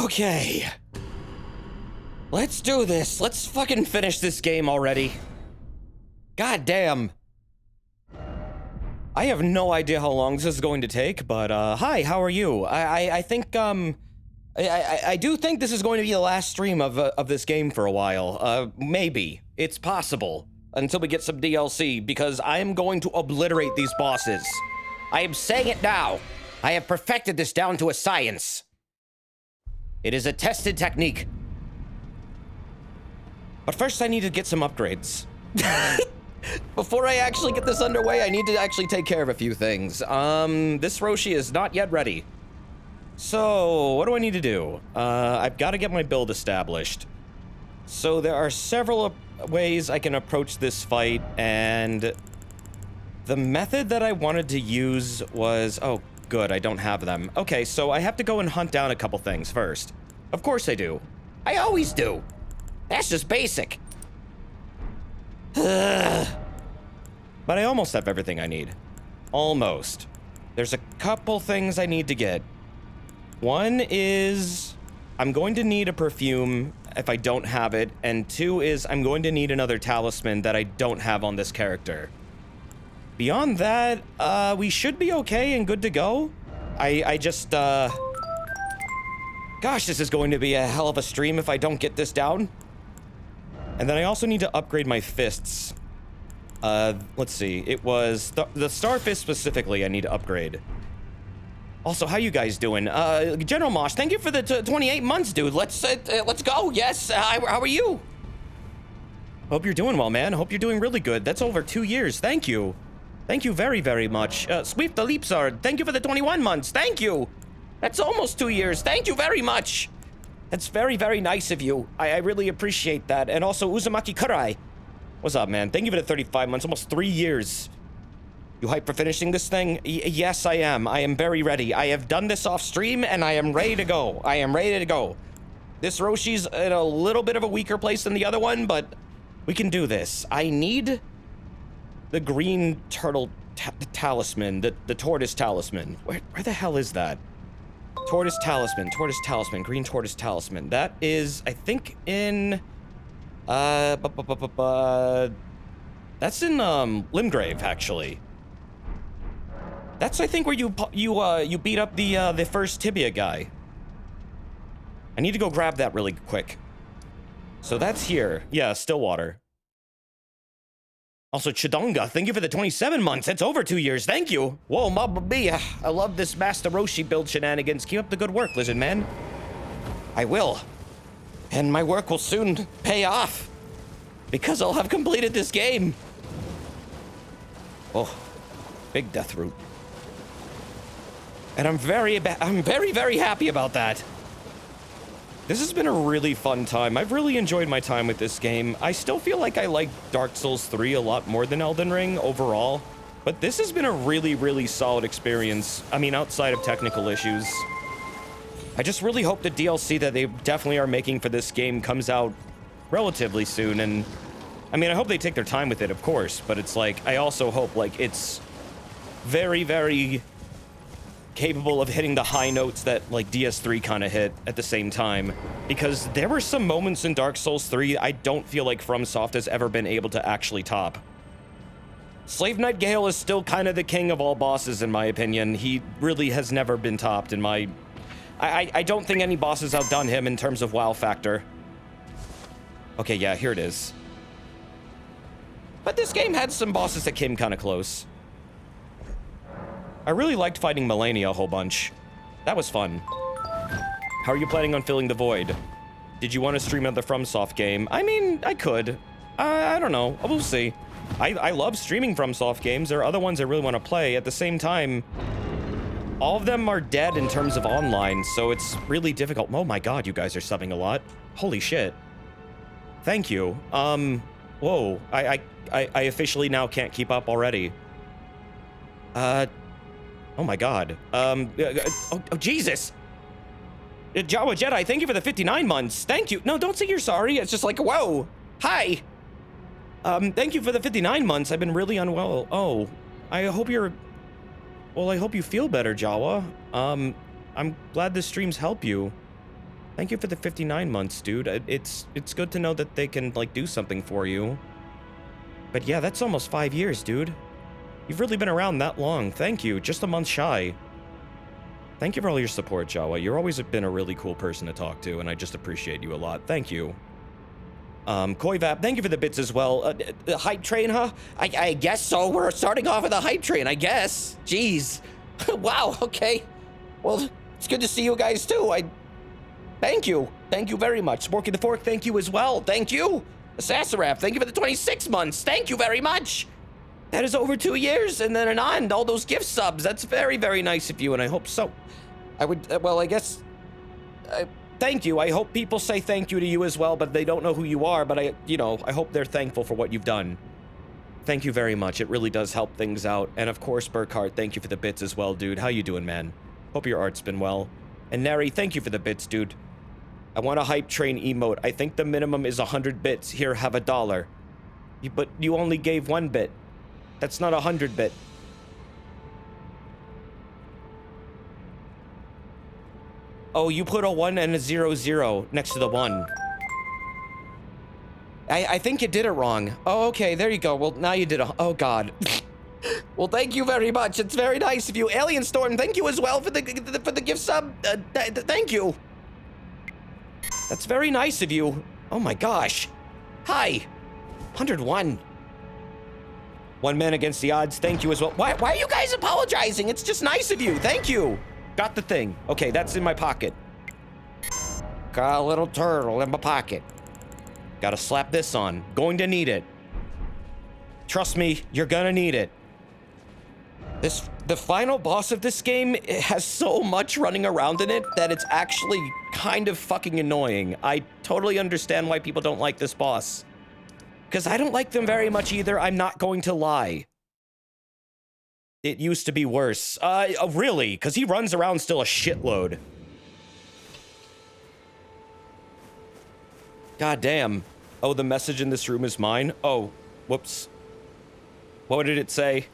Okay. Let's do this. Let's fucking finish this game already. God damn. I have no idea how long this is going to take, but, hi, how are you? I think, I do think this is going to be the last stream of this game for a while. Maybe. It's possible. Until we get some DLC, because I am going to obliterate these bosses. I am saying it now. I have perfected this down to a science. It is a tested technique. But first I need to get some upgrades. Before I actually get this underway, I need to actually take care of a few things. This Roshi is not yet ready. So, what do I need to do? I've got to get my build established. So there are several ways I can approach this fight, and the method that I wanted to use was... Oh, good, I don't have them. Okay, so I have to go and hunt down a couple things first. Of course I do. I always do. That's just basic. But I almost have everything I need. Almost. There's a couple things I need to get. One is... I'm going to need a perfume if I don't have it, and two is I'm going to need another talisman that I don't have on this character. Beyond that, we should be okay and good to go. I just, Gosh, this is going to be a hell of a stream if I don't get this down. And then I also need to upgrade my fists. Let's see. It was the Star Fist specifically I need to upgrade. Also, how you guys doing? General Mosh, thank you for the 28 months, dude. Let's go. Yes. How are you? Hope you're doing well, man. Hope you're doing really good. That's over 2 years. Thank you. Thank you very, very much. Sweep the Leapsard, thank you for the 21 months. Thank you. That's almost 2 years. Thank you very much. That's very, very nice of you. I really appreciate that. And also, Uzumaki Kurai. What's up, man? Thank you for the 35 months, almost 3 years. You hyped for finishing this thing? Yes, I am. I am very ready. I have done this off stream, and I am ready to go. I am ready to go. This Roshi's in a little bit of a weaker place than the other one, but we can do this. I need the green turtle talisman, the tortoise talisman. Where the hell is that? Tortoise talisman, green tortoise talisman. That is, I think, in... That's in, Limgrave, actually. That's, I think, where you beat up the first tibia guy. I need to go grab that really quick. So that's here. Yeah, Stillwater. Also, Chidonga, thank you for the 27 months. That's over 2 years. Thank you. Whoa, Mama Mia. I love this Master Roshi build shenanigans. Keep up the good work, Lizard Man. I will. And my work will soon pay off. Because I'll have completed this game. Oh, big death root. And I'm very, very happy about that. This has been a really fun time. I've really enjoyed my time with this game. I still feel like I like Dark Souls 3 a lot more than Elden Ring overall, but this has been a really, really solid experience. I mean, outside of technical issues. I just really hope the DLC that they definitely are making for this game comes out relatively soon, and I mean, I hope they take their time with it, of course, but it's like, I also hope, like, it's very, very capable of hitting the high notes that, like, DS3 kind of hit at the same time. Because there were some moments in Dark Souls 3 I don't feel like FromSoft has ever been able to actually top. Slave Knight Gale is still kind of the king of all bosses, in my opinion. He really has never been topped in my... I don't think any boss has outdone him in terms of wow factor. Okay, yeah, here it is. But this game had some bosses that came kind of close. I really liked fighting Melania a whole bunch. That was fun. How are you planning on filling the void? Did you want to stream another FromSoft game? I mean, I could. I don't know. We'll see. I love streaming FromSoft games. There are other ones I really want to play. At the same time, all of them are dead in terms of online, so it's really difficult. Oh my god, you guys are subbing a lot. Holy shit. Thank you. Whoa. I officially now can't keep up already. Oh my god. Oh, Jesus! Jawa Jedi, thank you for the 59 months. Thank you. No, don't say you're sorry. It's just like, whoa. Hi. Thank you for the 59 months. I've been really unwell. Oh, I hope you're... Well, I hope you feel better, Jawa. I'm glad the streams help you. Thank you for the 59 months, dude. It's good to know that they can, like, do something for you. But yeah, that's almost 5 years, dude. You've really been around that long. Thank you. Just a month shy. Thank you for all your support, Jawa. You're always been a really cool person to talk to, and I just appreciate you a lot. Thank you. Koivap, thank you for the bits as well. The hype train, huh? I guess so. We're starting off with a hype train, I guess. Jeez. Wow, okay. Well, it's good to see you guys, too. Thank you. Thank you very much. Sporky the Fork, thank you as well. Thank you. Assassinrap, thank you for the 26 months. Thank you very much. That is over 2 years, and then Anand, all those gift subs. That's very, very nice of you, and I hope so. I would, well, I guess... thank you. I hope people say thank you to you as well, but they don't know who you are, but I hope they're thankful for what you've done. Thank you very much. It really does help things out. And of course, Burkhart, thank you for the bits as well, dude. How you doing, man? Hope your art's been well. And Neri, thank you for the bits, dude. I want a hype train emote. I think the minimum is 100 bits. Here, have $1. But you only gave 1 bit. That's not 100 bit. Oh, you put a 1 and a 00 next to the 1. I think you did it wrong. Oh, okay, there you go. Well, now you did oh, God. Well, thank you very much. It's very nice of you. Alien Storm, thank you as well for the gift sub. Thank you. That's very nice of you. Oh, my gosh. Hi. 101. One man against the odds. Thank you as well. Why are you guys apologizing? It's just nice of you. Thank you. Got the thing. Okay, that's in my pocket. Got a little turtle in my pocket. Gotta slap this on. Going to need it. Trust me, you're gonna need it. The final boss of this game has so much running around in it that it's actually kind of fucking annoying. I totally understand why people don't like this boss. Because I don't like them very much either, I'm not going to lie. It used to be worse. Really? Because he runs around still a shitload. God damn. Oh, the message in this room is mine? Oh, whoops. What did it say?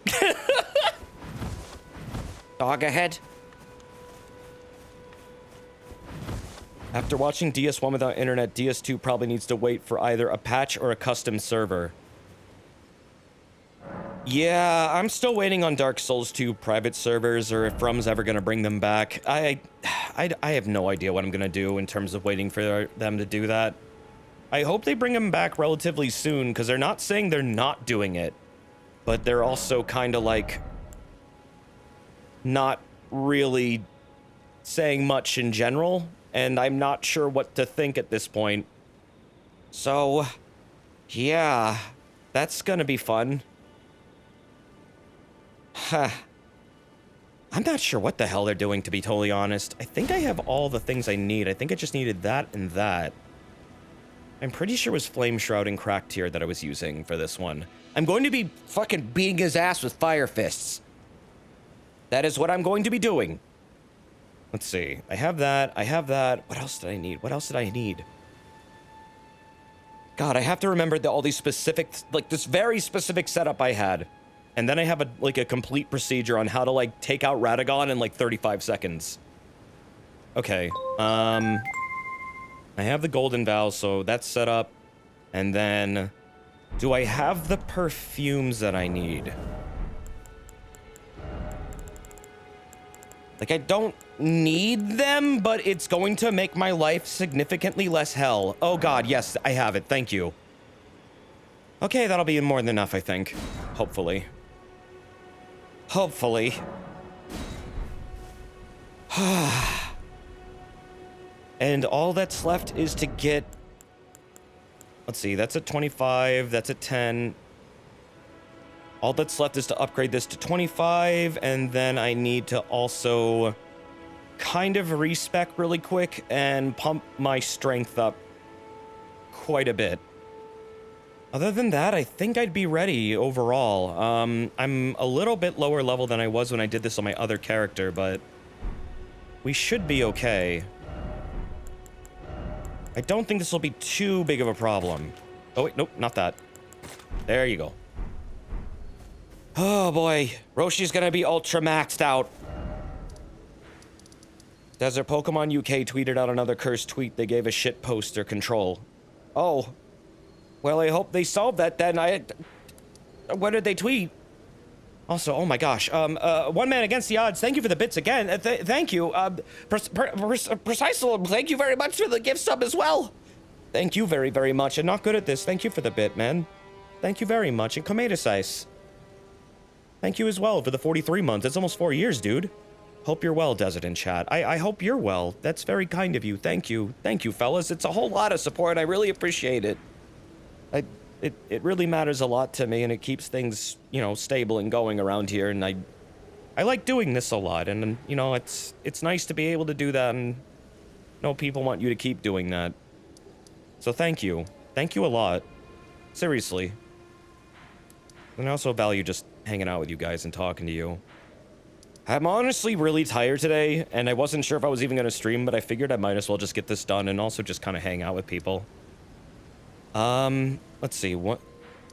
Dog ahead. After watching DS1 without internet, DS2 probably needs to wait for either a patch or a custom server. Yeah, I'm still waiting on Dark Souls 2 private servers, or if From's ever gonna bring them back. I have no idea what I'm gonna do in terms of waiting for them to do that. I hope they bring them back relatively soon, because they're not saying they're not doing it. But they're also kind of like... not really saying much in general, and I'm not sure what to think at this point. So, yeah, that's gonna be fun. Huh. I'm not sure what the hell they're doing, to be totally honest. I think I have all the things I need. I think I just needed that and that. I'm pretty sure it was Flame Shroud and Cracked Tear that I was using for this one. I'm going to be fucking beating his ass with fire fists. That is what I'm going to be doing. Let's see. I have that. I have that. What else did I need? What else did I need? God, I have to remember all these specific, like this very specific setup I had. And then I have a complete procedure on how to like take out Radagon in like 35 seconds. Okay. I have the Golden Vow, so that's set up. And then, do I have the perfumes that I need? Like, I don't need them, but it's going to make my life significantly less hell. Oh god, yes, I have it. Thank you. Okay, that'll be more than enough, I think. Hopefully. Hopefully. And all that's left is to get... Let's see, that's a 25, that's a 10. All that's left is to upgrade this to 25, and then I need to also kind of respec really quick and pump my strength up quite a bit. Other than that, I think I'd be ready overall. I'm a little bit lower level than I was when I did this on my other character, but we should be okay. I don't think this will be too big of a problem. Oh, wait, nope, not that. There you go. Oh, boy. Roshi's gonna be ultra maxed out. Desert Pokemon UK tweeted out another cursed tweet. They gave a shit poster control. Oh. Well, I hope they solved that then. What did they tweet? Also, oh my gosh, one man against the odds. Thank you for the bits again. Thank you. Precisely, thank you very much for the gift sub as well. Thank you very, very much. I'm not good at this. Thank you for the bit, man. Thank you very much. And Kometis Ice. Thank you as well for the 43 months. It's almost 4 years, dude. Hope you're well, Desert in chat. I hope you're well. That's very kind of you. Thank you. Thank you, fellas. It's a whole lot of support. I really appreciate it. It really matters a lot to me, and it keeps things, you know, stable and going around here, and I like doing this a lot, and, you know, it's nice to be able to do that, and know people want you to keep doing that. So thank you. Thank you a lot. Seriously. And I also value just hanging out with you guys and talking to you. I'm honestly really tired today, and I wasn't sure if I was even going to stream, but I figured I might as well just get this done and also just kind of hang out with people. Let's see, what...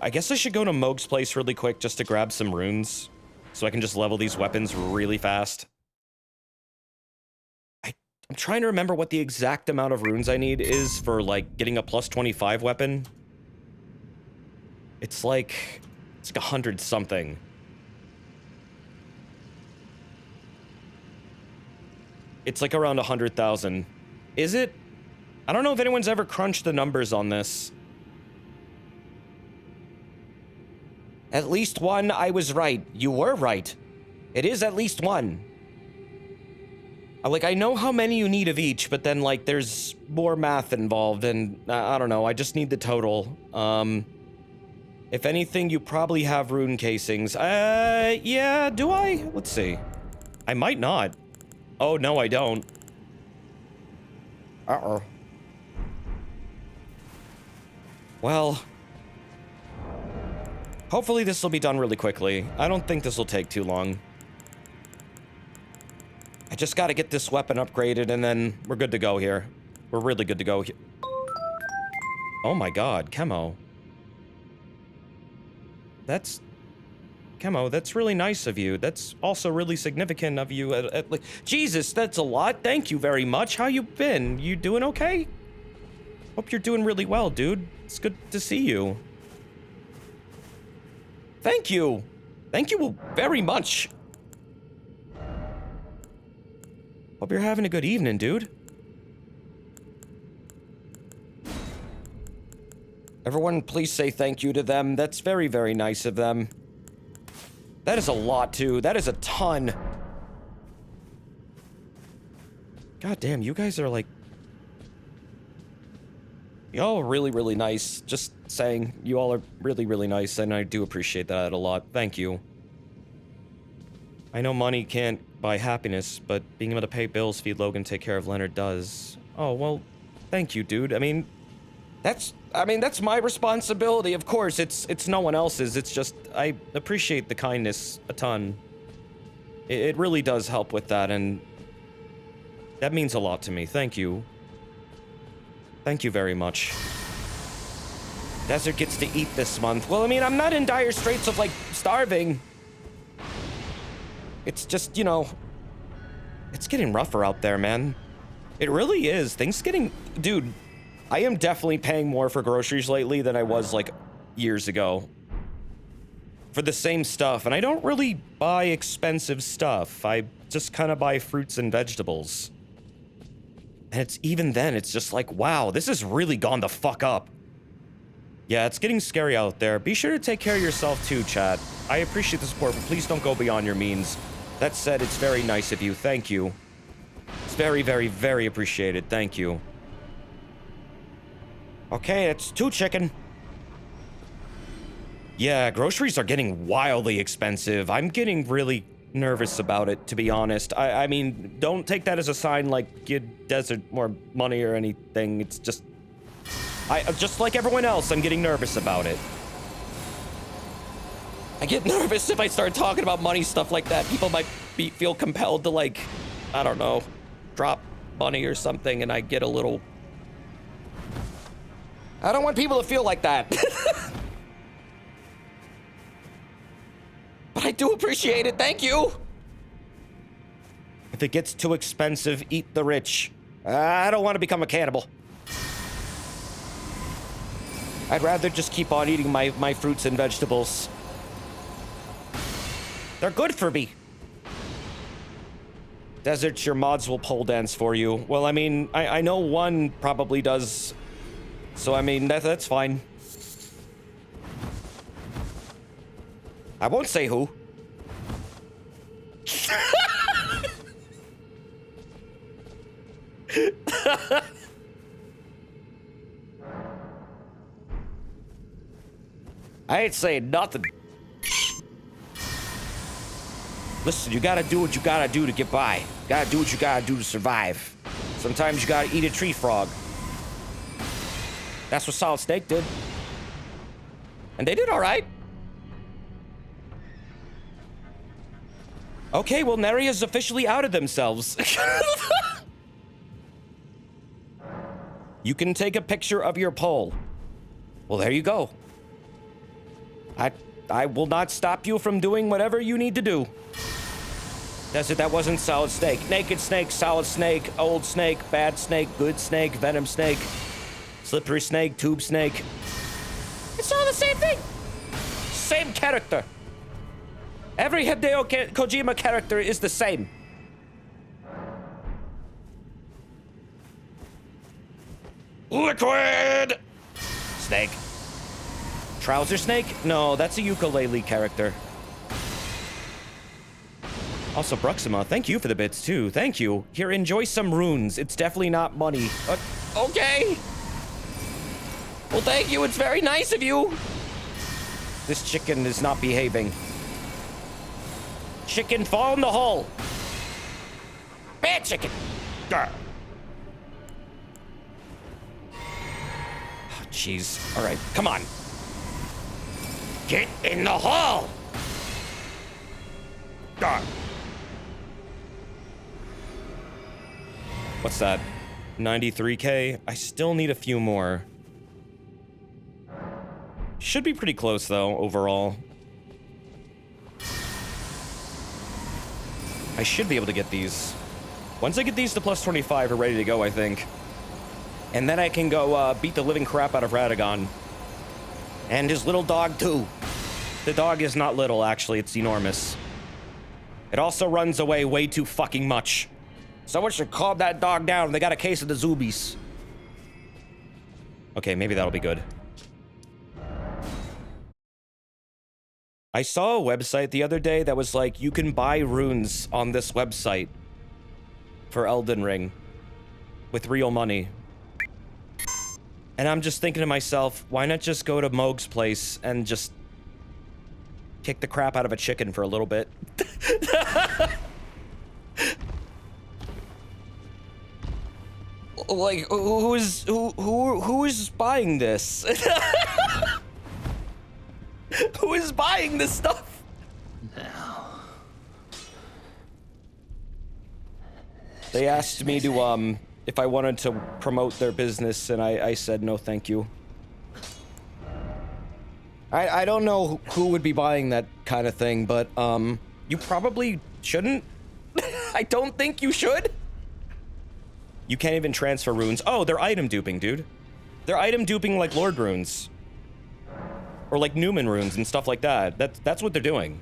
I guess I should go to Moog's place really quick just to grab some runes, so I can just level these weapons really fast. I'm trying to remember what the exact amount of runes I need is for, like, getting a plus 25 weapon. It's like 100 something. It's like around 100,000. Is it? I don't know if anyone's ever crunched the numbers on this. At least one, I was right. You were right. It is at least one. Like, I know how many you need of each, but then, like, there's more math involved, and I don't know, I just need the total. If anything, you probably have rune casings. Yeah, do I? Let's see. I might not. Oh, no, I don't. Uh-oh. Well... hopefully this will be done really quickly. I don't think this will take too long. I just gotta get this weapon upgraded, and then we're good to go here. We're really good to go here. Oh my god, Chemo. Chemo, that's really nice of you. That's also really significant of you. Like, Jesus, that's a lot. Thank you very much. How you been? You doing okay? Hope you're doing really well, dude. It's good to see you. Thank you. Thank you very much. Hope you're having a good evening, dude. Everyone, please say thank you to them. That's very, very nice of them. That is a lot, too. That is a ton. God damn, you guys are like... y'all are really, really nice. Just saying, you all are really, really nice, and I do appreciate that a lot. Thank you. I know money can't buy happiness, but being able to pay bills, feed Logan, take care of Leonard does. Oh, well, thank you, dude. I mean, that's my responsibility, of course. It's no one else's. It's just, I appreciate the kindness a ton. It really does help with that, and that means a lot to me. Thank you. Thank you very much. Desert gets to eat this month. Well, I mean, I'm not in dire straits of, like, starving. It's just, you know, it's getting rougher out there, man. It really is. Things getting... dude, I am definitely paying more for groceries lately than I was, like, years ago. For the same stuff. And I don't really buy expensive stuff. I just kind of buy fruits and vegetables. And it's even then, it's just like, wow, this has really gone the fuck up. Yeah, it's getting scary out there. Be sure to take care of yourself too, chat. I appreciate the support, but please don't go beyond your means. That said, it's very nice of you. Thank you. It's very, very, very appreciated. Thank you. Okay, it's 2 chicken. Yeah, groceries are getting wildly expensive. I'm getting really nervous about it, to be honest. I mean, don't take that as a sign like give Desert more money or anything. It's just... just like everyone else, I'm getting nervous about it. I get nervous if I start talking about money stuff like that. People might feel compelled to, like, I don't know, drop money or something, and I get a little... I don't want people to feel like that. But I do appreciate it. Thank you. If it gets too expensive, eat the rich. I don't want to become a cannibal. I'd rather just keep on eating my fruits and vegetables. They're good for me. Deserts, your mods will pole dance for you. Well, I mean, I know one probably does. So, I mean, that's fine. I won't say who. I ain't saying nothing. Listen, you gotta do what you gotta do to get by. You gotta do what you gotta do to survive. Sometimes you gotta eat a tree frog. That's what Solid Snake did. And they did all right. Okay, well, Neria's officially outed themselves. You can take a picture of your pole. Well, there you go. I will not stop you from doing whatever you need to do. That's it, that wasn't Solid Snake. Naked Snake, Solid Snake, Old Snake, Bad Snake, Good Snake, Venom Snake, Slippery Snake, Tube Snake. It's all the same thing. Same character. Every Hideo Kojima character is the same. Liquid! Snake. Trouser Snake? No, that's a ukulele character. Also, Bruxima, thank you for the bits, too. Thank you. Here, enjoy some runes. It's definitely not money. Okay. Well, thank you. It's very nice of you. This chicken is not behaving. Chicken, fall in the hole. Bad chicken. Grr. Oh, jeez. All right, come on. Get in the hole. Grr. What's that? 93K? I still need a few more. Should be pretty close, though, overall. I should be able to get these. Once I get these to plus 25, we're ready to go, I think. And then I can go beat the living crap out of Radagon. And his little dog, too. The dog is not little, actually. It's enormous. It also runs away way too fucking much. Someone should calm that dog down. They got a case of the zoobies. Okay, maybe that'll be good. I saw a website the other day that was like, you can buy runes on this website for Elden Ring with real money. And I'm just thinking to myself, why not just go to Moog's place and just kick the crap out of a chicken for a little bit? Like, who is buying this? Who is buying this stuff? Now. They asked me to, if I wanted to promote their business, and I said no thank you. I don't know who would be buying that kind of thing, but, you probably shouldn't. I don't think you should. You can't even transfer runes. Oh, they're item duping, dude. They're item duping like Lord runes. Or like Newman runes and stuff like that. That's what they're doing.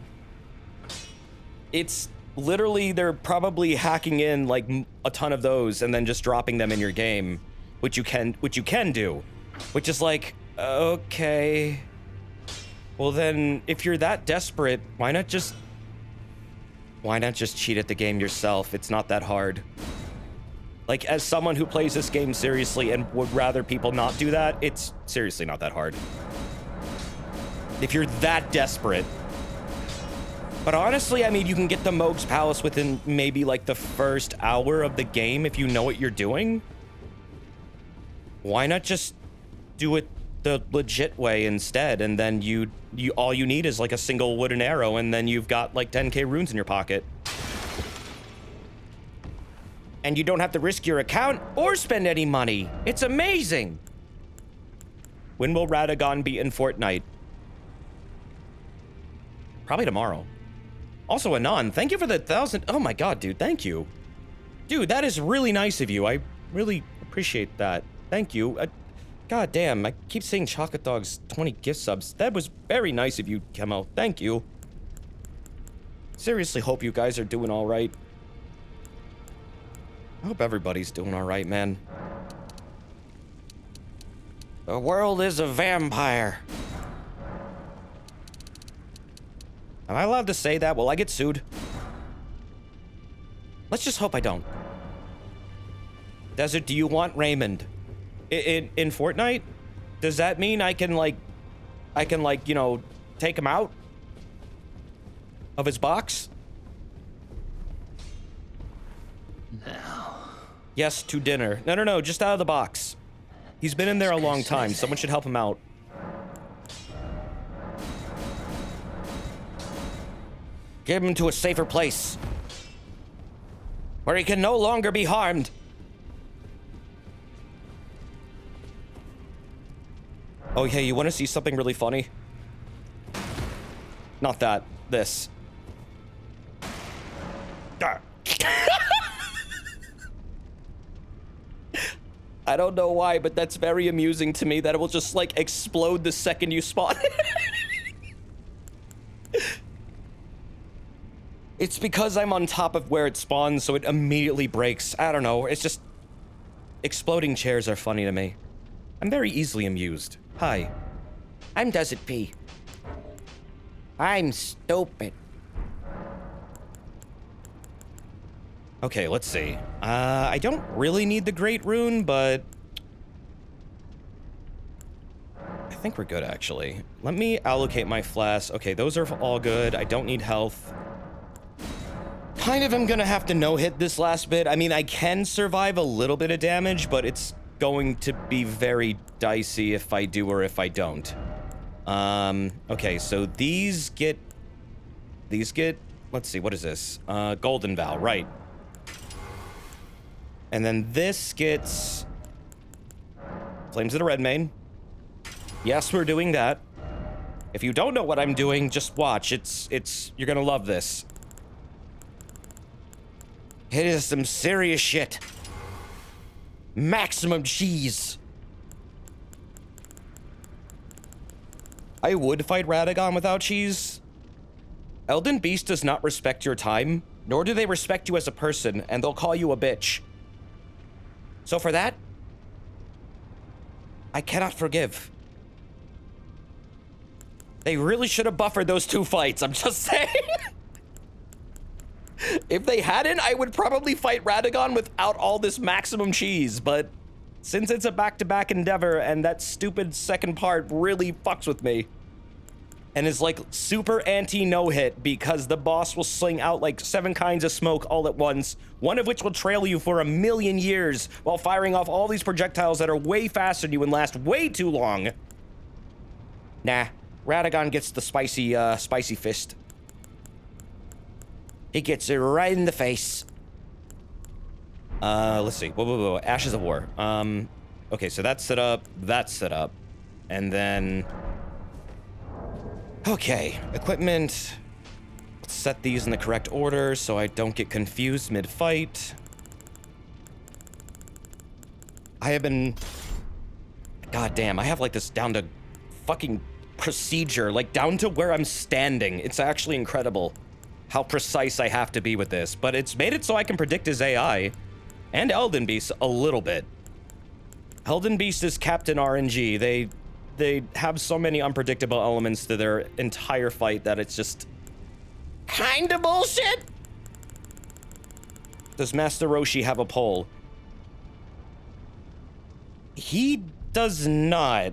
It's literally, they're probably hacking in like a ton of those and then just dropping them in your game, which you can do, which is like, okay. Well then, if you're that desperate, why not just cheat at the game yourself? It's not that hard. Like, as someone who plays this game seriously and would rather people not do that, it's seriously not that hard. If you're that desperate. But honestly, I mean, you can get the Moog's Palace within maybe like the first hour of the game if you know what you're doing. Why not just do it the legit way instead? And then you all you need is like a single wooden arrow, and then you've got like 10k runes in your pocket. And you don't have to risk your account or spend any money. It's amazing. When will Radagon be in Fortnite? Probably tomorrow. Also, Anon, thank you for the 1,000. Oh my god, dude, thank you. Dude, that is really nice of you. I really appreciate that. Thank you. God damn, I keep saying Chocolate Dog's 20 gift subs. That was very nice of you, Kemo. Thank you. Seriously hope you guys are doing all right. I hope everybody's doing all right, man. The world is a vampire. Am I allowed to say that? Will I get sued? Let's just hope I don't. Desert, do you want Raymond? In Fortnite? Does that mean I can, like, you know, take him out of his box? Now. Yes, to dinner. No, just out of the box. He's been in there a long time. Someone should help him out. Give him to a safer place, where he can no longer be harmed. Oh, hey, you want to see something really funny? Not that. This. I don't know why, but that's very amusing to me that it will just, like, explode the second you spawn. It's because I'm on top of where it spawns, so it immediately breaks. I don't know, it's just... Exploding chairs are funny to me. I'm very easily amused. Hi. I'm Desert P. I'm stupid. Okay, let's see. I don't really need the Great Rune, but... I think we're good, actually. Let me allocate my flasks. Okay, those are all good. I don't need health. Kind of am gonna have to no-hit this last bit. I mean, I can survive a little bit of damage, but it's going to be very dicey if I do or if I don't. Okay, so these get... Let's see, what is this? Golden Vow, right. And then this gets... Flames of the Red Mane. Yes, we're doing that. If you don't know what I'm doing, just watch. You're gonna love this. It is some serious shit. Maximum cheese. I would fight Radagon without cheese. Elden Beast does not respect your time, nor do they respect you as a person, and they'll call you a bitch. So for that, I cannot forgive. They really should have buffered those two fights, I'm just saying. If they hadn't, I would probably fight Radagon without all this maximum cheese, but since it's a back-to-back endeavor and that stupid second part really fucks with me and is like super anti-no-hit because the boss will sling out like 7 kinds of smoke all at once, one of which will trail you for 1,000,000 years while firing off all these projectiles that are way faster than you and last way too long. Nah, Radagon gets the spicy fist. He gets it right in the face. Let's see. Whoa. Ashes of War. Okay, so that's set up. That's set up. And then... Okay, equipment. Let's set these in the correct order so I don't get confused mid-fight. I have been... God damn, I have like this down to fucking procedure. Like down to where I'm standing. It's actually incredible how precise I have to be with this, but it's made it so I can predict his AI and Elden Beast a little bit. Elden Beast is Captain RNG. They have so many unpredictable elements to their entire fight that it's just kind of bullshit. Does Master Roshi have a pole? He does not.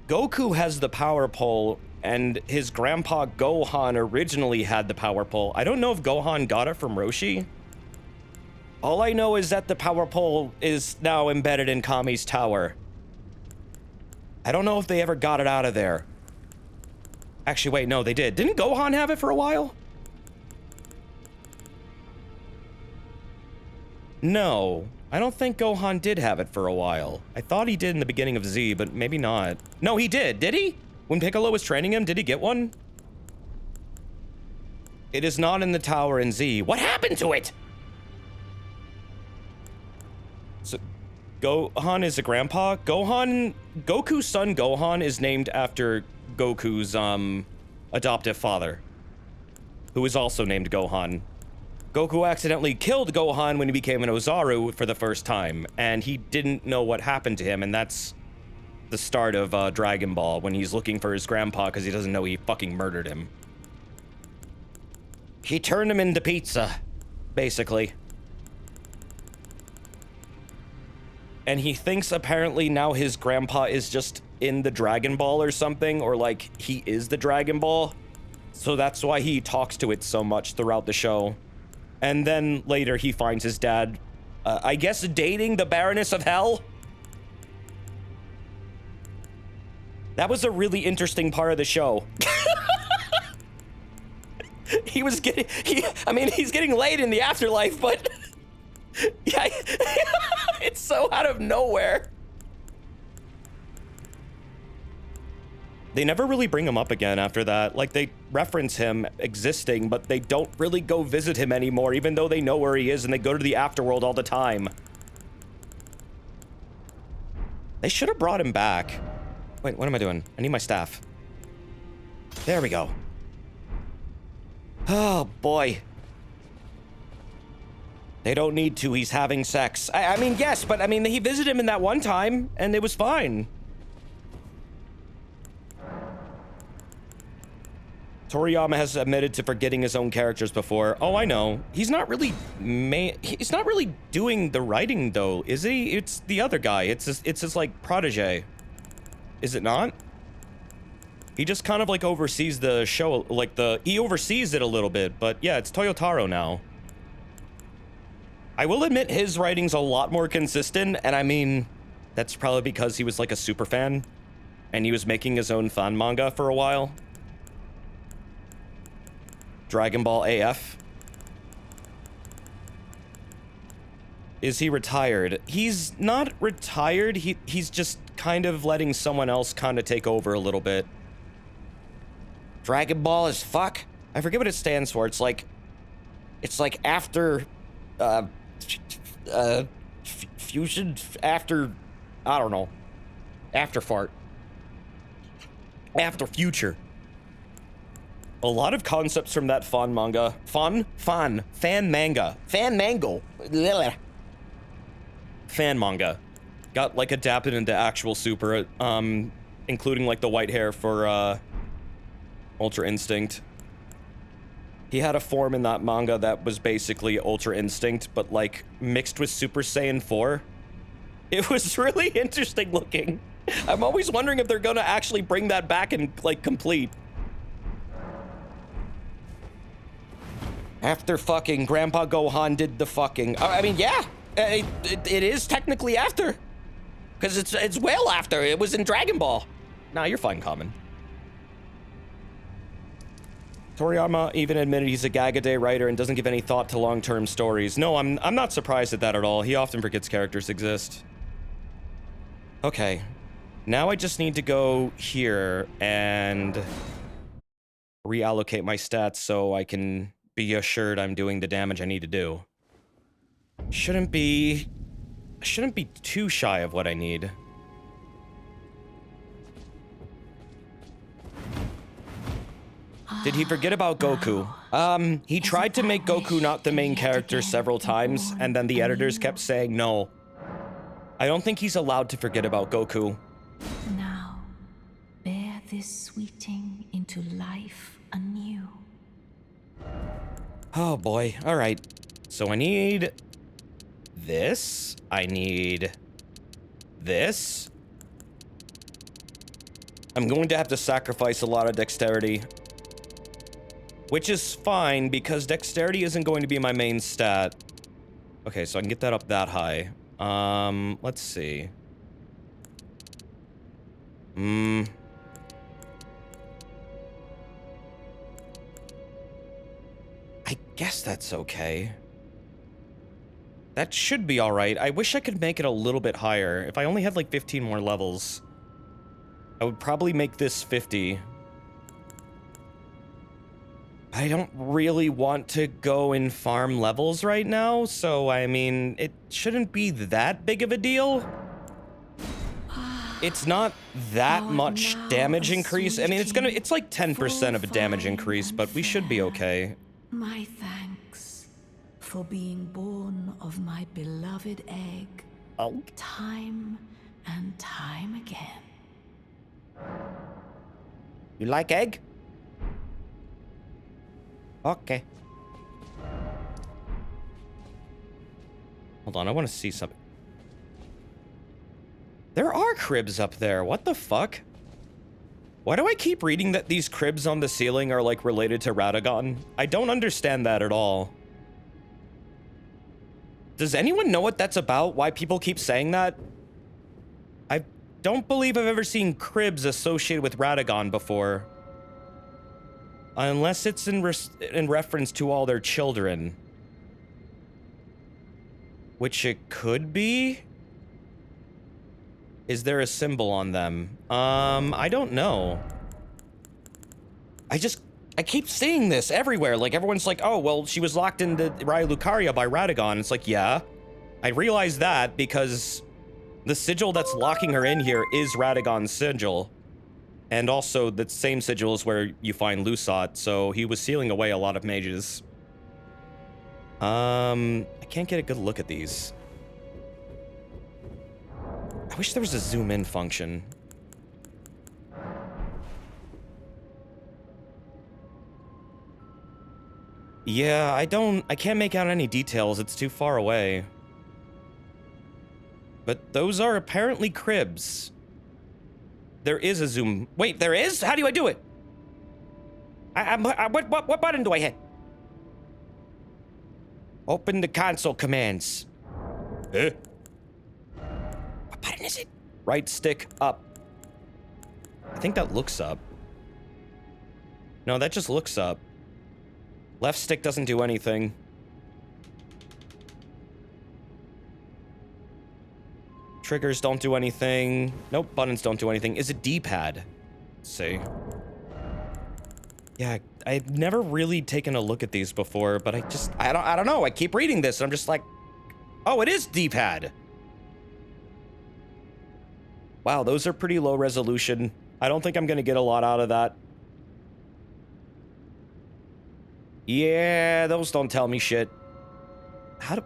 Goku has the power pole, and his grandpa Gohan originally had the power pole. I don't know if Gohan got it from Roshi. All I know is that the power pole is now embedded in Kami's tower. I don't know if they ever got it out of there. Actually, wait, no, they did. Didn't Gohan have it for a while? No, I don't think Gohan did have it for a while. I thought he did in the beginning of Z, but maybe not. No, he did he? When Piccolo was training him, did he get one? It is not in the tower in Z. What happened to it? Gohan is a grandpa. Goku's son Gohan is named after Goku's, adoptive father, who is also named Gohan. Goku accidentally killed Gohan when he became an Ozaru for the first time, and he didn't know what happened to him, and that's the start of, Dragon Ball, when he's looking for his grandpa because he doesn't know he fucking murdered him. He turned him into pizza, basically. And he thinks apparently now his grandpa is just in the Dragon Ball or something, or like he is the Dragon Ball. So that's why he talks to it so much throughout the show. And then later he finds his dad, I guess, dating the Baroness of Hell. That was a really interesting part of the show. He's getting laid in the afterlife, but yeah, it's so out of nowhere. They never really bring him up again after that. Like, they reference him existing, but they don't really go visit him anymore, even though they know where he is and they go to the afterworld all the time. They should have brought him back. Wait, what am I doing? I need my staff. There we go. Oh, boy. They don't need to. He's having sex. I mean, yes, but I mean, he visited him in that one time, and it was fine. Toriyama has admitted to forgetting his own characters before. Oh, I know. He's not really doing the writing, though, is he? It's the other guy. It's his like, protege. Is it not? He just kind of, like, oversees the show, like, he oversees it a little bit, but yeah, it's Toyotaro now. I will admit his writing's a lot more consistent, and I mean, that's probably because he was, like, a super fan, and he was making his own fan manga for a while. Dragon Ball AF. Is he retired? He's not retired, he's just kind of letting someone else kind of take over a little bit. Dragon Ball is fuck? I forget what it stands for. It's like after, fusion, after, I don't know. After fart. After future. A lot of concepts from that fan manga. Fan manga. Fan manga. Got, like, adapted into actual super, including, like, the white hair for, Ultra Instinct. He had a form in that manga that was basically Ultra Instinct, but, like, mixed with Super Saiyan 4. It was really interesting looking. I'm always wondering if they're gonna actually bring that back and, like, complete. After fucking Grandpa Gohan did the fucking... I mean, yeah, it is technically after. Because it's well after. It was in Dragon Ball. Nah, you're fine, Common. Toriyama even admitted he's a gag-a-day writer and doesn't give any thought to long-term stories. No, I'm not surprised at that at all. He often forgets characters exist. Okay. Now I just need to go here and reallocate my stats so I can be assured I'm doing the damage I need to do. Shouldn't be too shy of what I need. Did he forget about Goku? He tried to make Goku not the main character several times, and then the editors kept saying no. I don't think he's allowed to forget about Goku. Now, bear this sweeting into life anew. Oh boy, alright. So I need this. I need this. I'm going to have to sacrifice a lot of dexterity. Which is fine, because dexterity isn't going to be my main stat. Okay, so I can get that up that high. Let's see. I guess that's okay. That should be alright. I wish I could make it a little bit higher. If I only had like 15 more levels, I would probably make this 50. I don't really want to go in farm levels right now, so I mean, it shouldn't be that big of a deal. It's not that much damage increase. I mean, it's like 10% of a damage increase, but we should be okay. My thanks for being born of my beloved egg. Oh. Time and time again. You like egg? Okay. Hold on, I want to see something. There are cribs up there. What the fuck? Why do I keep reading that these cribs on the ceiling are, like, related to Radagon? I don't understand that at all. Does anyone know what that's about? Why people keep saying that? I don't believe I've ever seen cribs associated with Radagon before. Unless it's in reference to all their children. Which it could be? Is there a symbol on them? I don't know. I keep seeing this everywhere. Like, everyone's like, oh, well, she was locked into Raya Lucaria by Radagon. It's like, yeah. I realize that because the sigil that's locking her in here is Radagon's sigil. And also, the same sigil is where you find Lusat, so he was sealing away a lot of mages. I can't get a good look at these. I wish there was a zoom in function. Yeah, I can't make out any details. It's too far away. But those are apparently cribs. There is a zoom. Wait, there is? How do I do it? What button do I hit? Open the console commands. Eh? What button is it? Right stick up. I think that looks up. No, that just looks up. Left stick doesn't do anything. Triggers don't do anything. Nope, buttons don't do anything. Is it D-pad? Let's see. Yeah, I've never really taken a look at these before, but I don't know. I keep reading this and I'm just like, oh, it is D-pad. Wow, those are pretty low resolution. I don't think I'm gonna get a lot out of that. Yeah, those don't tell me shit.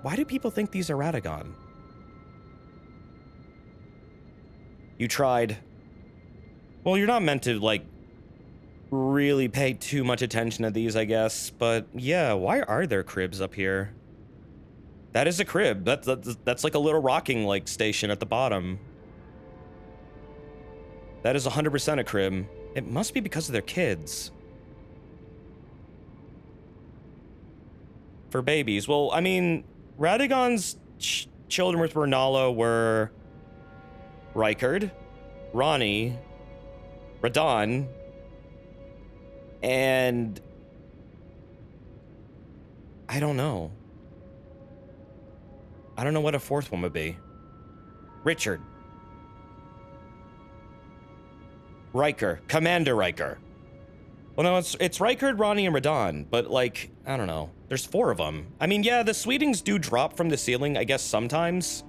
Why do people think these are Radagon? You tried. Well, you're not meant to, like, really pay too much attention to these, I guess. But, yeah, why are there cribs up here? That is a crib. That's like a little rocking, like, station at the bottom. That is 100% a crib. It must be because of their kids. For babies. Well, I mean, Radagon's children with Renala were Rykard, Ronnie, Radon, and I don't know. I don't know what a fourth one would be. Richard. Riker. Commander Riker. Well, no, it's Rykard, Ronnie, and Radon, but, like, I don't know. There's 4 of them. I mean, yeah, the Sweetings do drop from the ceiling, I guess, sometimes.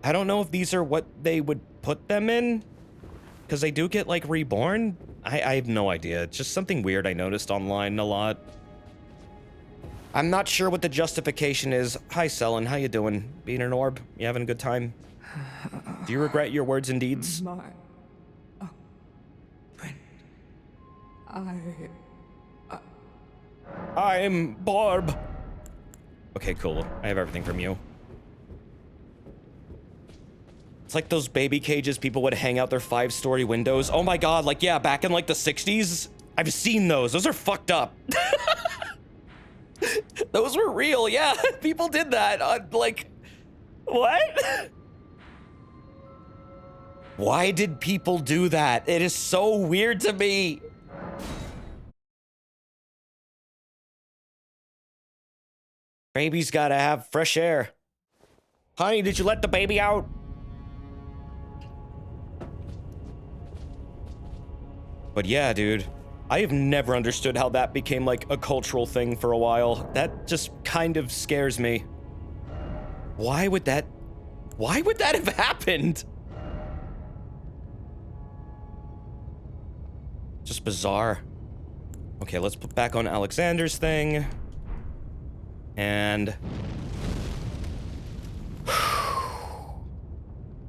I don't know if these are what they would put them in, because they do get, like, reborn. I have no idea. It's just something weird I noticed online a lot. I'm not sure what the justification is. Hi, Selen. How you doing? Being an orb? You having a good time? Do you regret your words and deeds? My friend. I'm Barb. Okay, cool. I have everything from you. It's like those baby cages people would hang out their 5-story windows. Oh my god, like, yeah, back in, like, the 60s. I've seen those. Those are fucked up. Those were real, yeah. People did that. Like, what? Why did people do that? It is so weird to me. Baby's gotta have fresh air. Honey, did you let the baby out? But yeah, dude. I have never understood how that became like a cultural thing for a while. That just kind of scares me. Why would that have happened? Just bizarre. Okay, let's put back on Alexander's thing. And...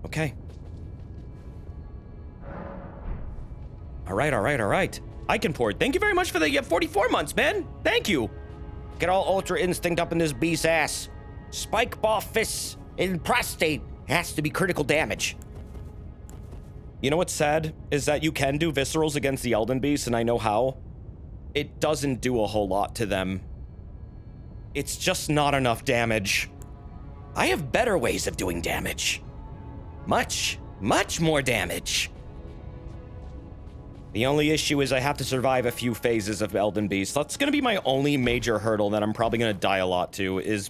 okay. All right. I can pour it. Thank you very much for the 44 months, man. Thank you. Get all Ultra Instinct up in this beast's ass. Spike ball fists in prostate. Has to be critical damage. You know what's sad? Is that you can do viscerals against the Elden Beast, and I know how. It doesn't do a whole lot to them. It's just not enough damage. I have better ways of doing damage. Much more damage. The only issue is I have to survive a few phases of Elden Beast. That's gonna be my only major hurdle that I'm probably gonna die a lot to, is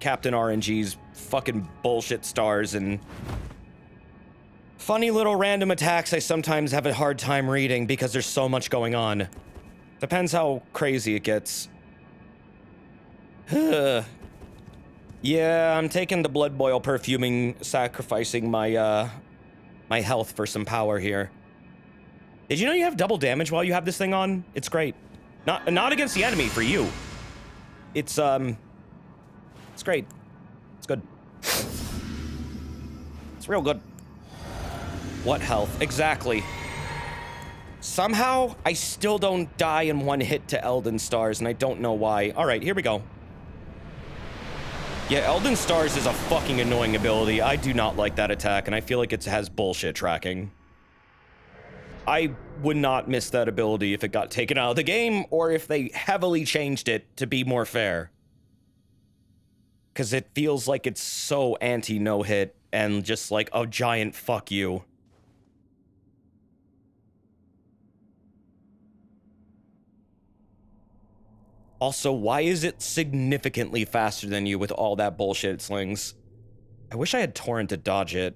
Captain RNG's fucking bullshit stars and funny little random attacks I sometimes have a hard time reading because there's so much going on. Depends how crazy it gets. Yeah, I'm taking the blood boil perfuming, sacrificing my, my health for some power here. Did you know you have double damage while you have this thing on? It's great. Not against the enemy, for you. It's great. It's good. It's real good. What health? Exactly. Somehow, I still don't die in one hit to Elden Stars, and I don't know why. All right, here we go. Yeah, Elden Stars is a fucking annoying ability. I do not like that attack, and I feel like it has bullshit tracking. I would not miss that ability if it got taken out of the game, or if they heavily changed it to be more fair. Because it feels like it's so anti-no-hit, and just like a giant fuck you. Also, why is it significantly faster than you with all that bullshit it slings? I wish I had Torrent to dodge it.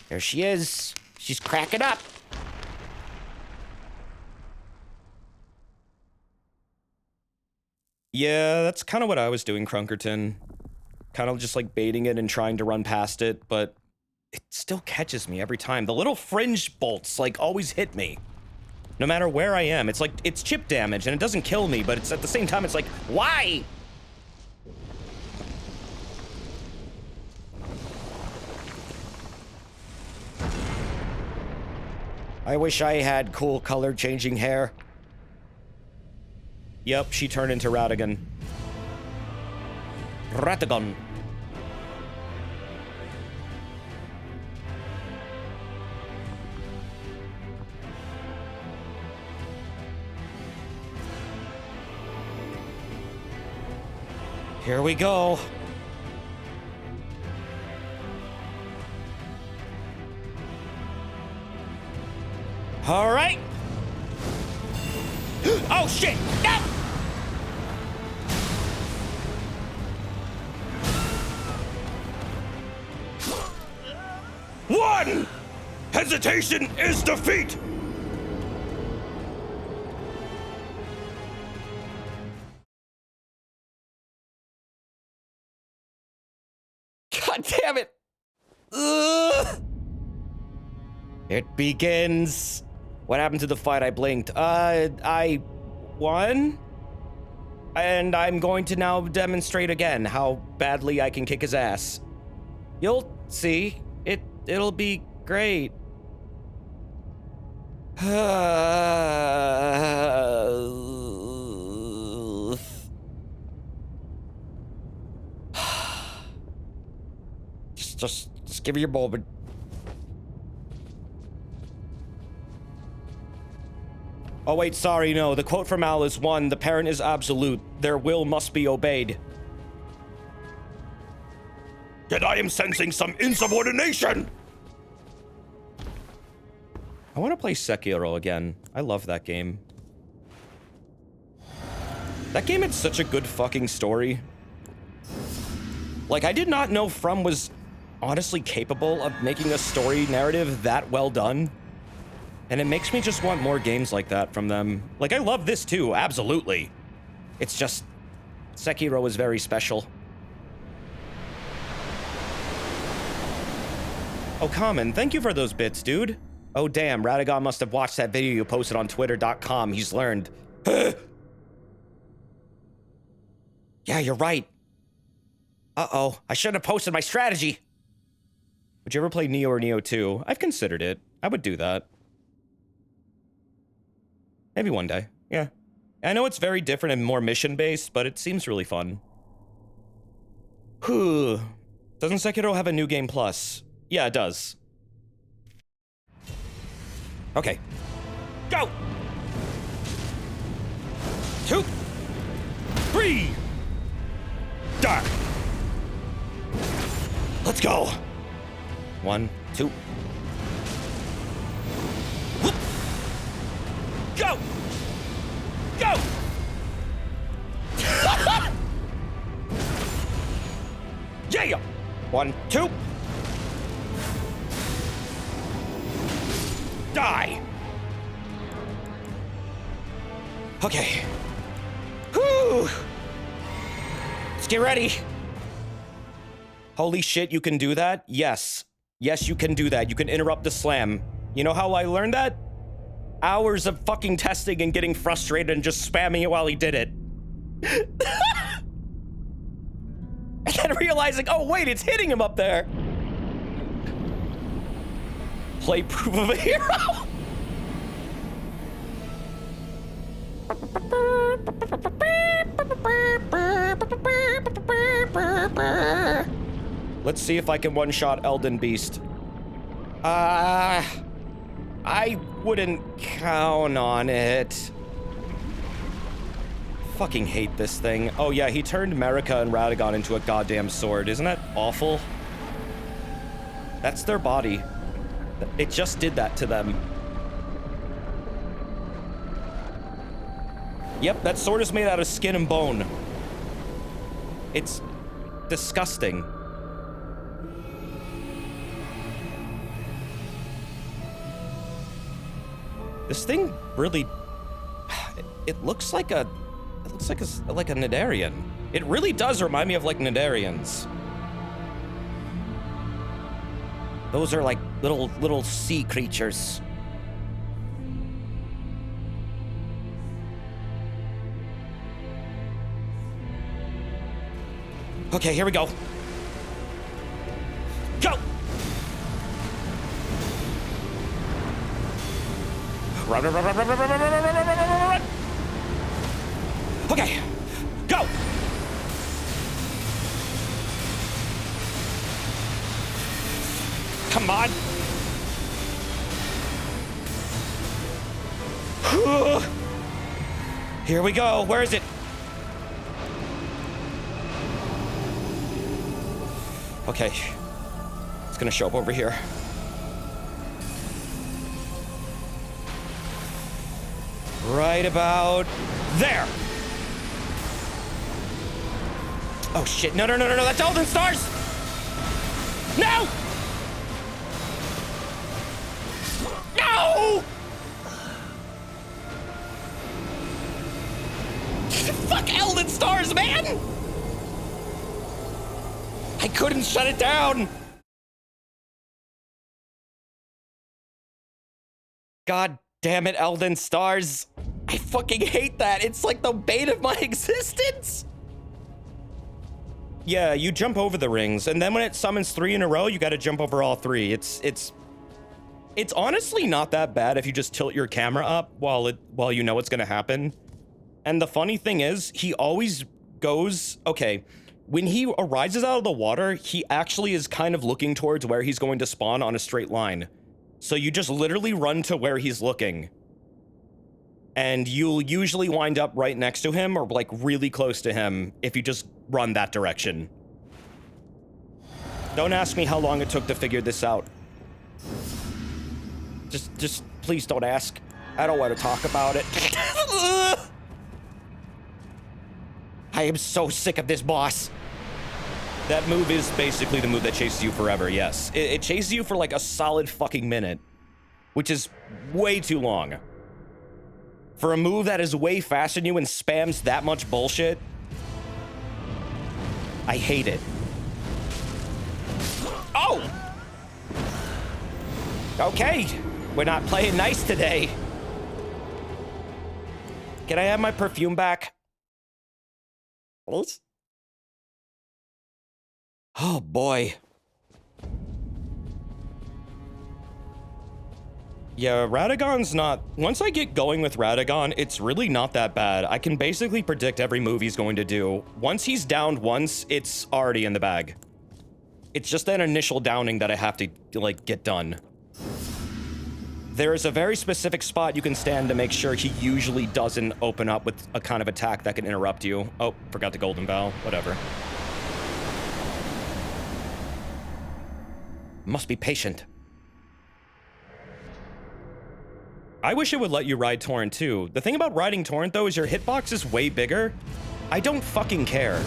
There she is. She's cracking up. Yeah, that's kind of what I was doing, Crunkerton. Kind of just like baiting it and trying to run past it, but it still catches me every time. The little fringe bolts like always hit me. No matter where I am. It's like, it's chip damage and it doesn't kill me, but it's at the same time, it's like, why? I wish I had cool color changing hair. Yep, she turned into Ratigan. Ratigan. Here we go. All right. Oh shit! No! One! Hesitation is defeat! God damn it! Ugh. It begins. What happened to the fight? I blinked. I won? And I'm going to now demonstrate again how badly I can kick his ass. You'll see. It'll be great. Just give me your moment. Oh wait, sorry, no. The quote from Al is 1, the parent is absolute. Their will must be obeyed. Yet I am sensing some insubordination! I want to play Sekiro again. I love that game. That game had such a good fucking story. Like, I did not know From was honestly capable of making a story narrative that well done. And it makes me just want more games like that from them. Like, I love this too, absolutely. It's just, Sekiro is very special. Oh, Common, thank you for those bits, dude. Oh, damn, Radagon must have watched that video you posted on twitter.com. He's learned. Yeah, you're right. Uh-oh, I shouldn't have posted my strategy. Would you ever play Neo or Neo 2? I've considered it. I would do that. Maybe one day, yeah. I know it's very different and more mission-based, but it seems really fun. Doesn't Sekiro have a New Game Plus? Yeah, it does. Okay. Go! 2, 3! Die! Let's go! 1, 2. Whoop. Go! Go! Yeah! 1, 2. Die! Okay. Whew! Let's get ready. Holy shit, you can do that? Yes. Yes, you can do that. You can interrupt the slam. You know how I learned that? Hours of fucking testing and getting frustrated and just spamming it while he did it. And then realizing, oh wait, it's hitting him up there. Play proof of a hero. Let's see if I can one-shot Elden Beast. I wouldn't count on it. Fucking hate this thing. Oh yeah, he turned Marika and Radagon into a goddamn sword. Isn't that awful? That's their body. It just did that to them. Yep, that sword is made out of skin and bone. It's disgusting. This thing really, it looks like a Nidarian. It really does remind me of like Nidarians. Those are like little sea creatures. Okay, here we go. Go! Run, run, run, run, run, run, run, run, run, run, run, run. Okay, go! Come on! Here we go. Where is it? Okay. It's gonna show up over here. Right about there. Oh shit, no, no, no, no, no, that's Elden Stars! No! No! Fuck Elden Stars, man! I couldn't shut it down! God damn it, Elden Stars. I fucking hate that. It's like the bane of my existence. Yeah, you jump over the rings, and then when it summons 3 in a row, you gotta jump over all 3. It's honestly not that bad if you just tilt your camera up while you know what's gonna happen. And the funny thing is, he always goes, okay, when he arises out of the water, he actually is kind of looking towards where he's going to spawn on a straight line. So you just literally run to where he's looking. And you'll usually wind up right next to him or like really close to him if you just run that direction. Don't ask me how long it took to figure this out. Just please don't ask. I don't want to talk about it. I am so sick of this boss. That move is basically the move that chases you forever, yes. It chases you for like a solid fucking minute, which is way too long. For a move that is way faster than you and spams that much bullshit, I hate it. Oh! Okay, we're not playing nice today. Can I have my perfume back? Please? Oh boy. Yeah, Radagon's not... Once I get going with Radagon, it's really not that bad. I can basically predict every move he's going to do. Once he's downed once, it's already in the bag. It's just that initial downing that I have to, like, get done. There is a very specific spot you can stand to make sure he usually doesn't open up with a kind of attack that can interrupt you. Oh, forgot the Golden Bow. Whatever. Must be patient. I wish it would let you ride Torrent too. The thing about riding Torrent though is your hitbox is way bigger. I don't fucking care.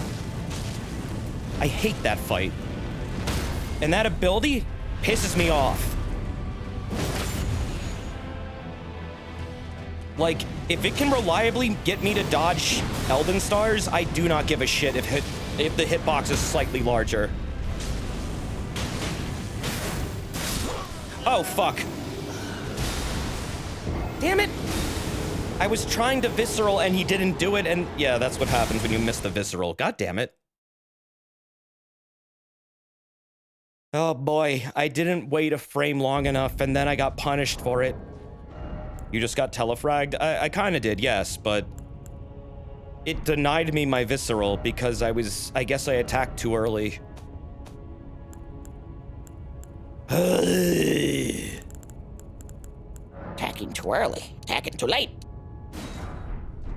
I hate that fight. And that ability pisses me off. Like, if it can reliably get me to dodge Elden Stars, I do not give a shit if the hitbox is slightly larger. Oh, fuck. Damn it! I was trying to visceral and he didn't do it, and yeah, that's what happens when you miss the visceral. God damn it. Oh boy, I didn't wait a frame long enough and then I got punished for it. You just got telefragged? I kinda did, yes, but it denied me my visceral because I guess I attacked too early. Attacking too early, attacking too late.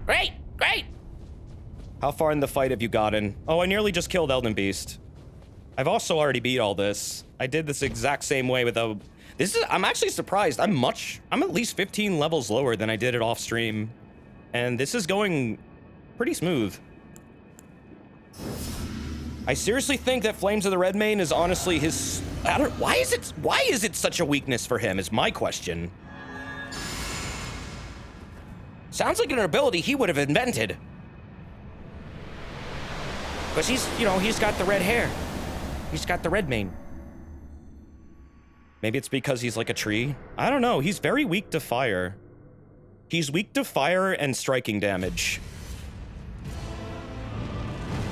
Great, great. How far in the fight have you gotten? Oh, I nearly just killed Elden Beast. I've also already beat all this. I did this exact same way with a... I'm actually surprised. I'm at least 15 levels lower than I did it off stream. And this is going pretty smooth. I seriously think that Flames of the Red Mane is honestly his... why is it such a weakness for him is my question. Sounds like an ability he would have invented. Because he's got the red hair. He's got the red mane. Maybe it's because he's like a tree. I don't know. He's very weak to fire. He's weak to fire and striking damage.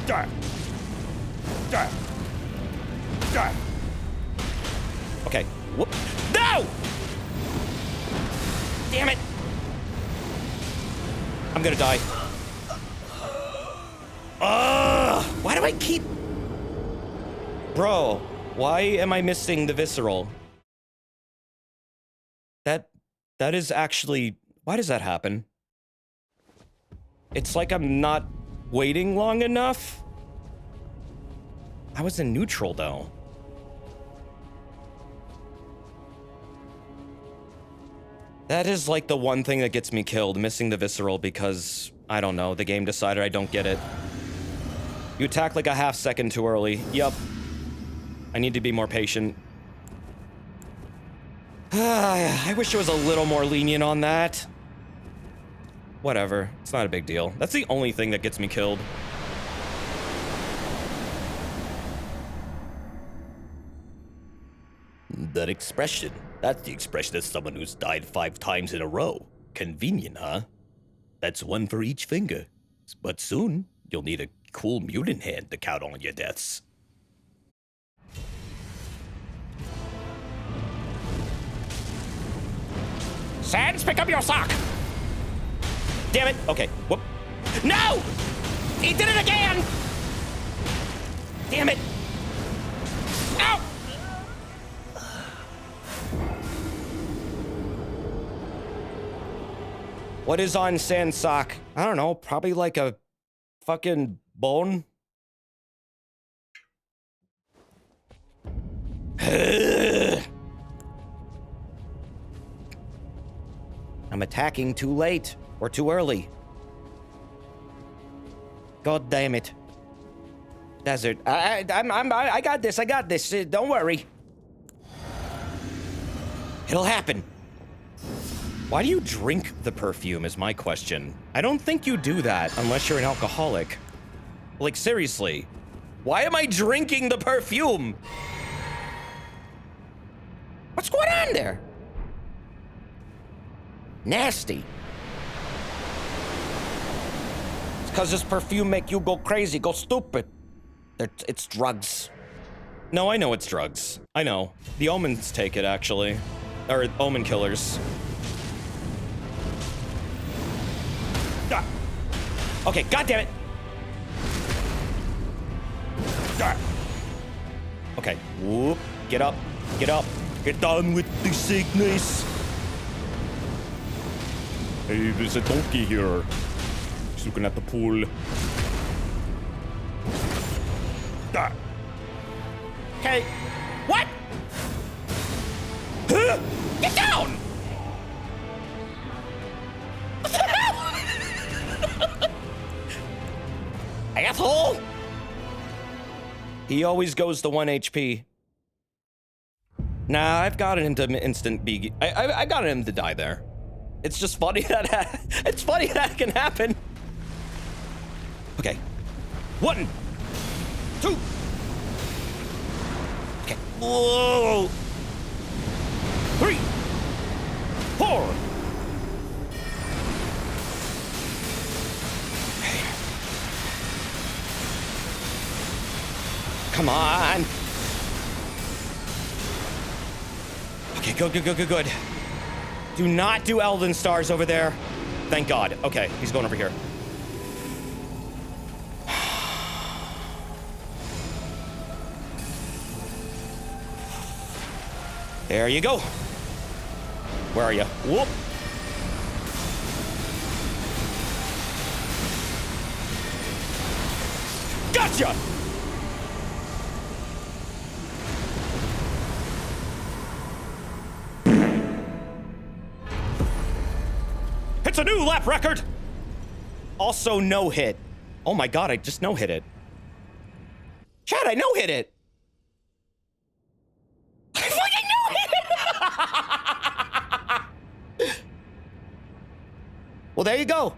Die. Die. Die. Okay. Whoop. No! Damn it. I'm gonna die. Why do I keep... Bro, why am I missing the visceral? That is actually... Why does that happen? It's like I'm not waiting long enough. I was in neutral, though. That is like the one thing that gets me killed, missing the visceral, because, I don't know, the game decided I don't get it. You attack like a half second too early. Yup. I need to be more patient. I wish it was a little more lenient on that. Whatever. It's not a big deal. That's the only thing that gets me killed. That expression. That's the expression of someone who's died 5 times in a row. Convenient, huh? That's one for each finger. But soon, you'll need a cool mutant hand to count all your deaths. Sans, pick up your sock. Damn it. Okay. Whoop. No! He did it again! Damn it. Ow! What is on Sans sock? I don't know. Probably like a fucking bone. I'm attacking too late or too early. God damn it. desert. I got this. I got this. Don't worry. It'll happen. Why do you drink the perfume is my question. I don't think you do that unless you're an alcoholic. Like, seriously. Why am I drinking the perfume? What's going on there? Nasty. It's because this perfume make you go crazy, go stupid. It's drugs. No, I know it's drugs. I know. The omens take it, actually. Or omen killers. Ah. Okay, goddammit! Ah. Okay, whoop. Get up. Get up. Get down with the sickness. Hey, there's a donkey here. He's looking at the pool. Ah. Okay. What? Huh? Get down! What the hell? Asshole! He always goes to 1 HP. Nah, I've gotten him to instant be. I got him to die there. It's just funny that it's funny that can happen. Okay, 1, 2. Okay. Whoa. 3, 4. Okay. Come on. Okay, good. Do not do Elden Stars over there. Thank God. Okay, he's going over here. There you go. Where are you? Whoop. Gotcha! It's a new lap record! Also no hit. Oh my God, I just no hit it. Chad, I no hit it! I fucking no hit it! Well, there you go.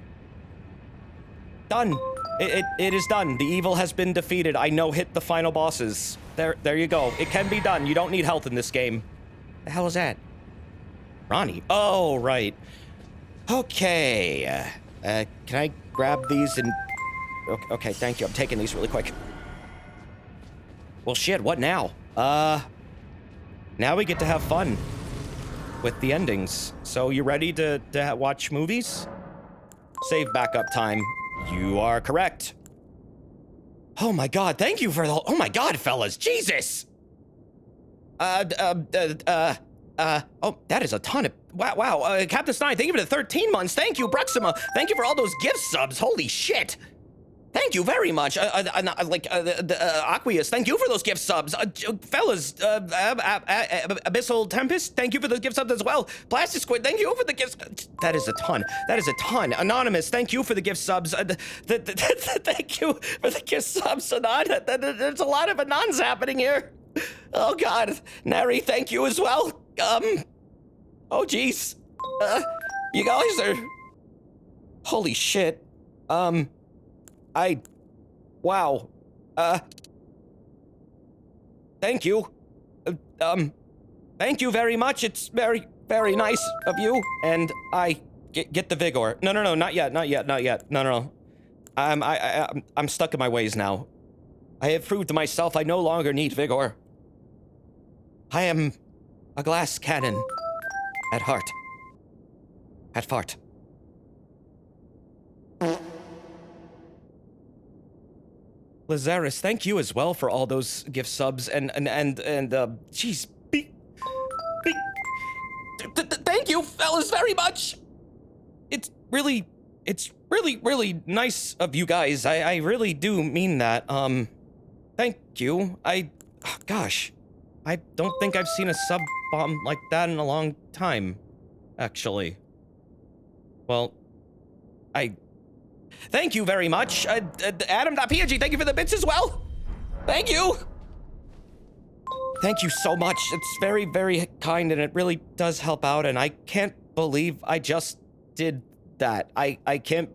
Done. It is done. The evil has been defeated. I no hit the final bosses. There you go. It can be done. You don't need health in this game. The hell is that? Ronnie. Oh, right. Okay. Can I grab these and... Okay, thank you. I'm taking these really quick. Well, shit, what now? Now we get to have fun with the endings. So you ready to watch movies? Save backup time. You are correct. Oh my God, thank you for the... Oh my God, fellas, Jesus! Oh, that is a ton of... Wow. Captain Stein, thank you for the 13 months. Thank you, Bruxima. Thank you for all those gift subs. Holy shit. Thank you very much. Aqueous, thank you for those gift subs. Fellas, Abyssal Tempest, thank you for those gift subs as well. Plastic Squid, thank you for the gifts. That is a ton. That is a ton. Anonymous, thank you for the gift subs. Thank you for the gift subs, Anon. There's a lot of Anons happening here. Oh, God. Nary, thank you as well. Oh, jeez. You guys are... Holy shit. Wow. Thank you. Thank you very much. It's very, very nice of you. And I get the vigor. No, not yet. No. I'm stuck in my ways now. I have proved to myself I no longer need vigor. I am a glass cannon at heart. At fart. Lazarus, thank you as well for all those gift subs and jeez, thank you, fellas, very much. It's really nice of you guys. I really do mean that. Thank you. Gosh, I don't think I've seen a sub bomb like that in a long time, actually. Well, thank you very much. Adam.png, thank you for the bits as well. Thank you! Thank you so much. It's very, very kind, and it really does help out, and I can't believe I just did that. I can't...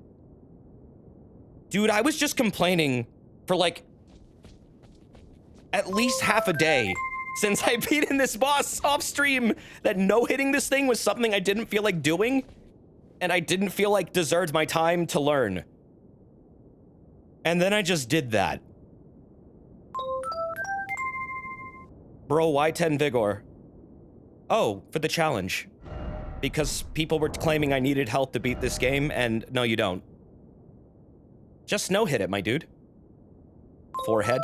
Dude, I was just complaining for, like, at least half a day since I beaten this boss off stream that no-hitting this thing was something I didn't feel like doing, and I didn't feel like deserved my time to learn. And then I just did that. Bro, why 10 Vigor? Oh, for the challenge. Because people were claiming I needed health to beat this game, and no, you don't. Just no-hit it, my dude. Forehead.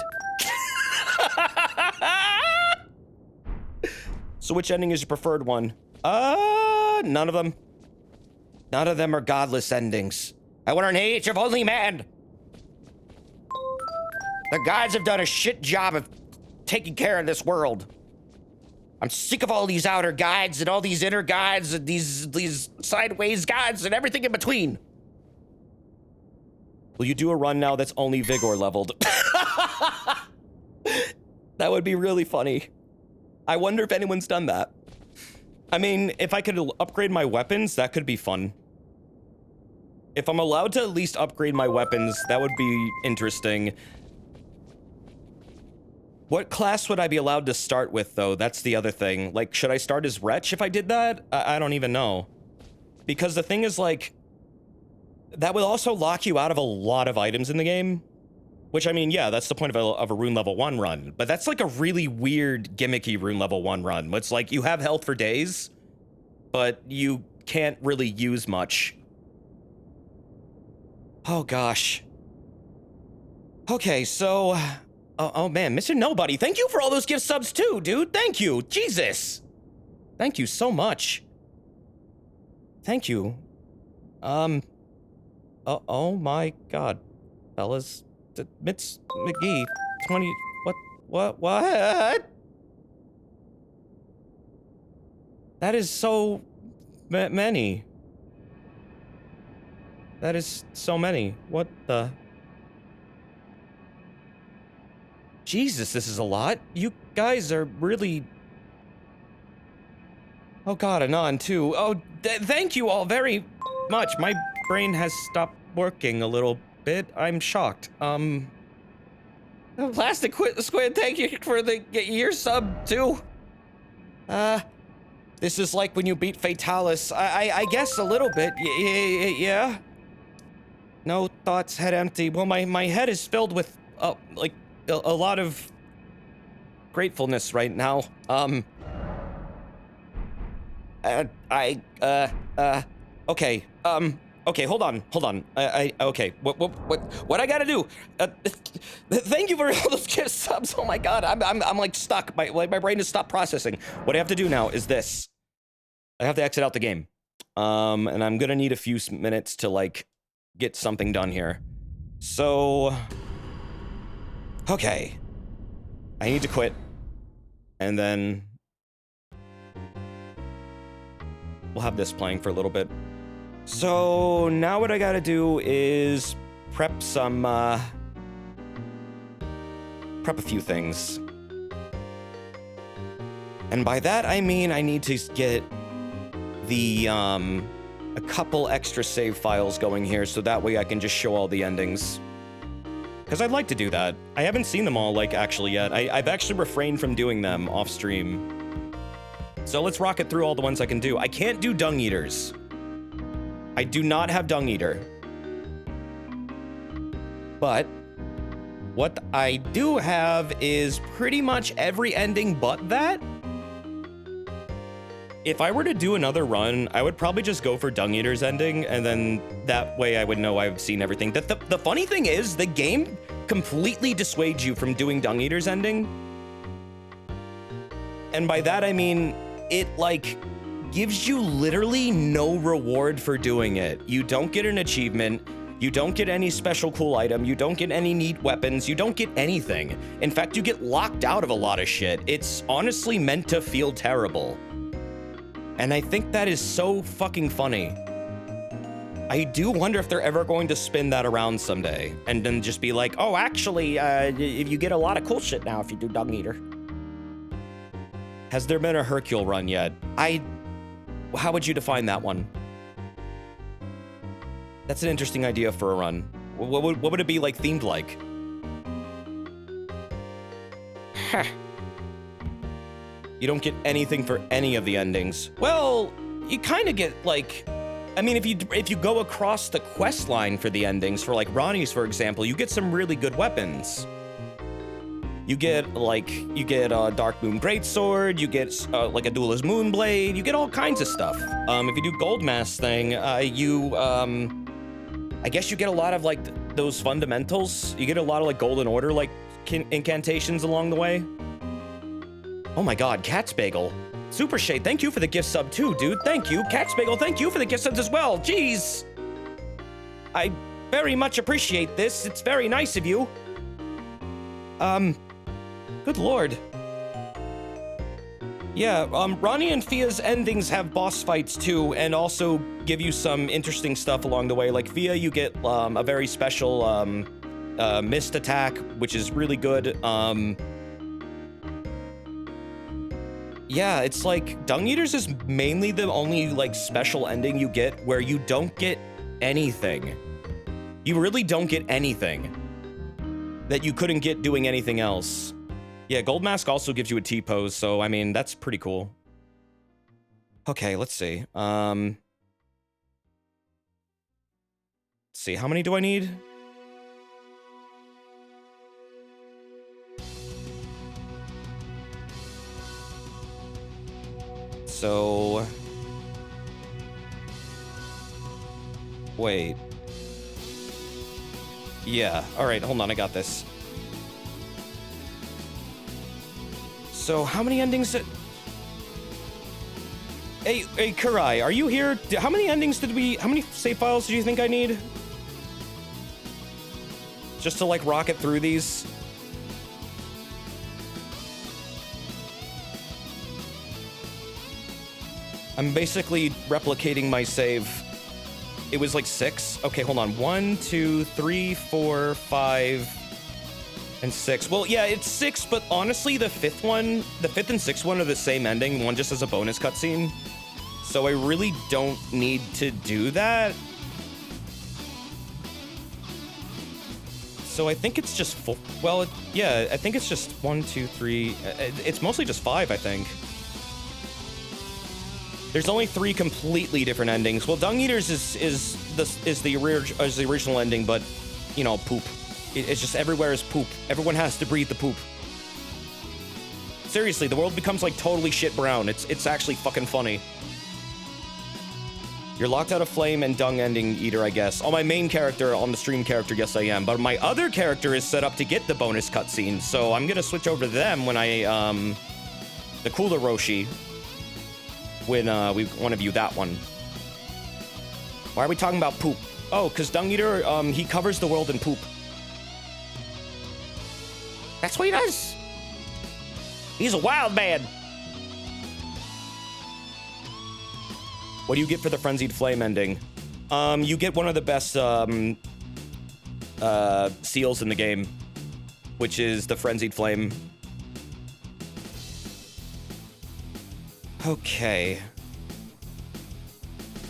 So which ending is your preferred one? None of them. None of them are godless endings. I want an age of only man. The gods have done a shit job of taking care of this world. I'm sick of all these outer guides and all these inner guides and these sideways guides and everything in between. Will you do a run now that's only Vigor leveled? That would be really funny. I wonder if anyone's done that. I mean, if I could upgrade my weapons, that could be fun. If I'm allowed to at least upgrade my weapons, that would be interesting. What class would I be allowed to start with, though? That's the other thing. Like, should I start as Wretch if I did that? I don't even know. Because the thing is, like, that would also lock you out of a lot of items in the game. Which, I mean, yeah, that's the point of a Rune Level 1 run. But that's like a really weird, gimmicky Rune Level 1 run. It's like, you have health for days, but you can't really use much. Oh, gosh. Okay, so... Oh, man, Mr. Nobody, thank you for all those gift subs, too, dude. Thank you. Jesus. Thank you so much. Thank you. Oh, my God. Fellas... Mitz McGee, 20, what? That is so many. That is so many. What the? Jesus, this is a lot. You guys are really... Oh God, Anon too. Oh, thank you all very much. My brain has stopped working a little bit. I'm shocked. Plastic Squid, thank you for the year sub too. This is like when you beat Fatalis. I guess a little bit. Yeah. No thoughts, head empty. Well, my head is filled with like a lot of gratefulness right now. Okay. Okay, hold on. Okay, what I gotta do? Thank you for all those gift subs. Oh my God, I'm like stuck. My brain has stopped processing. What I have to do now is this. I have to exit out the game. And I'm gonna need a few minutes to like get something done here. So, okay. I need to quit. And then we'll have this playing for a little bit. So now what I gotta do is prep a few things. And by that I mean I need to get the a couple extra save files going here so that way I can just show all the endings. Because I'd like to do that. I haven't seen them all like actually yet. I've actually refrained from doing them off stream. So let's rock it through all the ones I can do. I can't do Dung Eaters. I do not have Dung Eater. But what I do have is pretty much every ending but that. If I were to do another run, I would probably just go for Dung Eater's ending, and then that way I would know I've seen everything. The funny thing is, the game completely dissuades you from doing Dung Eater's ending. And by that I mean, it like gives you literally no reward for doing it. You don't get an achievement, you don't get any special cool item, you don't get any neat weapons, you don't get anything. In fact, you get locked out of a lot of shit. It's honestly meant to feel terrible. And I think that is so fucking funny. I do wonder if they're ever going to spin that around someday and then just be like, oh, actually, if you get a lot of cool shit now if you do Dung Eater. Has there been a Hercule run yet? How would you define that one? That's an interesting idea for a run. What would it be like themed like? Huh. You don't get anything for any of the endings. Well, you kind of get like, I mean, if you go across the quest line for the endings, for like Ronnie's, for example, you get some really good weapons. You get a Dark Moon Greatsword, you get like a Duelist Moonblade, you get all kinds of stuff. If you do Gold Mask thing, I guess you get a lot of like those fundamentals. You get a lot of like Golden Order like incantations along the way. Oh my God, Cat's Bagel. Super Shade, thank you for the gift sub too, dude. Thank you. Cat's Bagel, thank you for the gift subs as well. Jeez. I very much appreciate this. It's very nice of you. Good lord. Yeah, Ronnie and Fia's endings have boss fights too, and also give you some interesting stuff along the way. Like Fia, you get a very special mist attack, which is really good. Yeah, it's like Dung Eaters is mainly the only like special ending you get where you don't get anything. You really don't get anything that you couldn't get doing anything else. Yeah, Gold Mask also gives you a T-pose, so I mean, that's pretty cool. Okay, let's see. Let's see, how many do I need? So... Wait. Yeah, alright, hold on, I got this. So, how many endings did... Hey, Kurai, are you here? How many endings did we... How many save files do you think I need? Just to, like, rocket through these? I'm basically replicating my save. It was like 6. Okay, hold on. 1, 2, 3, 4, 5, and 6. Well, yeah, it's 6, but honestly, the 5th one, the 5th and 6th one are the same ending. One just has a bonus cutscene. So I really don't need to do that. So I think it's just full. Well, yeah, I think it's just 1, 2, 3. It's mostly just 5, I think. There's only 3 completely different endings. Well, Dung Eaters is the original ending, but you know, poop. It's just everywhere is poop. Everyone has to breathe the poop. Seriously, the world becomes like totally shit brown. It's actually fucking funny. You're locked out of Flame and Dung Ending Eater, I guess. On my main character, on the stream character, yes I am. But my other character is set up to get the bonus cutscene, so I'm gonna switch over to them when I the cooler Roshi. When we want to view that one. Why are we talking about poop? Oh, because Dung Eater, he covers the world in poop. That's what he does. He's a wild man. What do you get for the Frenzied Flame ending? You get one of the best seals in the game, which is the Frenzied Flame. Okay.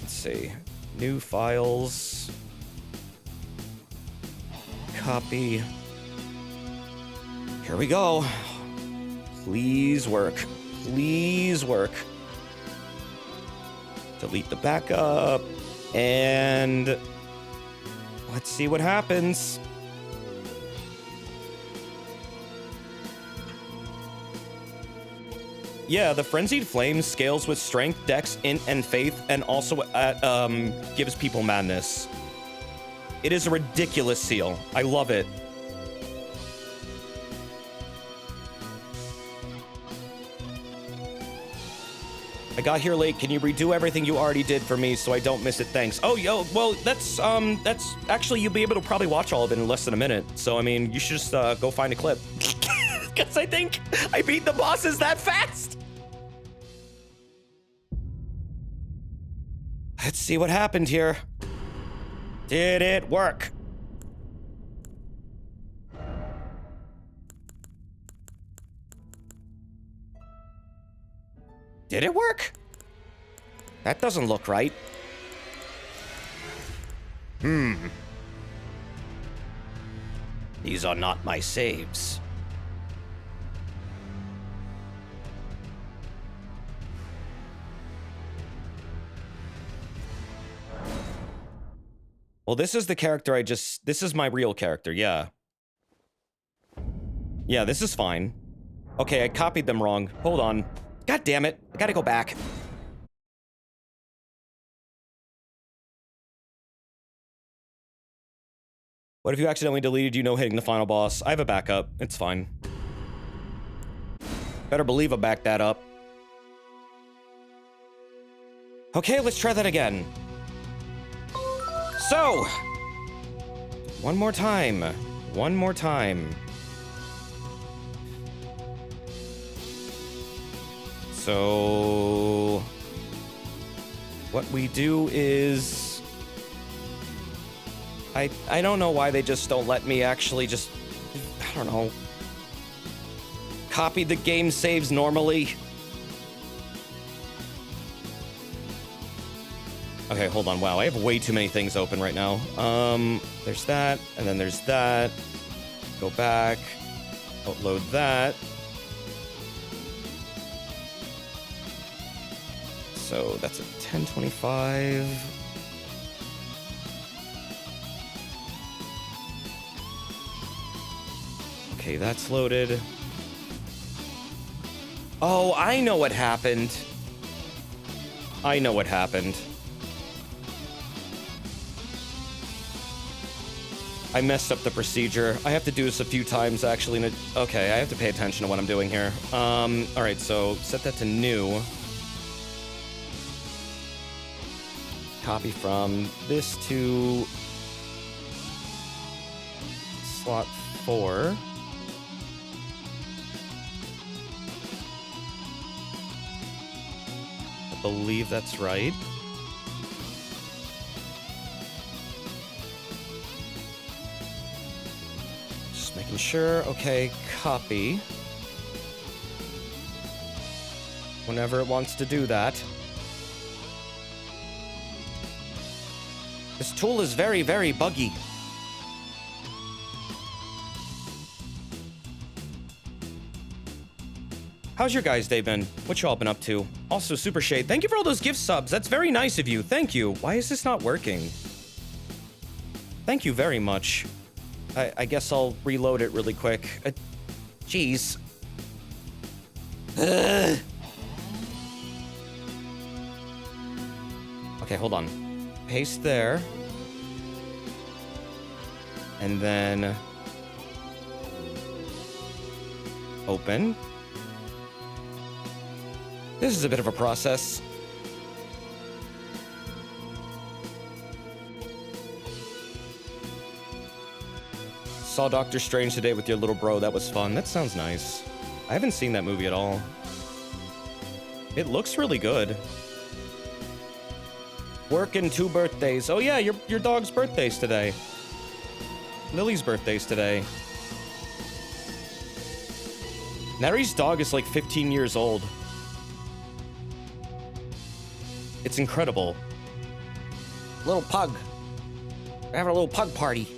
Let's see. New files. Copy. Here we go. Please work. Please work. Delete the backup. And let's see what happens. Yeah, the Frenzied Flame scales with strength, dex, int, and faith, and also gives people madness. It is a ridiculous seal. I love it. I got here late. Can you redo everything you already did for me so I don't miss it? Thanks. Oh, yo, well, that's actually, you'll be able to probably watch all of it in less than a minute. So, I mean, you should just go find a clip. Because I think I beat the bosses that fast. Let's see what happened here. Did it work? Did it work? That doesn't look right. These are not my saves. Well, this is the character this is my real character, yeah. Yeah, this is fine. Okay, I copied them wrong. Hold on. God damn it. I gotta go back. What if you accidentally deleted you know hitting the final boss? I have a backup. It's fine. Better believe I backed that up. Okay, let's try that again. So, one more time. One more time. So, what we do is... I don't know why they just don't let me actually just... I don't know. Copy the game saves normally. Okay, hold on. Wow, I have way too many things open right now. There's that, and then there's that. Go back. Upload that. So that's a 1025. Okay, that's loaded. Oh, I know what happened. I know what happened. I messed up the procedure. I have to do this a few times, actually. Okay, I have to pay attention to what I'm doing here. Alright, so set that to new. Copy from this to slot 4. I believe that's right. Just making sure. Okay, copy. Whenever it wants to do that. This tool is very, very buggy. How's your guys' day been? What y'all been up to? Also, Super Shade, thank you for all those gift subs. That's very nice of you. Thank you. Why is this not working? Thank you very much. I guess I'll reload it really quick. Jeez. Okay, hold on. Paste there. And then... open. This is a bit of a process. Saw Doctor Strange today with your little bro. That was fun. That sounds nice. I haven't seen that movie at all. It looks really good. Working 2 birthdays. Oh yeah, your dog's birthday's today. Lily's birthday's today. Neri's dog is like 15 years old. It's incredible. Little pug. We're having a little pug party.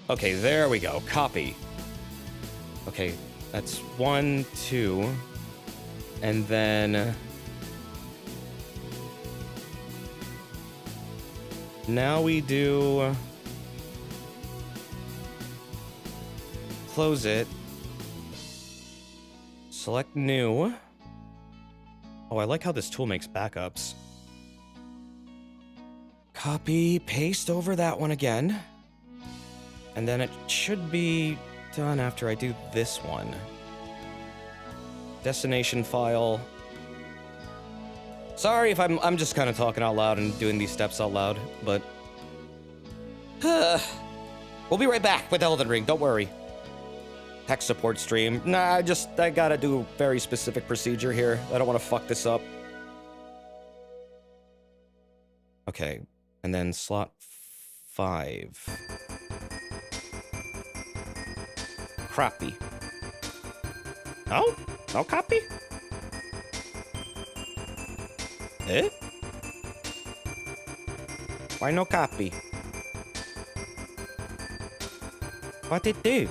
Okay, there we go. Copy. Okay, that's 1, 2. And then... now we do... close it. Select new. Oh, I like how this tool makes backups. Copy, paste over that one again. And then it should be done after I do this one. Destination file. Sorry if I'm just kind of talking out loud and doing these steps out loud, but... we'll be right back with Elden Ring, don't worry. Tech support stream. Nah, I gotta do a very specific procedure here. I don't want to fuck this up. Okay, And then slot 5. Crappy. No? No copy? Eh? Why no copy? What it do?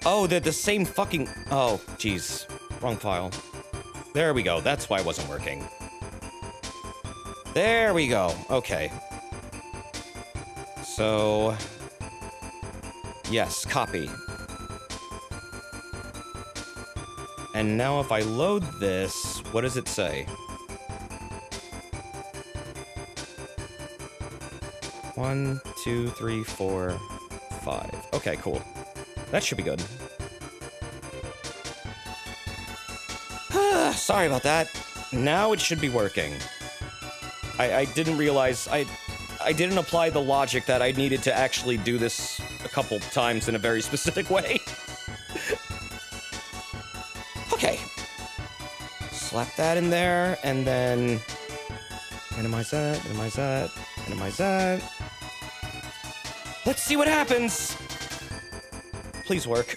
Oh, they're the same fucking... Oh, jeez. Wrong file. There we go. That's why it wasn't working. There we go. Okay. So... Yes, copy. And now if I load this, what does it say? 1, 2, 3, 4, 5. Okay, cool. That should be good. Sorry about that. Now it should be working. I didn't realize... I didn't apply the logic that I needed to actually do this a couple times in a very specific way. Okay. Slap that in there, and then... Minimize that, minimize that, minimize that. Let's see what happens! Please work.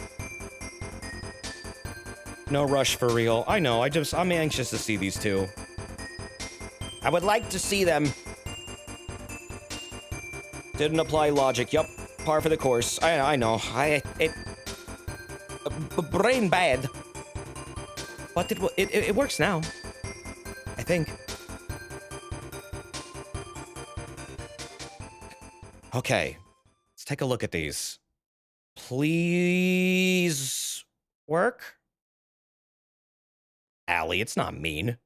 No rush for real. I know, I'm anxious to see these two. I would like to see them. Didn't apply logic. Yup. Par for the course. I know. Brain bad. But it works now. I think. Okay. Let's take a look at these. Please work? Allie, it's not mean.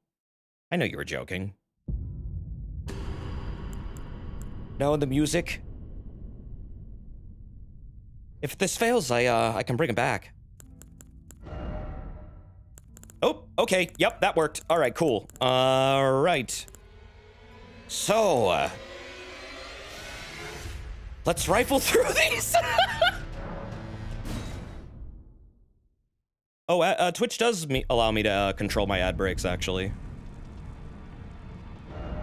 I know you were joking. No, the music. If this fails, I can bring it back. Oh, okay. Yep, that worked. All right, cool. All right. So, let's rifle through these. Oh, Twitch does allow me to control my ad breaks, actually.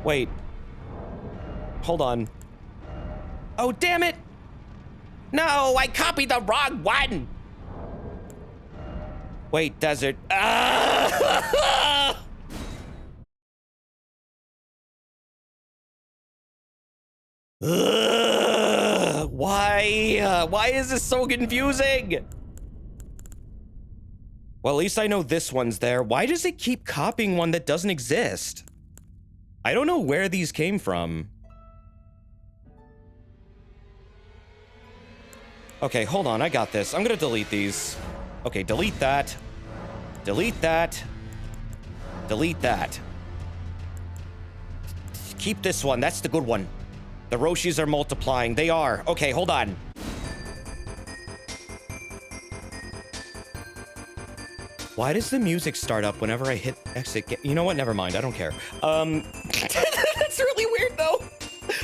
Wait. Hold on. Oh, damn it! No, I copied the wrong one! Wait, Desert. Ah! Why is this so confusing? Well, at least I know this one's there. Why does it keep copying one that doesn't exist? I don't know where these came from. Okay, hold on, I got this. I'm gonna delete these. Okay, delete that. Delete that. Delete that. Keep this one, that's the good one. The Roshis are multiplying, they are. Okay, hold on. Why does the music start up whenever I hit exit? You know what, never mind, I don't care. That's really weird though.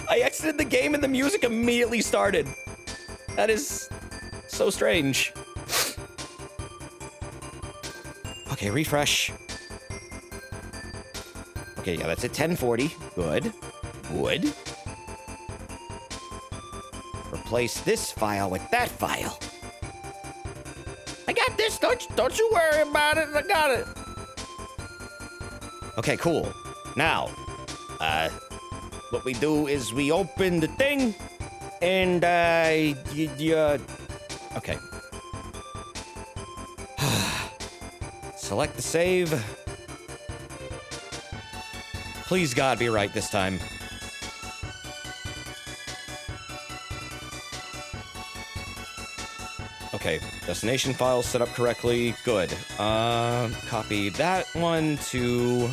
I exited the game and the music immediately started. That is so strange. Okay, refresh. Okay, yeah, that's at 1040. Good. Good. Replace this file with that file. I got this, don't you worry about it, I got it. Okay, cool. Now, what we do is we open the thing, and, okay. Select the save. Please, God, be right this time. Okay, destination file set up correctly. Good. Copy that one to...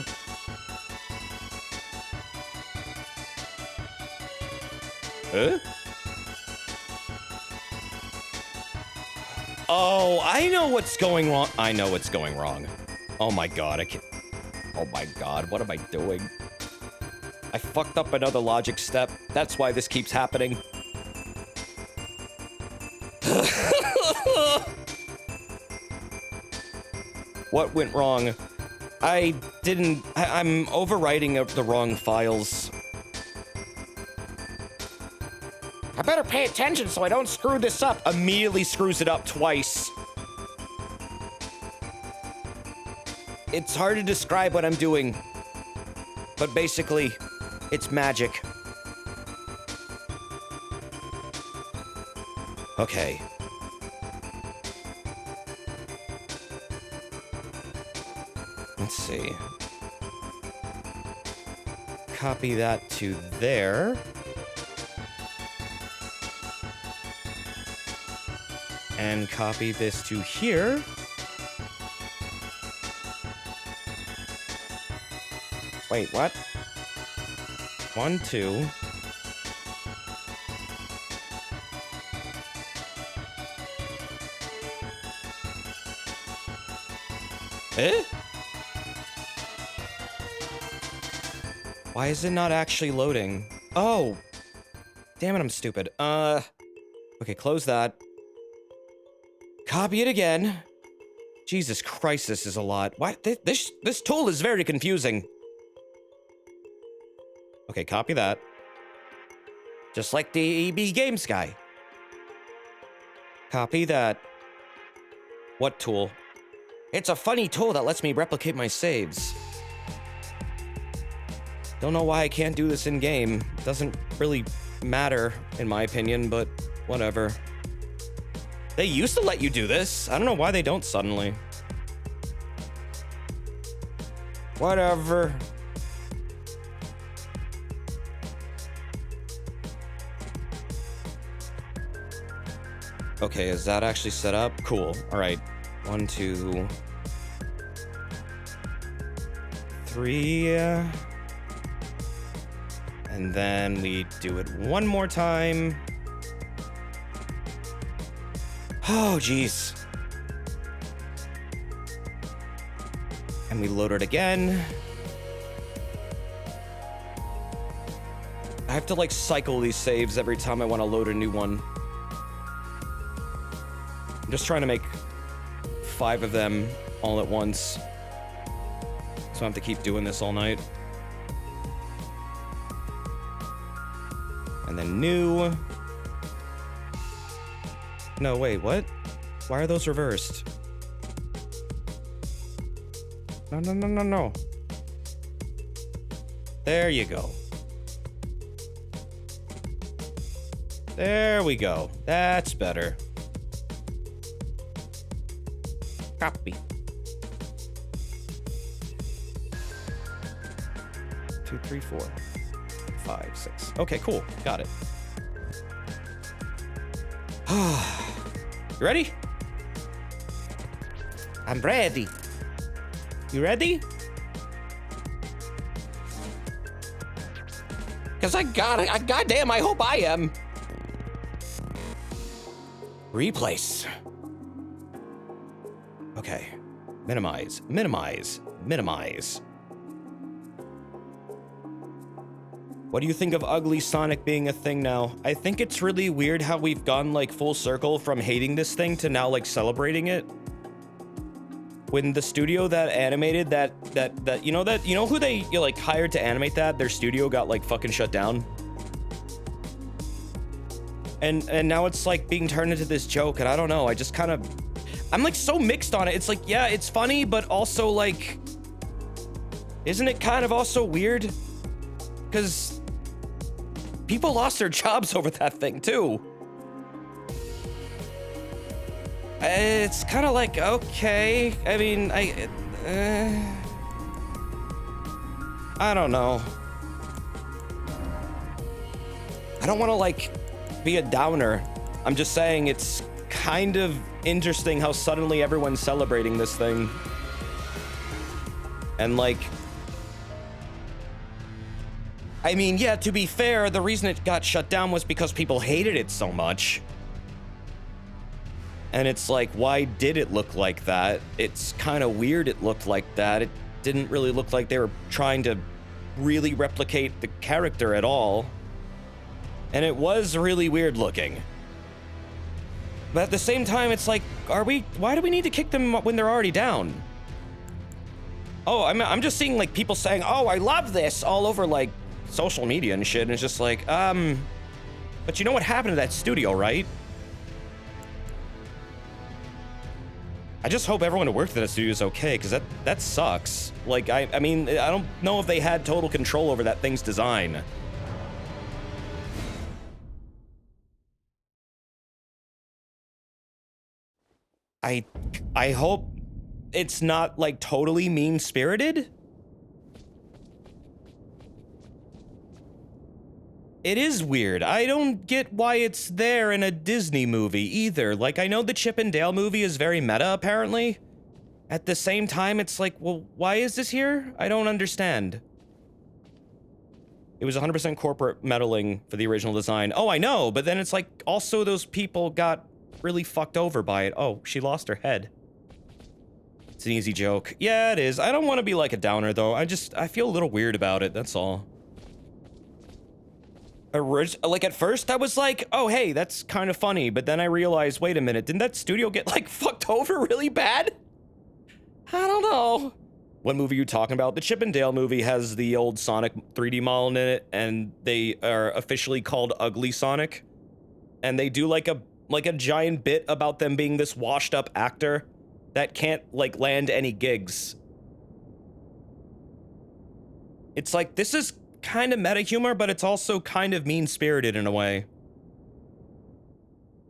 Huh? Oh, I know what's going wrong. I know what's going wrong. Oh my god, I can't... Oh my god, what am I doing? I fucked up another logic step. That's why this keeps happening. What went wrong? I didn't... I'm overwriting the wrong files. I better pay attention so I don't screw this up. Immediately screws it up twice. It's hard to describe what I'm doing, but basically, it's magic. Okay. Let's see. Copy that to there. And copy this to here. Wait, what? 1, 2. Eh? Why is it not actually loading? Oh. Damn it, I'm stupid. Okay, close that. Copy it again. Jesus Christ, this is a lot. Why? This tool is very confusing. Okay, copy that. Just like the EB Games guy. Copy that. What tool? It's a funny tool that lets me replicate my saves. Don't know why I can't do this in-game. Doesn't really matter, in my opinion, but whatever. They used to let you do this. I don't know why they don't suddenly. Whatever. Okay, is that actually set up? Cool. All right. 1, 2, 3. And then we do it one more time. Oh, jeez. And we load it again. I have to, like, cycle these saves every time I want to load a new one. I'm just trying to make 5 of them all at once. So I have to keep doing this all night. And then new. No, wait, what? Why are those reversed? No, no, no, no, no. There you go. There we go. That's better. Copy. 2, 3, 4, 5, 6. Okay, cool. Got it. You ready? I'm ready. You ready? Cause goddamn, I hope I am. Replace. Okay. Minimize, minimize, minimize. What do you think of ugly Sonic being a thing now? I think it's really weird how we've gone like full circle from hating this thing to now like celebrating it. When the studio that animated you know who they like hired to animate that, their studio got like fucking shut down. And now it's like being turned into this joke, and I don't know, I just kind of, I'm like so mixed on it. It's like, yeah, it's funny, but also like, isn't it kind of also weird? Because people lost their jobs over that thing too. It's kind of like, okay, I mean, I don't know. I don't want to like be a downer. I'm just saying it's kind of interesting how suddenly everyone's celebrating this thing. And like, I mean, yeah, to be fair, the reason it got shut down was because people hated it so much. And it's like, why did it look like that? It's kind of weird it looked like that. It didn't really look like they were trying to really replicate the character at all. And it was really weird looking. But at the same time, it's like, why do we need to kick them when they're already down? Oh, I'm just seeing like people saying, "Oh, I love this," all over like social media and shit, and it's just like, but you know what happened to that studio, right? I just hope everyone who worked at that studio is okay, because that sucks. Like, I mean, I don't know if they had total control over that thing's design. I hope it's not like totally mean-spirited. It is weird. I don't get why it's there in a Disney movie either. Like, I know the Chip and Dale movie is very meta, apparently. At the same time, it's like, well, why is this here? I don't understand. It was 100% corporate meddling for the original design. Oh, I know, but then it's like, also those people got really fucked over by it. Oh, she lost her head. It's an easy joke. Yeah, it is. I don't want to be like a downer, though. I feel a little weird about it, that's all. Like, at first, I was like, oh, hey, that's kind of funny, but then I realized, wait a minute, didn't that studio get, like, fucked over really bad? I don't know. What movie are you talking about? The Chip and Dale movie has the old Sonic 3D model in it, and they are officially called Ugly Sonic. And they do, like a giant bit about them being this washed-up actor that can't, like, land any gigs. It's like, this is kind of meta humor, but it's also kind of mean-spirited in a way.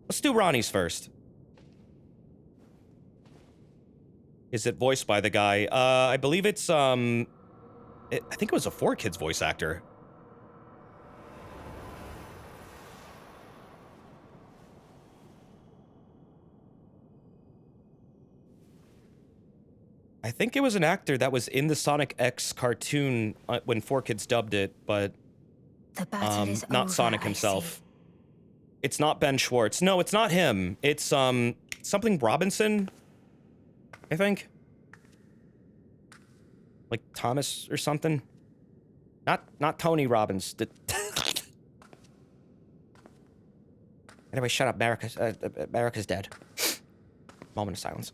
Let's do Ronnie's first. Is it voiced by the guy? I believe it's, I think it was a 4Kids voice actor. I think it was an actor that was in the Sonic X cartoon when 4Kids dubbed it, but not Sonic himself. It's not Ben Schwartz. No, it's not him. It's something Robinson, I think. Like Thomas or something. Not Tony Robbins. Anyway, shut up. America's dead. Moment of silence.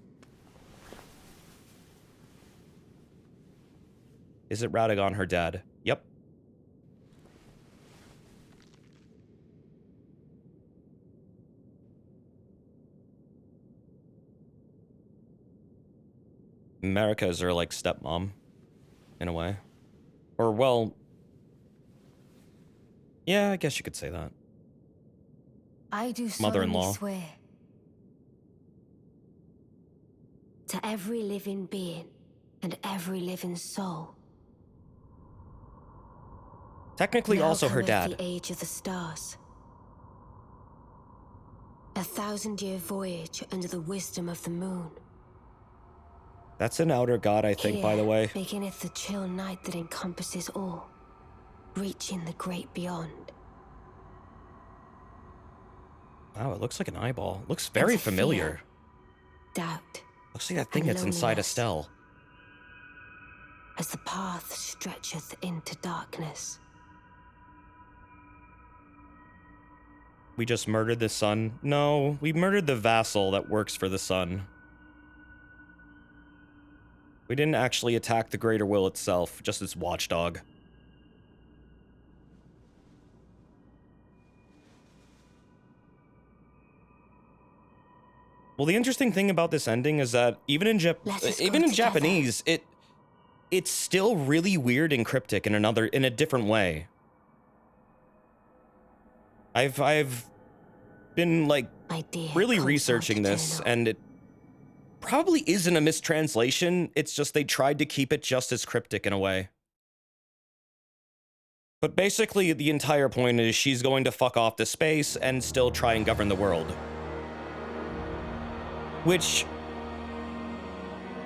Is it Radagon, her dad? Yep. America is her, like, stepmom, in a way. Or, well... yeah, I guess you could say that. I do Mother-in-law. solemnly swear to every living being and every living soul. Technically Now also her cometh dad. the age of the stars. 1,000-year voyage under the wisdom of the moon. That's an outer god, I think, by the way. Beginneth the chill night that encompasses all, reaching the great beyond. Wow, it looks like an eyeball. It looks very Fear, familiar. doubt, Looks like that thing and that's inside loneliness. Estelle. As the path stretcheth into darkness. We just murdered the sun? No, we murdered the vassal that works for the sun. We didn't actually attack the Greater Will itself, just its watchdog. Well, the interesting thing about this ending is that even in Japanese, it's still really weird and cryptic in a different way. I've been, like, really researching this, and it probably isn't a mistranslation. It's just they tried to keep it just as cryptic in a way. But basically, the entire point is she's going to fuck off to space and still try and govern the world. Which...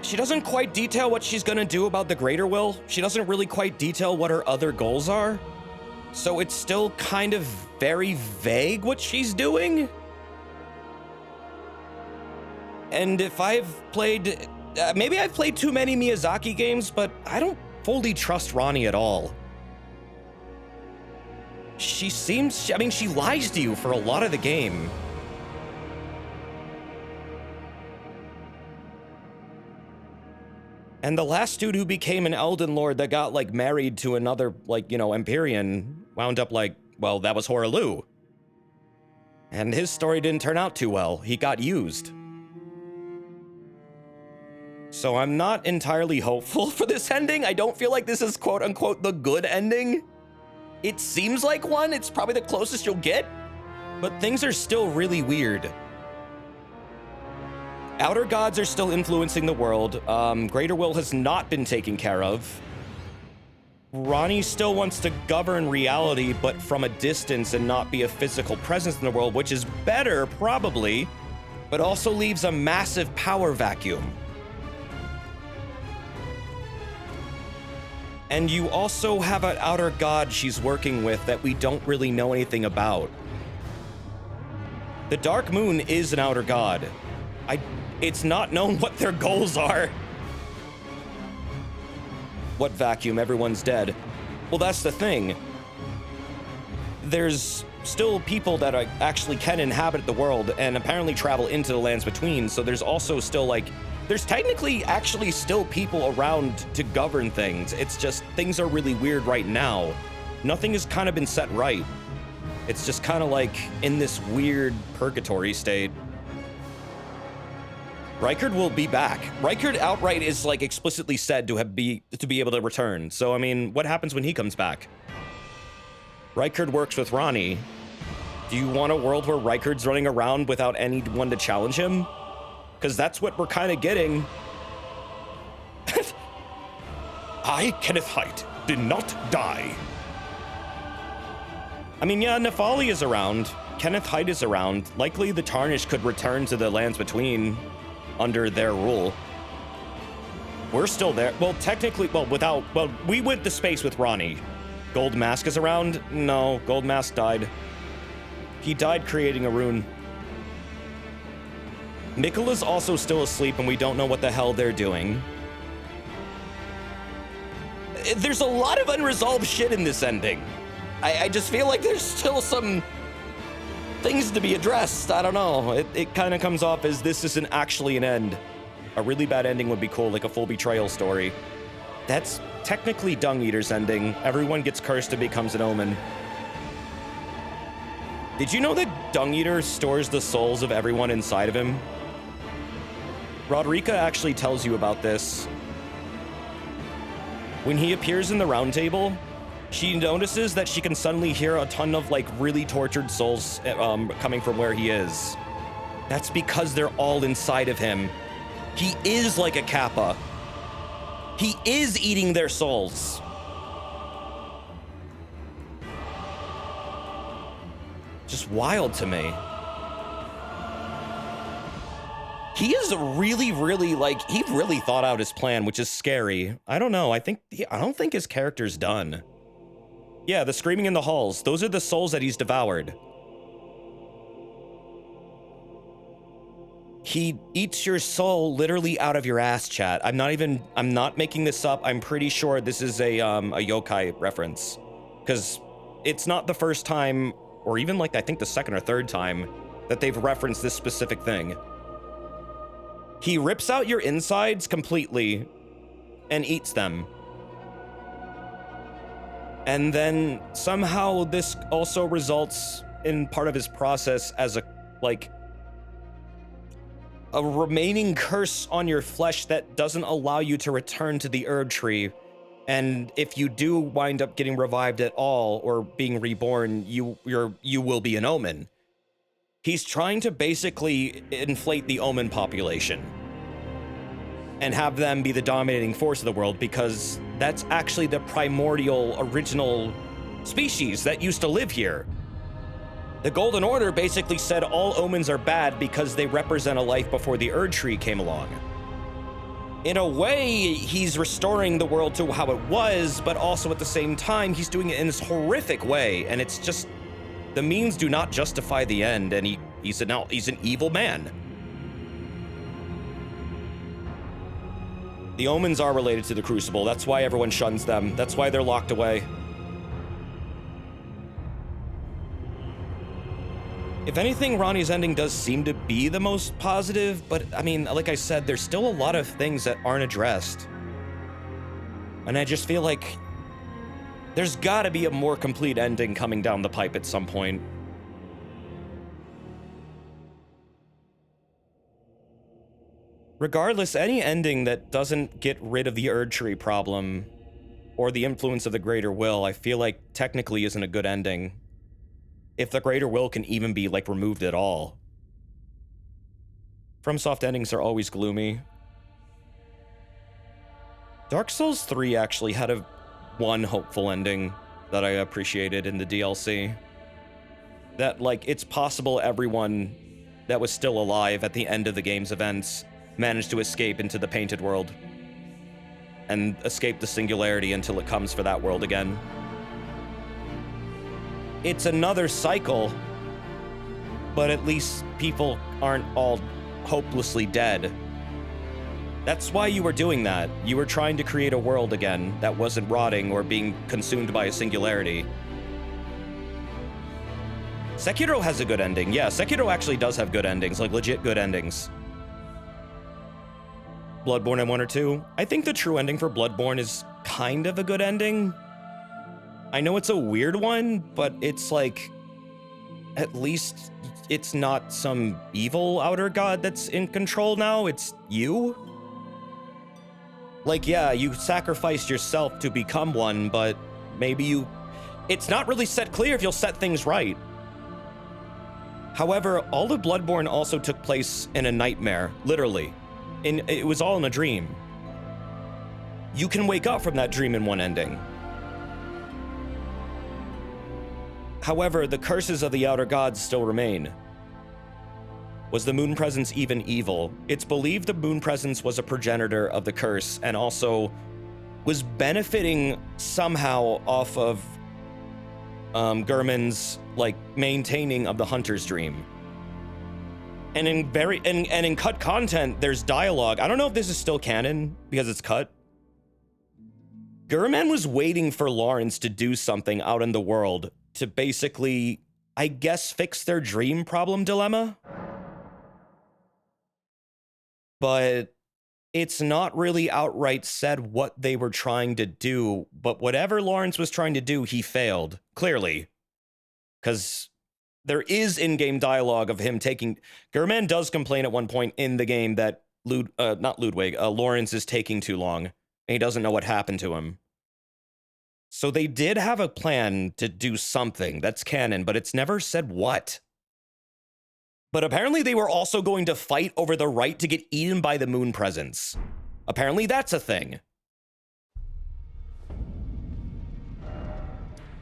she doesn't quite detail what she's gonna do about the Greater Will. She doesn't really quite detail what her other goals are. So it's still kind of very vague what she's doing. And if I've played... maybe I've played too many Miyazaki games, but I don't fully trust Ronnie at all. She seems... I mean, she lies to you for a lot of the game. And the last dude who became an Elden Lord that got, like, married to another, like, you know, Empyrean wound up like, well, that was Hoaraloo. And his story didn't turn out too well. He got used. So I'm not entirely hopeful for this ending. I don't feel like this is quote-unquote the good ending. It seems like one. It's probably the closest you'll get. But things are still really weird. Outer gods are still influencing the world. Greater Will has not been taken care of. Ronnie still wants to govern reality, but from a distance and not be a physical presence in the world, which is better, probably, but also leaves a massive power vacuum. And you also have an outer god she's working with that we don't really know anything about. The Dark Moon is an outer god. It's not known what their goals are. What vacuum? Everyone's dead. Well, that's the thing. There's still people that actually can inhabit the world and apparently travel into the lands between, so there's also still, like, there's technically actually still people around to govern things. It's just things are really weird right now. Nothing has kind of been set right. It's just kind of like in this weird purgatory state. Rykard will be back. Rykard outright is, like, explicitly said to be able to return. So, I mean, what happens when he comes back? Rykard works with Ronnie. Do you want a world where Rykard's running around without anyone to challenge him? Because that's what we're kind of getting. I, Kenneth Haidt, did not die. I mean, yeah, Nefali is around. Kenneth Haidt is around. Likely the Tarnished could return to the lands between under their rule. We're still there. Well, technically, we went to space with Ronnie. Gold Mask is around? No, Gold Mask died. He died creating a rune. Miquella's also still asleep and we don't know what the hell they're doing. There's a lot of unresolved shit in this ending. I just feel like there's still some things to be addressed. I don't know. It kind of comes off as this isn't actually an end. A really bad ending would be cool, like a full betrayal story. That's technically Dung Eater's ending. Everyone gets cursed and becomes an omen. Did you know that Dung Eater stores the souls of everyone inside of him? Rodrika actually tells you about this. When he appears in the round table, she notices that she can suddenly hear a ton of, like, really tortured souls coming from where he is. That's because they're all inside of him. He is like a Kappa. He is eating their souls. Just wild to me. He is really, like, he really thought out his plan, which is scary. I don't know. I don't think his character's done. Yeah, the screaming in the halls. Those are the souls that he's devoured. He eats your soul literally out of your ass, chat. I'm not making this up. I'm pretty sure this is a yokai reference. Because it's not the first time, or even, like, I think the second or third time that they've referenced this specific thing. He rips out your insides completely and eats them. And then somehow this also results in part of his process as a remaining curse on your flesh that doesn't allow you to return to the herb tree. And if you do wind up getting revived at all or being reborn, you will be an omen. He's trying to basically inflate the omen population and have them be the dominating force of the world, because that's actually the primordial original species that used to live here. The Golden Order basically said all omens are bad because they represent a life before the Erd Tree came along. In a way, he's restoring the world to how it was, but also at the same time, he's doing it in this horrific way, and it's just, the means do not justify the end, and he's an evil man. The omens are related to the Crucible. That's why everyone shuns them. That's why they're locked away. If anything, Ronnie's ending does seem to be the most positive, but I mean, like I said, there's still a lot of things that aren't addressed. And I just feel like there's gotta be a more complete ending coming down the pipe at some point. Regardless, any ending that doesn't get rid of the Erdtree problem or the influence of the Greater Will, I feel like technically isn't a good ending. If the Greater Will can even be, like, removed at all. FromSoft endings are always gloomy. Dark Souls 3 actually had one hopeful ending that I appreciated in the DLC. That, like, it's possible everyone that was still alive at the end of the game's events managed to escape into the Painted World. And escape the Singularity until it comes for that world again. It's another cycle, but at least people aren't all hopelessly dead. That's why you were doing that. You were trying to create a world again that wasn't rotting or being consumed by a singularity. Sekiro has a good ending. Yeah, Sekiro actually does have good endings, like legit good endings. Bloodborne and 1 or 2. I think the true ending for Bloodborne is kind of a good ending. I know it's a weird one, but it's like, at least it's not some evil outer god that's in control now, it's you. Like, yeah, you sacrificed yourself to become one, but maybe it's not really set clear if you'll set things right. However, all of Bloodborne also took place in a nightmare, literally. It was all in a dream. You can wake up from that dream in one ending. However, the curses of the outer gods still remain. Was the moon presence even evil? It's believed the moon presence was a progenitor of the curse and also was benefiting somehow off of Gurman's, like, maintaining of the hunter's dream. And in cut content, there's dialogue. I don't know if this is still canon because it's cut. Gurman was waiting for Lawrence to do something out in the world to basically, I guess, fix their dream problem dilemma. But it's not really outright said what they were trying to do, but whatever Lawrence was trying to do, he failed, clearly. Because there is in-game dialogue of him taking... Gurman does complain at one point in the game that Lawrence is taking too long, and he doesn't know what happened to him. So they did have a plan to do something. That's canon, but it's never said what. But apparently they were also going to fight over the right to get eaten by the moon presence. Apparently that's a thing.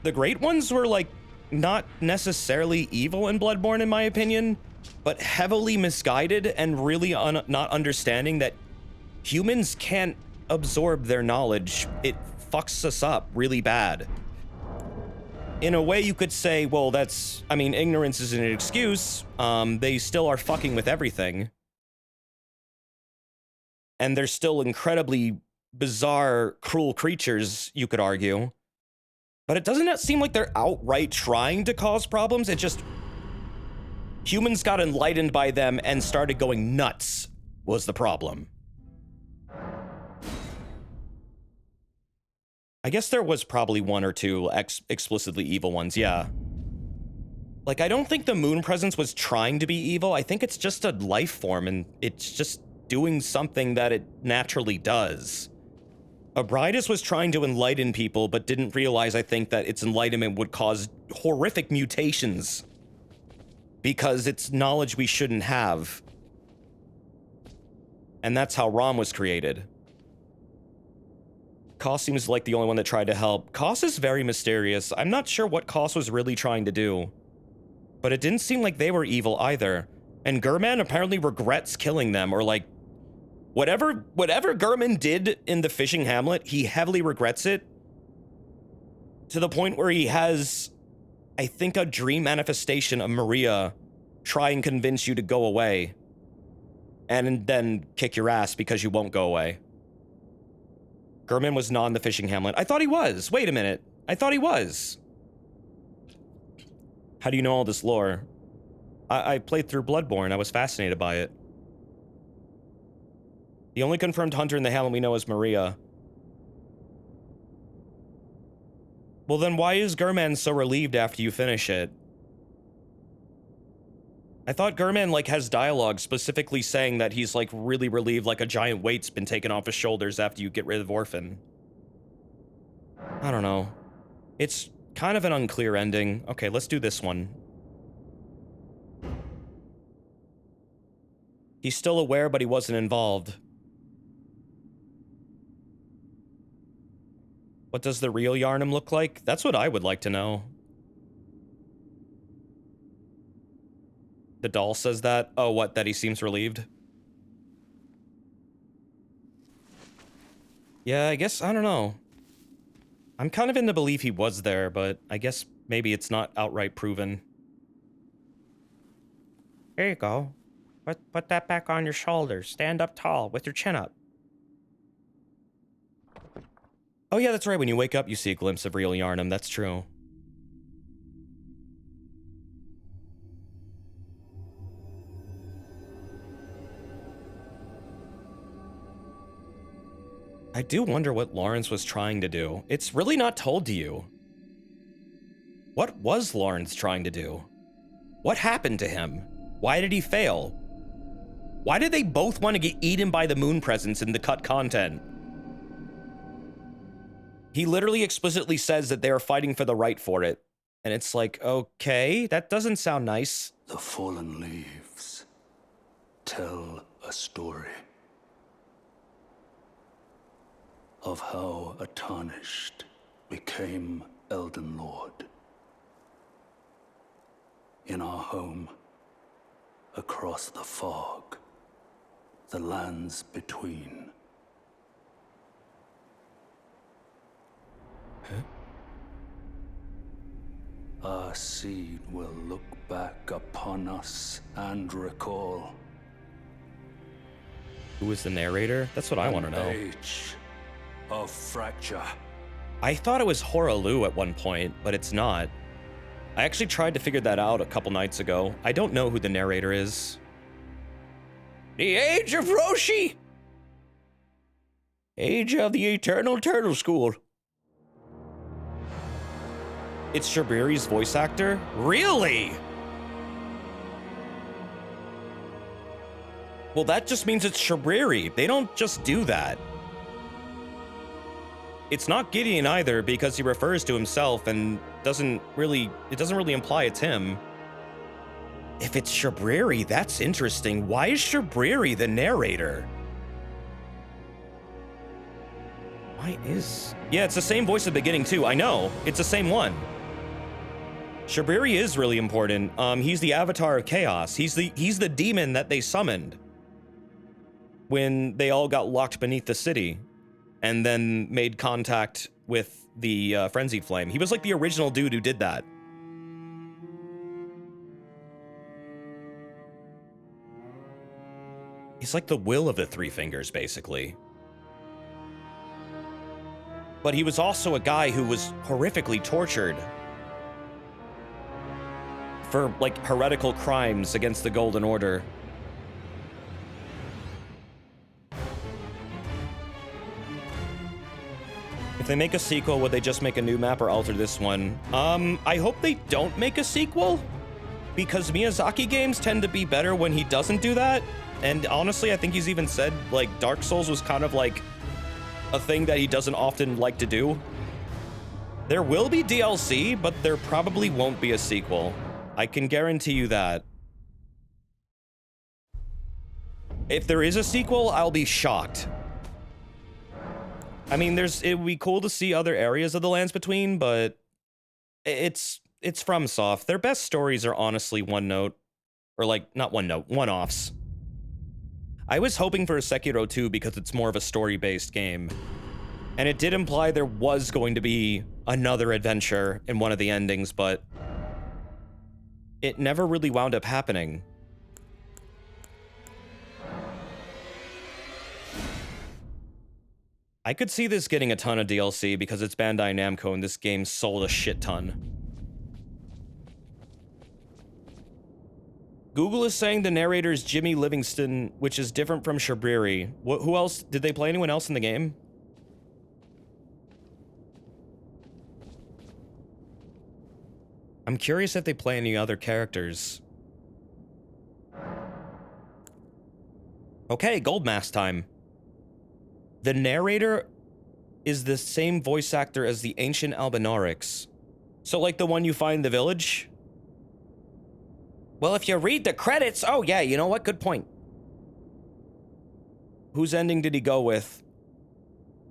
The Great Ones were, like, not necessarily evil in Bloodborne, in my opinion, but heavily misguided and really not understanding that humans can't absorb their knowledge. It fucks us up really bad. In a way, you could say, well, ignorance isn't an excuse. They still are fucking with everything. And they're still incredibly bizarre, cruel creatures, you could argue. But it doesn't seem like they're outright trying to cause problems. It just... humans got enlightened by them and started going nuts was the problem. I guess there was probably 1 or 2 explicitly evil ones, yeah. Like, I don't think the moon presence was trying to be evil. I think it's just a life form, and it's just doing something that it naturally does. Abridus was trying to enlighten people, but didn't realize, I think, that its enlightenment would cause horrific mutations. Because it's knowledge we shouldn't have. And that's how Rom was created. Koss seems like the only one that tried to help. Koss is very mysterious. I'm not sure what Koss was really trying to do. But it didn't seem like they were evil either. And Gurman apparently regrets killing them, or like... Whatever Gurman did in the fishing hamlet, he heavily regrets it. To the point where he has, I think, a dream manifestation of Maria try and convince you to go away. And then kick your ass because you won't go away. Gurman was not in the fishing hamlet. I thought he was. Wait a minute. I thought he was. How do you know all this lore? I played through Bloodborne. I was fascinated by it. The only confirmed hunter in the hamlet we know is Maria. Well, then why is Gurman so relieved after you finish it? I thought Gurman, like, has dialogue specifically saying that he's, like, really relieved, like a giant weight's been taken off his shoulders after you get rid of Orphan. I don't know. It's kind of an unclear ending. Okay, let's do this one. He's still aware, but he wasn't involved. What does the real Yarnum look like? That's what I would like to know. The doll says that? Oh, what, that he seems relieved? Yeah, I guess, I don't know. I'm kind of in the belief he was there, but I guess maybe it's not outright proven. Here you go. Put that back on your shoulders. Stand up tall with your chin up. Oh yeah, that's right. When you wake up, you see a glimpse of real Yarnum. That's true. I do wonder what Lawrence was trying to do. It's really not told to you. What was Lawrence trying to do? What happened to him? Why did he fail? Why did they both want to get eaten by the moon presence in the cut content? He literally explicitly says that they are fighting for the right for it. And it's like, okay, that doesn't sound nice. The fallen leaves tell a story of how a tarnished became Elden Lord. In our home, across the fog, the lands between. Huh? Our seed will look back upon us and recall. Who is the narrator? That's what I want to know. Age of fracture. I thought it was Horalu at one point, but it's not. I actually tried to figure that out a couple nights ago. I don't know who the narrator is. The Age of Roshi! Age of the Eternal Turtle School. It's Shabiri's voice actor? Really? Well, that just means it's Shabiri. They don't just do that. It's not Gideon either, because he refers to himself and it doesn't really imply it's him. If it's Shabiri, that's interesting. Why is Shabiri the narrator? Yeah, it's the same voice at the beginning too. I know. It's the same one. Shabiri is really important. He's the avatar of chaos. He's the demon that they summoned when they all got locked beneath the city and then made contact with the Frenzied Flame. He was like the original dude who did that. He's like the will of the Three Fingers, basically. But he was also a guy who was horrifically tortured for, like, heretical crimes against the Golden Order. If they make a sequel, would they just make a new map or alter this one? I hope they don't make a sequel, because Miyazaki games tend to be better when he doesn't do that. And honestly, I think he's even said, like, Dark Souls was kind of like a thing that he doesn't often like to do. There will be DLC, but there probably won't be a sequel. I can guarantee you that. If there is a sequel, I'll be shocked. I mean, it would be cool to see other areas of the Lands Between, but it's FromSoft. Their best stories are honestly one-note. Or, like, not one-note, one-offs. I was hoping for a Sekiro 2 because it's more of a story-based game. And it did imply there was going to be another adventure in one of the endings, but it never really wound up happening. I could see this getting a ton of DLC because it's Bandai Namco and this game sold a shit ton. Google is saying the narrator is Jimmy Livingston, which is different from Shabiri. Who else? Did they play anyone else in the game? I'm curious if they play any other characters. Okay, gold mask time. The narrator is the same voice actor as the ancient Albinaurix. So like the one you find in the village? Well, if you read the credits... Oh, yeah, you know what? Good point. Whose ending did he go with?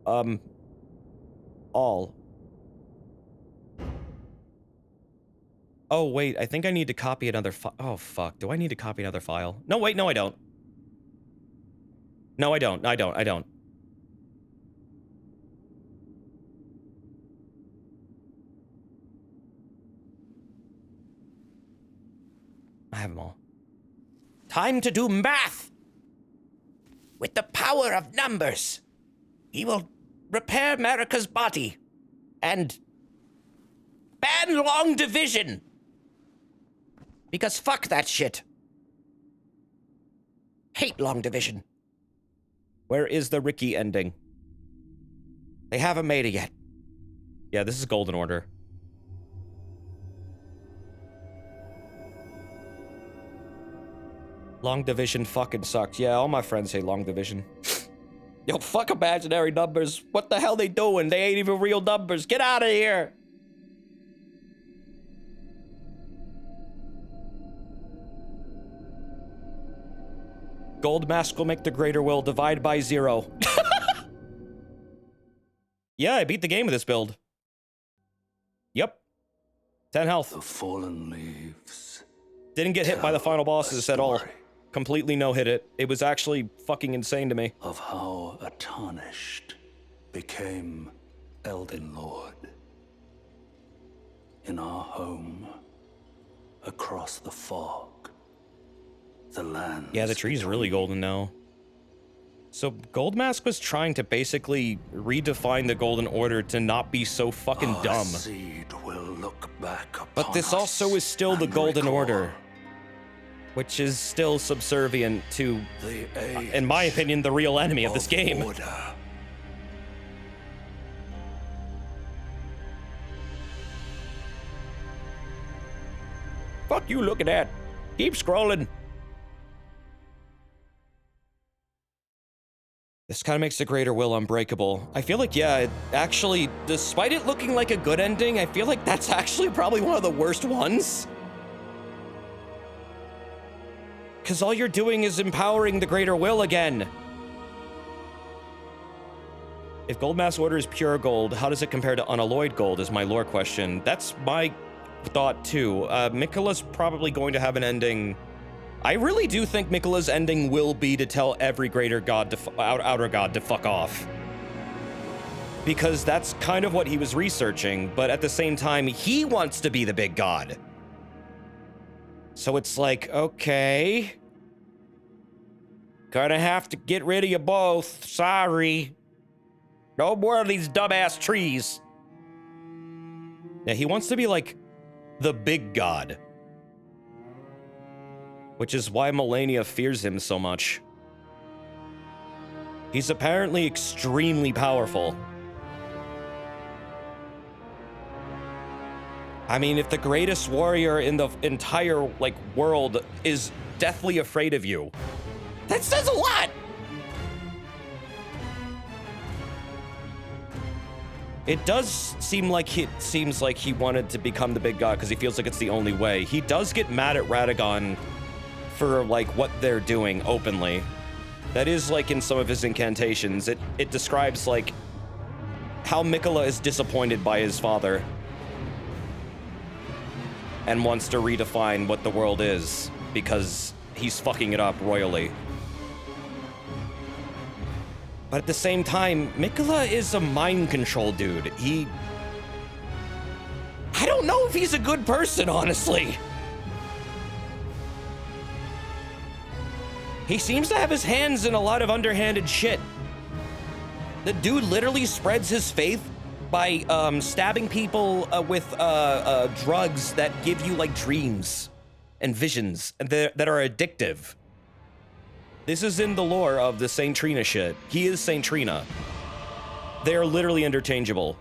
All. Oh, wait, I think I need to copy another file. Oh, fuck. Do I need to copy another file? No, wait, no, I don't. No, I don't. I don't. I have them all. Time to do math! With the power of numbers, he will repair America's body and ban long division. Because fuck that shit. Hate long division. Where is the Ricky ending? They haven't made it yet. Yeah, this is Golden Order. Long division fucking sucks. Yeah, all my friends say long division. Yo, fuck imaginary numbers. What the hell they doing? They ain't even real numbers. Get out of here. Gold mask will make the greater will. Divide by 0. Yeah, I beat the game with this build. Yep. 10 health. The fallen leaves. Didn't get hit by the final bosses at all. Completely no-hit it. It was actually fucking insane to me. Of how a tarnished became Elden Lord. In our home, across the fog, the land. Yeah, the tree's really golden now. So Gold Mask was trying to basically redefine the Golden Order to not be so fucking dumb. Seed will look back upon But this also is still the Golden Order, which is still subservient to, in my opinion, the real enemy of this game. Order. Fuck you looking at? Keep scrolling. This kind of makes the greater will unbreakable. I feel like, yeah, it actually, despite it looking like a good ending, I feel like that's actually probably one of the worst ones. Because all you're doing is empowering the greater will again. If Gold Mask Order is pure gold, how does it compare to unalloyed gold is my lore question. That's my thought too. Miquella's probably going to have an ending. I really do think Miquella's ending will be to tell every greater god to outer god to fuck off. Because that's kind of what he was researching, but at the same time, he wants to be the big god. So it's like, okay. Gonna have to get rid of you both. Sorry. No more of these dumbass trees. Yeah, he wants to be like the big god. Which is why Melania fears him so much. He's apparently extremely powerful. I mean, if the greatest warrior in the entire, like, world is deathly afraid of you, that says a lot! It does seem like he wanted to become the big god because he feels like it's the only way. He does get mad at Radagon for, like, what they're doing openly. That is, like, in some of his incantations. It describes, like, how Miquella is disappointed by his father and wants to redefine what the world is because he's fucking it up royally. But at the same time, Miquella is a mind control dude. I don't know if he's a good person, honestly. He seems to have his hands in a lot of underhanded shit. The dude literally spreads his faith by stabbing people with drugs that give you, like, dreams and visions and that are addictive. This is in the lore of the Saint Trina shit. He is Saint Trina. They are literally interchangeable.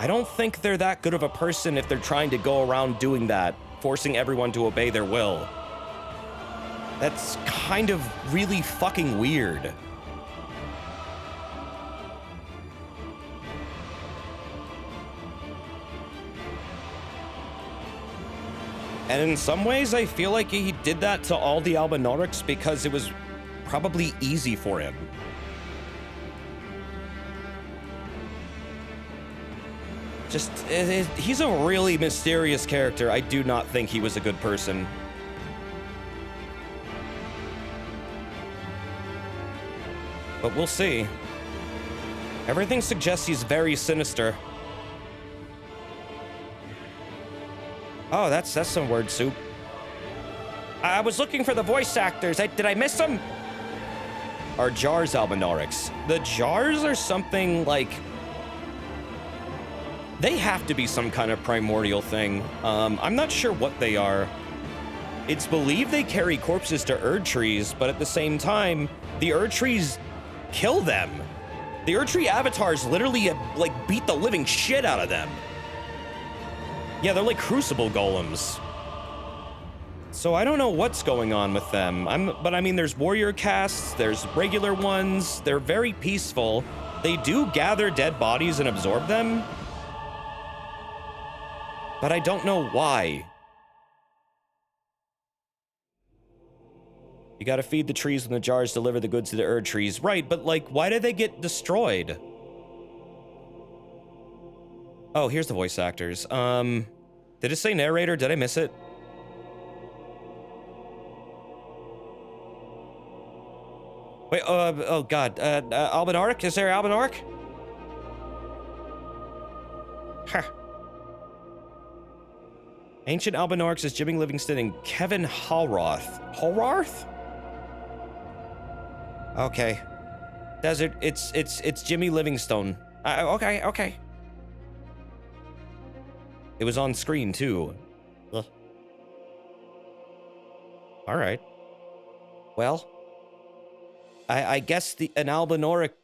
I don't think they're that good of a person if they're trying to go around doing that, forcing everyone to obey their will. That's kind of really fucking weird. And in some ways, I feel like he did that to all the Albinaurics because it was probably easy for him. Just, he's a really mysterious character. I do not think he was a good person. But we'll see. Everything suggests he's very sinister. Oh, that's some word soup. I was looking for the voice actors. Did I miss them? Are Jars Albinaurics? The Jars are something like... They have to be some kind of primordial thing. I'm not sure what they are. It's believed they carry corpses to Erd trees, but at the same time, the Erd trees kill them. The Erd tree avatars literally like beat the living shit out of them. Yeah, they're like crucible golems. So I don't know what's going on with them. But I mean, there's warrior castes, there's regular ones. They're very peaceful. They do gather dead bodies and absorb them. But I don't know why. You gotta feed the trees when the jars deliver the goods to the Erd trees. Right, but like, why did they get destroyed? Oh, here's the voice actors. Did it say narrator? Did I miss it? Wait, oh god, Albinauric? Is there Albinauric? Huh. Ancient Albinaurics is Jimmy Livingston and Kevin Hallroth. Hallroth? Okay. Desert, it's Jimmy Livingstone. Okay. It was on screen, too. Ugh. All right. Well, I guess an Albinauric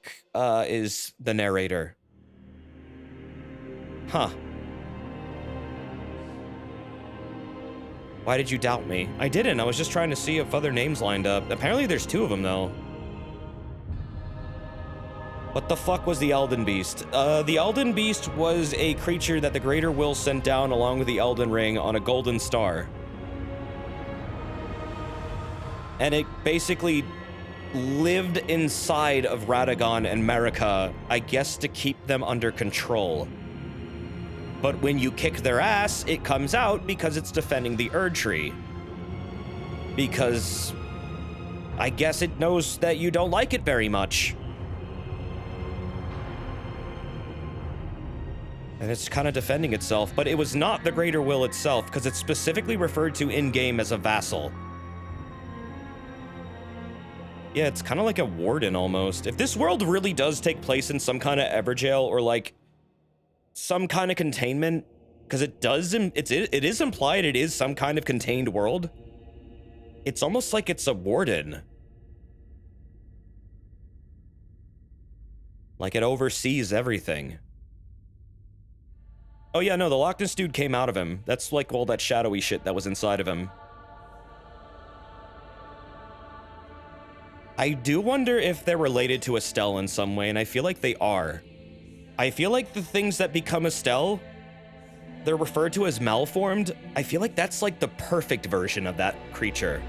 is the narrator. Huh. Why did you doubt me? I didn't. I was just trying to see if other names lined up. Apparently there's 2 of them, though. What the fuck was the Elden Beast? The Elden Beast was a creature that the Greater Will sent down along with the Elden Ring on a golden star. And it basically lived inside of Radagon and Marika, I guess to keep them under control. But when you kick their ass, it comes out because it's defending the Erd tree. Because I guess it knows that you don't like it very much. And it's kind of defending itself, but it was not the Greater Will itself, because it's specifically referred to in-game as a vassal. Yeah, it's kind of like a warden almost. If this world really does take place in some kind of Everjail or like some kind of containment, because it is implied it is some kind of contained world. It's almost like it's a warden. Like it oversees everything. Oh yeah, no, the Loch Ness dude came out of him. That's like all that shadowy shit that was inside of him. I do wonder if they're related to Estelle in some way, and I feel like they are. I feel like the things that become Estelle, they're referred to as malformed. I feel like that's like the perfect version of that creature.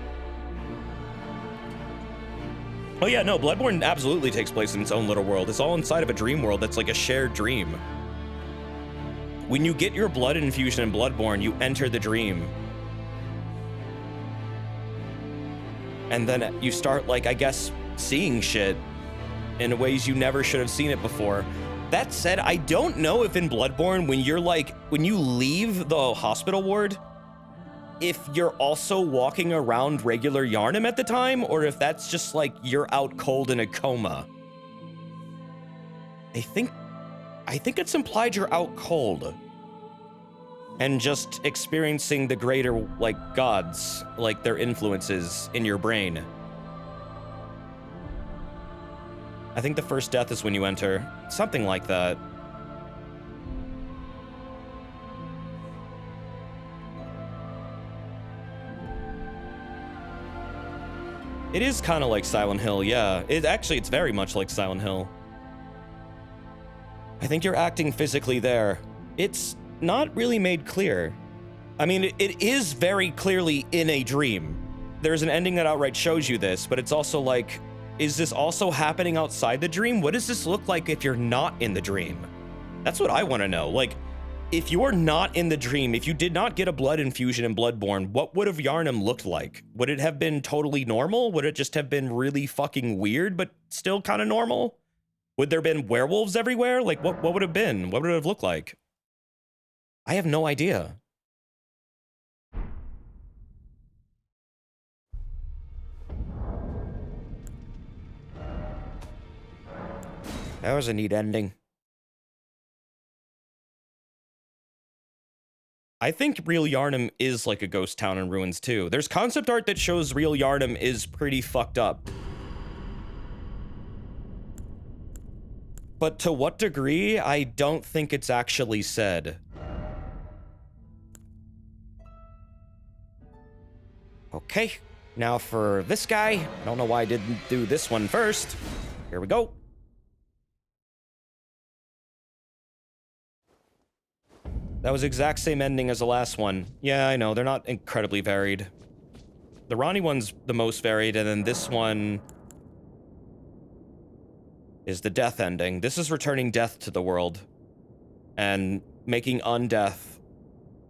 Oh yeah, no, Bloodborne absolutely takes place in its own little world. It's all inside of a dream world that's like a shared dream. When you get your blood infusion in Bloodborne, you enter the dream. And then you start, like, I guess, seeing shit in ways you never should have seen it before. That said, I don't know if in Bloodborne, when you leave the hospital ward, if you're also walking around regular Yharnam at the time, or if that's just like you're out cold in a coma. I think it's implied you're out cold. And just experiencing the greater, like, gods, like their influences in your brain. I think the first death is when you enter. Something like that. It is kind of like Silent Hill, yeah. It's very much like Silent Hill. I think you're acting physically there. It's not really made clear. I mean, it is very clearly in a dream. There's an ending that outright shows you this, but it's also like, is this also happening outside the dream? What does this look like if you're not in the dream? That's what I want to know. Like, if you're not in the dream, if you did not get a blood infusion in Bloodborne, what would have Yharnam looked like? Would it have been totally normal? Would it just have been really fucking weird, but still kind of normal? Would there have been werewolves everywhere? Like, what would it have been? What would it have looked like? I have no idea. That was a neat ending. I think real Yharnam is like a ghost town in ruins too. There's concept art that shows real Yharnam is pretty fucked up. But to what degree, I don't think it's actually said. Okay, now for this guy. I don't know why I didn't do this one first. Here we go. That was the exact same ending as the last one. Yeah, I know, they're not incredibly varied. The Ronnie one's the most varied, and then this one is the death ending. This is returning death to the world and making undeath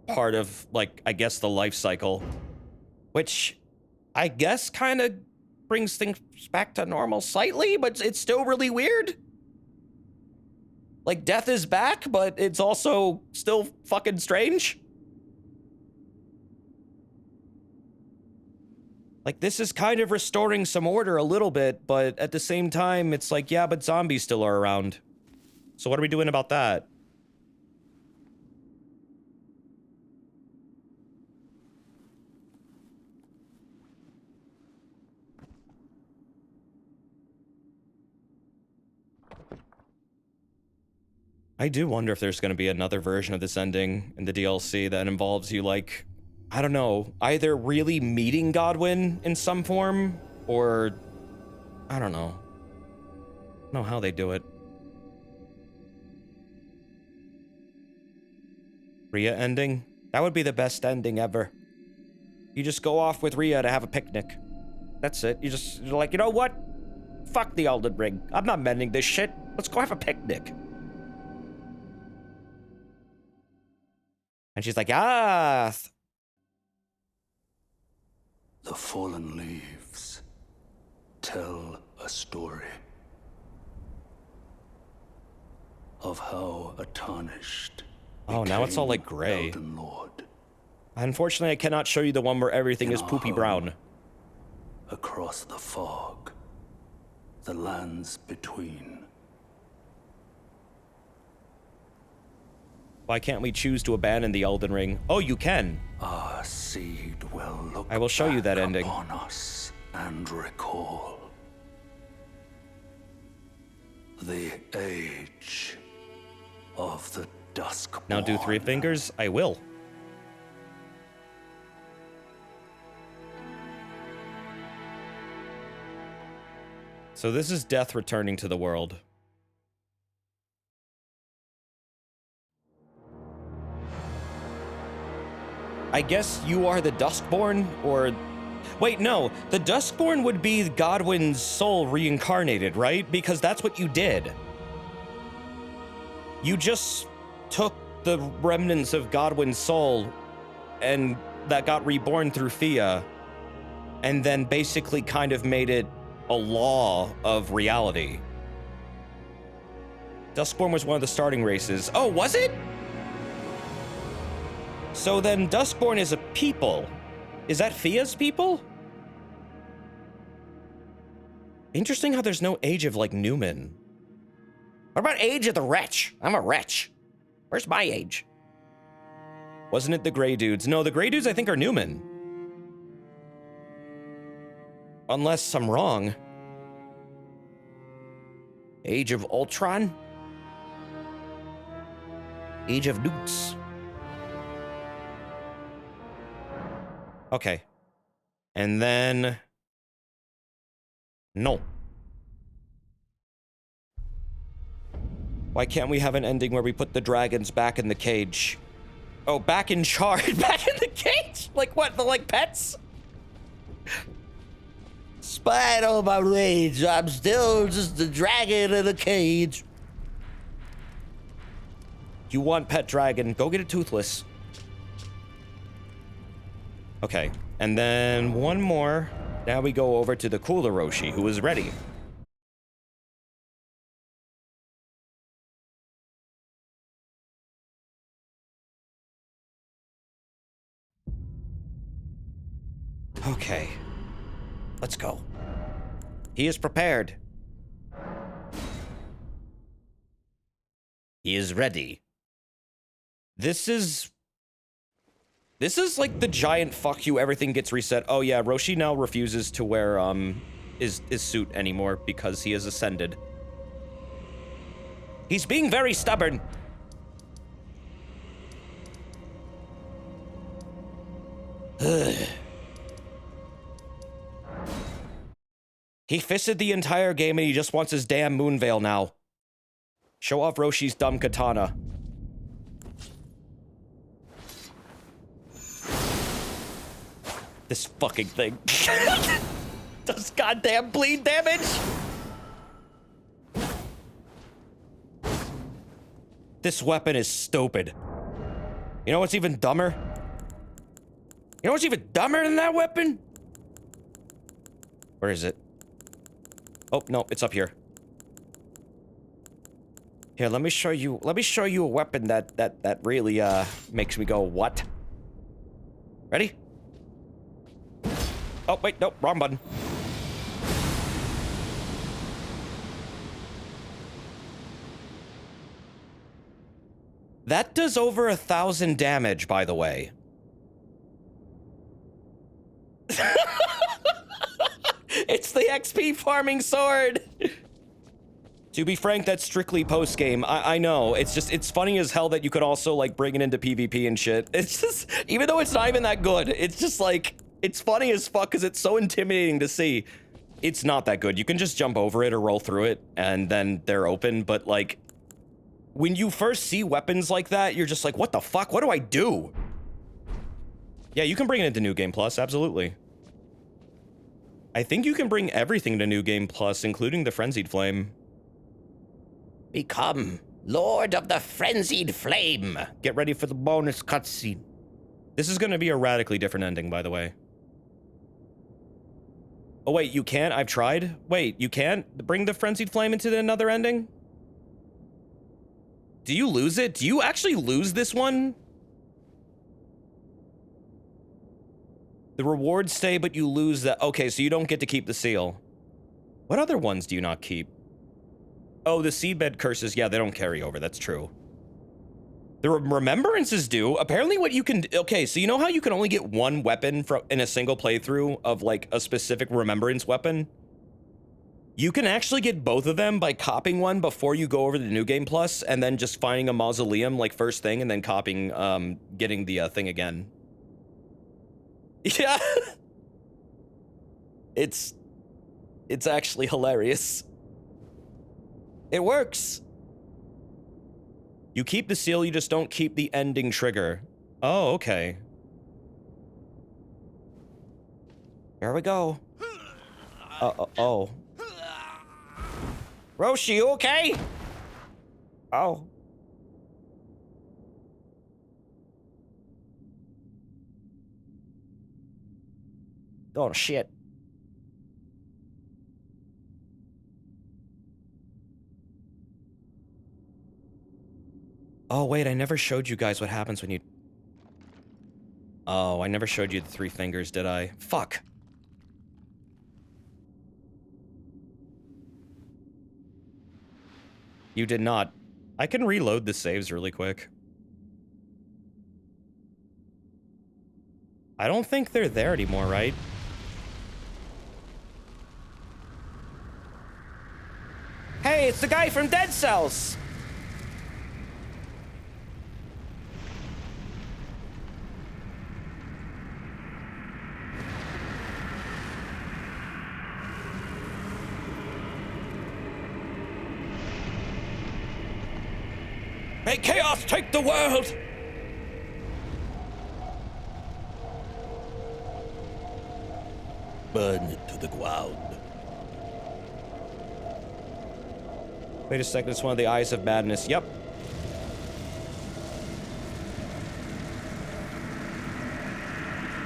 part of, like, I guess the life cycle, which I guess kind of brings things back to normal slightly, but it's still really weird. Like, death is back, but it's also still fucking strange. Like, this is kind of restoring some order a little bit, but at the same time, it's like, yeah, but zombies still are around. So what are we doing about that? I do wonder if there's going to be another version of this ending in the DLC that involves you, like, I don't know, either really meeting Godwyn in some form, or I don't know. I don't know how they do it. Rhea ending? That would be the best ending ever. You just go off with Rhea to have a picnic. That's it. You're like, you know what? Fuck the Elden Ring. I'm not mending this shit. Let's go have a picnic. And she's like, ah. The fallen leaves tell a story of how a tarnished. Oh, now it's all like gray. Elden Lord. Unfortunately, I cannot show you the one where everything is poopy brown. Across the fog, the lands between. Why can't we choose to abandon the Elden Ring? Oh, you can. Our seed will look I will show you that back ending. upon us and recall the age of the Duskborn. Now do 3 fingers? I will. So this is death returning to the world. I guess you are the Duskborn, or... Wait, no. The Duskborn would be Godwyn's soul reincarnated, right? Because that's what you did. You just took the remnants of Godwyn's soul and that got reborn through Fia, and then basically kind of made it a law of reality. Duskborn was one of the starting races. Oh, was it? So then Duskborn is a people. Is that Fia's people? Interesting how there's no age of, like, Newman. What about age of the wretch? I'm a wretch. Where's my age? Wasn't it the Grey Dudes? No, the Grey Dudes I think are Newman. Unless I'm wrong. Age of Ultron? Age of Newts? Okay. And then No. Why can't we have an ending where we put the dragons back in the cage? Oh, back in charge. Back in the cage? Like what? The like pets? Spite all my rage, I'm still just a dragon in a cage. You want pet dragon, go get a toothless. Okay, and then one more. Now we go over to the cooler Roshi, who is ready. Okay, let's go. He is prepared. He is ready. This is like the giant fuck you, everything gets reset. Oh yeah, Roshi now refuses to wear his suit anymore because he has ascended. He's being very stubborn. He fisted the entire game and he just wants his damn moon veil now. Show off Roshi's dumb katana. This fucking thing does goddamn bleed damage. This weapon is stupid. You know what's even dumber? You know what's even dumber than that weapon? Where is it? Oh, no, it's up here. Here, let me show you a weapon that really makes me go, what? Ready? Oh, wait, nope, wrong button. That does over 1,000 damage, by the way. It's the XP farming sword! To be frank, that's strictly post-game. I know, it's funny as hell that you could also, like, bring it into PvP and shit. It's just, even though it's not even that good, it's just, like, it's funny as fuck because it's so intimidating to see. It's not that good. You can just jump over it or roll through it, and then they're open, but, like, when you first see weapons like that, you're just like, what the fuck? What do I do? Yeah, you can bring it into New Game Plus, absolutely. I think you can bring everything to New Game Plus, including the Frenzied Flame. Become Lord of the Frenzied Flame. Get ready for the bonus cutscene. This is going to be a radically different ending, by the way. Oh, wait, you can't? I've tried? Wait, you can't bring the Frenzied Flame into another ending? Do you lose it? Do you actually lose this one? The rewards stay, but you lose that. Okay, so you don't get to keep the seal. What other ones do you not keep? Oh, the seedbed curses. Yeah, they don't carry over. That's true. The remembrances do. Apparently what you can... Okay, so you know how you can only get one weapon in a single playthrough of, like, a specific remembrance weapon? You can actually get both of them by copying one before you go over the New Game Plus, and then just finding a mausoleum, like, first thing, and then copying, getting the thing again. Yeah. It's actually hilarious. It works. You keep the seal, you just don't keep the ending trigger. Oh, okay. Here we go. Oh. Roshi, you okay? Oh. Oh, shit. Oh, wait, I never showed you guys what happens when you... Oh, I never showed you the 3 fingers, did I? Fuck. You did not. I can reload the saves really quick. I don't think they're there anymore, right? Hey, it's the guy from Dead Cells! May chaos take the world! Burn it to the ground. Wait a second, it's one of the eyes of madness. Yep.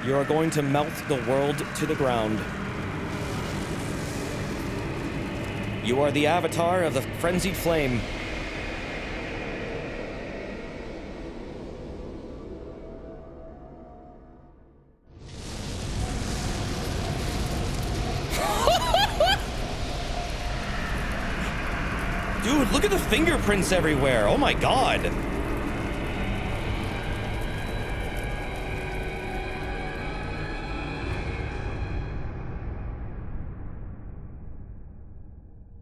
You are going to melt the world to the ground. You are the avatar of the frenzied flame. Dude, look at the fingerprints everywhere. Oh my god.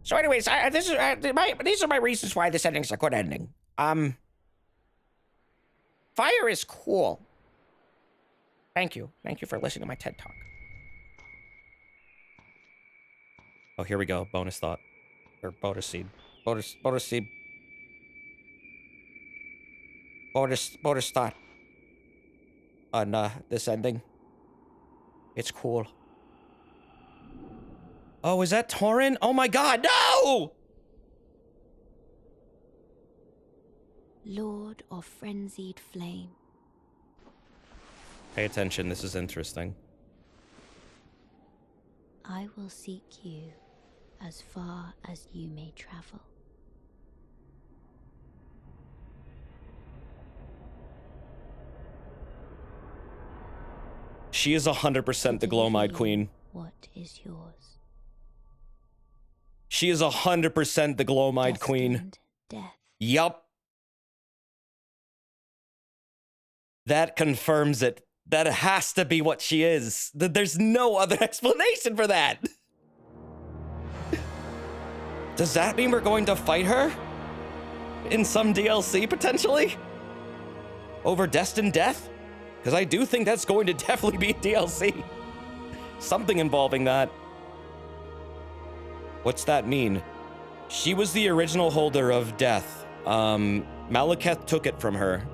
So anyways, these are my reasons why this ending's a good ending. Fire is cool. Thank you. Thank you for listening to my TED Talk. Oh, here we go. Bonus thought. Or bonus seed. Bonus seed. Bonus thought on this ending. It's cool. Oh, is that Tauren? Oh my god, no! Lord of Frenzied Flame. Pay attention, this is interesting. I will seek you as far as you may travel. She is 100% the Glowmide Queen. What is yours? She is 100% the Glowmide Queen. Destined death. Yup. That confirms it. That has to be what she is. There's no other explanation for that. Does that mean we're going to fight her? In some DLC, potentially? Over Destined Death? Because I do think that's going to definitely be DLC. Something involving that. What's that mean? She was the original holder of death. Malekith took it from her.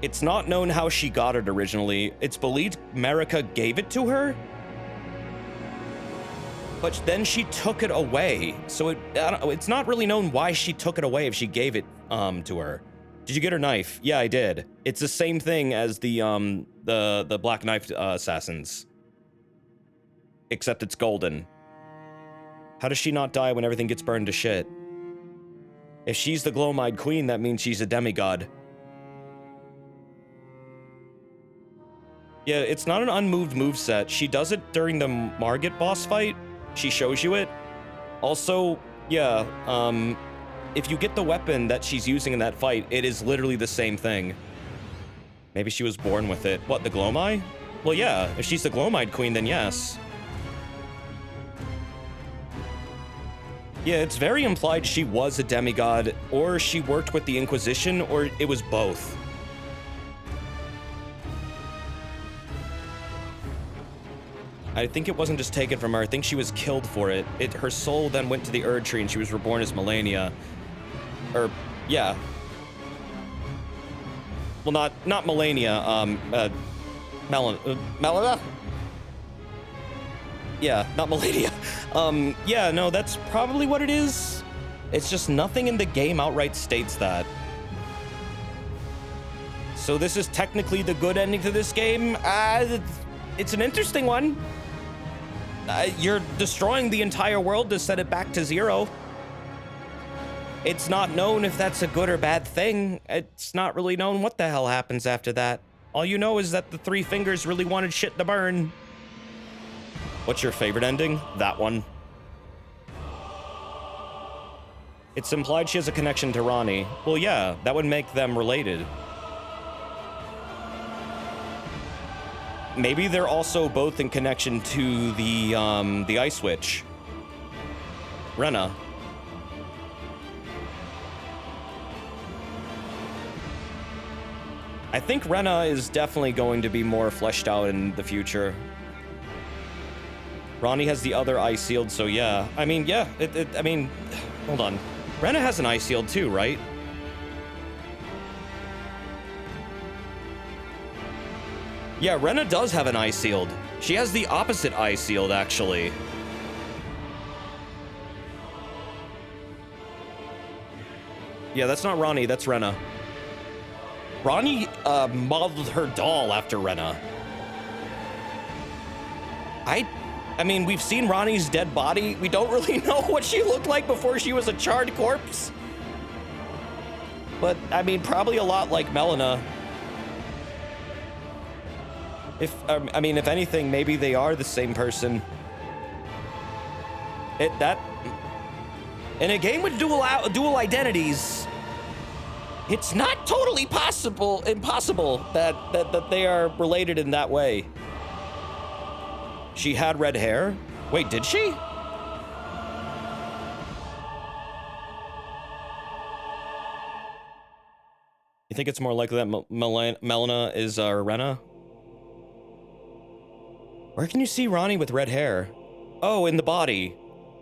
It's not known how she got it originally. It's believed Marika gave it to her. But then she took it away. So it's not really known why she took it away if she gave it to her. Did you get her knife? Yeah, I did. It's the same thing as the Black Knife assassins. Except it's golden. How does she not die when everything gets burned to shit? If she's the Glowmide Queen, that means she's a demigod. Yeah, it's not an unmoved moveset. She does it during the Margit boss fight. She shows you it. Also, yeah, if you get the weapon that she's using in that fight, it is literally the same thing. Maybe she was born with it. What, the Glowmide? Well, yeah, if she's the Glowmide Queen, then yes. Yeah, it's very implied she was a demigod, or she worked with the Inquisition, or it was both. I think it wasn't just taken from her. I think she was killed for it. Her soul then went to the Erd Tree and she was reborn as Melania. Or, yeah. Well, not Melania, Melina? Yeah, not Melania. Yeah, no, that's probably what it is. It's just nothing in the game outright states that. So this is technically the good ending to this game. It's an interesting one. You're destroying the entire world to set it back to zero. It's not known if that's a good or bad thing. It's not really known what the hell happens after that. All you know is that the Three Fingers really wanted shit to burn. What's your favorite ending? That one. It's implied she has a connection to Ranni. Well, yeah, that would make them related. Maybe they're also both in connection to the Ice Witch. Rena. I think Rena is definitely going to be more fleshed out in the future. Ranni has the other Ice Shield, so yeah. I mean, yeah, I mean, hold on. Rena has an Ice Shield too, right? Yeah, Rena does have an eye sealed. She has the opposite eye sealed, actually. Yeah, that's not Ronnie, that's Rena. Ronnie modeled her doll after Rena. I mean, we've seen Ronnie's dead body. We don't really know what she looked like before she was a charred corpse. But, I mean, probably a lot like Melina. I mean, if anything, maybe they are the same person. In a game with dual identities, it's not totally impossible that they are related in that way. She had red hair? Wait, did she? You think it's more likely that Melina is Rena? Where can you see Ronnie with red hair? Oh, in the body.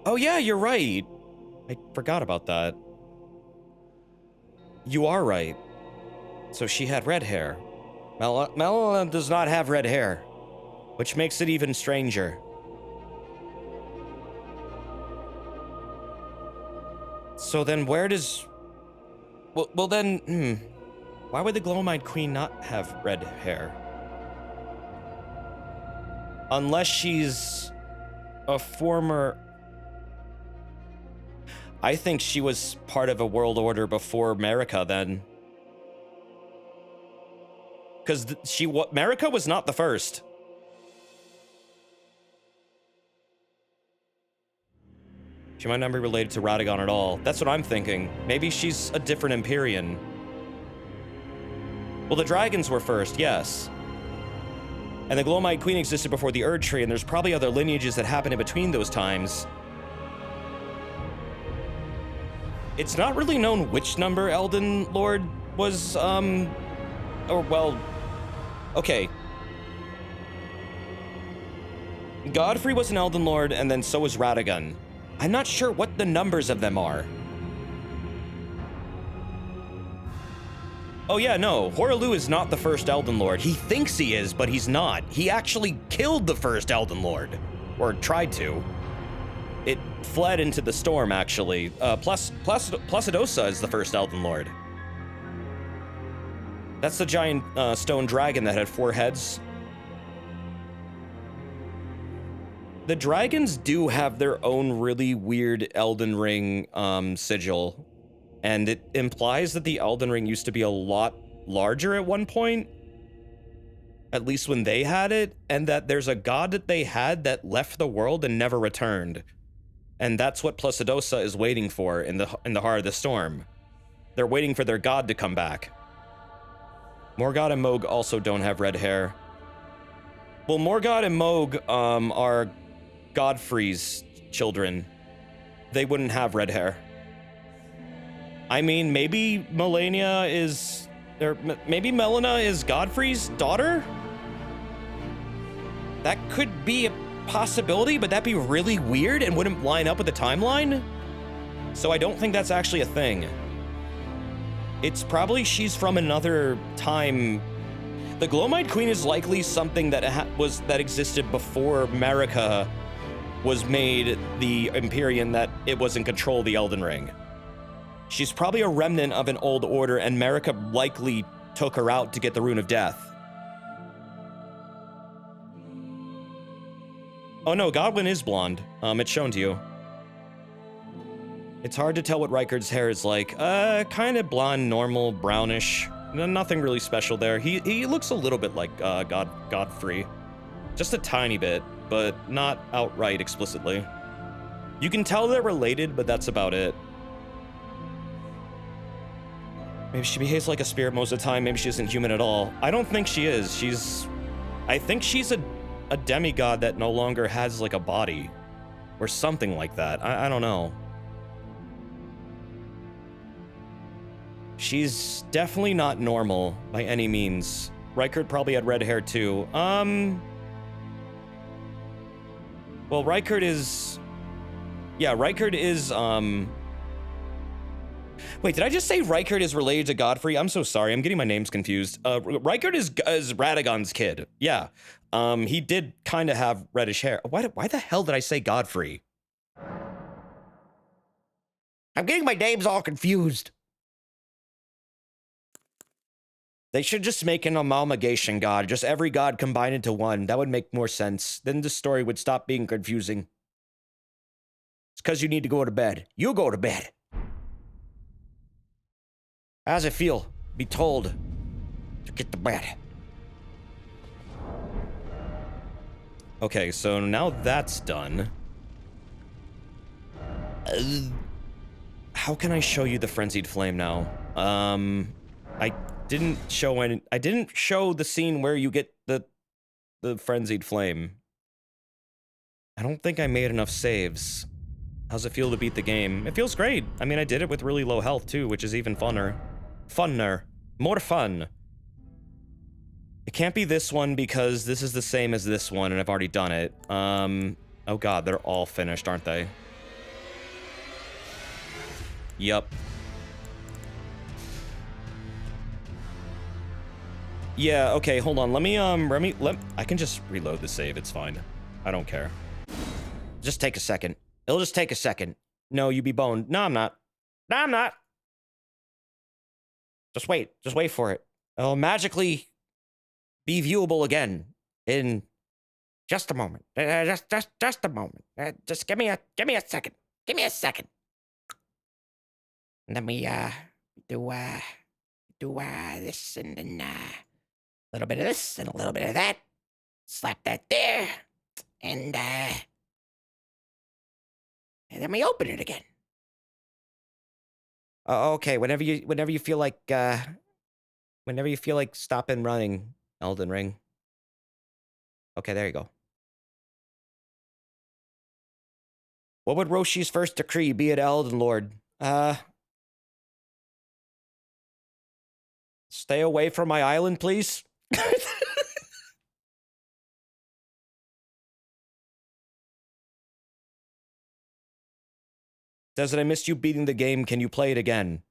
Oh yeah, you're right. I forgot about that. You are right. So she had red hair. Melina does not have red hair, which makes it even stranger. So then where does... Well then, why would the Glowmite Queen not have red hair? Unless she's a former... I think she was part of a world order before Marika then. Because Marika was not the first. She might not be related to Radagon at all. That's what I'm thinking. Maybe she's a different Empyrean. Well, the dragons were first, yes. And the Glowmite Queen existed before the Erd Tree, and there's probably other lineages that happened in between those times. It's not really known which number Elden Lord was, okay. Godfrey was an Elden Lord, and then so was Radagon. I'm not sure what the numbers of them are. Oh yeah, no, Hoaraloo is not the first Elden Lord. He thinks he is, but he's not. He actually killed the first Elden Lord. Or tried to. It fled into the storm, actually. Placidosa is the first Elden Lord. That's the giant stone dragon that had 4 heads. The dragons do have their own really weird Elden Ring sigil. And it implies that the Elden Ring used to be a lot larger at one point. At least when they had it. And that there's a god that they had that left the world and never returned. And that's what Placidosa is waiting for in the heart of the storm. They're waiting for their god to come back. Morgott and Moog also don't have red hair. Well, Morgott and Moog are Godfrey's children. They wouldn't have red hair. I mean, maybe Melina is Godfrey's daughter? That could be a possibility, but that'd be really weird and wouldn't line up with the timeline. So I don't think that's actually a thing. It's probably she's from another time. The Glowmite Queen is likely something that existed before Marika was made the Empyrean that it was in control of the Elden Ring. She's probably a remnant of an old order, and Marika likely took her out to get the Rune of Death. Oh no, Godwin is blonde. It's shown to you. It's hard to tell what Rykard's hair is like. Kind of blonde, normal, brownish. Nothing really special there. He looks a little bit like Godfrey. Just a tiny bit, but not outright explicitly. You can tell they're related, but that's about it. Maybe she behaves like a spirit most of the time. Maybe she isn't human at all. I don't think she is. I think she's a demigod that no longer has like a body. Or something like that. I don't know. She's definitely not normal by any means. Rykard probably had red hair too. Well, Rykard is... Yeah, Rykard is, Wait, did I just say Rykard is related to Godfrey? I'm so sorry. I'm getting my names confused. Rykard is Radagon's kid. Yeah. He did kind of have reddish hair. Why the hell did I say Godfrey? I'm getting my names all confused. They should just make an amalgamation god. Just every god combined into one. That would make more sense. Then the story would stop being confusing. It's because you need to go to bed. You go to bed. How does it feel? Be told to get to bed. Okay, so now that's done. How can I show you the Frenzied Flame now? I didn't show the scene where you get the Frenzied Flame. I don't think I made enough saves. How's it feel to beat the game? It feels great. I mean, I did it with really low health too, which is even funner. More fun. It can't be this one because this is the same as this one and I've already done it. Oh god, they're all finished, aren't they? Yup. Yeah, okay, hold on. I can just reload the save, it's fine. I don't care. Just take a second. It'll just take a second. No, you be boned. No, I'm not. No, I'm not. Just wait for it. It'll magically be viewable again in just a moment. Just a moment. Just give me a second. Give me a second. Let me do this and then a little bit of this and a little bit of that. Slap that there, and then we open it again. Okay, whenever you feel like stopping running, Elden Ring. Okay, there you go. What would Roshi's first decree be at Elden Lord? Stay away from my island, please. Desert, I missed you beating the game. Can you play it again?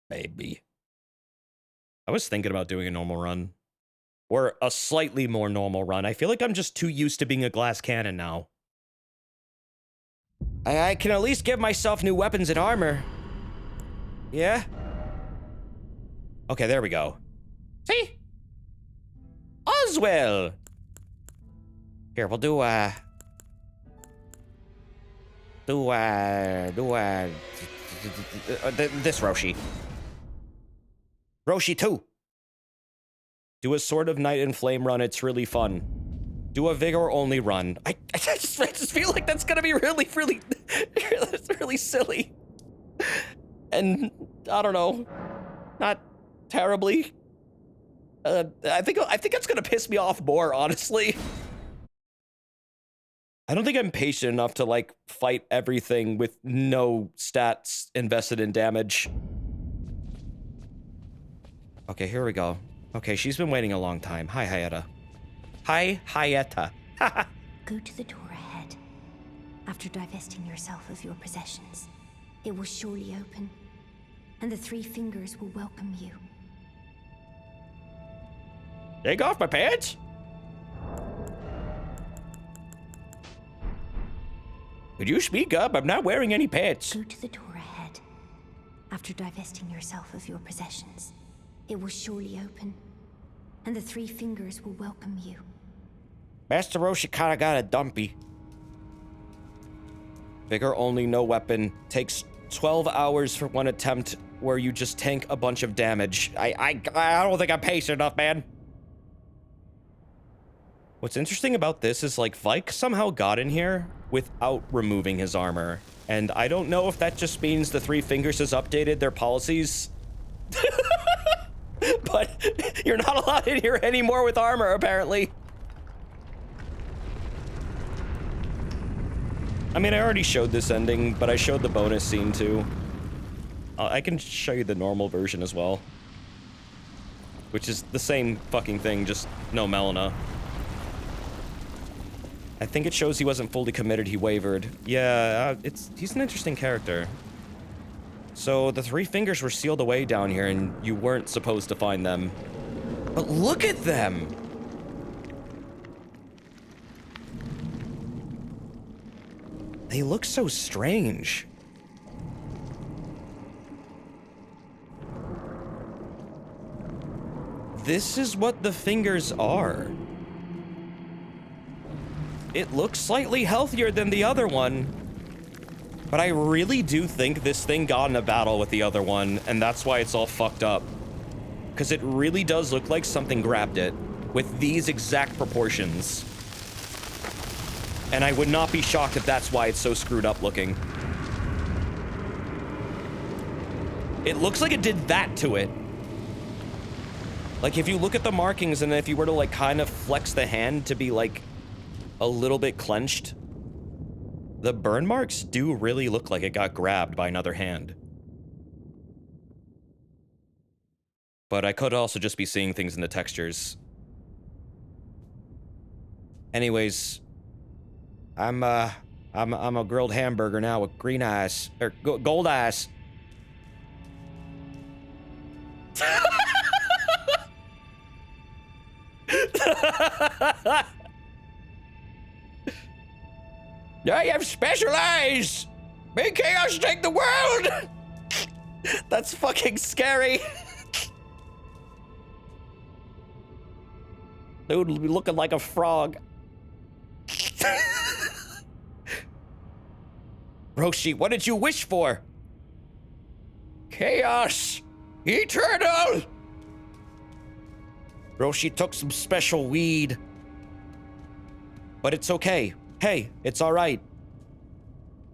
Maybe. I was thinking about doing a normal run. Or a slightly more normal run. I feel like I'm just too used to being a glass cannon now. I can at least give myself new weapons and armor. Yeah? Okay, there we go. See? Oswell! Here, we'll do this Roshi. Roshi 2. Do a Sword of Night and Flame run. It's really fun. Do a Vigor only run. I just feel like that's gonna be really silly. And I don't know. Not terribly. I think it's gonna piss me off more, honestly. I don't think I'm patient enough to, like, fight everything with no stats invested in damage. Okay, here we go. Okay, she's been waiting a long time. Hi, Hayata. Hi, Hayata. Go to the door ahead. After divesting yourself of your possessions, it will surely open, and the three fingers will welcome you. Take off my pants? Could you speak up? I'm not wearing any pants. Go to the door ahead. After divesting yourself of your possessions, it will surely open, and the three fingers will welcome you. Master Roshi kinda got a dumpy. Vigor only, no weapon. Takes 12 hours for one attempt where you just tank a bunch of damage. I don't think I'm patient enough, man. What's interesting about this is, like, Vike somehow got in here without removing his armor. And I don't know if that just means the Three Fingers has updated their policies. But you're not allowed in here anymore with armor, apparently. I mean, I already showed this ending, but I showed the bonus scene, too. I can show you the normal version as well. Which is the same fucking thing, just no Melina. I think it shows he wasn't fully committed, he wavered. Yeah, he's an interesting character. So the three fingers were sealed away down here and you weren't supposed to find them. But look at them! They look so strange. This is what the fingers are. It looks slightly healthier than the other one. But I really do think this thing got in a battle with the other one, and that's why it's all fucked up. Because it really does look like something grabbed it, with these exact proportions. And I would not be shocked if that's why it's so screwed up looking. It looks like it did that to it. Like, if you look at the markings, and if you were to, like, kind of flex the hand to be, like, a little bit clenched, the burn marks do really look like it got grabbed by another hand. But I could also just be seeing things in the textures. Anyways, I'm a grilled hamburger now with green eyes, or gold eyes. I have special eyes! May chaos take the world! That's fucking scary. Dude will be looking like a frog. Roshi, what did you wish for? Chaos! Eternal! Roshi took some special weed. But it's okay. Hey, it's alright.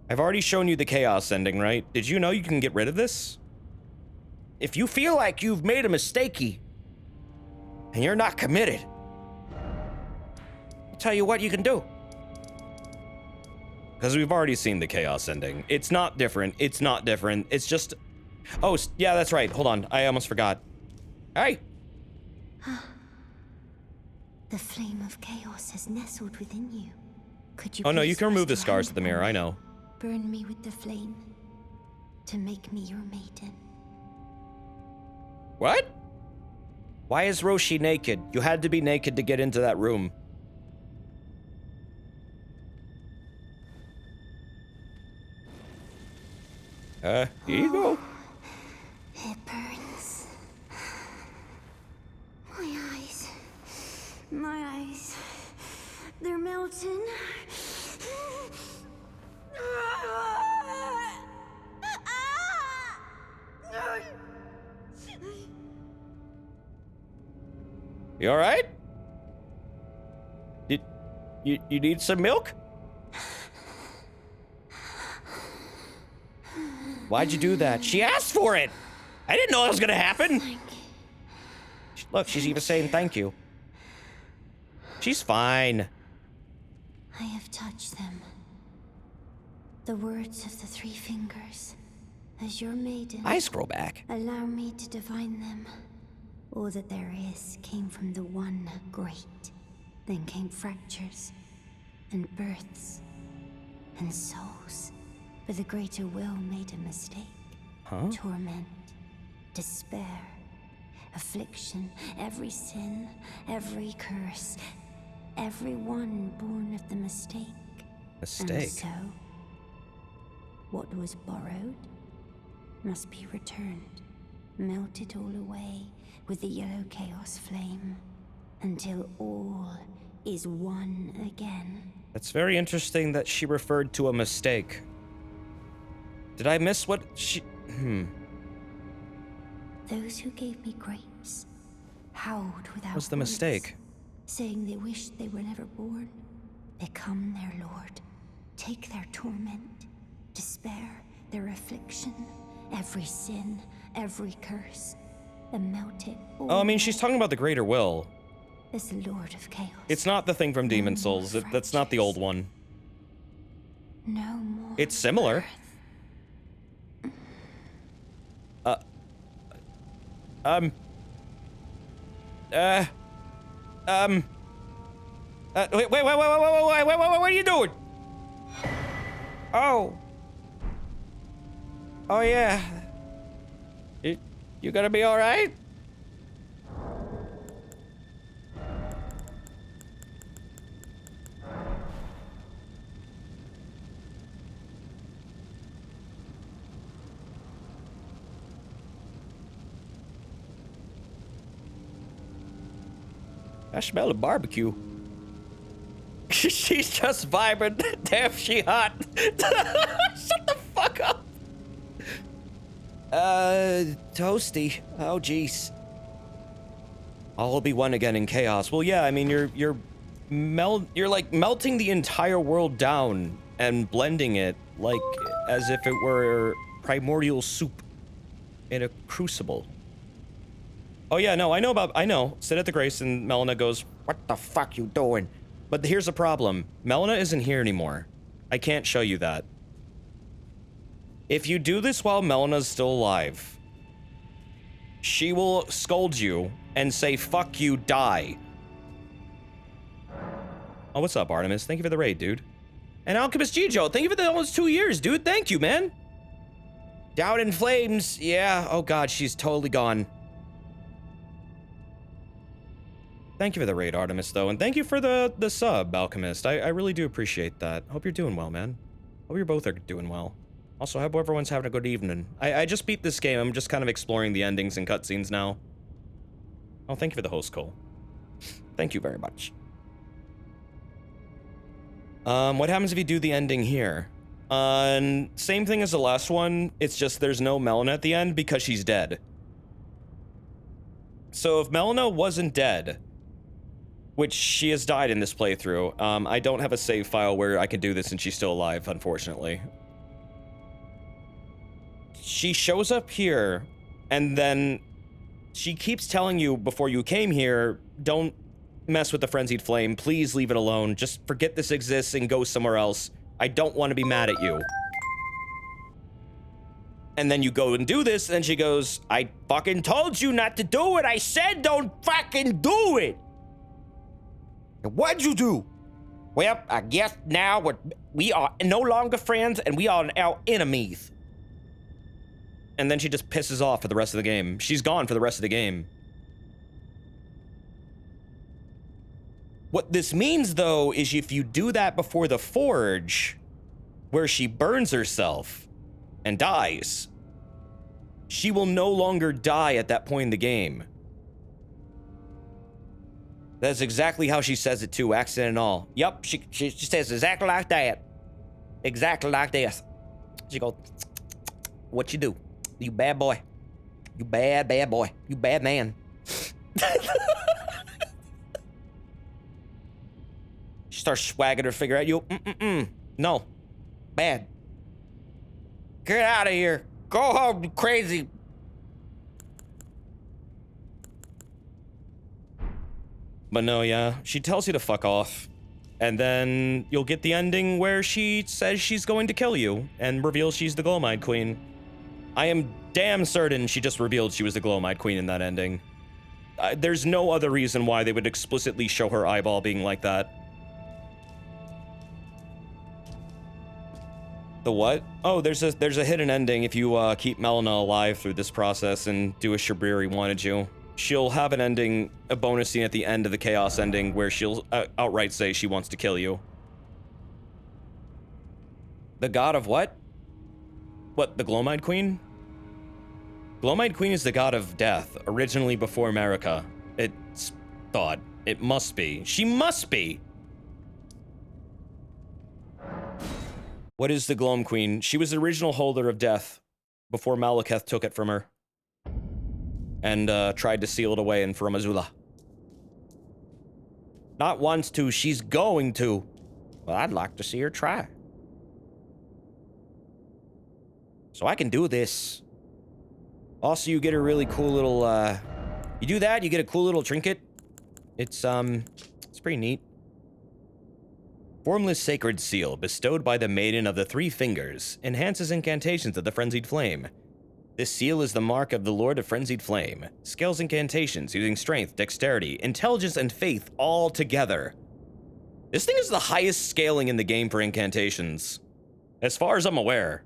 I've already shown you the chaos ending, right? Did you know you can get rid of this? If you feel like you've made a mistakey, and you're not committed, I'll tell you what you can do. Because we've already seen the chaos ending. It's not different. It's not different. It's just... Oh, yeah, that's right. Hold on. I almost forgot. Hey! The flame of chaos has nestled within you. Could you Oh no, you please can remove the rest your scars hand of the mirror, upon I me? know. Burn me with the flame to make me your maiden. What? Why is Roshi naked? You had to be naked to get into that room. Here you go. It burns. My eyes, they're melting. You all right? Did you need some milk? Why'd you do that? She asked for it. I didn't know that was gonna happen. Look, she's even saying thank you. She's fine. I have touched them. The words of the three fingers. As your maiden, I scroll back. allow me to divine them. All that there is came from the one great. Then came fractures, and births, and souls. But the greater will made a mistake. Huh? Torment, despair, affliction, every sin, every curse, every one born of the mistake. Mistake. And so, what was borrowed must be returned, melted all away with the yellow chaos flame, until all is one again. That's very interesting that she referred to a mistake. Did I miss what she... Those who gave me grapes howled without What's the words, mistake? saying they wished they were never born. Become their lord. Take their torment, despair, their affliction, every sin, every curse, and melt it all. Oh, I mean, she's talking about the greater will. as the Lord of Chaos. It's not the thing from Demon Souls. That's not the old one. No more. It's similar. Wait, what are you doing? Oh. Oh, yeah. You gonna be all right? I smell a barbecue. She's just vibing. Damn, she hot. Shut the fuck up. Toasty. Oh, jeez. I'll be one again in chaos. Well, yeah, I mean, you're like melting the entire world down and blending it like as if it were primordial soup in a crucible. Oh yeah, no, I know. Sit at the grace, and Melina goes, "What the fuck you doing?" But here's the problem. Melina isn't here anymore. I can't show you that. If you do this while Melina's still alive, she will scold you and say, "Fuck you, die." Oh, what's up, Artemis? Thank you for the raid, dude. And Alchemist Gijo, thank you for the almost 2 years, dude. Thank you, man. Down in flames. Yeah, oh god, she's totally gone. Thank you for the raid, Artemis, though, and thank you for the sub, Alchemist. I really do appreciate that. Hope you're doing well, man. Hope you both are doing well. Also, hope everyone's having a good evening. I just beat this game. I'm just kind of exploring the endings and cutscenes now. Oh, thank you for the host, Cole. Thank you very much. What happens if you do the ending here? Same thing as the last one. It's just there's no Melina at the end because she's dead. So if Melina wasn't dead, which she has died in this playthrough, I don't have a save file where I can do this and she's still alive, unfortunately. She shows up here, and then she keeps telling you before you came here, don't mess with the Frenzied Flame, please leave it alone, just forget this exists and go somewhere else. I don't want to be mad at you. And then you go and do this, and she goes, I fucking told you not to do it, I said don't fucking do it! What'd you do? Well, I guess now we are no longer friends, and we are now enemies. And then she just pisses off for the rest of the game. She's gone for the rest of the game. What this means, though, is if you do that before the Forge, where she burns herself and dies, she will no longer die at that point in the game. That's exactly how she says it, too, accent and all. Yup, she says exactly like that. Exactly like this. She goes, what you do? You bad boy. You bad boy. You bad man. She starts swagging her finger at you. No. Bad. Get out of here. Go home, you crazy. But no, yeah. She tells you to fuck off. And then you'll get the ending where she says she's going to kill you and reveals she's the Glowmide Queen. I am damn certain she just revealed she was the Glowmide Queen in that ending. There's no other reason why they would explicitly show her eyeball being like that. The what? Oh, there's a hidden ending if you keep Melina alive through this process and do as Shabriri wanted you. She'll have an ending, a bonus scene at the end of the Chaos ending where she'll outright say she wants to kill you. The god of what? What, the Glowmide Queen? Glowmide Queen is the god of death, originally before America. It's thought. It must be. She must be! What is the Gloam Queen? She was the original holder of death before Malekith took it from her. And tried to seal it away in Farum Azula. Not wants to, she's going to. Well, I'd like to see her try. So I can do this. Also, you get a really cool little, you do that, you get a cool little trinket. It's pretty neat. Formless Sacred Seal, bestowed by the Maiden of the Three Fingers, enhances incantations of the Frenzied Flame. This seal is the mark of the Lord of Frenzied Flame. Scales incantations using strength, dexterity, intelligence, and faith all together. This thing is the highest scaling in the game for incantations. As far as I'm aware.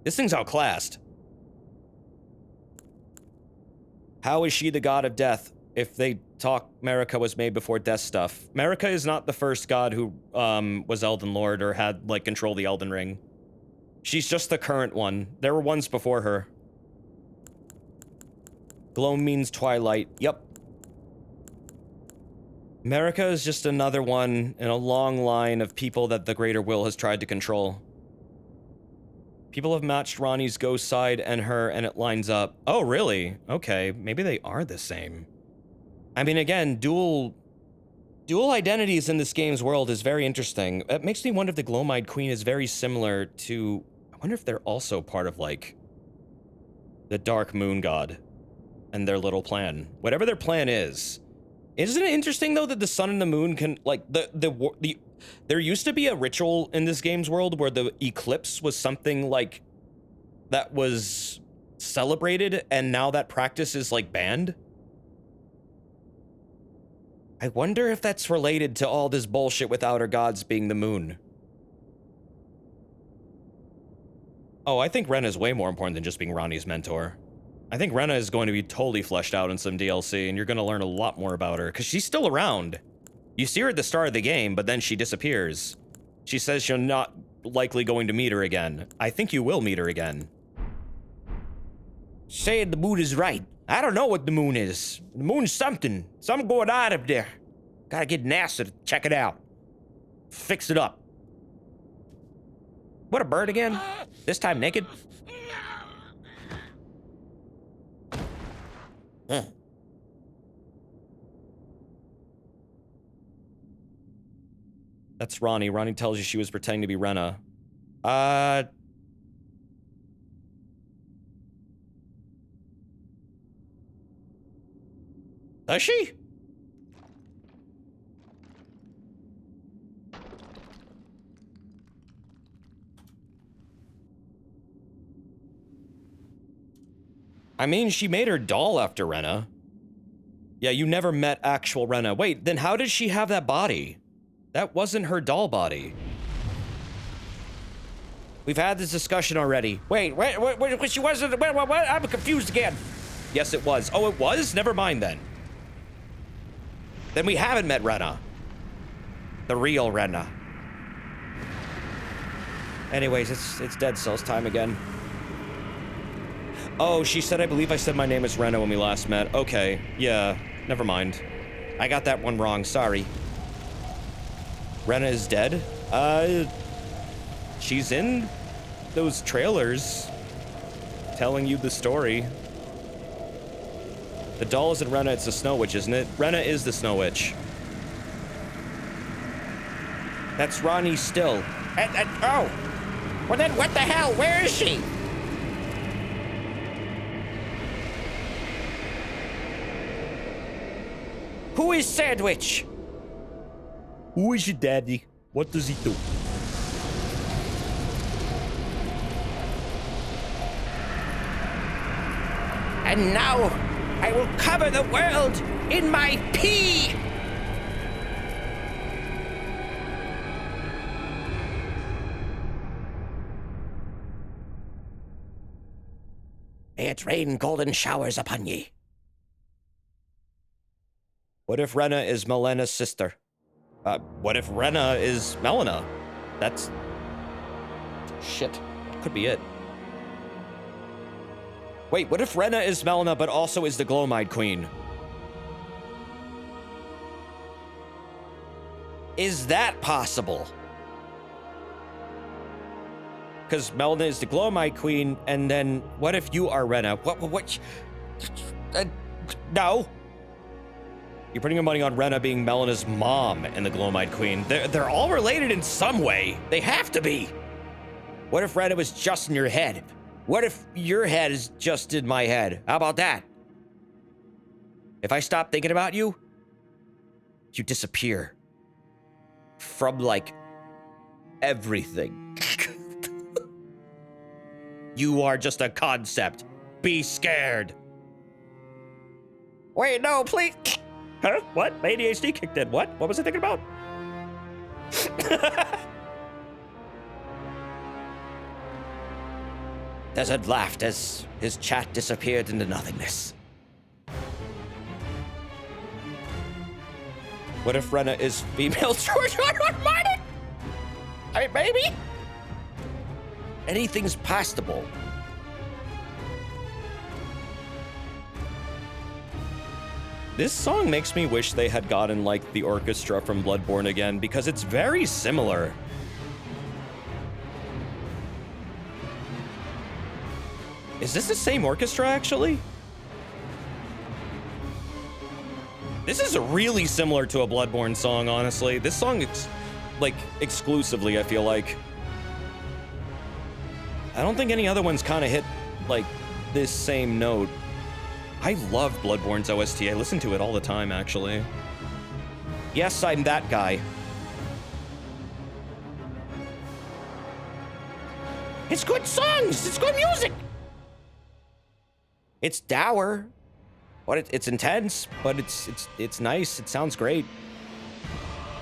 This thing's outclassed. How is she the god of death? If they talk Marika was made before death stuff. Marika is not the first god who was Elden Lord or had like control the Elden Ring. She's just the current one. There were ones before her. Gloam means twilight. Yep. Marika is just another one in a long line of people that the Greater Will has tried to control. People have matched Ranni's ghost side and her, and it lines up. Oh, really? Okay, maybe they are the same. I mean, again, dual identities in this game's world is very interesting. It makes me wonder if the Gloam-eyed Queen is very similar to... I wonder if they're also part of, like, the Dark Moon God and their little plan. Whatever their plan is. Isn't it interesting, though, that the sun and the moon can, like, there used to be a ritual in this game's world where the eclipse was something, like, that was celebrated, and now that practice is, like, banned? I wonder if that's related to all this bullshit with outer gods being the moon. Oh, I think Renna's way more important than just being Ranni's mentor. I think Renna is going to be totally fleshed out in some DLC, and you're going to learn a lot more about her, because she's still around. You see her at the start of the game, but then she disappears. She says you're not likely going to meet her again. I think you will meet her again. Saying the moon is right. I don't know what the moon is. The moon's something. Something going on up there. Gotta get NASA to check it out. Fix it up. What, a bird again? This time naked? That's Ranni. Ranni tells you she was pretending to be Renna. Does she? I mean, she made her doll after Renna. Yeah, you never met actual Renna. Wait, then how did she have that body? That wasn't her doll body. We've had this discussion already. Wait, she wasn't, what? I'm confused again. Yes, it was. Oh, it was? Never mind then. Then we haven't met Renna. The real Renna. Anyways, it's Dead Cells time again. Oh, she said, I believe I said my name is Renna when we last met. Okay, yeah, never mind. I got that one wrong, sorry. Renna is dead? She's in those trailers telling you the story. The doll isn't Renna, it's the Snow Witch, isn't it? Renna is the Snow Witch. That's Ranni still. Oh! Well then what the hell? Where is she? Who is Sandwich? Who is your daddy? What does he do? And now, I will cover the world in my pee! May it rain golden showers upon ye. What if Renna is Melena's sister? What if Renna is Melina? That's... shit. That could be it. Wait, what if Renna is Melina but also is the Gloam-eyed Queen? Is that possible? Because Melina is the Gloam-eyed Queen, and then what if you are Renna? What? No. You're putting your money on Renna being Melina's mom and the Gloam-eyed Queen. They're all related in some way. They have to be. What if Renna was just in your head? What if your head is just in my head? How about that? If I stop thinking about you, you disappear. From, like, everything. You are just a concept. Be scared. Wait, no, please. Huh? What? My ADHD kicked in. What? What was I thinking about? Desert laughed as his chat disappeared into nothingness. What if Rena is female George R. R. Martin? I mean, maybe? Anything's possible. This song makes me wish they had gotten, like, the orchestra from Bloodborne again, because it's very similar. Is this the same orchestra, actually? This is really similar to a Bloodborne song, honestly. This song is, like, exclusively, I feel like. I don't think any other ones kind of hit, like, this same note. I love Bloodborne's OST. I listen to it all the time, actually. Yes, I'm that guy. It's good songs! It's good music! It's dour. But it's intense, but it's nice. It sounds great.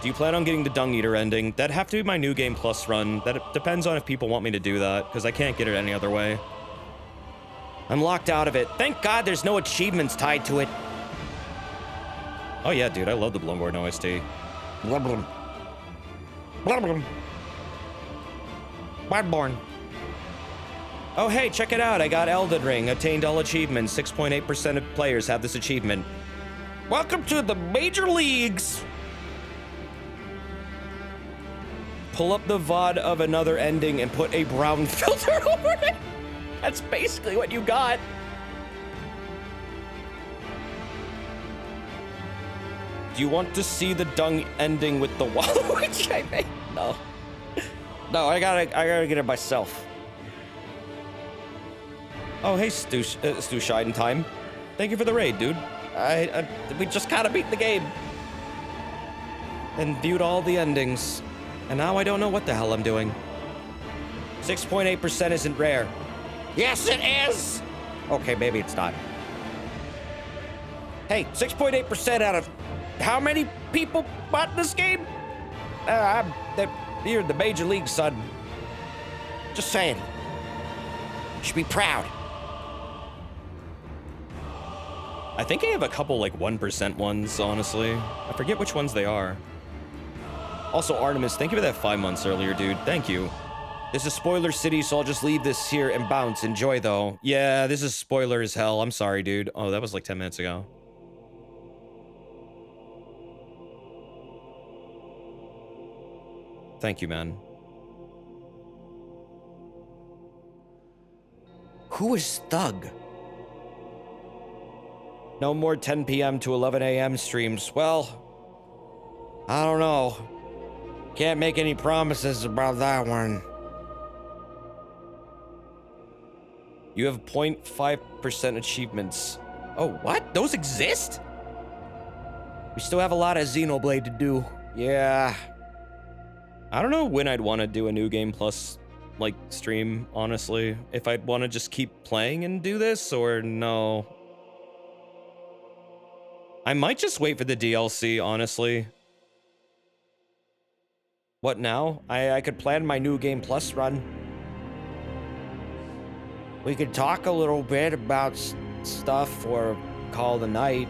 Do you plan on getting the Dung Eater ending? That'd have to be my New Game Plus run. That depends on if people want me to do that, because I can't get it any other way. I'm locked out of it. Thank God there's no achievements tied to it. Oh yeah, dude, I love the Bloodborne OST. Bloodborne. Bloodborne. Oh hey, check it out, I got Elden Ring, attained all achievements, 6.8% of players have this achievement. Welcome to the major leagues! Pull up the VOD of another ending and put a brown filter over it. That's basically what you got. Do you want to see the Dung ending with the wall which I made? No. No, I gotta get it myself. Oh, hey, Stu Scheiden time. Thank you for the raid, dude. We just kind of beat the game. And viewed all the endings. And now I don't know what the hell I'm doing. 6.8% isn't rare. Yes, it is! Okay, maybe it's not. Hey, 6.8% out of how many people bought this game? You're in the major league, son. Just saying. You should be proud. I think I have a couple, like, 1% ones, honestly. I forget which ones they are. Also, Artemis, thank you for that 5 months earlier, dude. Thank you. This is spoiler city, so I'll just leave this here and bounce. Enjoy, though. Yeah, this is spoiler as hell. I'm sorry, dude. Oh, that was like 10 minutes ago. Thank you, man. Who is Thug? No more 10 p.m. to 11 a.m. streams. Well, I don't know. Can't make any promises about that one. You have 0.5% achievements. Oh, what? Those exist? We still have a lot of Xenoblade to do. Yeah. I don't know when I'd want to do a New Game Plus, like, stream, honestly. If I'd want to just keep playing and do this, or no. I might just wait for the DLC, honestly. What now? I could plan my New Game Plus run. We could talk a little bit about stuff or call the night.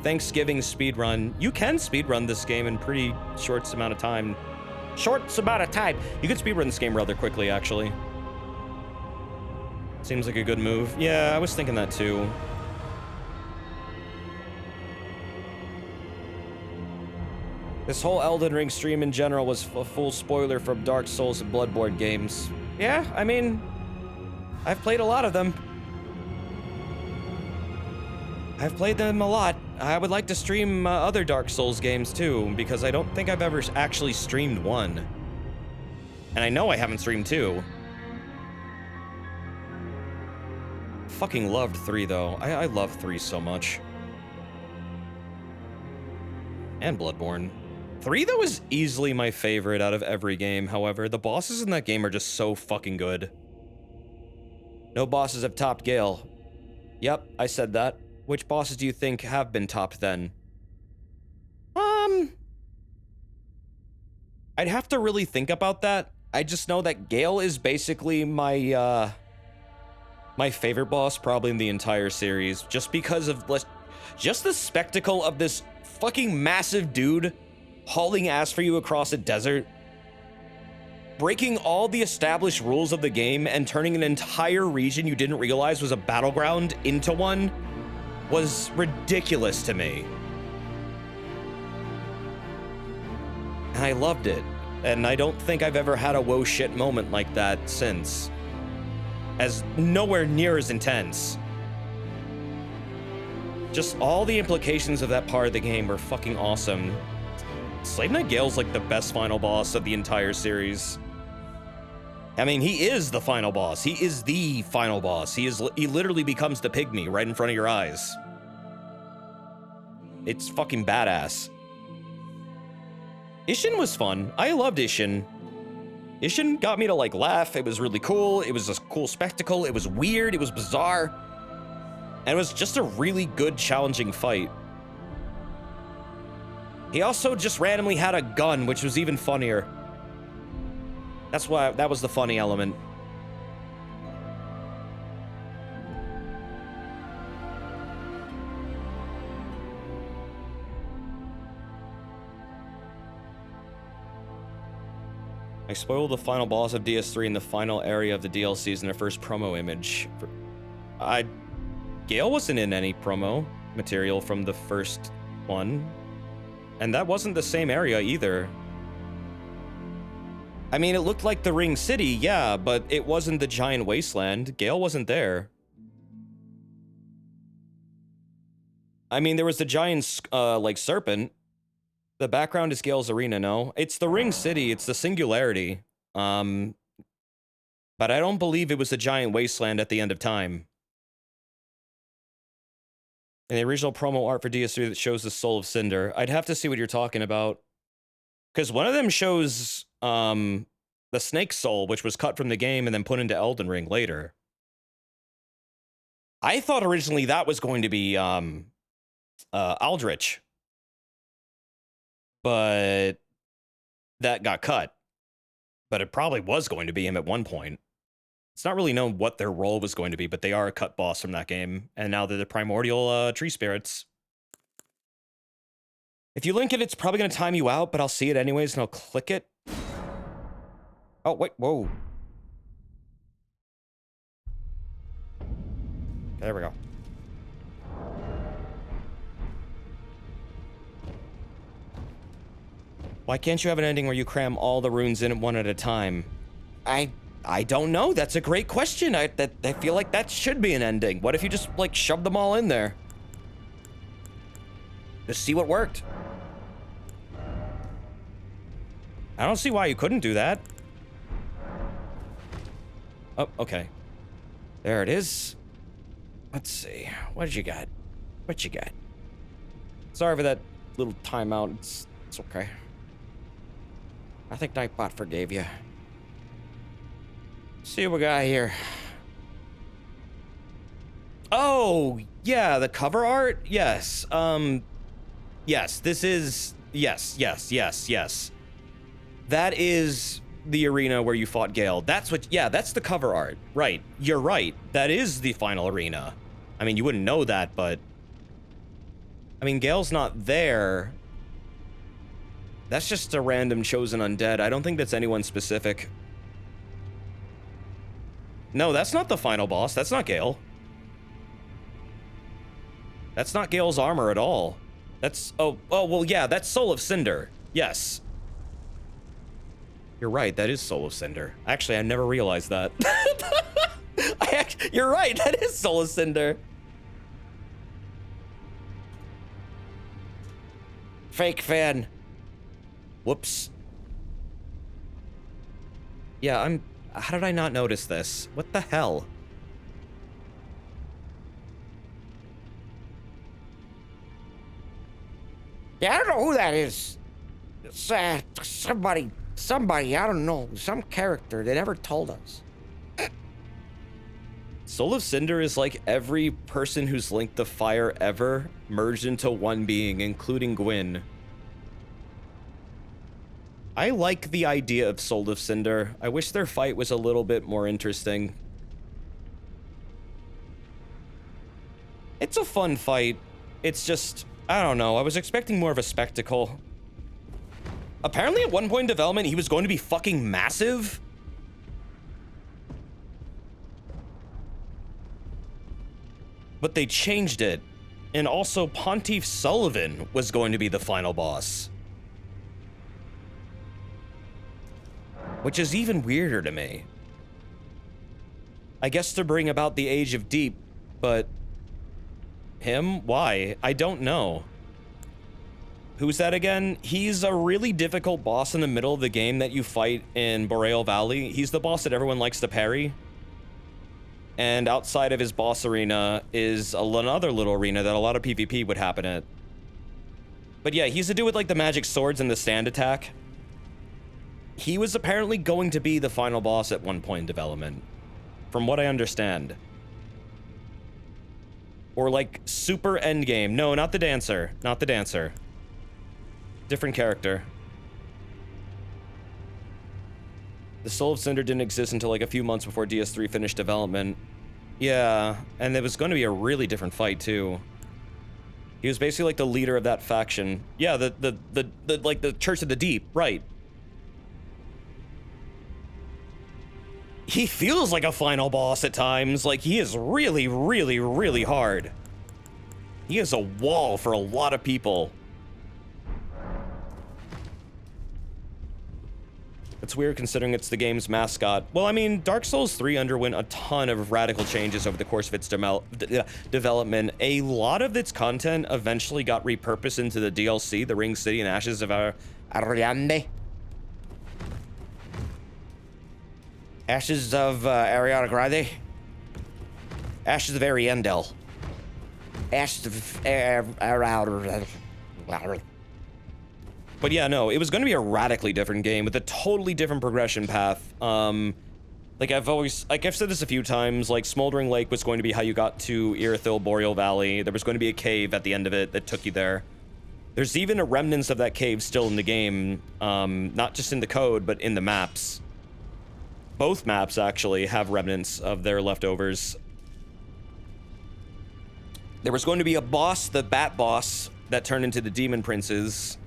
Thanksgiving speedrun. You can speedrun this game in pretty short amount of time. Short amount of time. You could speedrun this game rather quickly, actually. Seems like a good move. Yeah, I was thinking that too. This whole Elden Ring stream in general was a full spoiler from Dark Souls and Bloodborne games. Yeah, I mean, I've played a lot of them. I've played them a lot. I would like to stream other Dark Souls games too, because I don't think I've ever actually streamed one. And I know I haven't streamed two. Fucking loved 3 though. I love 3 so much. And Bloodborne. 3 though is easily my favorite out of every game, however. The bosses in that game are just so fucking good. No bosses have topped Gale. Yep, I said that. Which bosses do you think have been topped then? I'd have to really think about that. I just know that Gale is basically my my favorite boss probably in the entire series, just because of Just the spectacle of this fucking massive dude hauling ass for you across a desert, breaking all the established rules of the game and turning an entire region you didn't realize was a battleground into one was ridiculous to me. And I loved it. And I don't think I've ever had a whoa shit moment like that since. As nowhere near as intense. Just all the implications of that part of the game were fucking awesome. Slave Knight Gale's like the best final boss of the entire series. I mean, he is the final boss. He is the final boss. He literally becomes the pygmy right in front of your eyes. It's fucking badass. Ishin was fun. I loved Ishin. Ishin got me to like laugh. It was really cool. It was a cool spectacle. It was weird. It was bizarre. And it was just a really good, challenging fight. He also just randomly had a gun, which was even funnier. That's why that was the funny element. I spoiled the final boss of DS3 in the final area of the DLCs in their first promo image. Gale wasn't in any promo material from the first one. And that wasn't the same area either. I mean, it looked like the Ring City, yeah, but it wasn't the giant wasteland. Gale wasn't there. I mean, there was the giant, like, serpent. The background is Gale's arena, no? It's the Ring City, it's the Singularity. But I don't believe it was the giant wasteland at the end of time. And the original promo art for DS3 that shows the Soul of Cinder. I'd have to see what you're talking about. Because one of them shows the Snake Soul, which was cut from the game and then put into Elden Ring later. I thought originally that was going to be Aldrich. But that got cut. But it probably was going to be him at one point. It's not really known what their role was going to be, but they are a cut boss from that game. And now they're the primordial tree spirits. If you link it, it's probably going to time you out, but I'll see it anyways, and I'll click it. Oh, wait, whoa. Okay, there we go. Why can't you have an ending where you cram all the runes in one at a time? I don't know. That's a great question. I feel like that should be an ending. What if you just, like, shove them all in there? Just see what worked. I don't see why you couldn't do that. Oh, okay. There it is. Let's see. What did you got? What you got? Sorry for that little timeout. It's okay. I think Nightbot forgave you. See what we got here. Oh, yeah, the cover art? Yes. Yes, this is... Yes. That is the arena where you fought Gale. That's what... Yeah, that's the cover art. Right. You're right. That is the final arena. I mean, you wouldn't know that, but... I mean, Gale's not there. That's just a random chosen undead. I don't think that's anyone specific. No, that's not the final boss. That's not Gale. That's not Gale's armor at all. That's... Oh, well, yeah, that's Soul of Cinder. Yes. You're right, that is Soul of Cinder. Actually, I never realized that. You're right, that is Soul of Cinder. Fake fan. Whoops. Yeah, how did I not notice this? What the hell? Yeah, I don't know who that is. It's somebody, I don't know. Some character. They never told us. Soul of Cinder is like every person who's linked the fire ever merged into one being, including Gwyn. I like the idea of Soul of Cinder. I wish their fight was a little bit more interesting. It's a fun fight. It's just, I don't know. I was expecting more of a spectacle. Apparently at one point in development, he was going to be fucking massive. But they changed it. And also, Pontiff Sullivan was going to be the final boss. Which is even weirder to me. I guess to bring about the Age of Deep, but... him? Why? I don't know. Who's that again? He's a really difficult boss in the middle of the game that you fight in Boreal Valley. He's the boss that everyone likes to parry. And outside of his boss arena is another little arena that a lot of PvP would happen at. But yeah, he's to do with like the magic swords and the stand attack. He was apparently going to be the final boss at one point in development, from what I understand. Or like super endgame. No, not the dancer. Not the dancer. Different character. The Soul of Cinder didn't exist until like a few months before DS3 finished development. Yeah, and it was going to be a really different fight too. He was basically like the leader of that faction. Yeah, the like the Church of the Deep, right. He feels like a final boss at times. Like, he is really, really, really hard. He is a wall for a lot of people. It's weird considering it's the game's mascot. Well, I mean, Dark Souls 3 underwent a ton of radical changes over the course of its development. A lot of its content eventually got repurposed into the DLC, The Ring City and Ashes of Ariande. Ashes of Ariana Grande. Ashes of Ariandel. Ashes of But yeah, no, it was going to be a radically different game with a totally different progression path. Like I've said this a few times, like Smoldering Lake was going to be how you got to Irithyll Boreal Valley. There was going to be a cave at the end of it that took you there. There's even a remnants of that cave still in the game, not just in the code, but in the maps. Both maps actually have remnants of their leftovers. There was going to be a boss, the Bat Boss, that turned into the Demon Princes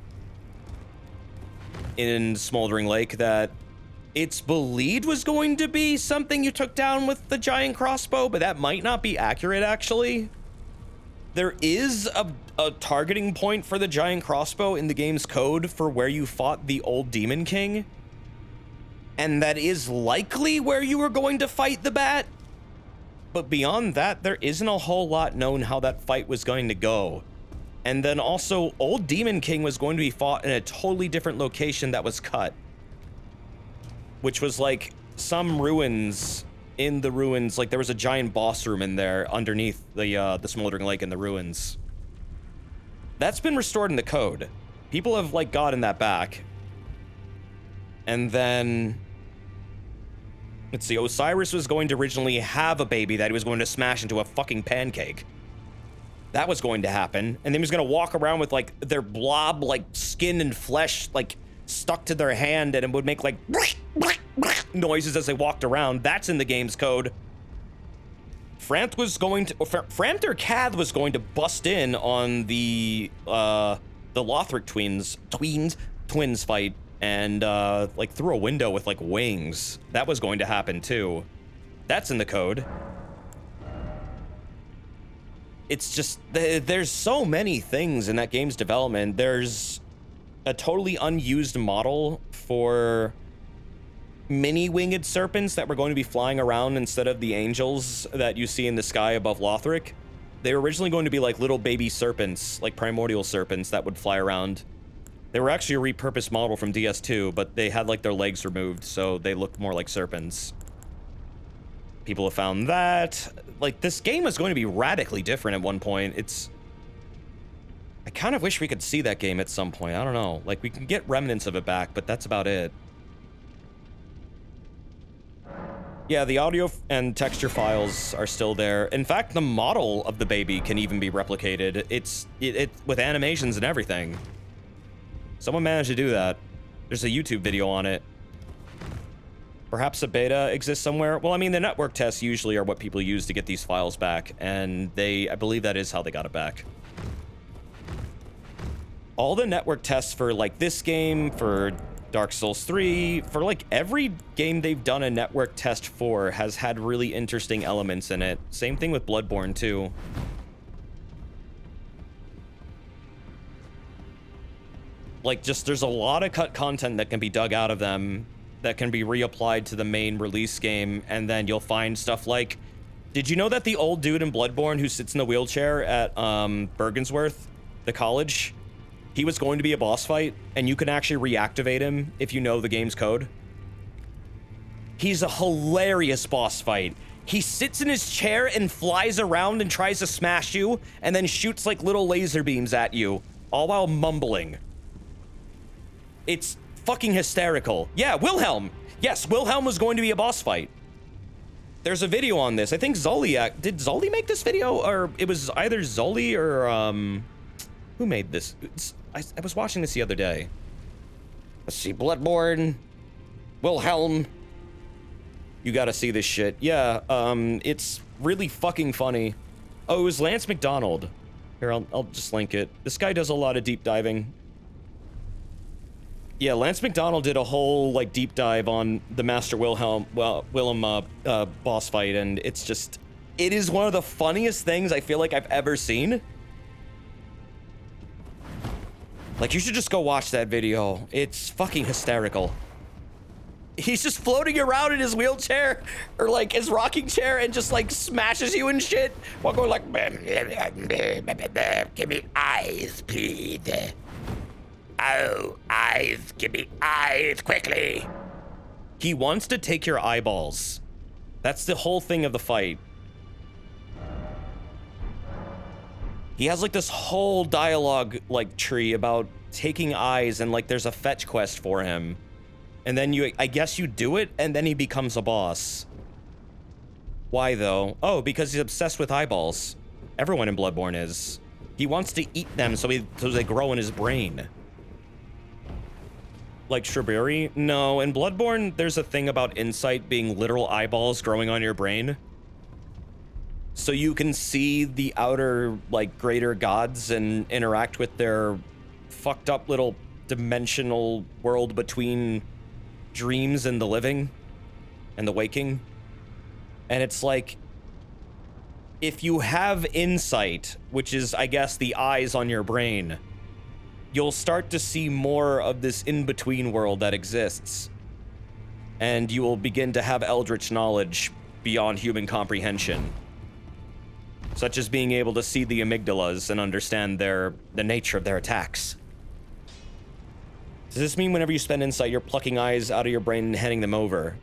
in Smoldering Lake that it's believed was going to be something you took down with the giant crossbow, but that might not be accurate, actually. There is a targeting point for the giant crossbow in the game's code for where you fought the old Demon King. And that is likely where you were going to fight the bat. But beyond that, there isn't a whole lot known how that fight was going to go. And then also, Old Demon King was going to be fought in a totally different location that was cut. Which was like some ruins in the ruins. Like there was a giant boss room in there underneath the Smoldering Lake in the ruins. That's been restored in the code. People have like gotten that back. And then... let's see, Osiris was going to originally have a baby that he was going to smash into a fucking pancake. That was going to happen. And then he was going to walk around with, like, their blob, like, skin and flesh, like, stuck to their hand, and it would make, like, noises as they walked around. That's in the game's code. Frampter Cath was going to bust in on the Lothric twins fight and, like, through a window with, like, wings. That was going to happen, too. That's in the code. It's just, there's so many things in that game's development. There's a totally unused model for mini winged serpents that were going to be flying around instead of the angels that you see in the sky above Lothric. They were originally going to be like little baby serpents, like primordial serpents that would fly around. They were actually a repurposed model from DS2, but they had like their legs removed, so they looked more like serpents. People have found that. Like, this game was going to be radically different at one point. I kind of wish we could see that game at some point. I don't know. Like, we can get remnants of it back, but that's about it. Yeah, the audio and texture files are still there. In fact, the model of the baby can even be replicated. It's with animations and everything. Someone managed to do that. There's a YouTube video on it. Perhaps a beta exists somewhere. Well, I mean, the network tests usually are what people use to get these files back, and I believe that is how they got it back. all the network tests for like this game, for Dark Souls 3, for like every game they've done a network test for has had really interesting elements in it. Same thing with Bloodborne too. Like, just there's a lot of cut content that can be dug out of them that can be reapplied to the main release game, and then you'll find stuff like, did you know that the old dude in Bloodborne who sits in the wheelchair at Bergensworth, the college, he was going to be a boss fight, and you can actually reactivate him if you know the game's code? He's a hilarious boss fight. He sits in his chair and flies around and tries to smash you, and then shoots like little laser beams at you, all while mumbling. It's fucking hysterical. Yeah, Wilhelm. Yes, Wilhelm was going to be a boss fight. There's a video on this. I think Zoliak, did Zoli make this video? Or it was either Zoli or, who made this? I was watching this the other day. Let's see, Bloodborne, Wilhelm. You gotta see this shit. Yeah, it's really fucking funny. Oh, it was Lance McDonald. Here, I'll just link it. This guy does a lot of deep diving. Yeah, Lance McDonald did a whole, like, deep dive on the Master Willem boss fight, and it's just... It is one of the funniest things I feel like I've ever seen. Like, you should just go watch that video. It's fucking hysterical. He's just floating around in his wheelchair, or, like, his rocking chair, and just, like, smashes you and shit, while going like... Give me eyes, please. Oh, eyes, give me eyes, quickly. He wants to take your eyeballs. That's the whole thing of the fight. He has like this whole dialogue like tree about taking eyes, and like there's a fetch quest for him. And then I guess you do it, and then he becomes a boss. Why though? Oh, because he's obsessed with eyeballs. Everyone in Bloodborne is. He wants to eat them so they grow in his brain. Like Shrubbery? No, in Bloodborne, there's a thing about insight being literal eyeballs growing on your brain. So you can see the outer, like, greater gods and interact with their fucked up little dimensional world between dreams and the living and the waking. And it's like, if you have insight, which is, I guess, the eyes on your brain, you'll start to see more of this in-between world that exists. And you will begin to have eldritch knowledge beyond human comprehension. Such as being able to see the amygdalas and understand the nature of their attacks. Does this mean whenever you spend insight, you're plucking eyes out of your brain and handing them over?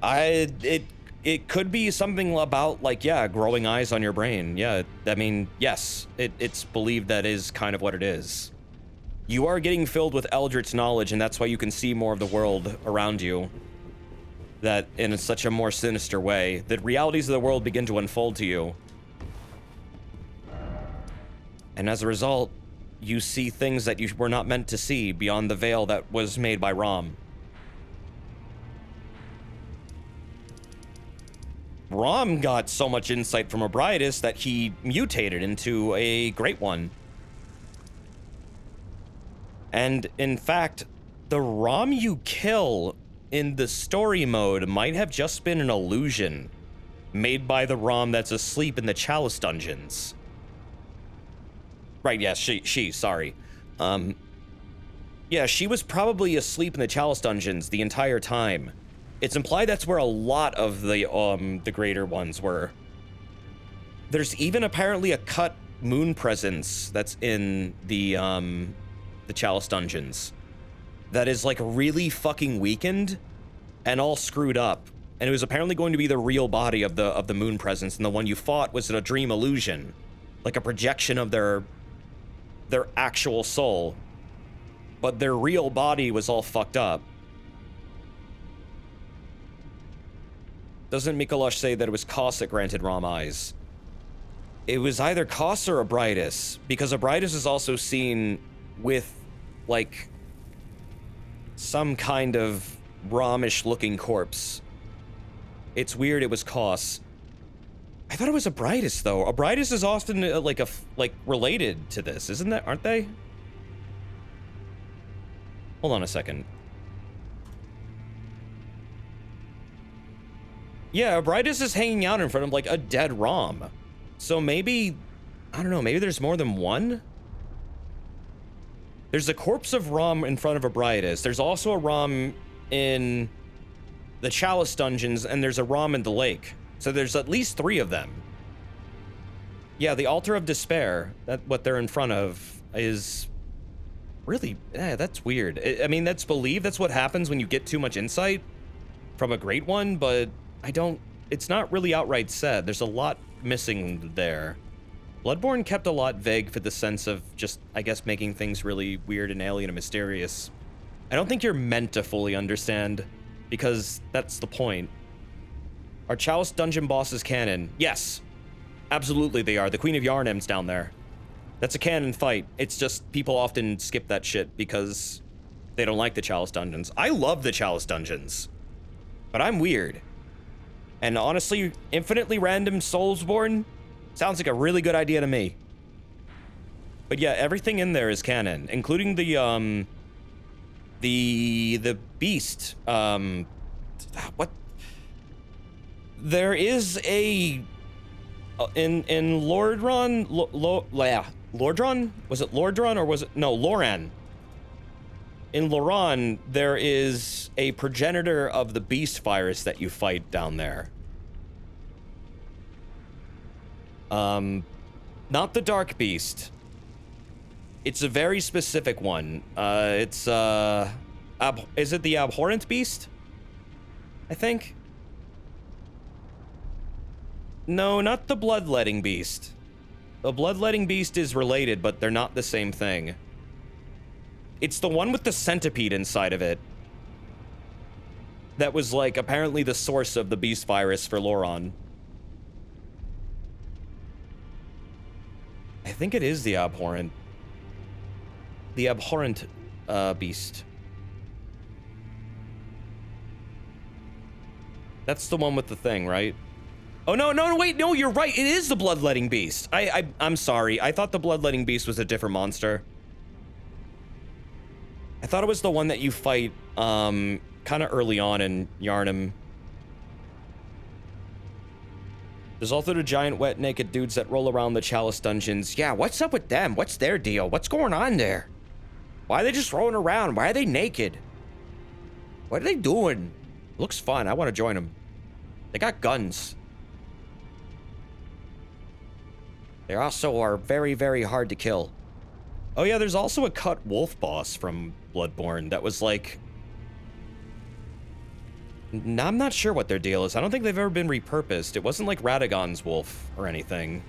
It could be something about, like, yeah, growing eyes on your brain. Yeah, I mean, yes, it's believed that is kind of what it is. You are getting filled with eldritch knowledge, and that's why you can see more of the world around you. That, in such a more sinister way, the realities of the world begin to unfold to you. And as a result, you see things that you were not meant to see beyond the veil that was made by Rom. Rom got so much insight from Ebrietas that he mutated into a Great One. And in fact, the Rom you kill in the story mode might have just been an illusion made by the Rom that's asleep in the Chalice dungeons. Right, yes, sorry. Yeah, she was probably asleep in the Chalice dungeons the entire time. It's implied that's where a lot of the greater ones were. There's even apparently a cut moon presence that's in the Chalice dungeons that is like really fucking weakened and all screwed up. And it was apparently going to be the real body of the moon presence, and the one you fought was a dream illusion, like a projection of their actual soul. But their real body was all fucked up. Doesn't Mikolosh say that it was Kos that granted Rom eyes? It was either Kos or Ebrietas, because Ebrietas is also seen with, like, some kind of Romish looking corpse. It's weird it was Kos. I thought it was Ebrietas, though. Ebrietas is often, like related to this, isn't that? Aren't they? Hold on a second. Yeah, Bridus is hanging out in front of, like, a dead Rom. So maybe... I don't know, maybe there's more than one? There's a corpse of Rom in front of Abritus. There's also a Rom in the Chalice Dungeons, and there's a Rom in the lake. So there's at least 3 of them. Yeah, the Altar of Despair, that what they're in front of, is really... that's weird. I mean, that's believed. That's what happens when you get too much insight from a Great One, but I don't... It's not really outright said. There's a lot missing there. Bloodborne kept a lot vague for the sense of just, I guess, making things really weird and alien and mysterious. I don't think you're meant to fully understand, because that's the point. Are Chalice Dungeon bosses canon? Yes. Absolutely they are. The Queen of Yarnim's down there. That's a canon fight. It's just people often skip that shit because they don't like the Chalice Dungeons. I love the Chalice Dungeons, but I'm weird. And honestly, infinitely random Soulsborne sounds like a really good idea to me. But yeah, everything in there is canon, including the beast. What? There is a in Lordron, Lordron? Was it Lordron or was it no Loran? In Loran, there is a progenitor of the beast virus that you fight down there. Not the Dark Beast. It's a very specific one. Is it the Abhorrent Beast? I think. No, not the Bloodletting Beast. The Bloodletting Beast is related, but they're not the same thing. It's the one with the centipede inside of it. That was, like, apparently the source of the beast virus for Loran. I think it is the Abhorrent. The Abhorrent, Beast. That's the one with the thing, right? Oh, no, wait, no, you're right. It is the Bloodletting Beast. I'm sorry. I thought the Bloodletting Beast was a different monster. I thought it was the one that you fight, kind of early on in Yarnum. There's also the giant wet naked dudes that roll around the Chalice Dungeons. Yeah, what's up with them? What's their deal? What's going on there? Why are they just rolling around? Why are they naked? What are they doing? Looks fun. I want to join them. They got guns. They also are very, very hard to kill. Oh yeah, there's also a cut wolf boss from Bloodborne that was like... I'm not sure what their deal is. I don't think they've ever been repurposed. It wasn't like Radagon's wolf or anything.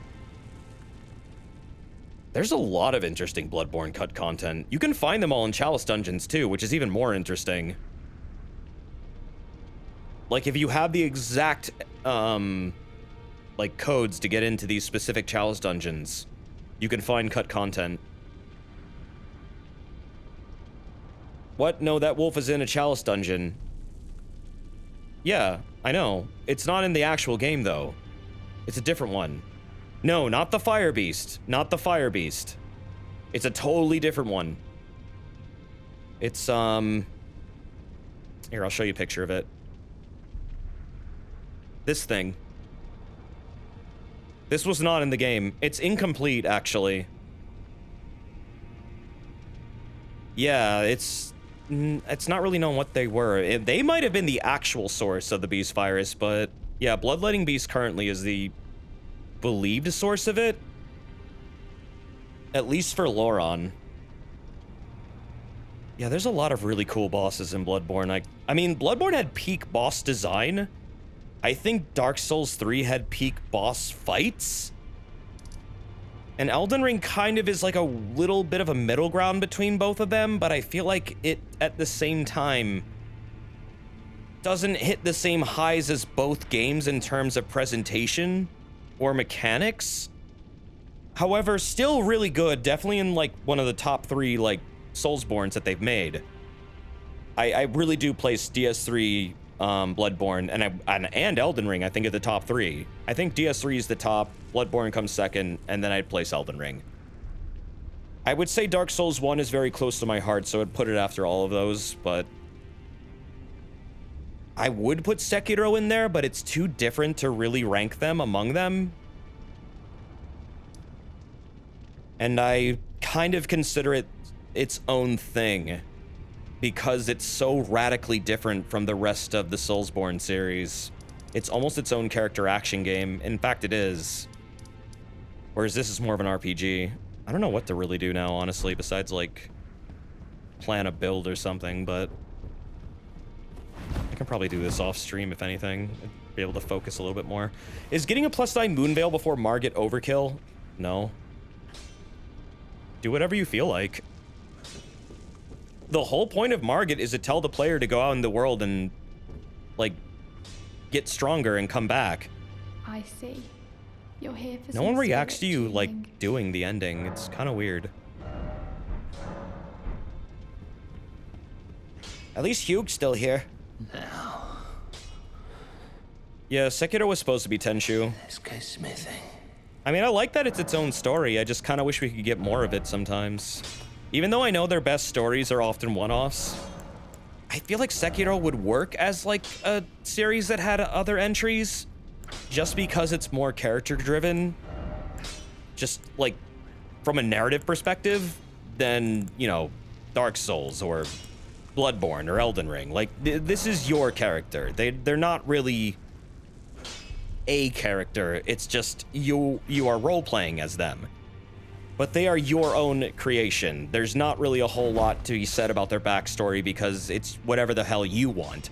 There's a lot of interesting Bloodborne cut content. You can find them all in Chalice Dungeons too, which is even more interesting. Like, if you have the exact, like, codes to get into these specific Chalice Dungeons, you can find cut content. What? No, that wolf is in a Chalice Dungeon. Yeah, I know. It's not in the actual game, though. It's a different one. No, not the Fire Beast. Not the Fire Beast. It's a totally different one. It's, Here, I'll show you a picture of it. This thing. This was not in the game. It's incomplete, actually. Yeah, it's not really known what they were. They might have been the actual source of the beast virus, but yeah, Bloodletting Beast currently is the believed source of it. At least for Loran. Yeah, there's a lot of really cool bosses in Bloodborne. I mean, Bloodborne had peak boss design. I think Dark Souls 3 had peak boss fights. And Elden Ring kind of is like a little bit of a middle ground between both of them, but I feel like it, at the same time, doesn't hit the same highs as both games in terms of presentation or mechanics. However, still really good, definitely in like one of the top 3 like Soulsborns that they've made. I really do place DS3 Bloodborne and Elden Ring, I think, at the top 3. I think DS3 is the top, Bloodborne comes second, and then I'd place Elden Ring. I would say Dark Souls 1 is very close to my heart, so I'd put it after all of those, but I would put Sekiro in there, but it's too different to really rank them among them. And I kind of consider it its own thing because it's so radically different from the rest of the Soulsborne series. It's almost its own character action game. In fact, it is. Whereas this is more of an RPG. I don't know what to really do now, honestly, besides, like, plan a build or something, but I can probably do this off stream, if anything. I'd be able to focus a little bit more. Is getting a +9 Moonveil before Margit overkill? No. Do whatever you feel like. The whole point of Margit is to tell the player to go out in the world and, like, get stronger and come back. I see. You're here for No one some reacts to you, spirit like, tuning. doing the ending. It's kind of weird. At least Hugh's still here. Yeah, Sekiro was supposed to be Tenchu. Let's go smithing. I mean, I like that it's its own story. I just kind of wish we could get more of it sometimes. Even though I know their best stories are often one-offs, I feel like Sekiro would work as, like, a series that had other entries, just because it's more character-driven, just, like, from a narrative perspective, than, you know, Dark Souls or Bloodborne or Elden Ring. Like, this is your character. They're not really a character. It's just you are role-playing as them. But they are your own creation. There's not really a whole lot to be said about their backstory because it's whatever the hell you want.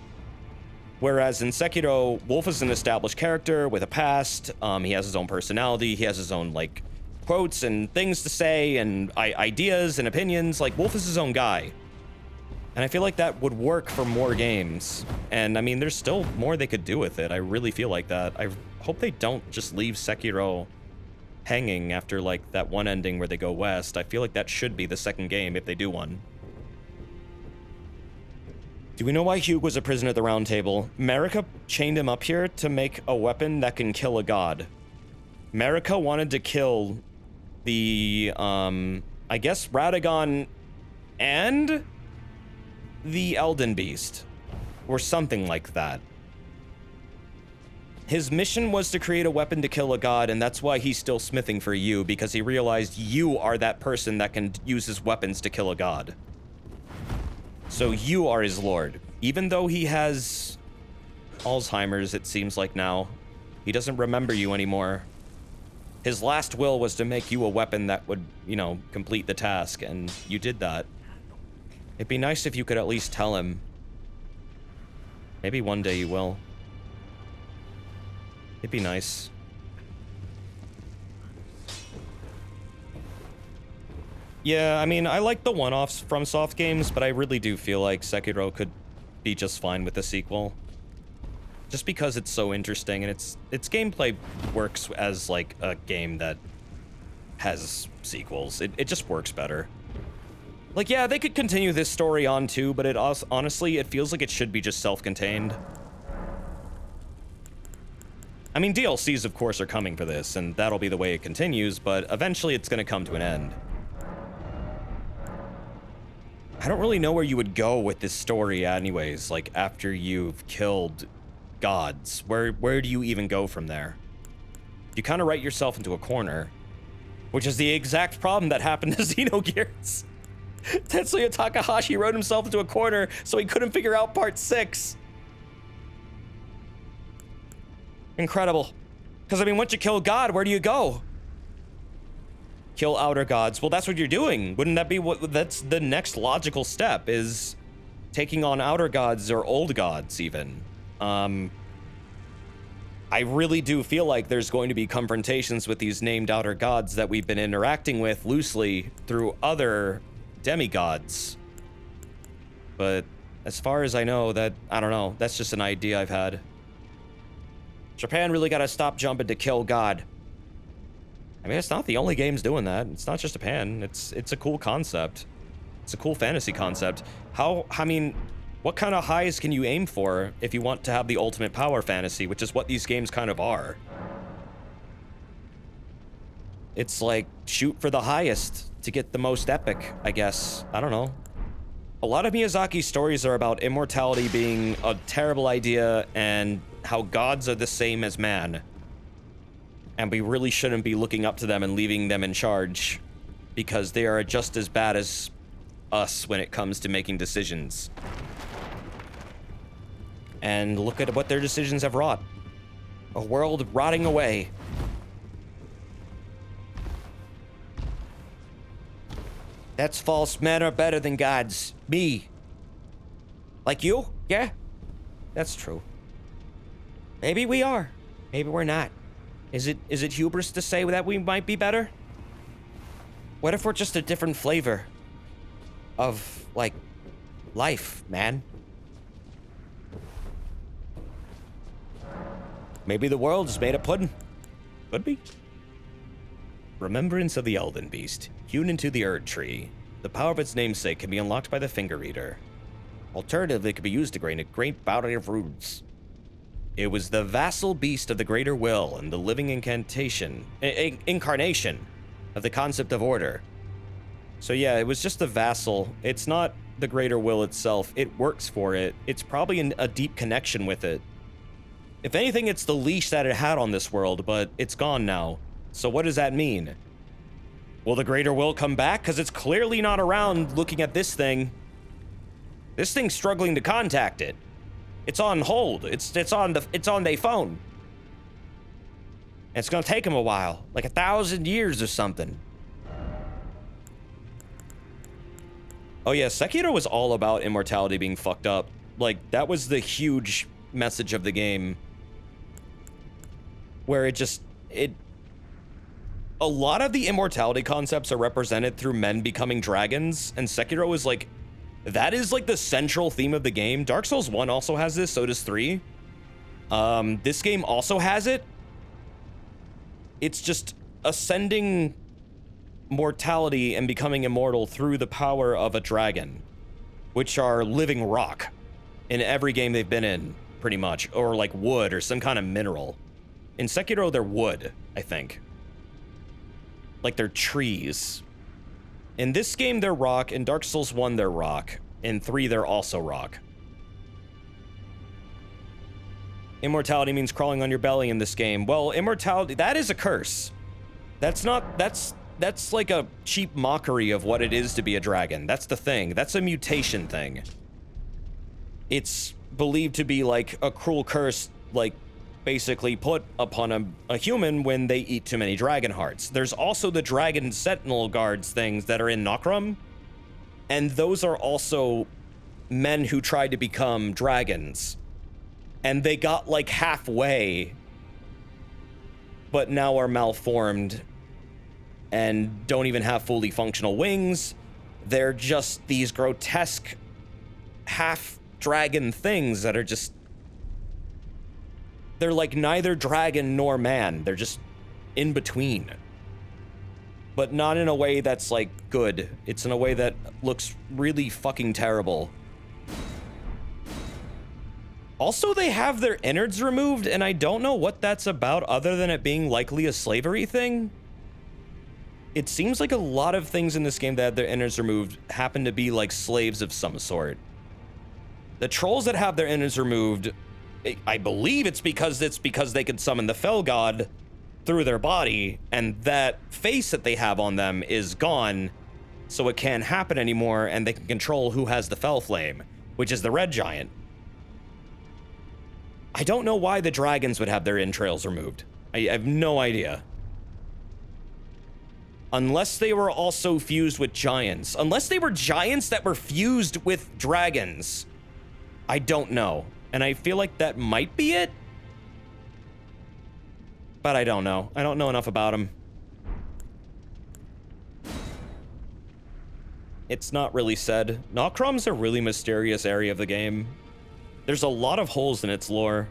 Whereas in Sekiro, Wolf is an established character with a past. He has his own personality. He has his own, like, quotes and things to say and ideas and opinions. Like, Wolf is his own guy. And I feel like that would work for more games. And, I mean, there's still more they could do with it. I really feel like that. I hope they don't just leave Sekiro hanging after, like, that one ending where they go west. I feel like that should be the second game if they do one. Do we know why Hugh was a prisoner at the Round Table? Marika chained him up here to make a weapon that can kill a god. Marika wanted to kill the, I guess Radagon and the Elden Beast, or something like that. His mission was to create a weapon to kill a god, and that's why he's still smithing for you, because he realized you are that person that can use his weapons to kill a god. So you are his lord. Even though he has Alzheimer's, it seems like now, he doesn't remember you anymore. His last will was to make you a weapon that would, you know, complete the task, and you did that. It'd be nice if you could at least tell him. Maybe one day you will. It'd be nice. Yeah, I mean, I like the one-offs from soft games, but I really do feel like Sekiro could be just fine with the sequel. Just because it's so interesting and its gameplay works as, like, a game that has sequels. It just works better. Like, yeah, they could continue this story on too, but honestly, it feels like it should be just self-contained. I mean, DLCs, of course, are coming for this, and that'll be the way it continues, but eventually it's going to come to an end. I don't really know where you would go with this story anyways, like, after you've killed gods. Where do you even go from there? You kind of write yourself into a corner, which is the exact problem that happened to Xenogears. Tetsuya Takahashi wrote himself into a corner so he couldn't figure out part 6. Incredible. Because, I mean, once you kill God, where do you go? Kill outer gods. Well, that's what you're doing. Wouldn't that be that's the next logical step, is taking on outer gods or old gods, even. I really do feel like there's going to be confrontations with these named outer gods that we've been interacting with loosely through other demigods. But as far as I know, I don't know, that's just an idea I've had. Japan really gotta stop jumping to kill God. I mean, it's not the only games doing that. It's not just Japan. It's a cool concept. It's a cool fantasy concept. I mean, what kind of highs can you aim for if you want to have the ultimate power fantasy, which is what these games kind of are? It's like, shoot for the highest. to get the most epic, I guess. I don't know. A lot of Miyazaki's stories are about immortality being a terrible idea and how gods are the same as man. And we really shouldn't be looking up to them and leaving them in charge, because they are just as bad as us when it comes to making decisions. And look at what their decisions have wrought. A world rotting away. That's false. Men are better than gods. Me. Like you? Yeah. That's true. Maybe we are. Maybe we're not. Is it hubris to say that we might be better? What if we're just a different flavor of, like, life, man? Maybe the world's made of pudding. Could be. Remembrance of the Elden Beast, hewn into the Erd Tree. The power of its namesake can be unlocked by the Finger Reader. Alternatively, it could be used to gain a great bounty of runes. It was the vassal beast of the Greater Will and the living incarnation of the concept of order. So yeah, it was just the vassal. It's not the Greater Will itself. It works for it. It's probably in a deep connection with it. If anything, it's the leash that it had on this world, but it's gone now. So what does that mean? Will the Greater Will come back? Because it's clearly not around looking at this thing. This thing's struggling to contact it. It's on hold. It's on their phone. And it's gonna take him a while, like 1,000 years or something. Oh yeah, Sekiro was all about immortality being fucked up. Like, that was the huge message of the game. Where a lot of the immortality concepts are represented through men becoming dragons, and Sekiro is like, that is like the central theme of the game. Dark Souls 1 also has this, so does 3. This game also has it. It's just ascending mortality and becoming immortal through the power of a dragon, which are living rock in every game they've been in, pretty much, or like wood or some kind of mineral. In Sekiro, they're wood, I think. Like they're trees. In this game, they're rock. In Dark Souls 1, they're rock. In 3, they're also rock. Immortality means crawling on your belly in this game. Well, immortality, that is a curse. That's like a cheap mockery of what it is to be a dragon. That's the thing. That's a mutation thing. It's believed to be like a cruel curse, like basically put upon a human when they eat too many dragon hearts. There's also the dragon sentinel guards things that are in Nokrum, and those are also men who tried to become dragons, and they got like halfway, but now are malformed and don't even have fully functional wings. They're just these grotesque half dragon things that are just, they're like neither dragon nor man. They're just in between. But not in a way that's like good. It's in a way that looks really fucking terrible. Also, they have their innards removed, and I don't know what that's about other than it being likely a slavery thing. It seems like a lot of things in this game that have their innards removed happen to be like slaves of some sort. The trolls that have their innards removed, I believe it's because they can summon the Fell God through their body, and that face that they have on them is gone, so it can't happen anymore, and they can control who has the Fell Flame, which is the red giant. I don't know why the dragons would have their entrails removed. I have no idea. Unless they were also fused with giants. Unless they were giants that were fused with dragons. I don't know. And I feel like that might be it. But I don't know. I don't know enough about them. It's not really said. Nokrum's a really mysterious area of the game. There's a lot of holes in its lore.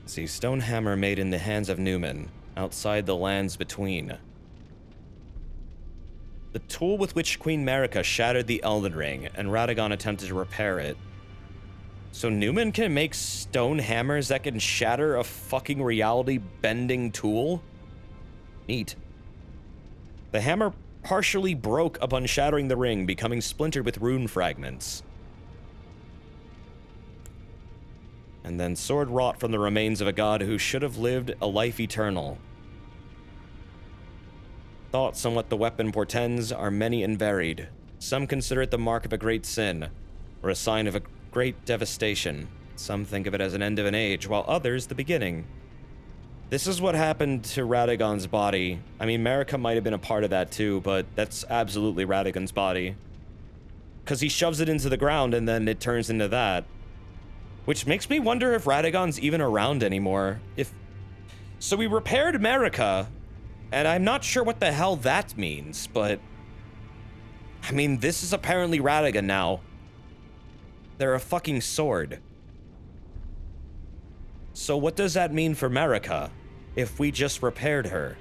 Let's see, stone hammer made in the hands of Newman, outside the lands between. The tool with which Queen Marika shattered the Elden Ring, and Radagon attempted to repair it. So Newman can make stone hammers that can shatter a fucking reality-bending tool? Neat. The hammer partially broke upon shattering the ring, becoming splintered with rune fragments. And then sword wrought from the remains of a god who should have lived a life eternal. Thoughts on what the weapon portends are many and varied. Some consider it the mark of a great sin, or a sign of a great devastation. Some think of it as an end of an age, while others the beginning. This is what happened to Radagon's body. I mean, Marika might have been a part of that too, but that's absolutely Radagon's body. Because he shoves it into the ground and then it turns into that. Which makes me wonder if Radagon's even around anymore. So we repaired Marika, and I'm not sure what the hell that means, but... I mean, this is apparently Radagon now. They're a fucking sword. So what does that mean for Marika, if we just repaired her?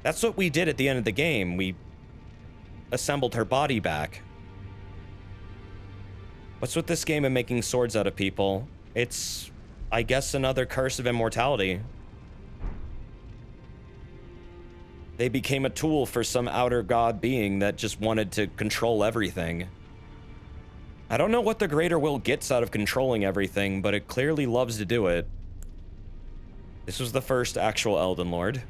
That's what we did at the end of the game. We assembled her body back. What's with this game and making swords out of people? It's, I guess, another curse of immortality. They became a tool for some outer god being that just wanted to control everything. I don't know what the Greater Will gets out of controlling everything, but it clearly loves to do it. This was the first actual Elden Lord.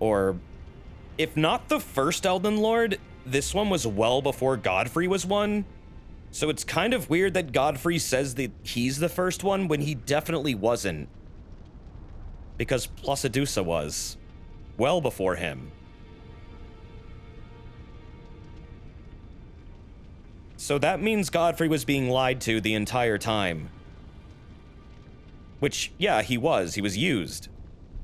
Or, if not the first Elden Lord, this one was well before Godfrey was one. So it's kind of weird that Godfrey says that he's the first one when he definitely wasn't. Because Placidusa was. Well before him. So that means Godfrey was being lied to the entire time. Which, yeah, he was. He was used.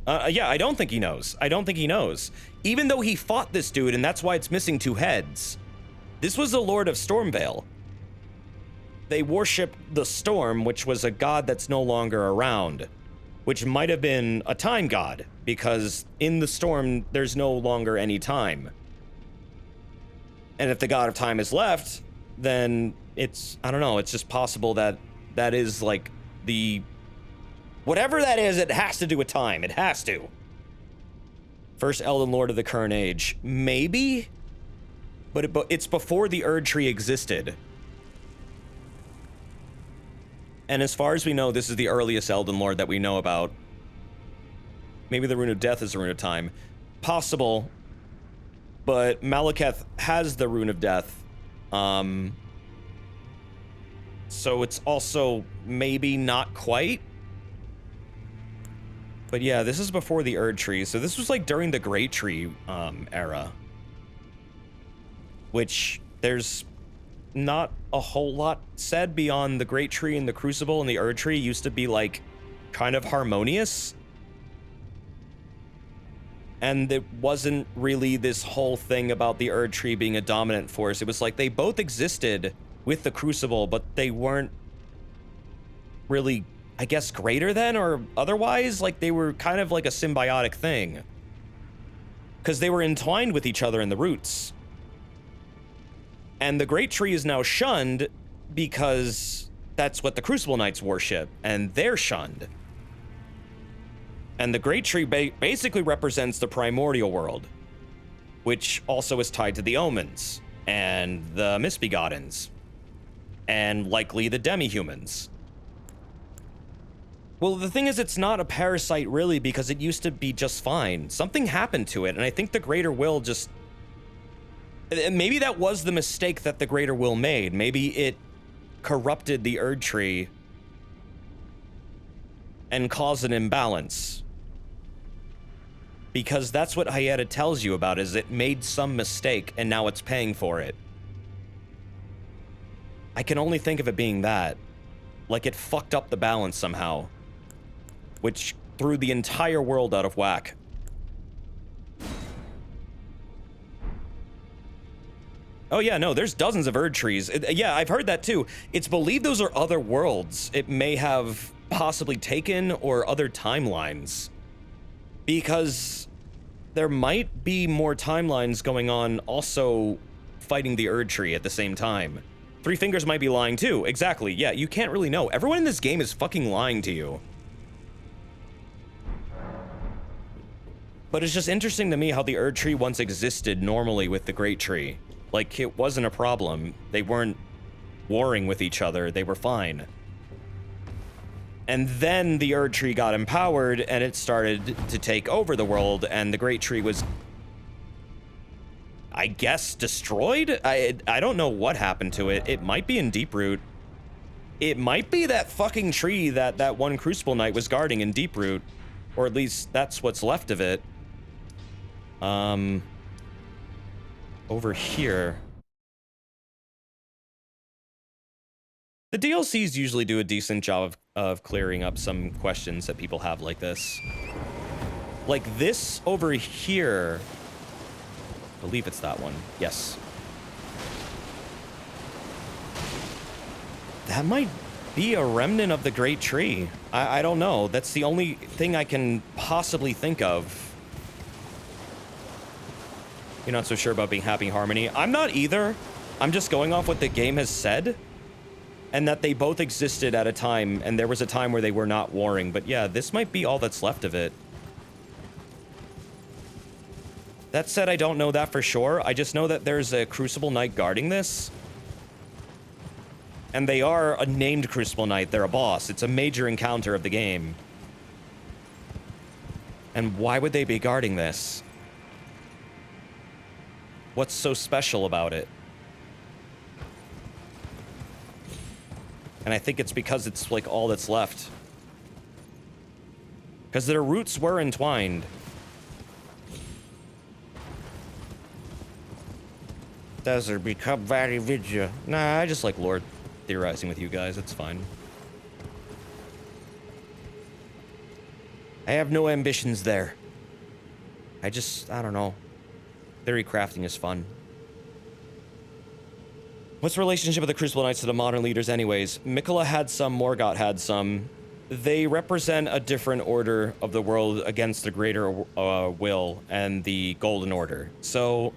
Yeah, I don't think he knows. I don't think he knows. Even though he fought this dude, and that's why it's missing 2 heads. This was the Lord of Stormvale. They worshipped the Storm, which was a god that's no longer around. Which might have been a time god, because in the Storm, there's no longer any time. And if the god of time is left, then it's, I don't know, it's just possible that that is like the... Whatever that is, it has to do with time. It has to. First Elden Lord of the current age. Maybe? But it's before the Erd Tree existed. And as far as we know, this is the earliest Elden Lord that we know about. Maybe the Rune of Death is the Rune of Time. Possible. But Malekith has the Rune of Death. So it's also maybe not quite. But yeah, this is before the Erd Tree, so this was like during the Great Tree era. Which, there's not a whole lot said beyond the Great Tree and the Crucible, and the Erd Tree used to be like, kind of harmonious. And it wasn't really this whole thing about the Erd Tree being a dominant force. It was like they both existed with the Crucible, but they weren't really, I guess, greater than or otherwise. Like, they were kind of like a symbiotic thing. Because they were entwined with each other in the roots. And the Great Tree is now shunned because that's what the Crucible Knights worship, and they're shunned. And the Great Tree basically represents the primordial world, which also is tied to the Omens, and the Misbegottens, and likely the Demi-Humans. Well, the thing is, it's not a parasite, really, because it used to be just fine. Something happened to it, and I think the Greater Will just... Maybe that was the mistake that the Greater Will made. Maybe it corrupted the Erd Tree and caused an imbalance. Because that's what Hyetta tells you about, is it made some mistake and now it's paying for it. I can only think of it being that. Like it fucked up the balance somehow. Which threw the entire world out of whack. Oh yeah, no, there's dozens of Erd Trees. Yeah, I've heard that too. It's believed those are other worlds it may have possibly taken, or other timelines. Because there might be more timelines going on also fighting the Erd Tree at the same time. Three Fingers might be lying too, exactly. Yeah, you can't really know. Everyone in this game is fucking lying to you. But it's just interesting to me how the Erd Tree once existed normally with the Great Tree. Like, it wasn't a problem. They weren't warring with each other. They were fine. And then the Erd Tree got empowered, and it started to take over the world, and the Great Tree was, I guess, destroyed? I don't know what happened to it. It might be in Deeproot. It might be that fucking tree that one Crucible Knight was guarding in Deeproot. Or at least that's what's left of it. Over here. The DLCs usually do a decent job of clearing up some questions that people have like this. Like this over here. I believe it's that one. Yes. That might be a remnant of the Great Tree. I don't know. That's the only thing I can possibly think of. You're not so sure about being happy harmony. I'm not either. I'm just going off what the game has said. And that they both existed at a time, and there was a time where they were not warring. But yeah, this might be all that's left of it. That said, I don't know that for sure. I just know that there's a Crucible Knight guarding this. And they are a named Crucible Knight. They're a boss. It's a major encounter of the game. And why would they be guarding this? What's so special about it? And I think it's because it's like all that's left. Because their roots were entwined. Does there become very vigil? Nah, I just like lore theorizing with you guys. It's fine. I have no ambitions there. I don't know. Theory crafting is fun. What's the relationship of the Crucible Knights to the modern leaders anyways? Mikola had some, Morgott had some. They represent a different order of the world against the greater will and the Golden Order. So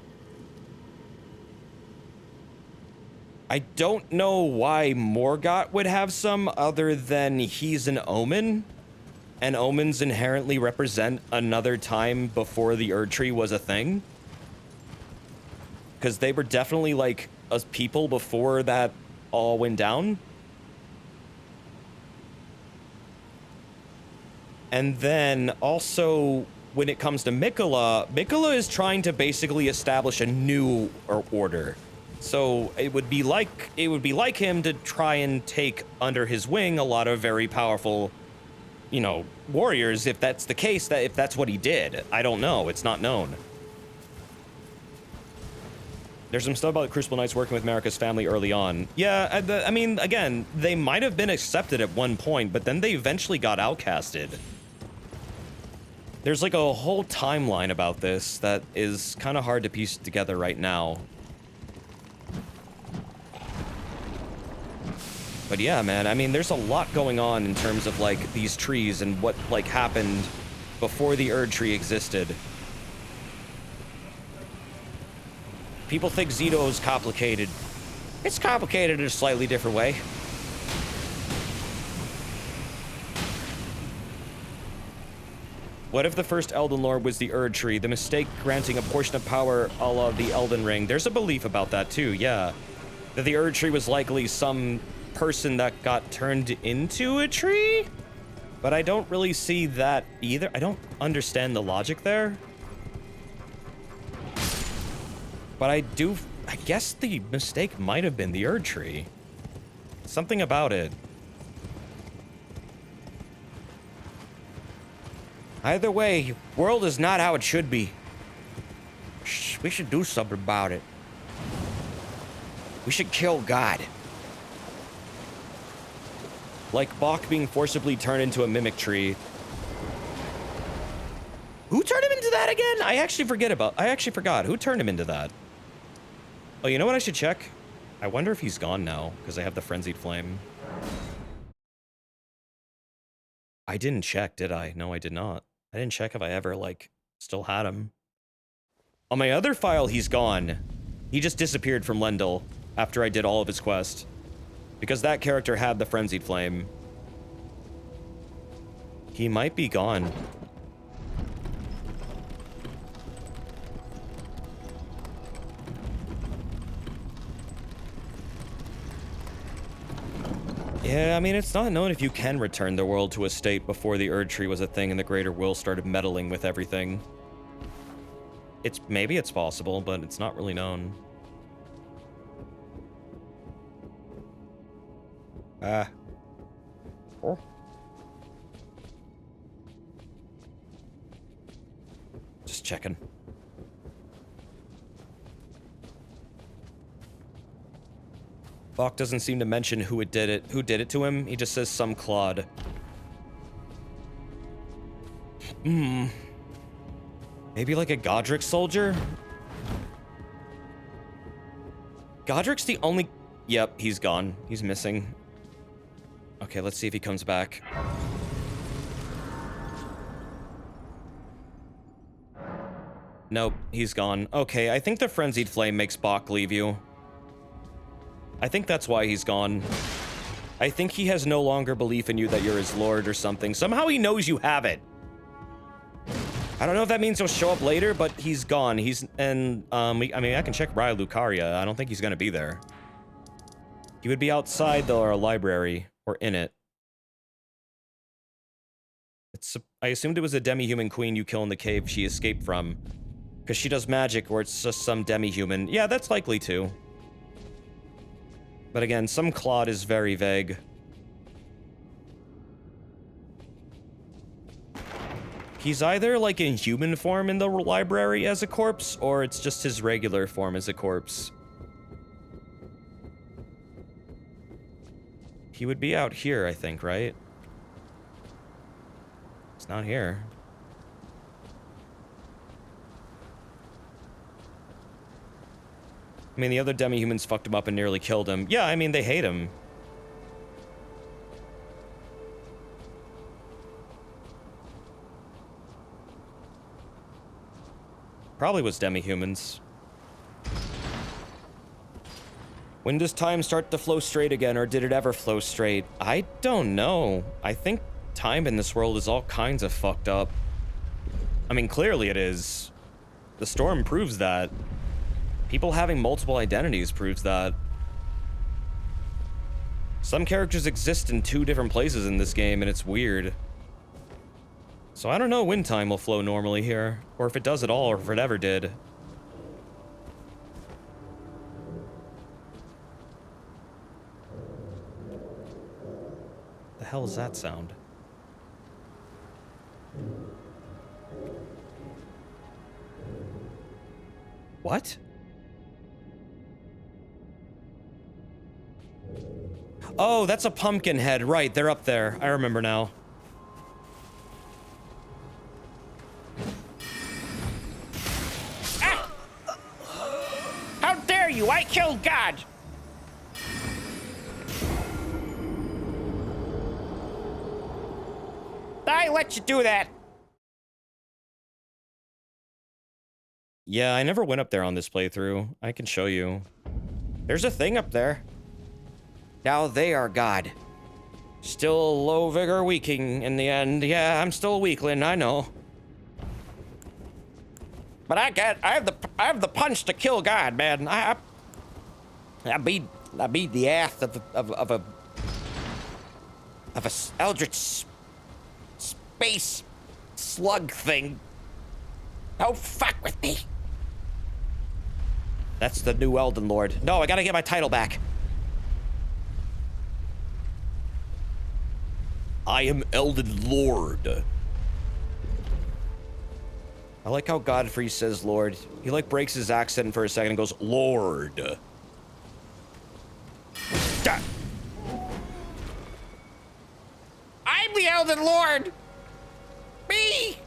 I don't know why Morgott would have some other than he's an omen. And omens inherently represent another time before the Erd Tree was a thing. Because they were definitely like a people before that all went down. And then also when it comes to Mikola, Mikola is trying to basically establish a new order. So it would be like him to try and take under his wing a lot of very powerful, you know, warriors, if that's the case, if that's what he did. I don't know. It's not known. There's some stuff about the Crucible Knights working with Marika's family early on. Yeah, I mean, again, they might have been accepted at one point, but then they eventually got outcasted. There's like a whole timeline about this that is kind of hard to piece together right now. But yeah, man, I mean, there's a lot going on in terms of like these trees and what like happened before the Erd Tree existed. People think Zito's complicated. It's complicated in a slightly different way. What if the first Elden Lord was the Erd Tree, the mistake granting a portion of power a la the Elden Ring? There's a belief about that too, yeah. That the Erd Tree was likely some person that got turned into a tree? But I don't really see that either. I don't understand the logic there. But I guess the mistake might have been the Erd Tree. Something about it. Either way, world is not how it should be. We should do something about it. We should kill God. Like Bach being forcibly turned into a mimic tree. Who turned him into that again? I actually forgot. Who turned him into that? Oh, you know what I should check? I wonder if he's gone now, because I have the Frenzied Flame. I didn't check, did I? No, I did not. I didn't check if I ever, like, still had him. On my other file, he's gone. He just disappeared from Lendl after I did all of his quests. Because that character had the Frenzied Flame. He might be gone. Yeah, I mean, it's not known if you can return the world to a state before the Erd Tree was a thing and the Greater Will started meddling with everything. Maybe it's possible, but it's not really known. Oh. Just checking. Bach doesn't seem to mention who did it to him. He just says some Claude. Maybe like a Godric soldier? Godric's the only... Yep, he's gone. He's missing. Okay, let's see if he comes back. Nope, he's gone. Okay, I think the Frenzied Flame makes Bach leave you. I think that's why he's gone. I think he has no longer belief in you that you're his lord or something. Somehow he knows you have it. I don't know if that means he'll show up later, but he's gone. I mean, I can check Raya Lucaria. I don't think he's gonna be there. He would be outside the library, or in it. I assumed it was a demi-human queen you kill in the cave she escaped from. Because she does magic, or it's just some demi-human. Yeah, that's likely too. But again, some Claude is very vague. He's either like in human form in the library as a corpse, or it's just his regular form as a corpse. He would be out here, I think, right? He's not here. I mean, the other demi-humans fucked him up and nearly killed him. Yeah, I mean, they hate him. Probably was demi-humans. When does time start to flow straight again, or did it ever flow straight? I don't know. I think time in this world is all kinds of fucked up. I mean, clearly it is. The storm proves that. People having multiple identities proves that. Some characters exist in 2 different places in this game, and it's weird. So I don't know when time will flow normally here, or if it does at all, or if it ever did. The hell is that sound? What? Oh, that's a pumpkin head. Right, they're up there. I remember now. Ah! How dare you! I killed God! I let you do that! Yeah, I never went up there on this playthrough. I can show you. There's a thing up there. Now they are God. Still low vigor weaking in the end. Yeah, I'm still a weakling, I know. But I have the punch to kill God, man. I beat the ass of a eldritch space slug thing. Don't fuck with me. That's the new Elden Lord. No, I gotta get my title back. I am Elden Lord. I like how Godfrey says Lord. He like breaks his accent for a second and goes, Lord. I'm the Elden Lord! Me!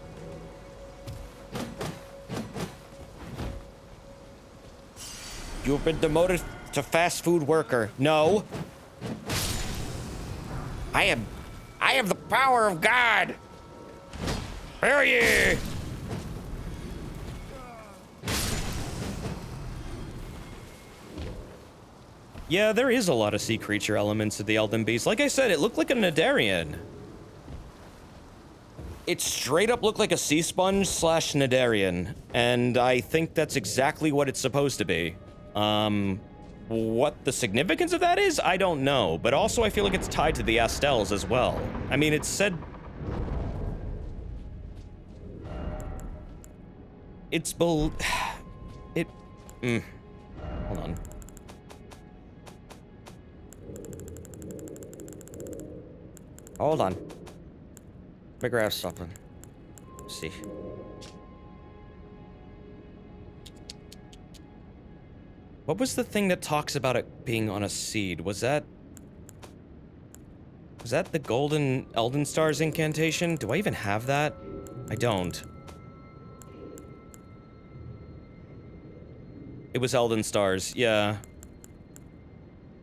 You've been demoted to fast food worker. No. I have the power of God! Hear ye! Yeah, there is a lot of sea creature elements to the Elden Beast. Like I said, it looked like a Nadarian. It straight up looked like a sea sponge / Nadarian. And I think that's exactly what it's supposed to be. what the significance of that is, I don't know. But also, I feel like it's tied to the Astels as well. I mean, it's said... It's Hold on. Hold on. Let me grab something. Let's see. What was the thing that talks about it being on a seed? Was that the golden Elden Stars incantation? Do I even have that? I don't. It was Elden Stars, yeah.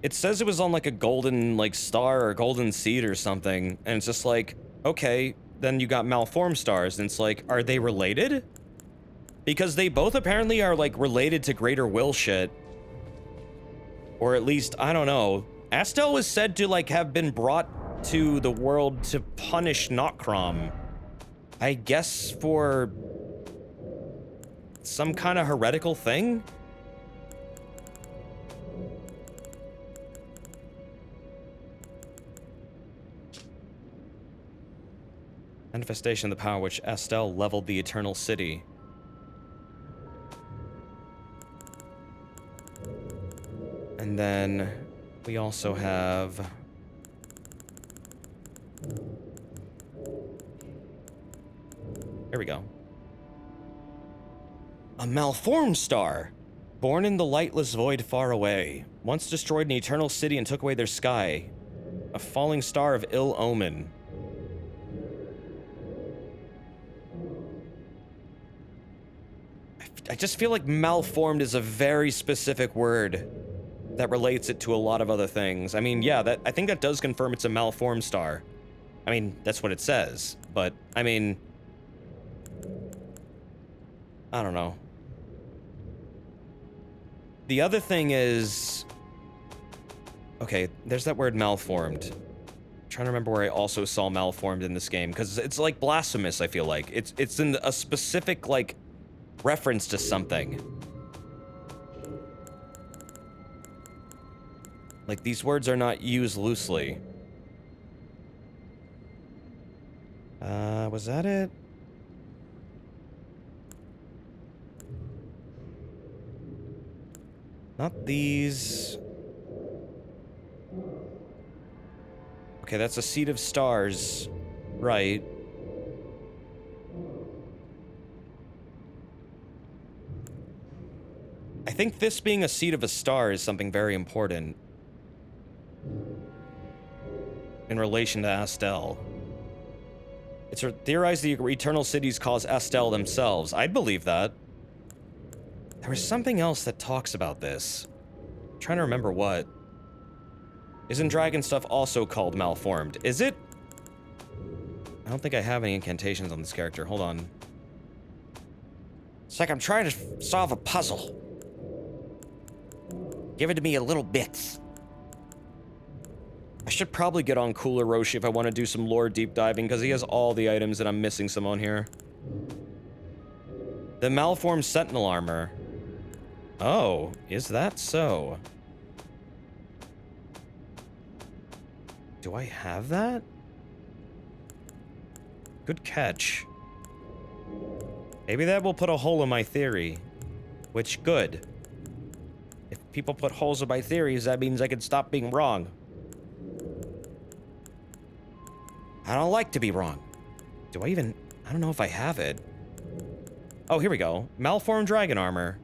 It says it was on like a golden like star or golden seed or something, and it's just like, okay, then you got malformed stars, and it's like, are they related? Because they both apparently are like related to greater will shit. Or at least, I don't know. Astel was said to like have been brought to the world to punish Notcrom. I guess for some kind of heretical thing? Manifestation of the power which Astel leveled the Eternal City. And then we also have... Here we go. A malformed star! Born in the lightless void far away. Once destroyed an eternal city and took away their sky. A falling star of ill omen. I just feel like malformed is a very specific word that relates it to a lot of other things. I mean, yeah, I think that does confirm it's a malformed star. I mean, that's what it says, but, I mean... I don't know. The other thing is... Okay, there's that word malformed. I'm trying to remember where I also saw malformed in this game, because it's like blasphemous, I feel like. It's in a specific, like, reference to something. Like, these words are not used loosely. Was that it? Not these. Okay, that's a seed of stars. Right. I think this being a seed of a star is something very important in relation to Astel. It's theorized the eternal cities cause Astel themselves. I'd believe that. There was something else that talks about this. I'm trying to remember what. Isn't dragon stuff also called malformed? Is it? I don't think I have any incantations on this character. Hold on. It's like I'm trying to solve a puzzle. Give it to me a little bits. I should probably get on Cooler Roshi if I want to do some lore deep diving, because he has all the items and I'm missing some on here. The malformed sentinel armor. Oh, is that so? Do I have that? Good catch. Maybe that will put a hole in my theory. Which, good. If people put holes in my theories, that means I can stop being wrong. I don't like to be wrong. Do I even... I don't know if I have it. Oh, here we go. Malformed dragon armor.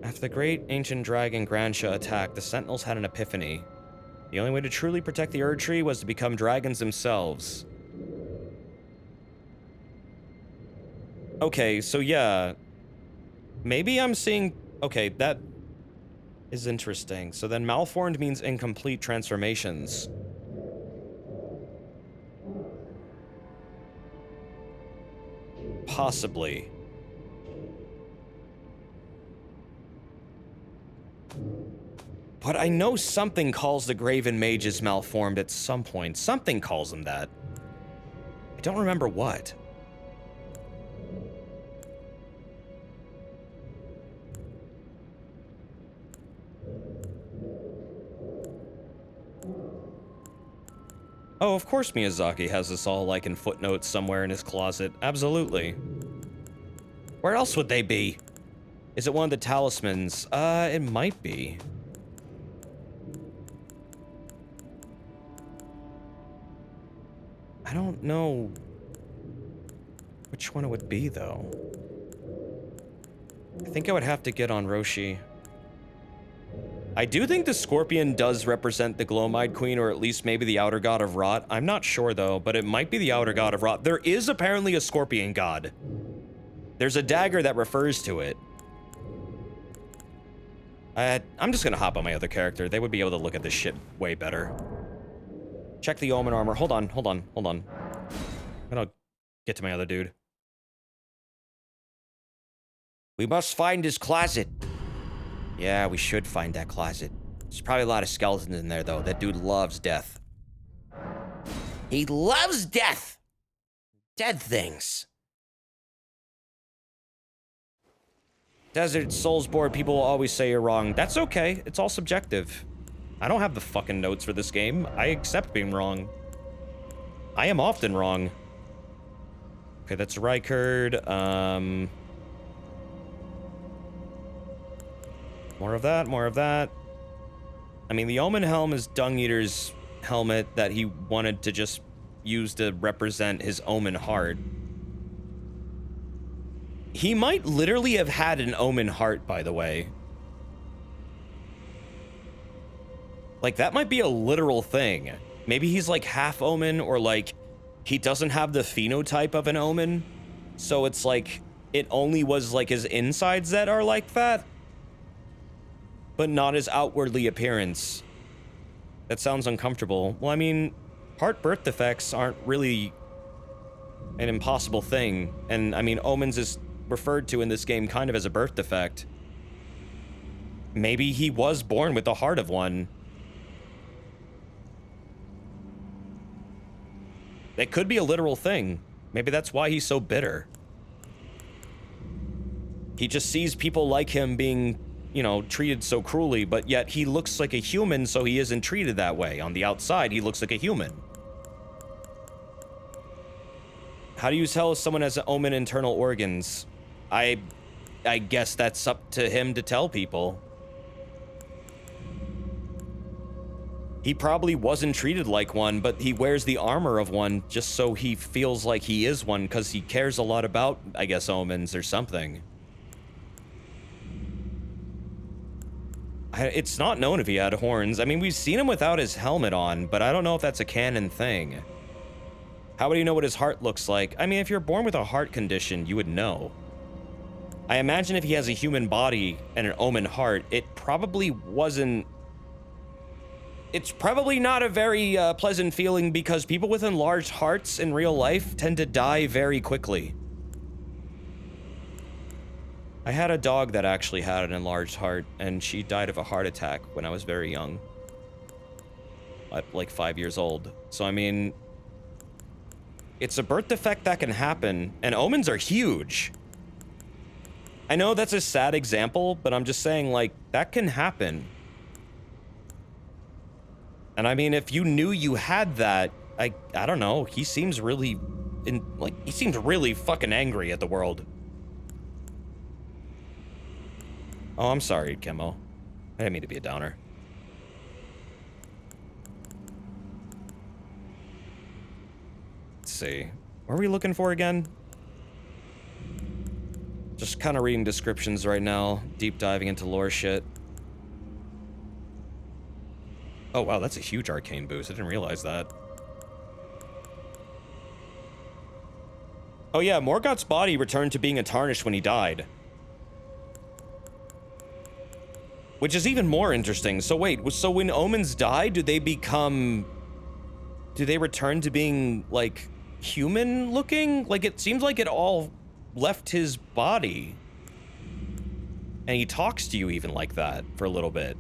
After the great ancient dragon Gransha attacked, the Sentinels had an epiphany. The only way to truly protect the Erd Tree was to become dragons themselves. Okay, so yeah. Maybe I'm seeing... Okay, that is interesting. So then malformed means incomplete transformations. Possibly. But I know something calls the Graven Mages malformed at some point. Something calls them that. I don't remember what. Oh, of course Miyazaki has this all, like, in footnotes somewhere in his closet. Absolutely. Where else would they be? Is it one of the talismans? It might be. I don't know which one it would be, though. I think I would have to get on Roshi. I do think the scorpion does represent the Glowmide Queen, or at least maybe the outer god of Rot. I'm not sure, though, but it might be the outer god of Rot. There is apparently a scorpion god. There's a dagger that refers to it. I'm just gonna hop on my other character. They would be able to look at this shit way better. Check the Omen armor. Hold on. I'm gonna get to my other dude. We must find his closet. Yeah, we should find that closet. There's probably a lot of skeletons in there, though. That dude loves death. He loves death! Dead things. Desert Soulsborne people will always say you're wrong. That's okay. It's all subjective. I don't have the fucking notes for this game. I accept being wrong. I am often wrong. Okay, that's Rykard. More of that. I mean, the Omen helm is Dung Eater's helmet that he wanted to just use to represent his Omen heart. He might literally have had an Omen heart, by the way. Like, that might be a literal thing. Maybe he's like half Omen, or like he doesn't have the phenotype of an Omen. So it's like, it only was like his insides that are like that, but not his outwardly appearance. That sounds uncomfortable. Well, I mean, heart birth defects aren't really an impossible thing. And I mean, Omens is referred to in this game kind of as a birth defect. Maybe he was born with the heart of one. It could be a literal thing. Maybe that's why he's so bitter. He just sees people like him being, you know, treated so cruelly, but yet he looks like a human, so he isn't treated that way. On the outside, he looks like a human. How do you tell if someone has Omen internal organs? I guess that's up to him to tell people. He probably wasn't treated like one, but he wears the armor of one just so he feels like he is one, because he cares a lot about, I guess, omens or something. It's not known if he had horns. I mean, we've seen him without his helmet on, but I don't know if that's a canon thing. How would you know what his heart looks like? I mean, if you're born with a heart condition, you would know. I imagine if he has a human body and an omen heart, it probably wasn't... It's probably not a very pleasant feeling, because people with enlarged hearts in real life tend to die very quickly. I had a dog that actually had an enlarged heart, and she died of a heart attack when I was very young. Like 5 years old. So, I mean... It's a birth defect that can happen, and omens are huge. I know that's a sad example, but I'm just saying, like, that can happen. And I mean, if you knew you had that, I don't know, he seems really... he seems really fucking angry at the world. Oh, I'm sorry, Kemo. I didn't mean to be a downer. Let's see. What are we looking for again? Just kind of reading descriptions right now, deep diving into lore shit. Oh, wow, that's a huge arcane boost. I didn't realize that. Oh yeah, Morgoth's body returned to being a tarnished when he died. Which is even more interesting. So wait, so when omens die, do they return to being, like, human looking? Like, it seems like it all left his body. And he talks to you even like that for a little bit.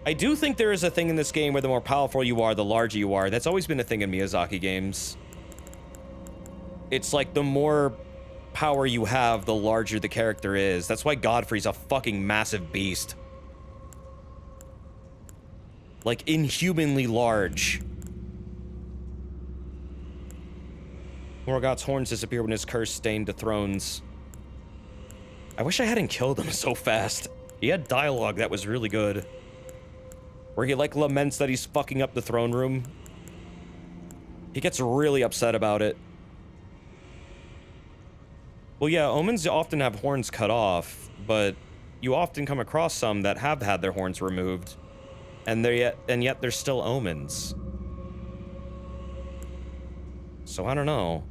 I do think there is a thing in this game where the more powerful you are, the larger you are. That's always been a thing in Miyazaki games. It's like the more power you have, the larger the character is. That's why Godfrey's a fucking massive beast. Like, inhumanly large. Morgoth's horns disappear when his curse stained the thrones. I wish I hadn't killed him so fast. He had dialogue that was really good. Where he, like, laments that he's fucking up the throne room. He gets really upset about it. Well, yeah, omens often have horns cut off, but you often come across some that have had their horns removed. And yet they're still omens. So I don't know.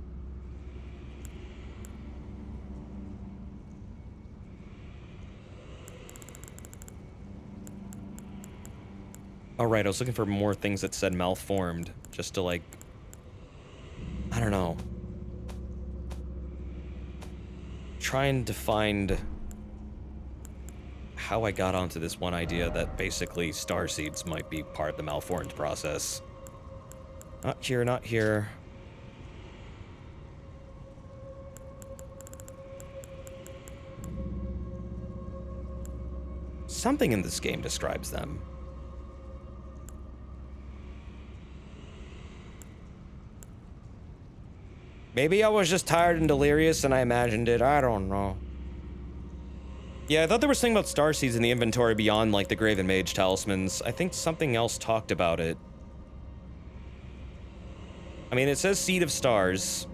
Alright, I was looking for more things that said malformed, just to, like, I don't know. Trying to find how I got onto this one idea that basically starseeds might be part of the malformed process. Not here, not here. Something in this game describes them. Maybe I was just tired and delirious and I imagined it. I don't know. Yeah, I thought there was something about starseeds in the inventory beyond, like, the Graven Mage talismans. I think something else talked about it. I mean, it says Seed of Stars.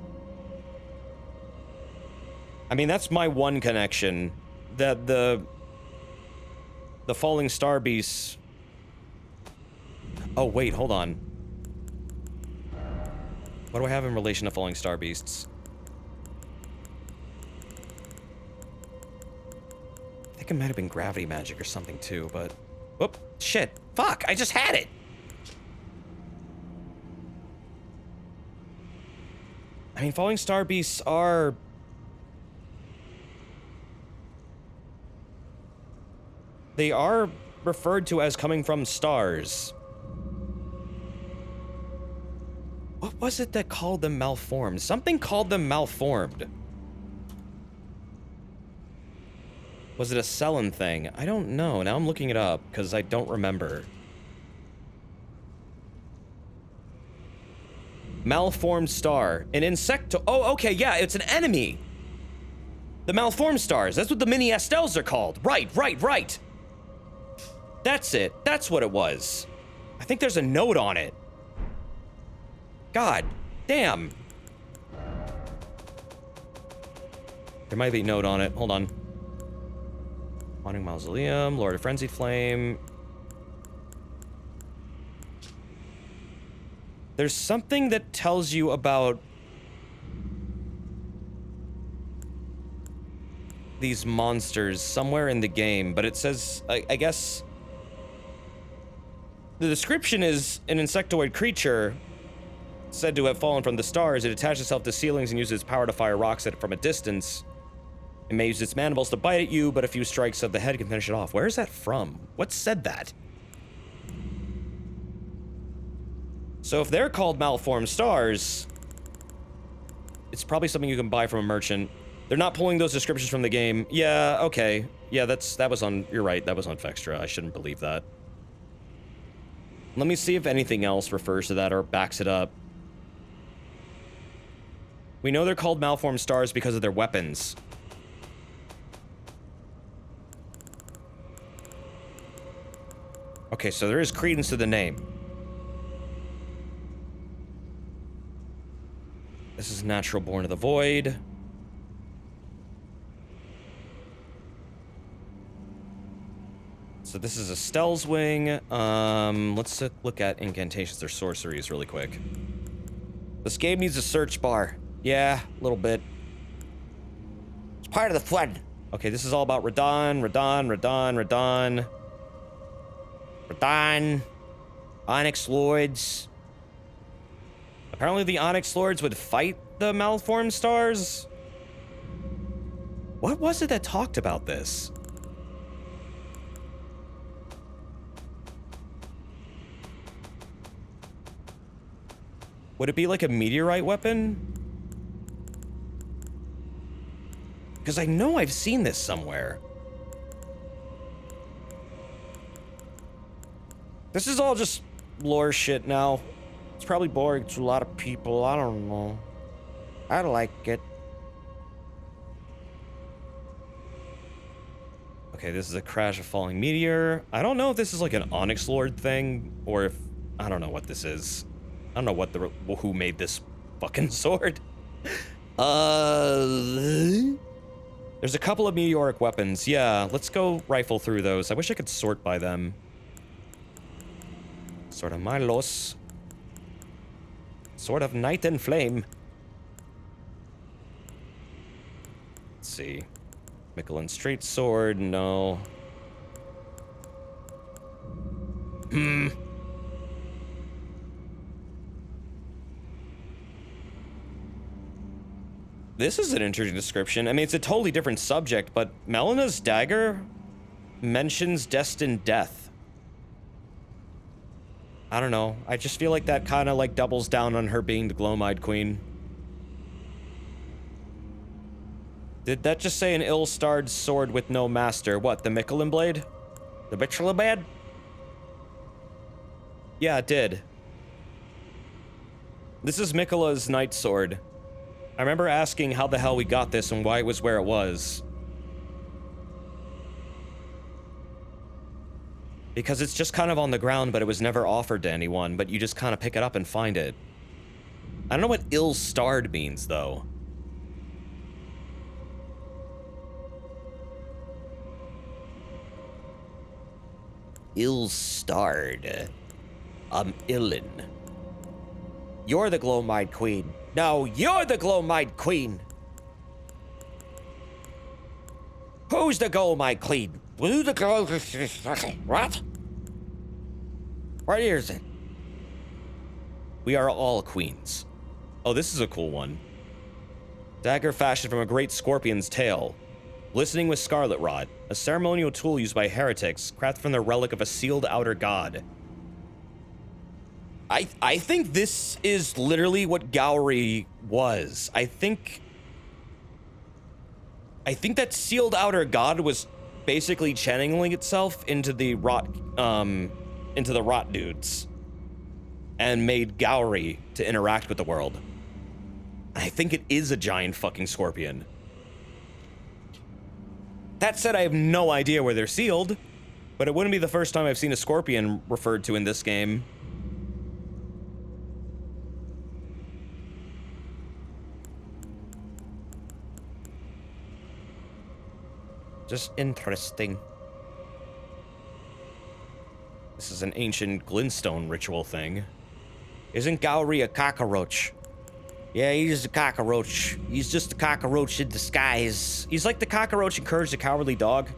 I mean, that's my one connection. That the Falling Star Beasts... Oh, wait, hold on. What do I have in relation to Falling Star Beasts? I think it might have been gravity magic or something too, but... Whoop, shit, fuck, I just had it! I mean, Falling Star Beasts are... They are referred to as coming from stars. What was it that called them malformed? Something called them malformed. Was it a Selen thing? I don't know. Now I'm looking it up, because I don't remember. Malformed star. An insecto... Oh, okay, yeah, it's an enemy! The malformed stars. That's what the mini Estelles are called. Right. That's it. That's what it was. I think there's a note on it. God damn. There might be a note on it. Hold on. Wandering Mausoleum, Lord of Frenzied Flame. There's something that tells you about these monsters somewhere in the game, but it says, I guess... The description is an insectoid creature said to have fallen from the stars. It attaches itself to ceilings and uses its power to fire rocks at it from a distance. It may use its mandibles to bite at you, but a few strikes of the head can finish it off. Where is that from? What said that? So if they're called malformed stars, it's probably something you can buy from a merchant. They're not pulling those descriptions from the game. Yeah, okay. Yeah, that was on... You're right, that was on Fextra. I shouldn't believe that. Let me see if anything else refers to that or backs it up. We know they're called malformed stars because of their weapons. Okay, so there is credence to the name. This is natural born of the void. So this is Estelle's wing. Let's look at incantations or sorceries really quick. This game needs a search bar. Yeah, a little bit. It's part of the flood. Okay, this is all about Radon, Onyx Lords. Apparently the Onyx Lords would fight the malformed stars. What was it that talked about this? Would it be like a meteorite weapon? Because I know I've seen this somewhere. This is all just lore shit now. It's probably boring to a lot of people. I don't know. I like it. Okay, this is a crash of falling meteor. I don't know if this is like an Onyx Lord thing, or if... I don't know what this is. I don't know what who made this fucking sword. There's a couple of meteoric weapons. Yeah, let's go rifle through those. I wish I could sort by them. Sword of Milos. Sword of Night and Flame. Let's see. Michelin Straight Sword, no. This is an interesting description. I mean, it's a totally different subject, but Melena's dagger mentions destined death. I don't know. I just feel like that kind of like doubles down on her being the Gloam-Eyed Queen. Did that just say an ill-starred sword with no master? What, the Michelin Blade? The Michelin Blade? Yeah, it did. This is Miquella's Night Sword. I remember asking how the hell we got this and why it was where it was. Because it's just kind of on the ground, but it was never offered to anyone, but you just kind of pick it up and find it. I don't know what ill-starred means, though. Ill-starred. Illen. You're the Gloam-Eyed Queen. No, you're the Gloam-Eyed Queen. Who's the Gloam-Eyed Queen? Who's the Gloam-Eyed... What? What is it? We are all queens. Oh, this is a cool one. Dagger fashioned from a great scorpion's tail. Glistening with scarlet rod. A ceremonial tool used by heretics, crafted from the relic of a sealed outer god. I think this is literally what Gowry was. I think that sealed outer god was basically channeling itself into the rot dudes and made Gowry to interact with the world. I think it is a giant fucking scorpion. That said, I have no idea where they're sealed, but it wouldn't be the first time I've seen a scorpion referred to in this game. Just interesting. This is an ancient glintstone ritual thing. Isn't Gowry a cockroach? Yeah, he's a cockroach. He's just a cockroach in disguise. He's like the cockroach in Courage the Cowardly Dog.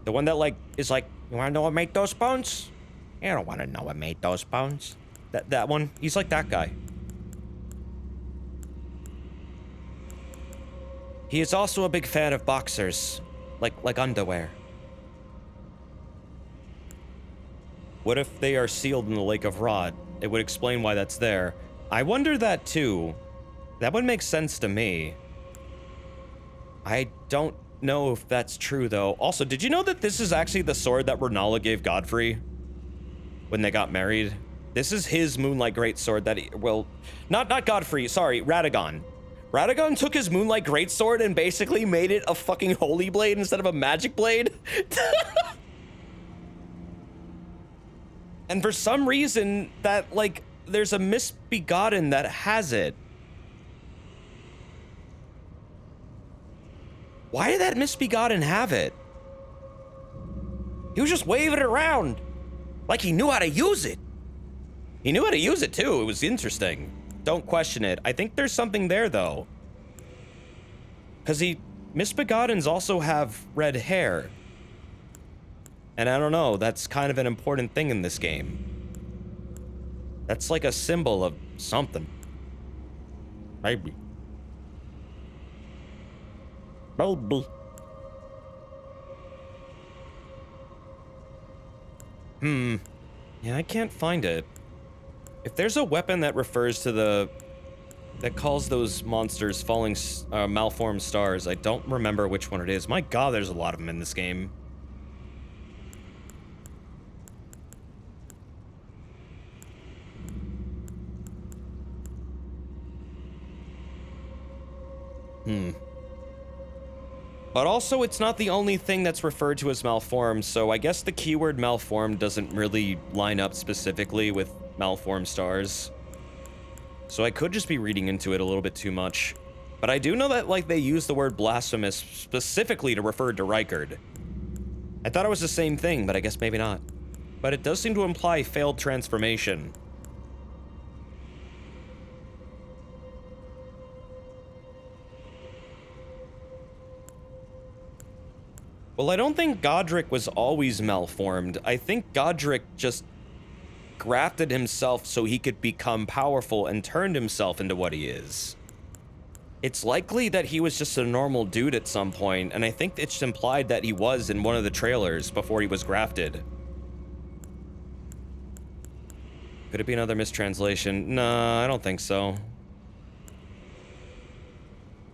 The one that, like, is like, you wanna know what made those bones? You don't wanna know what made those bones. That one, he's like that guy. He is also a big fan of boxers. Like underwear. What if they are sealed in the Lake of Rot? It would explain why that's there. I wonder that too. That would make sense to me. I don't know if that's true though. Also, did you know that this is actually the sword that Renala gave Godfrey when they got married? This is his Moonlight Greatsword that he, well, not Godfrey, sorry, Radagon. Radagon took his Moonlight Greatsword and basically made it a fucking holy blade instead of a magic blade. And for some reason, that, like, there's a Misbegotten that has it. Why did that Misbegotten have it? He was just waving it around. Like he knew how to use it. He knew how to use it too. It was interesting. Don't question it. I think there's something there though. Because Misbegottens also have red hair. And I don't know, that's kind of an important thing in this game. That's like a symbol of something. Maybe. Maybe. Yeah, I can't find it. If there's a weapon that refers to that calls those monsters falling, malformed stars, I don't remember which one it is. My god, there's a lot of them in this game. But also, it's not the only thing that's referred to as malformed, so I guess the keyword malformed doesn't really line up specifically with malformed stars. So I could just be reading into it a little bit too much. But I do know that, like, they use the word blasphemous specifically to refer to Rykard. I thought it was the same thing, but I guess maybe not. But it does seem to imply failed transformation. Well, I don't think Godric was always malformed. I think Godric just grafted himself so he could become powerful and turned himself into what he is. It's likely that he was just a normal dude at some point, and I think it's implied that he was in one of the trailers before he was grafted. Could it be another mistranslation? No, I don't think so.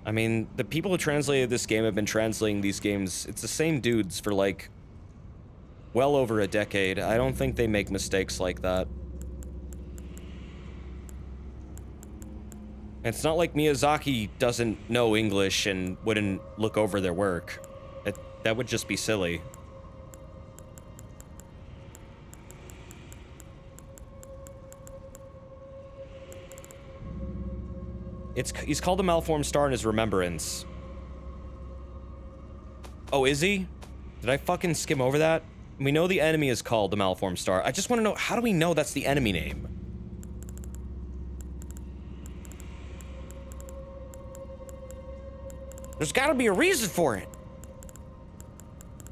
I mean, the people who translated this game have been translating these games. It's the same dudes for, like, well over a decade. I don't think they make mistakes like that. It's not like Miyazaki doesn't know English and wouldn't look over their work. That would just be silly. He's called a malformed star in his remembrance. Oh, is he? Did I fucking skim over that? We know the enemy is called the malformed star. I just want to know, how do we know that's the enemy name? There's gotta be a reason for it.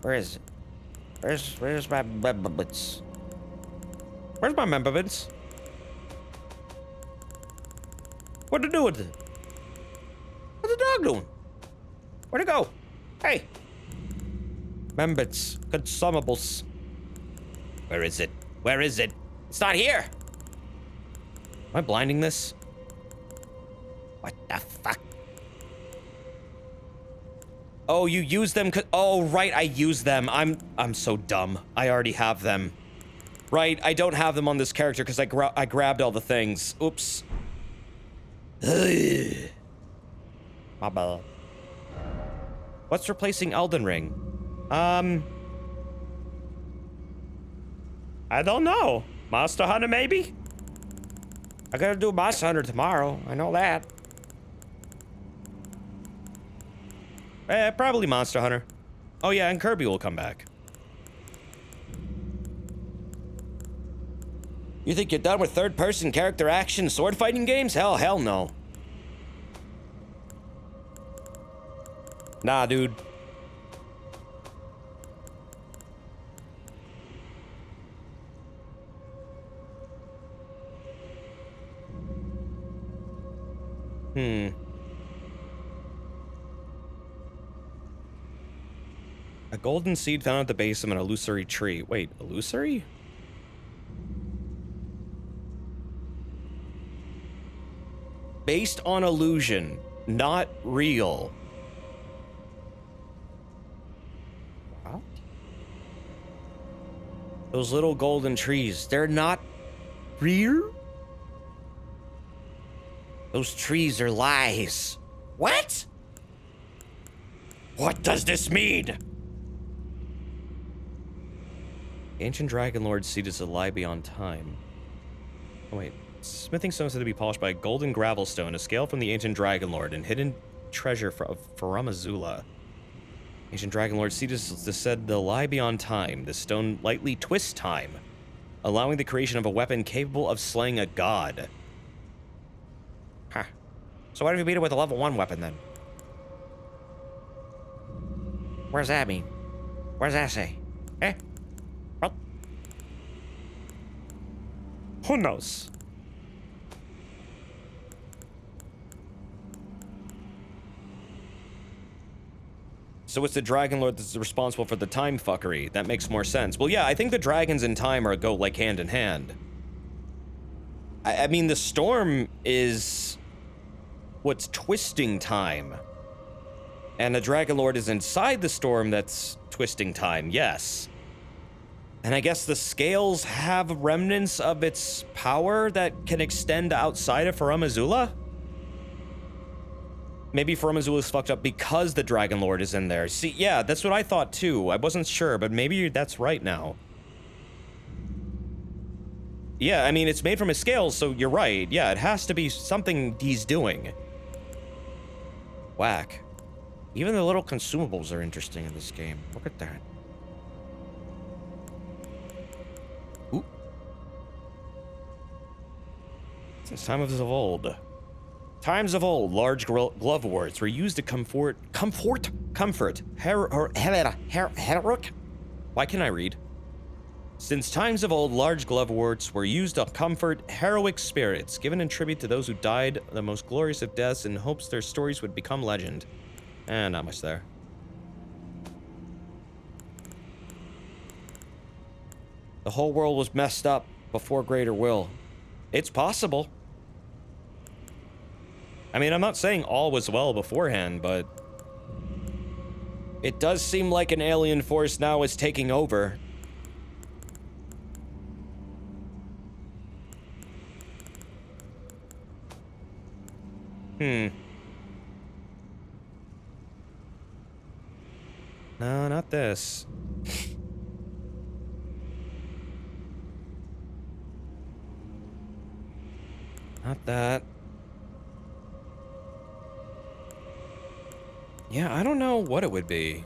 Where is it? Where's my members? Where's my members? What to do with it? What's the dog doing? Where'd it go? Hey! Members, consumables. Where is it? Where is it? It's not here! Am I blinding this? What the fuck? Oh, you use them oh, right, I use them. I'm so dumb. I already have them. Right, I don't have them on this character because I grabbed all the things. Oops. My bad. What's replacing Elden Ring? I don't know. Monster Hunter, maybe? I gotta do Monster Hunter tomorrow. I know that. Probably Monster Hunter. Oh yeah, and Kirby will come back. You think you're done with third-person character action sword fighting games? Hell no. Nah, dude. A golden seed found at the base of an illusory tree. Wait, illusory? Based on illusion, not real. What? Those little golden trees, they're not real? Those trees are lies. What? What does this mean? Ancient Dragon Lord seed is a lie beyond time. Oh wait. Smithing stones said to be polished by a golden gravel stone, a scale from the Ancient Dragon Lord, and hidden treasure of Faramazula. Ancient Dragon Lord seed is said to lie beyond time. The stone lightly twists time, allowing the creation of a weapon capable of slaying a god. Huh. So why did we beat it with a level 1 weapon then? What does that mean? What does that say? Eh? What? Who knows? So it's the Dragon Lord that's responsible for the time fuckery. That makes more sense. Well, yeah, I think the dragons and time go like hand in hand. I mean, the storm is what's twisting time. And the Dragon Lord is inside the storm that's twisting time, yes. And I guess the scales have remnants of its power that can extend outside of Faramazula? maybe Formless was fucked up because the Dragon Lord is in there. See, yeah, that's what I thought too. I wasn't sure, but maybe that's right now. Yeah, I mean, it's made from his scales, so you're right. Yeah, it has to be something he's doing. Whack. Even the little consumables are interesting in this game. Look at that. Ooh. Since times of old. Times of old, large glove wards were used to comfort. Why can't I read? Since times of old, large glove wards were used to comfort heroic spirits, given in tribute to those who died the most glorious of deaths in hopes their stories would become legend. Not much there. The whole world was messed up before greater will. It's possible. I mean, I'm not saying all was well beforehand, but it does seem like an alien force now is taking over. No, not this. Not that. Yeah, I don't know what it would be.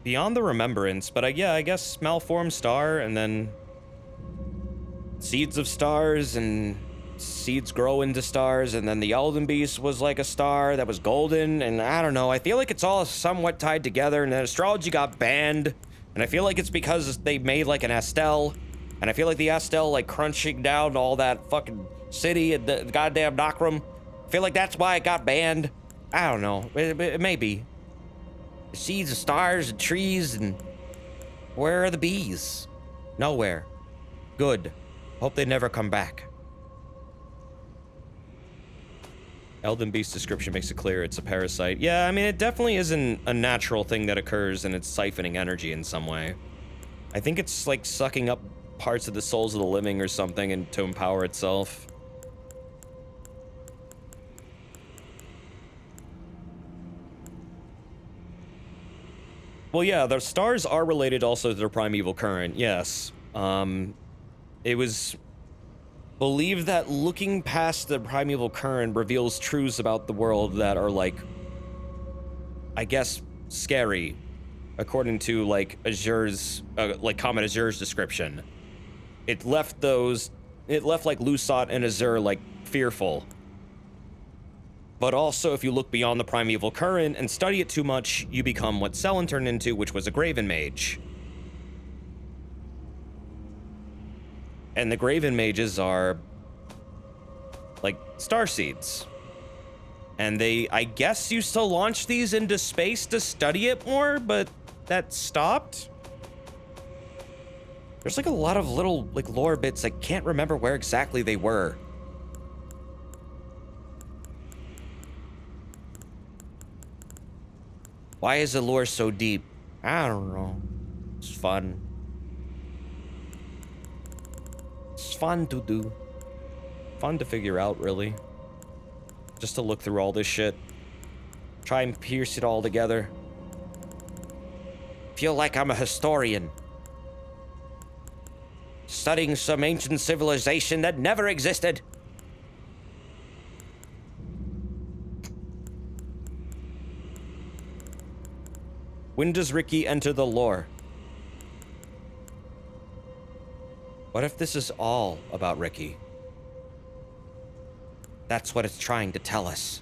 Beyond the Remembrance, but yeah, I guess Malformed Star, and then Seeds of Stars, and seeds grow into stars, and then the Elden Beast was like a star that was golden, and I don't know, I feel like it's all somewhat tied together, and then astrology got banned, and I feel like it's because they made like an Astel, and I feel like the Astel like crunching down all that fucking city and the goddamn Nokrum. I feel like that's why it got banned. I don't know, it may be. The seeds of stars and trees, and where are the bees? Nowhere. Good. Hope they never come back. Elden Beast description makes it clear it's a parasite. Yeah, I mean, it definitely isn't a natural thing that occurs, and it's siphoning energy in some way. I think it's like sucking up parts of the souls of the living or something and to empower itself. Well, yeah, the stars are related also to their primeval current, yes. It was believed that looking past the primeval current reveals truths about the world that are, like, I guess, scary, according to, like, Azure's, like, Comet Azure's description. It left, like, Lusat and Azure, like, fearful. But also, if you look beyond the primeval current and study it too much, you become what Selen turned into, which was a Graven Mage. And the Graven Mages are, like, starseeds. And they, I guess, used to launch these into space to study it more, but that stopped? There's, like, a lot of little, like, lore bits I can't remember where exactly they were. Why is the lore so deep? I don't know. It's fun. It's fun to do. Fun to figure out, really. Just to look through all this shit. Try and piece it all together. Feel like I'm a historian. Studying some ancient civilization that never existed. When does Ricky enter the lore? What if this is all about Ricky? That's what it's trying to tell us.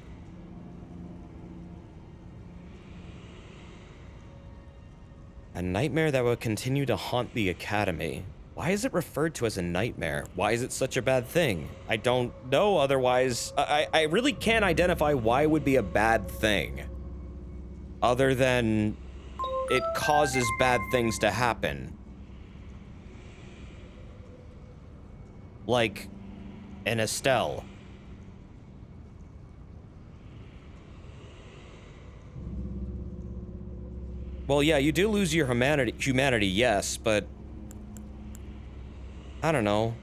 A nightmare that will continue to haunt the Academy. Why is it referred to as a nightmare? Why is it such a bad thing? I don't know, otherwise, I really can't identify why it would be a bad thing. Other than it causes bad things to happen. Like an Estelle. Well, yeah, you do lose your humanity, yes, but I don't know.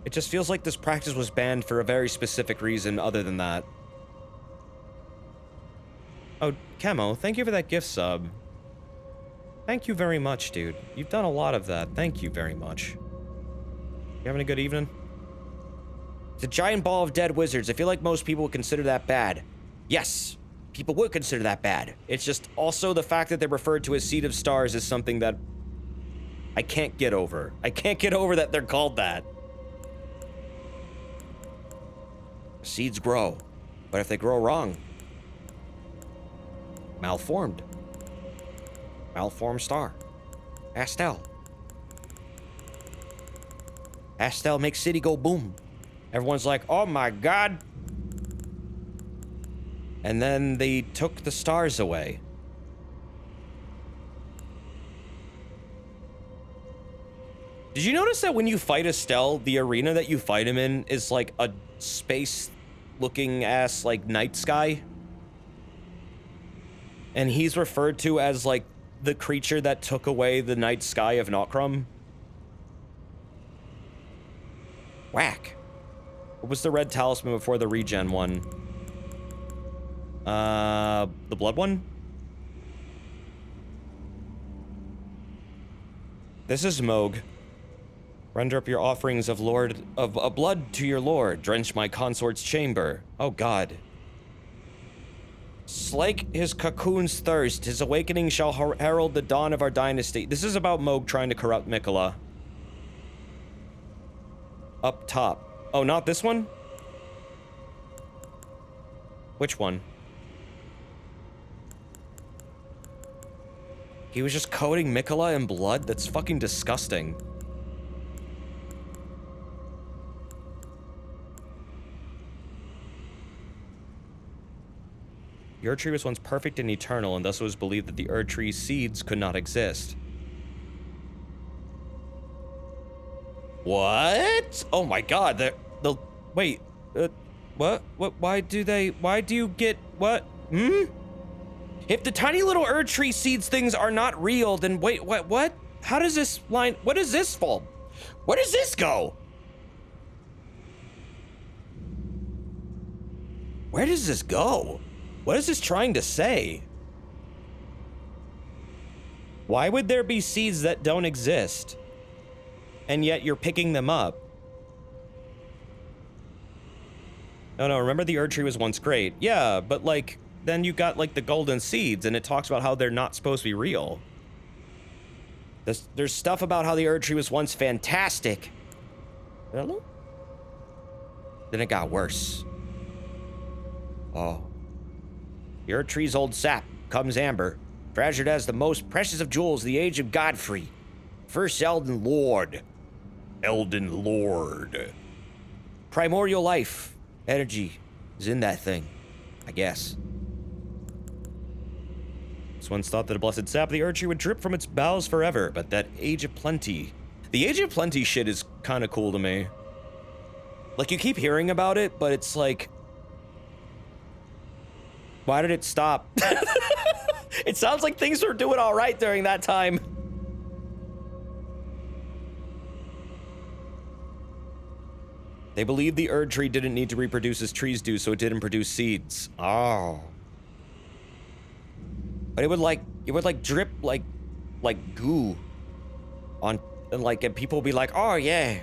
It just feels like this practice was banned for a very specific reason other than that. Chemo, thank you for that gift sub. Thank you very much, dude. You've done a lot of that. Thank you very much. You having a good evening? It's a giant ball of dead wizards. I feel like most people would consider that bad. Yes, people would consider that bad. It's just also the fact that they're referred to as Seed of Stars is something that I can't get over. I can't get over that they're called that. Seeds grow, but if they grow wrong, malformed. Malformed star. Astel. Astel makes city go boom. Everyone's like, oh my god. And then they took the stars away. Did you notice that when you fight Estelle, the arena that you fight him in is like a space-looking ass, like, night sky? And he's referred to as, like, the creature that took away the night sky of Notcrum? Whack. What was the red talisman before the regen one? The blood one? This is Moog. Render up your offerings of blood to your lord. Drench my consort's chamber. Oh god. Slake his cocoon's thirst. His awakening shall herald the dawn of our dynasty. This is about Moog trying to corrupt Mikola. Up top. Oh, not this one? Which one? He was just coating Mikola in blood? That's fucking disgusting. The Erd Tree was once perfect and eternal, and thus it was believed that the Erd Tree's seeds could not exist. What? Oh my god, wait, what, why do you get, what, If the tiny little Erd Tree seeds things are not real, then wait, what? How does this line, what is this for? Where does this go? Where does this go? What is this trying to say? Why would there be seeds that don't exist? And yet you're picking them up? No, remember the Erd Tree was once great. Yeah, but like, then you got like the golden seeds and it talks about how they're not supposed to be real. There's stuff about how the Erd Tree was once fantastic. Hello? Then it got worse. Oh. The Erd Tree's old sap comes amber, treasured as the most precious of jewels, the age of Godfrey. First Elden Lord. Elden Lord. Primordial life, energy is in that thing, I guess. This once thought that a blessed sap of the Erd Tree would drip from its boughs forever, but that Age of Plenty. The Age of Plenty shit is kind of cool to me. Like, you keep hearing about it, but it's like, why did it stop? It sounds like things were doing all right during that time. They believed the Erd Tree didn't need to reproduce as trees do, so it didn't produce seeds. Oh. But it would like drip like goo on, and like, and people would be like, oh yeah,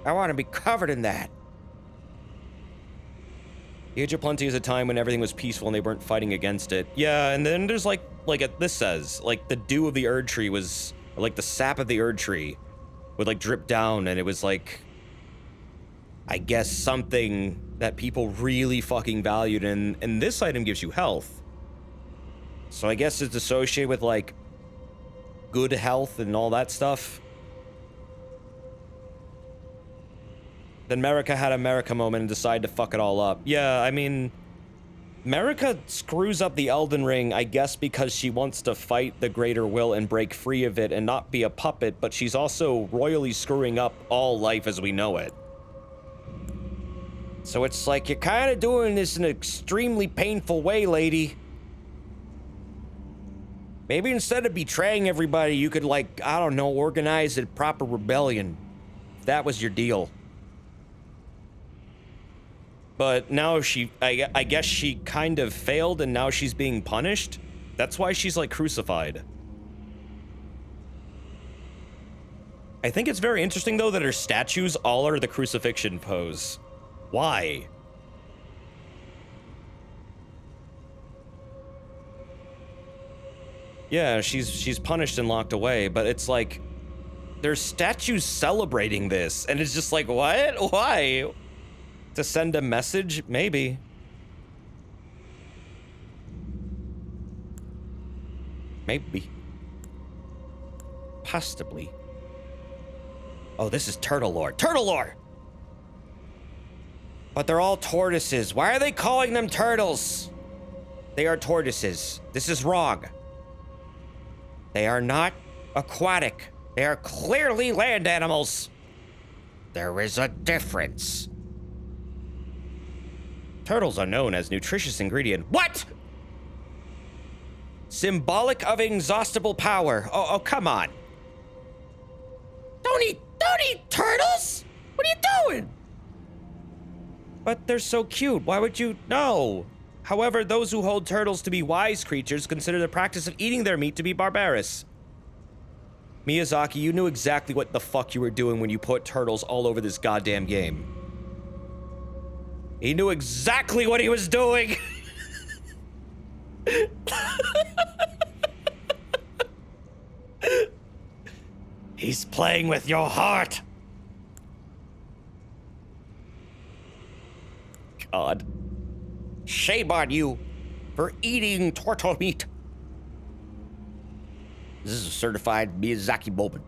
I want to be covered in that. The Age of Plenty is a time when everything was peaceful and they weren't fighting against it. Yeah, and then there's like this says, like, the dew of the Erd Tree was, like, the sap of the Erd Tree would, like, drip down, and it was, like, I guess something that people really fucking valued, and this item gives you health. So I guess it's associated with, like, good health and all that stuff. Then Marika had a Marika moment and decided to fuck it all up. Yeah, I mean, Marika screws up the Elden Ring, I guess, because she wants to fight the greater will and break free of it and not be a puppet, but she's also royally screwing up all life as we know it. So it's like, you're kind of doing this in an extremely painful way, lady. Maybe instead of betraying everybody, you could, like, I don't know, organize a proper rebellion. If that was your deal. But now I guess she kind of failed and now she's being punished. That's why she's like crucified. I think it's very interesting though that her statues all are the crucifixion pose. Why? Yeah, she's punished and locked away, but it's like there's statues celebrating this, and it's just like, what? Why? To send a message? Maybe. Maybe. Possibly. Oh, this is Turtle Lore. Turtle Lore! But they're all tortoises. Why are they calling them turtles? They are tortoises. This is wrong. They are not aquatic. They are clearly land animals. There is a difference. Turtles are known as nutritious ingredient. What? Symbolic of inexhaustible power. Oh, come on. Don't eat turtles? What are you doing? But they're so cute. Why would you? No. However, those who hold turtles to be wise creatures consider the practice of eating their meat to be barbarous. Miyazaki, you knew exactly what the fuck you were doing when you put turtles all over this goddamn game. He knew exactly what he was doing. He's playing with your heart. God. Shame on you for eating turtle meat. This is a certified Miyazaki moment.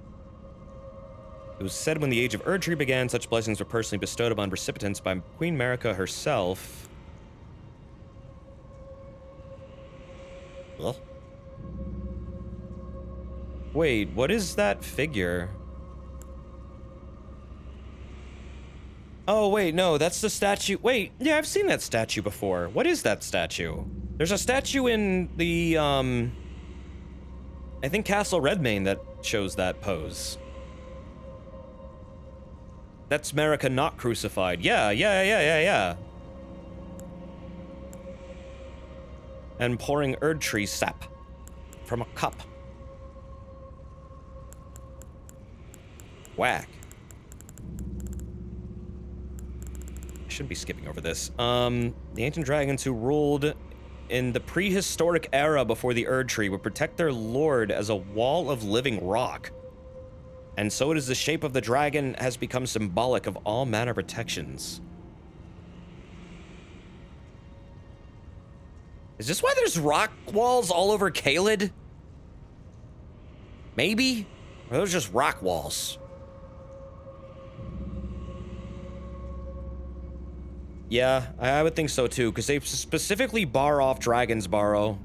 It was said when the Age of Erdtree began, such blessings were personally bestowed upon recipients by Queen Marika herself. Well. Wait, what is that figure? Oh, wait, no, that's the statue. Wait, yeah, I've seen that statue before. What is that statue? There's a statue in the, I think Castle Redmane that shows that pose. That's Marika not crucified. Yeah. And pouring Erdtree sap from a cup. Whack. I shouldn't be skipping over this. The ancient dragons who ruled in the prehistoric era before the Erdtree would protect their lord as a wall of living rock. And so it is the shape of the dragon has become symbolic of all manner protections. Is this why there's rock walls all over Caelid? Maybe? Or are those just rock walls? Yeah, I would think so too, because they specifically bar off Dragon's Barrow.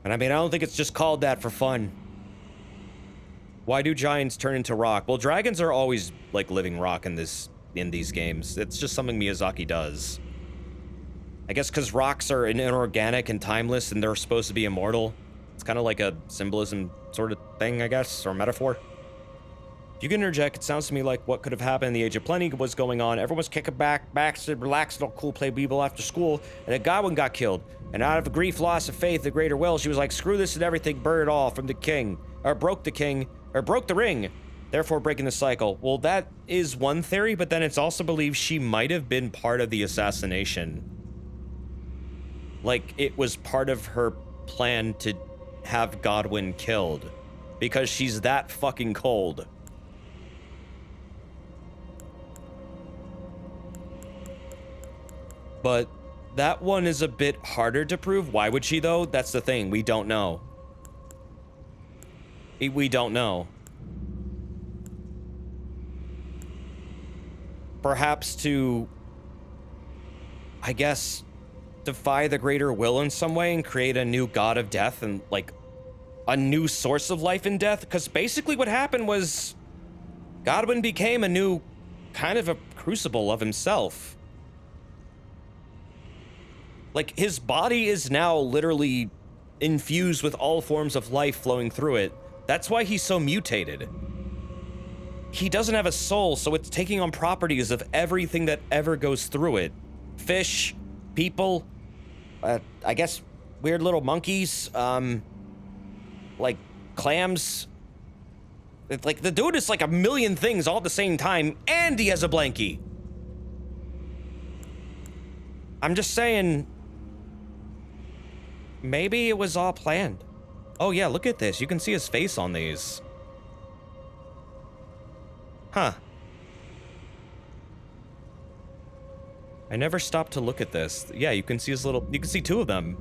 And I mean, I don't think it's just called that for fun. Why do giants turn into rock? Well, dragons are always like living rock in these games. It's just something Miyazaki does. I guess because rocks are inorganic and timeless and they're supposed to be immortal. It's kind of like a symbolism sort of thing, I guess, or metaphor. If you can interject, it sounds to me like what could have happened in the Age of Plenty was going on. Everyone was kicking back, said, relax, no cool, play Beeble after school, and a Godwin got killed. And out of grief, loss of faith, the greater will, she was like, screw this and everything, burn it all from the king. Or broke the ring, therefore breaking the cycle. Well, that is one theory, but then it's also believed she might have been part of the assassination. Like, it was part of her plan to have Godwin killed. Because she's that fucking cold. But that one is a bit harder to prove. Why would she, though? That's the thing. We don't know. We don't know. Perhaps to, I guess, defy the greater will in some way and create a new god of death and, like, a new source of life and death. Because basically what happened was Godwin became a new kind of a crucible of himself. Like, his body is now literally infused with all forms of life flowing through it. That's why he's so mutated. he doesn't have a soul, so it's taking on properties of everything that ever goes through it. Fish, people, I guess weird little monkeys, like clams. It's like the dude is like a million things all at the same time, and he has a blankie. I'm just saying, maybe it was all planned. Oh yeah, look at this. You can see his face on these. Huh. I never stopped to look at this. Yeah, you can see his little, you can see two of them.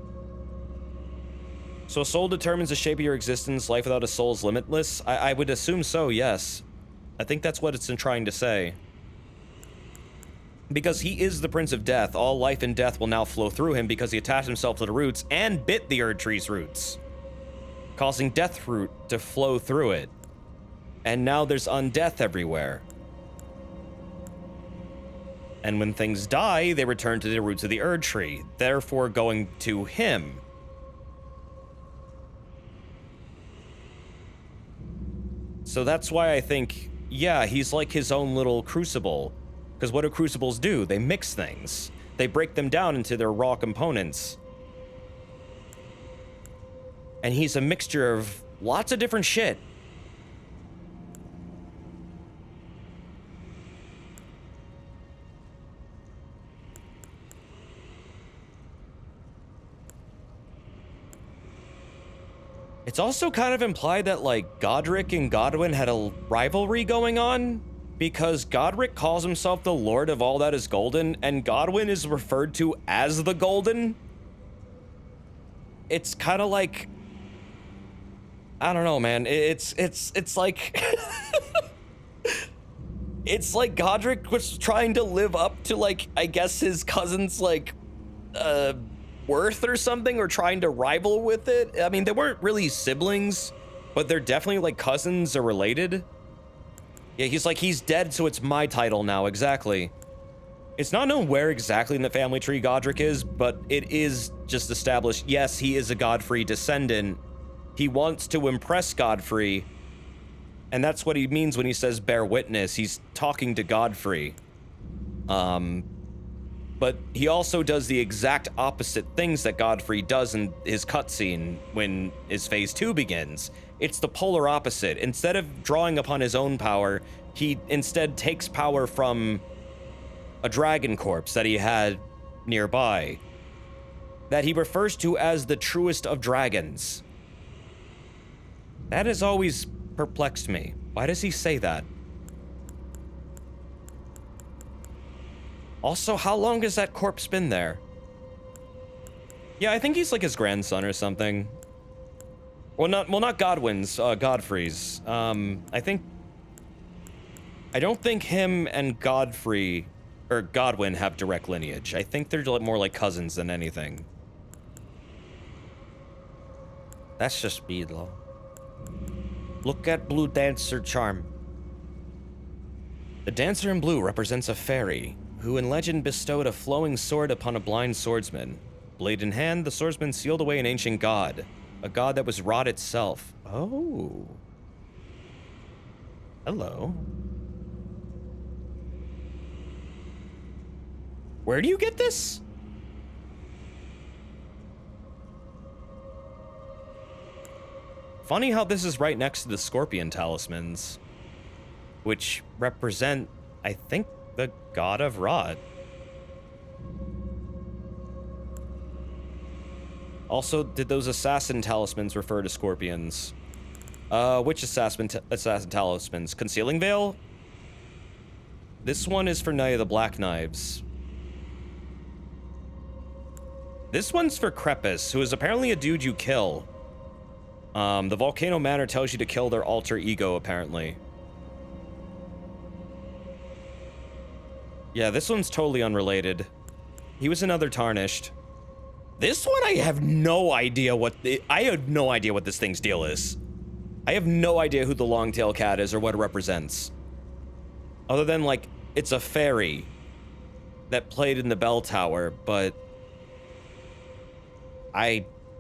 So a soul determines the shape of your existence. Life without a soul is limitless. I would assume so, yes. I think that's what it's trying to say. Because he is the Prince of Death, all life and death will now flow through him because he attached himself to the roots and bit the Erd Tree's roots, causing death root to flow through it. And now there's undeath everywhere. And when things die, they return to the roots of the Erd Tree, therefore going to him. So that's why I think, yeah, he's like his own little crucible. Because what do crucibles do? They mix things. They break them down into their raw components. And he's a mixture of lots of different shit. It's also kind of implied that, like, Godric and Godwyn had a rivalry going on, because Godric calls himself the Lord of all that is golden, and Godwyn is referred to as the Golden. It's kind of like, I don't know, man. It's like, it's like Godric was trying to live up to, like, I guess his cousin's, like, worth or something, or trying to rival with it. I mean, they weren't really siblings, but they're definitely like cousins or related. Yeah, he's like, he's dead, so it's my title now. Exactly. It's not known where exactly in the family tree Godric is, but it is just established, yes, he is a Godfrey descendant. He wants to impress Godfrey, and that's what he means when he says bear witness. He's talking to Godfrey. But he also does the exact opposite things that Godfrey does in his cutscene when his phase 2 begins. It's the polar opposite. Instead of drawing upon his own power, he instead takes power from a dragon corpse that he had nearby, that he refers to as the truest of dragons. That has always perplexed me. Why does he say that? Also, how long has that corpse been there? Yeah, I think he's like his grandson or something. Well, not Godwyn's, Godfrey's. I don't think him and Godfrey, or Godwyn, have direct lineage. I think they're more like cousins than anything. That's just me, though. Look at Blue Dancer Charm. The dancer in blue represents a fairy, who in legend bestowed a flowing sword upon a blind swordsman. Blade in hand, the swordsman sealed away an ancient god, a god that was Rot itself. Oh. Hello. Where do you get this? Funny how this is right next to the scorpion talismans, which represent, I think, the god of Rot. Also, did those assassin talismans refer to scorpions? Which assassin talismans? Concealing Veil? This one is for Night of the Black Knives. This one's for Crepus, who is apparently a dude you kill. The Volcano Manor tells you to kill their alter ego, apparently. Yeah, this one's totally unrelated. He was another Tarnished. This one, I have no idea what this thing's deal is. I have no idea who the Longtail Cat is or what it represents. Other than, like, it's a fairy that played in the bell tower, but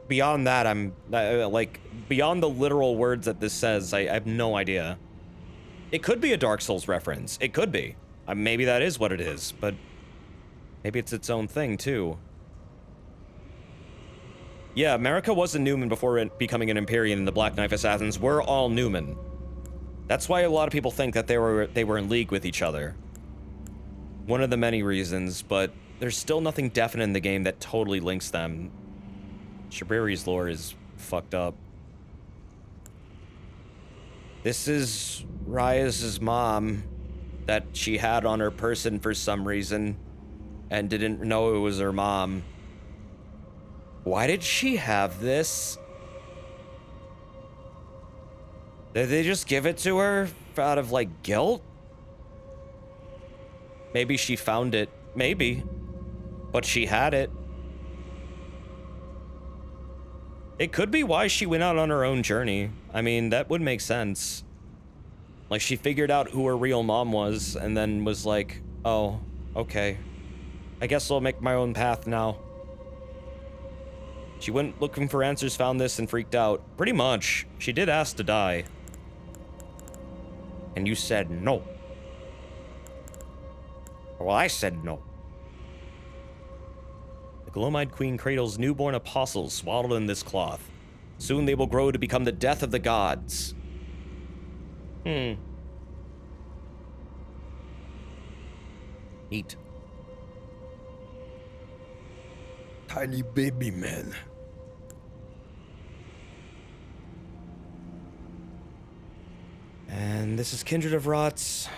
beyond that, I'm, like, beyond the literal words that this says, I have no idea. It could be a Dark Souls reference. It could be. Maybe that is what it is, but maybe it's its own thing, too. Yeah, America was a Newman before becoming an Empyrean, and the Black Knife Assassins were all Newman. That's why a lot of people think that they were in league with each other. One of the many reasons, but there's still nothing definite in the game that totally links them. Shabriri's lore is fucked up. This is Raya's mom that she had on her person for some reason and didn't know it was her mom. Why did she have this? Did they just give it to her out of, like, guilt? Maybe she found it. Maybe. But she had it. It could be why she went out on her own journey. I mean, that would make sense. Like, she figured out who her real mom was, and then was like, oh, okay. I guess I'll make my own path now. She went looking for answers, found this, and freaked out. Pretty much. She did ask to die. And you said no. Well, I said no. The Glomide Queen cradles newborn apostles swaddled in this cloth. Soon they will grow to become the death of the gods. Eat. Tiny baby man. And this is Kindred of Rots.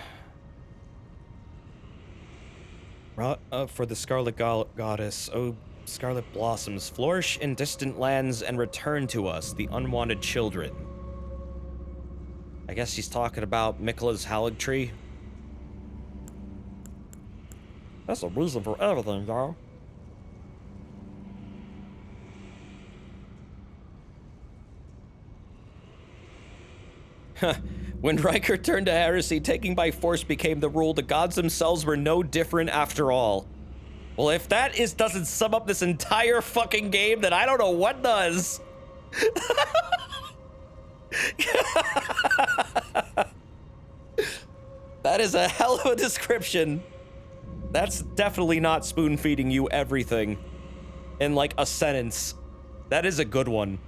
For the Scarlet Goddess. Oh, Scarlet Blossoms, flourish in distant lands and return to us, the unwanted children. I guess he's talking about Mikla's Halig Tree. That's a reason for everything, y'all. When Riker turned to heresy, taking by force became the rule. The gods themselves were no different after all. Well, if that doesn't sum up this entire fucking game, then I don't know what does. That is a hell of a description. That's definitely not spoon-feeding you everything in, like, a sentence. That is a good one.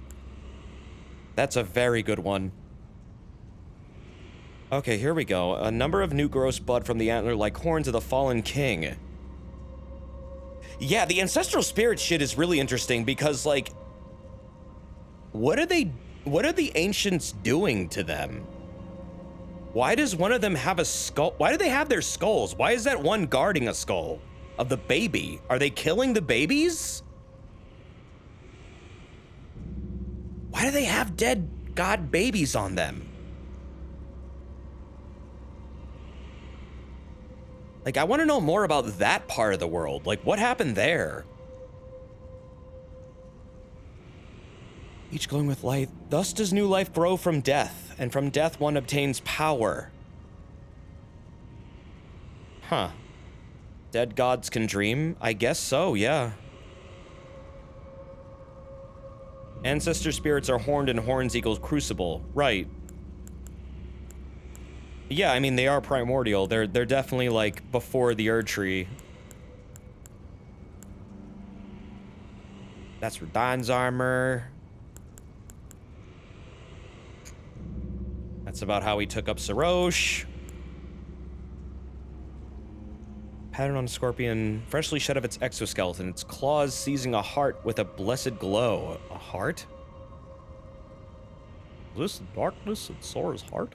That's a very good one. Okay, here we go. A number of new gross blood from the antler-like horns of the fallen king. Yeah, the ancestral spirit shit is really interesting because, like, what are the ancients doing to them? Why does one of them have a skull? Why do they have their skulls? Why is that one guarding a skull of the baby? Are they killing the babies? Why do they have dead god babies on them? Like, I want to know more about that part of the world. Like, what happened there? Each glowing with light. Thus does new life grow from death, and from death one obtains power. Huh. Dead gods can dream? I guess so, yeah. Ancestor spirits are horned, and horns equals crucible. Right. Yeah, I mean, they are primordial. They're definitely, like, before the Erd Tree. That's Radahn's armor. That's about how he took up Sarosh. Pattern on a scorpion, freshly shed of its exoskeleton, its claws seizing a heart with a blessed glow. A heart? Is this darkness in Sora's heart?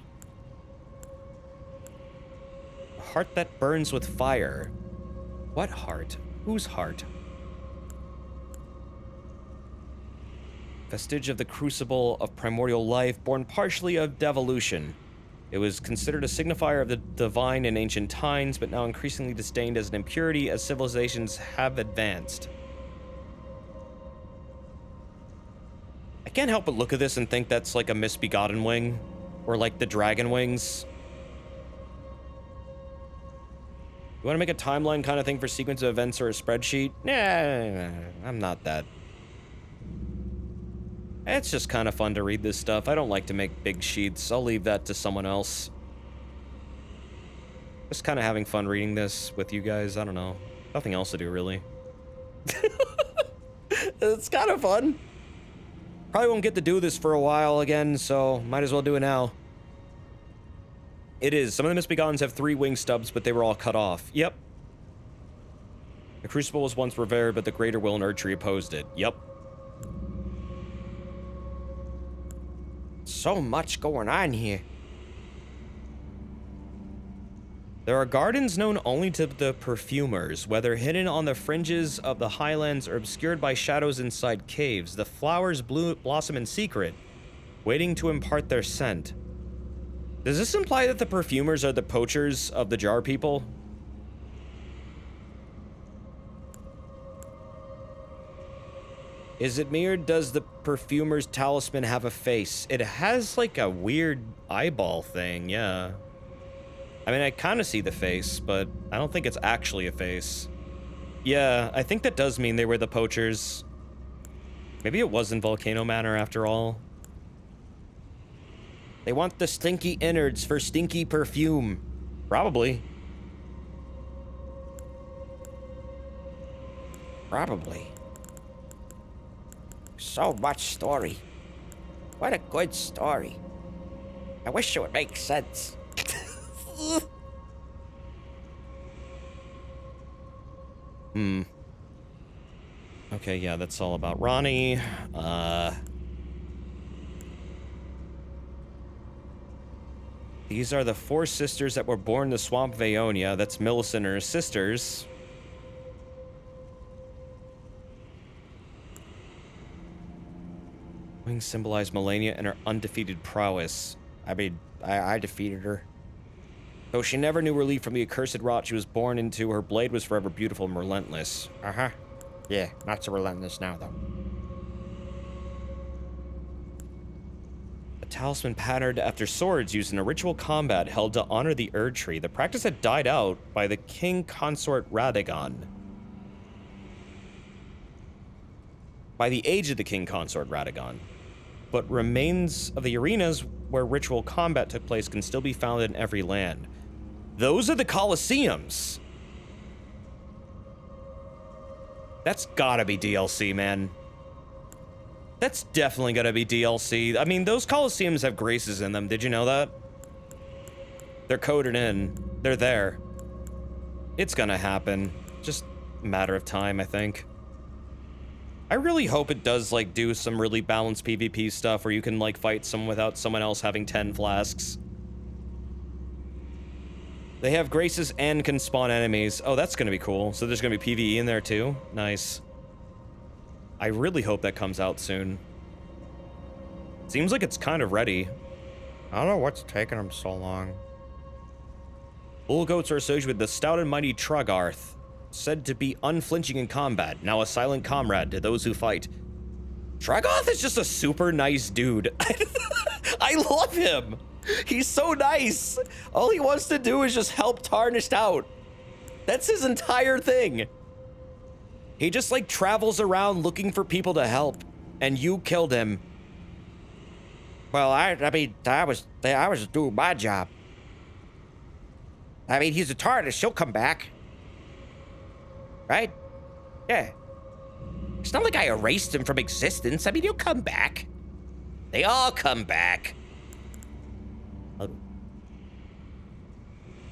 A heart that burns with fire. What heart? Whose heart? Vestige of the crucible of primordial life, born partially of devolution. It was considered a signifier of the divine in ancient times, but now increasingly disdained as an impurity as civilizations have advanced. I can't help but look at this and think that's like a misbegotten wing, or like the dragon wings. You want to make a timeline kind of thing for sequence of events or a spreadsheet? Nah, I'm not that. It's just kind of fun to read this stuff. I don't like to make big sheets. I'll leave that to someone else. Just kind of having fun reading this with you guys. I don't know. Nothing else to do, really. It's kind of fun. Probably won't get to do this for a while again, so might as well do it now. It is. Some of the Misbegottens have 3 wing stubs, but they were all cut off. Yep. The Crucible was once revered, but the Greater Will and Erdtree opposed it. Yep. So much going on here. There are gardens known only to the perfumers, whether hidden on the fringes of the highlands or obscured by shadows inside caves. The flowers blossom in secret, waiting to impart their scent. Does this imply that the perfumers are the poachers of the jar people? Is it me, or does the perfumer's talisman have a face? It has like a weird eyeball thing, yeah. I mean, I kind of see the face, but I don't think it's actually a face. Yeah, I think that does mean they were the poachers. Maybe it wasn't Volcano Manor after all. They want the stinky innards for stinky perfume. Probably. Probably. So much story. What a good story. I wish it would make sense. Okay, yeah, that's all about Ronnie. These are the 4 sisters that were born in the Swamp of Aeonia. That's Millicent and her sisters. Wings symbolize Melania and her undefeated prowess. I mean, I defeated her. Though she never knew relief from the accursed rot she was born into, her blade was forever beautiful and relentless. Uh-huh. Yeah, not so relentless now, though. A talisman patterned after swords used in a ritual combat held to honor the Erdtree. The practice had died out by the king consort Radagon. By the age of the king consort Radagon. But remains of the arenas where ritual combat took place can still be found in every land. Those are the Colosseums. That's gotta be DLC, man. That's definitely gotta be DLC. I mean, those Colosseums have graces in them. Did you know that? They're coded in. They're there. It's gonna happen. Just a matter of time, I think. I really hope it does, like, do some really balanced PvP stuff where you can, like, fight someone without someone else having 10 flasks. They have graces and can spawn enemies. Oh, that's gonna be cool. So there's gonna be PvE in there, too? Nice. I really hope that comes out soon. Seems like it's kind of ready. I don't know what's taking them so long. Bull goats are associated with the stout and mighty Tragarth, said to be unflinching in combat, now a silent comrade to those who fight. Tragarth is just a super nice dude. I love him. He's so nice. All he wants to do is just help Tarnished out. That's his entire thing. He just, like, travels around looking for people to help, and you killed him. Well, I mean, I was doing my job. I mean, he's a Tarnished. He'll come back. Right? Yeah. It's not like I erased him from existence. I mean, he'll come back. They all come back.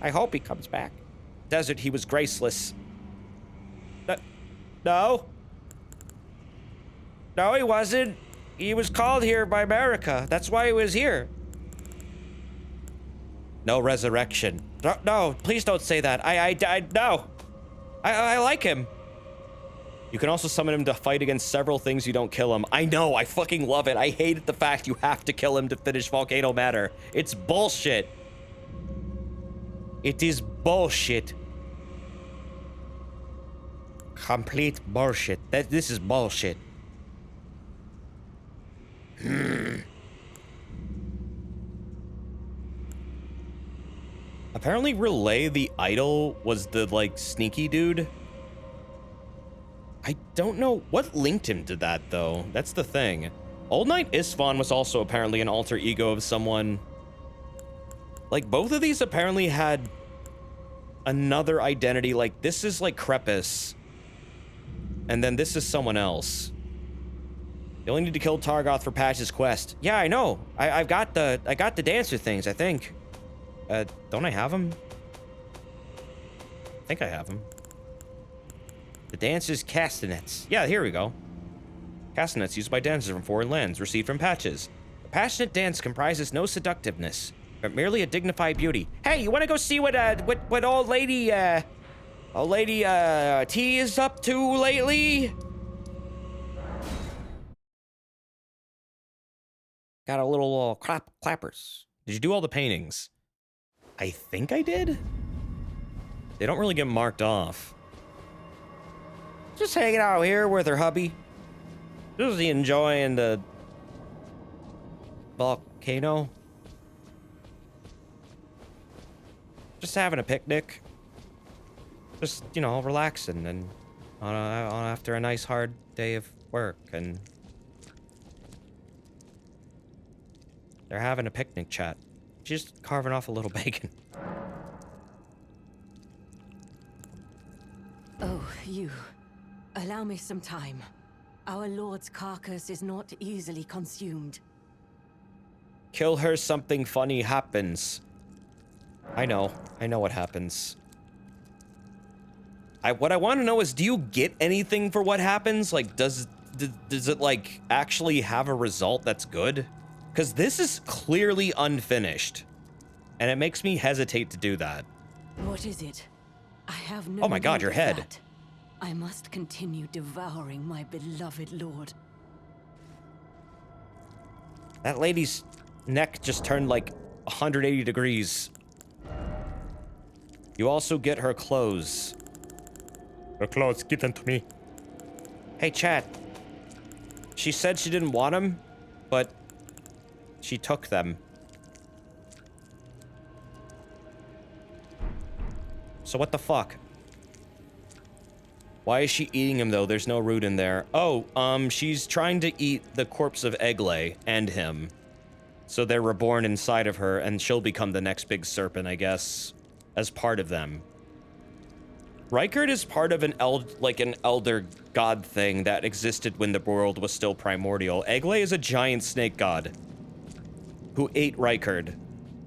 I hope he comes back. Desert, he was graceless. No. No, he wasn't. He was called here by America. That's why he was here. No resurrection. No, please don't say that. No. I like him. You can also summon him to fight against several things you don't kill him. I know, I fucking love it. I hated the fact you have to kill him to finish Volcano Manor. It's bullshit. It is bullshit. Complete bullshit. This is bullshit. Apparently Relay the Idol was the, like, sneaky dude. I don't know what linked him to that, though. That's the thing. Old Knight Isfan was also apparently an alter ego of someone. Like, both of these apparently had another identity. Like, this is like Crepus. And then this is someone else. You only need to kill Targoth for Patch's quest. Yeah, I know. I got the dancer things, I think. Don't I have them? I think I have them. The dancer's castanets. Yeah, here we go. Castanets used by dancers from foreign lands, received from Patches. A passionate dance comprises no seductiveness, but merely a dignified beauty. Hey, you want to go see what old lady T is up to lately? Got a little clappers. Did you do all the paintings? I think I did. They don't really get marked off. Just hanging out here with her hubby. Just enjoying the volcano. Just having a picnic. Just, you know, relaxing and after a nice hard day of work, and they're having a picnic chat. Just carving off a little bacon. Oh, you. Allow me some time. Our lord's carcass is not easily consumed. Kill her, something funny happens. I know what happens. What I want to know is, do you get anything for what happens? Like, does it, like, actually have a result that's good? Because this is clearly unfinished. And it makes me hesitate to do that. What is it? I have no. Oh my god, your head. That. I must continue devouring my beloved lord. That lady's neck just turned like 180 degrees. You also get her clothes. Her clothes, give them to me. Hey, chat. She said she didn't want them, but she took them. So what the fuck? Why is she eating him, though? There's no root in there. Oh, she's trying to eat the corpse of Eglay and him. So they're reborn inside of her, and she'll become the next big serpent, I guess, as part of them. Rykard is part of an elder god thing that existed when the world was still primordial. Eglay is a giant snake god who ate Rykard,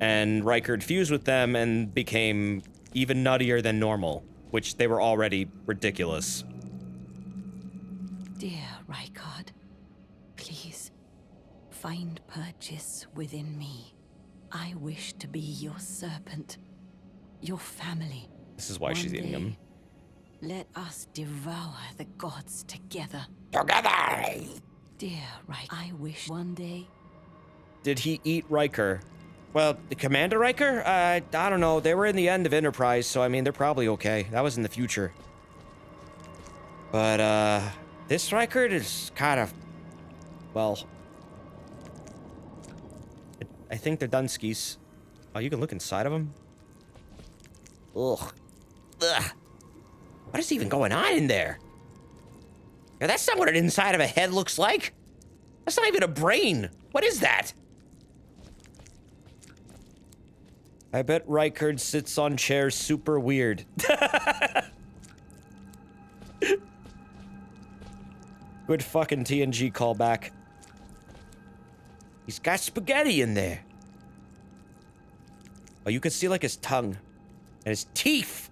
and Rykard fused with them and became even nuttier than normal, which they were already ridiculous. Dear Rykard, please, find purchase within me. I wish to be your serpent, your family. This is why she's eating him. Let us devour the gods together. Together! Dear Rykard, I wish one day... Did he eat Riker? Well, Commander Riker? I don't know. They were in the end of Enterprise, so I mean, they're probably okay. That was in the future. But, this Riker is kind of... Well... I think they're Dunskies. Oh, you can look inside of them? Ugh. Ugh. What is even going on in there? Yeah, that's not what an inside of a head looks like. That's not even a brain. What is that? I bet Rykard sits on chairs super weird. Good fucking TNG callback. He's got spaghetti in there. Oh, you could see like his tongue and his teeth.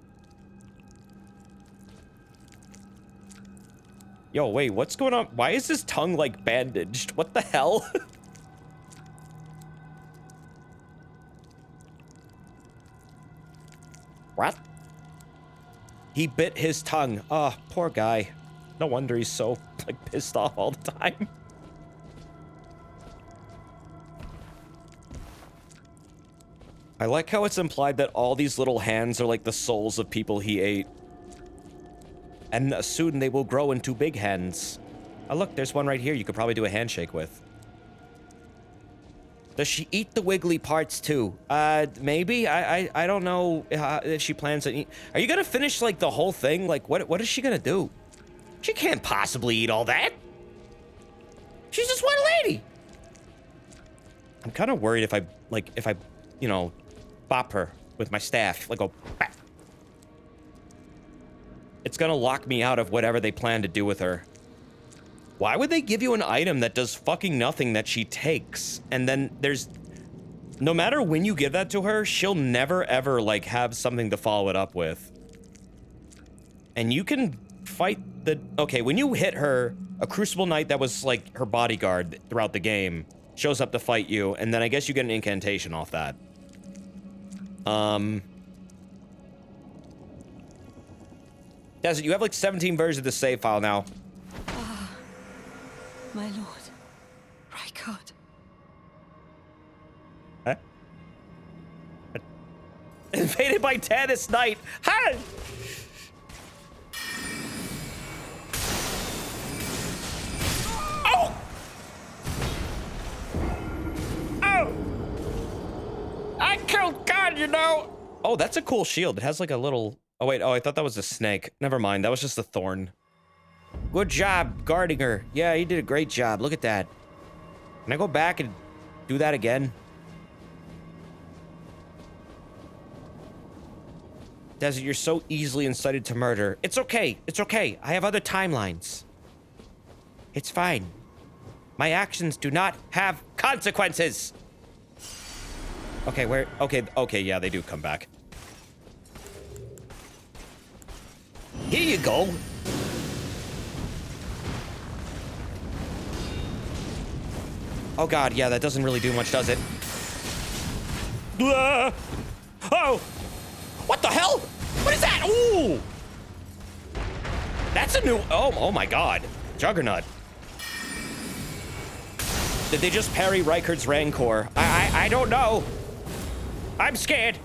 Yo, wait, what's going on? Why is his tongue like bandaged? What the hell? What? He bit his tongue. Oh, poor guy. No wonder he's so, like, pissed off all the time. I like how it's implied that all these little hands are like the souls of people he ate. And soon they will grow into big hands. Oh, look, there's one right here you could probably do a handshake with. Does she eat the wiggly parts too? Maybe. I don't know if she plans on eat. Are you gonna finish like the whole thing? Like, what is she gonna do? She can't possibly eat all that. She's just one lady. I'm kind of worried if I, you know, bop her with my staff. Like, go, bah. it's gonna lock me out of whatever they plan to do with her. Why would they give you an item that does fucking nothing that she takes? And then there's... No matter when you give that to her, she'll never ever, like, have something to follow it up with. And you can fight the... Okay, when you hit her, a Crucible Knight that was, like, her bodyguard throughout the game shows up to fight you, and then I guess you get an incantation off that. Desert, you have, like, 17 versions of the save file now. Ah, my lord. Rykard. Huh? Invaded by Tannis Knight! Hi! Oh! Oh! I killed God, you know! Oh, that's a cool shield. It has like a little... Oh, wait. Oh, I thought that was a snake. Never mind. That was just a thorn. Good job guarding her. Yeah, you did a great job. Look at that. Can I go back and do that again? Desert, you're so easily incited to murder. It's okay. It's okay. I have other timelines. It's fine. My actions do not have consequences. Okay, where? Okay, yeah, they do come back. Here you go. Oh god, yeah, that doesn't really do much, does it? Oh! What the hell? What is that? Ooh! That's a new... Oh my god. Juggernaut. Did they just parry Rykard's Rancor? I don't know. I'm scared.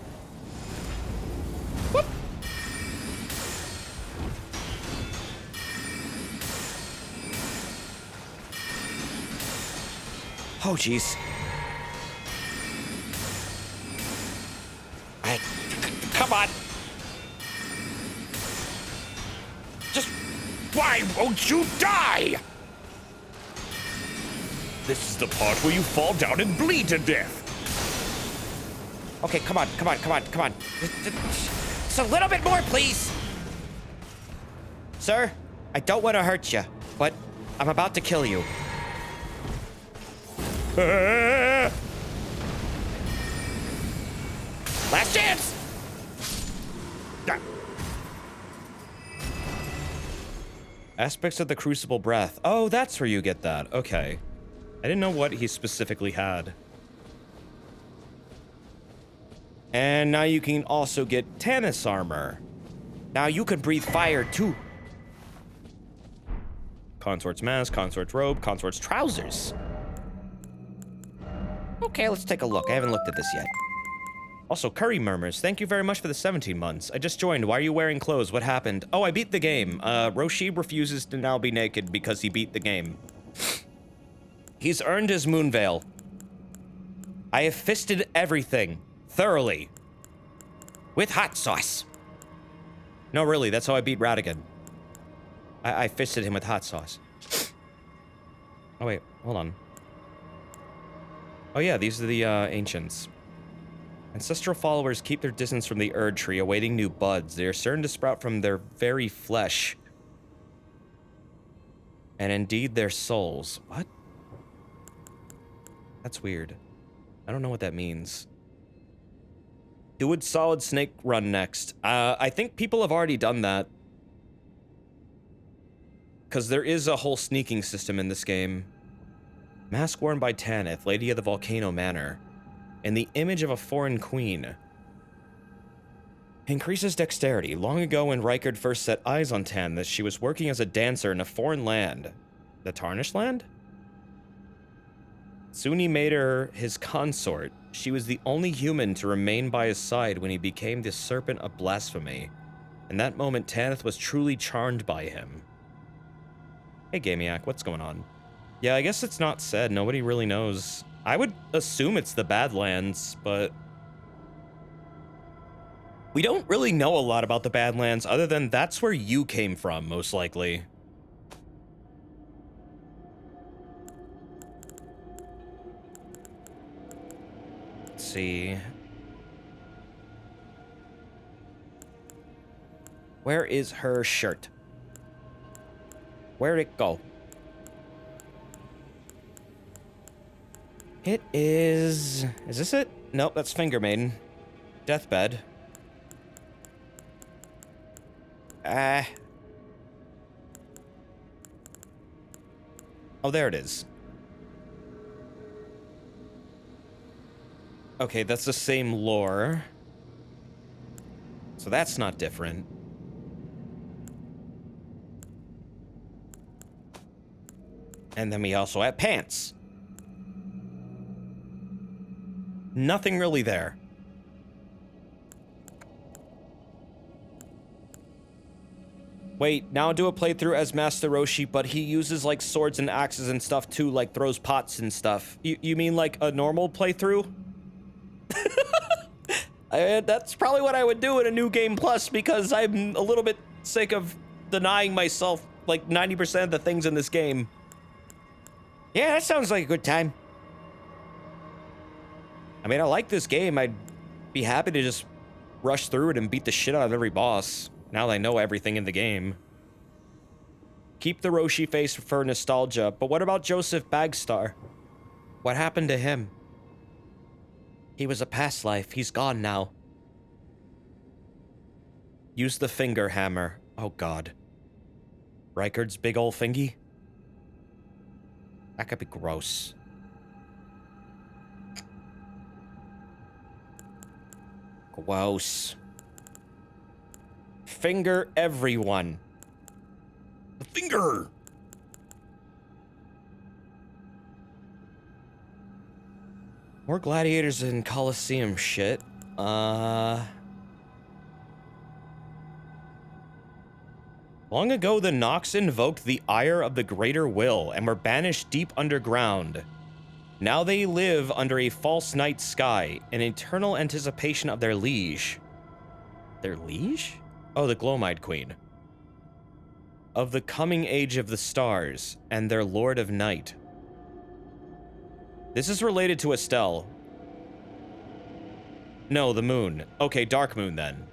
Whoop. Oh, jeez. Come on. Just... Why won't you die? This is the part where you fall down and bleed to death. Okay, come on. Just a little bit more, please. Sir, I don't want to hurt you, but I'm about to kill you. Last chance! Aspects of the Crucible Breath. Oh, that's where you get that. Okay. I didn't know what he specifically had. And now you can also get Tannis armor. Now you can breathe fire too. Consort's mask, Consort's robe, Consort's trousers. Okay, let's take a look. I haven't looked at this yet. Also, Curry Murmurs, thank you very much for the 17 months. I just joined. Why are you wearing clothes? What happened? Oh, I beat the game. Roshi refuses to now be naked because he beat the game. He's earned his moon veil. I have fisted everything. Thoroughly. With hot sauce. No, really, that's how I beat Radigan. I fisted him with hot sauce. Oh, wait, hold on. Oh yeah, these are the ancients. Ancestral followers keep their distance from the Erd tree, awaiting new buds. They are certain to sprout from their very flesh. And indeed their souls. What? That's weird. I don't know what that means. Do a solid snake run next. I think people have already done that. Because there is a whole sneaking system in this game. Mask worn by Tanith, Lady of the Volcano Manor. In the image of a foreign queen. Increases dexterity. Long ago when Rykard first set eyes on Tanith, she was working as a dancer in a foreign land. The Tarnished Land? Soon he made her his consort. She was the only human to remain by his side when he became the Serpent of Blasphemy. In that moment, Tanith was truly charmed by him. Hey, Gamiac, what's going on? Yeah, I guess it's not said. Nobody really knows. I would assume it's the Badlands, but... we don't really know a lot about the Badlands, other than that's where you came from, most likely. Let's see. Where is her shirt? Where'd it go? It is... Is this it? Nope, that's Finger Maiden. Deathbed. Oh, there it is. Okay, that's the same lore. So that's not different. And then we also have pants. Nothing really there. Wait, now do a playthrough as Master Roshi, but he uses like swords and axes and stuff too, like throws pots and stuff. You mean like a normal playthrough? That's probably what I would do in a New Game Plus, because I'm a little bit sick of denying myself like 90% of the things in this game. Yeah, that sounds like a good time. I mean, I like this game. I'd be happy to just rush through it and beat the shit out of every boss, now that I know everything in the game. Keep the Roshi face for nostalgia, but what about Joseph Bagstar? What happened to him? He was a past life. He's gone now. Use the finger hammer. Oh, God. Rykard's big ol' fingy? That could be gross. Gross. Finger everyone. The finger! More gladiators and Colosseum shit. Long ago, the Nox invoked the ire of the Greater Will and were banished deep underground. Now they live under a false night sky, in eternal anticipation of their liege. Their liege? Oh, the Glomide Queen. Of the coming age of the stars, and their Lord of Night. This is related to Estelle. No, the moon. Okay, Dark Moon then.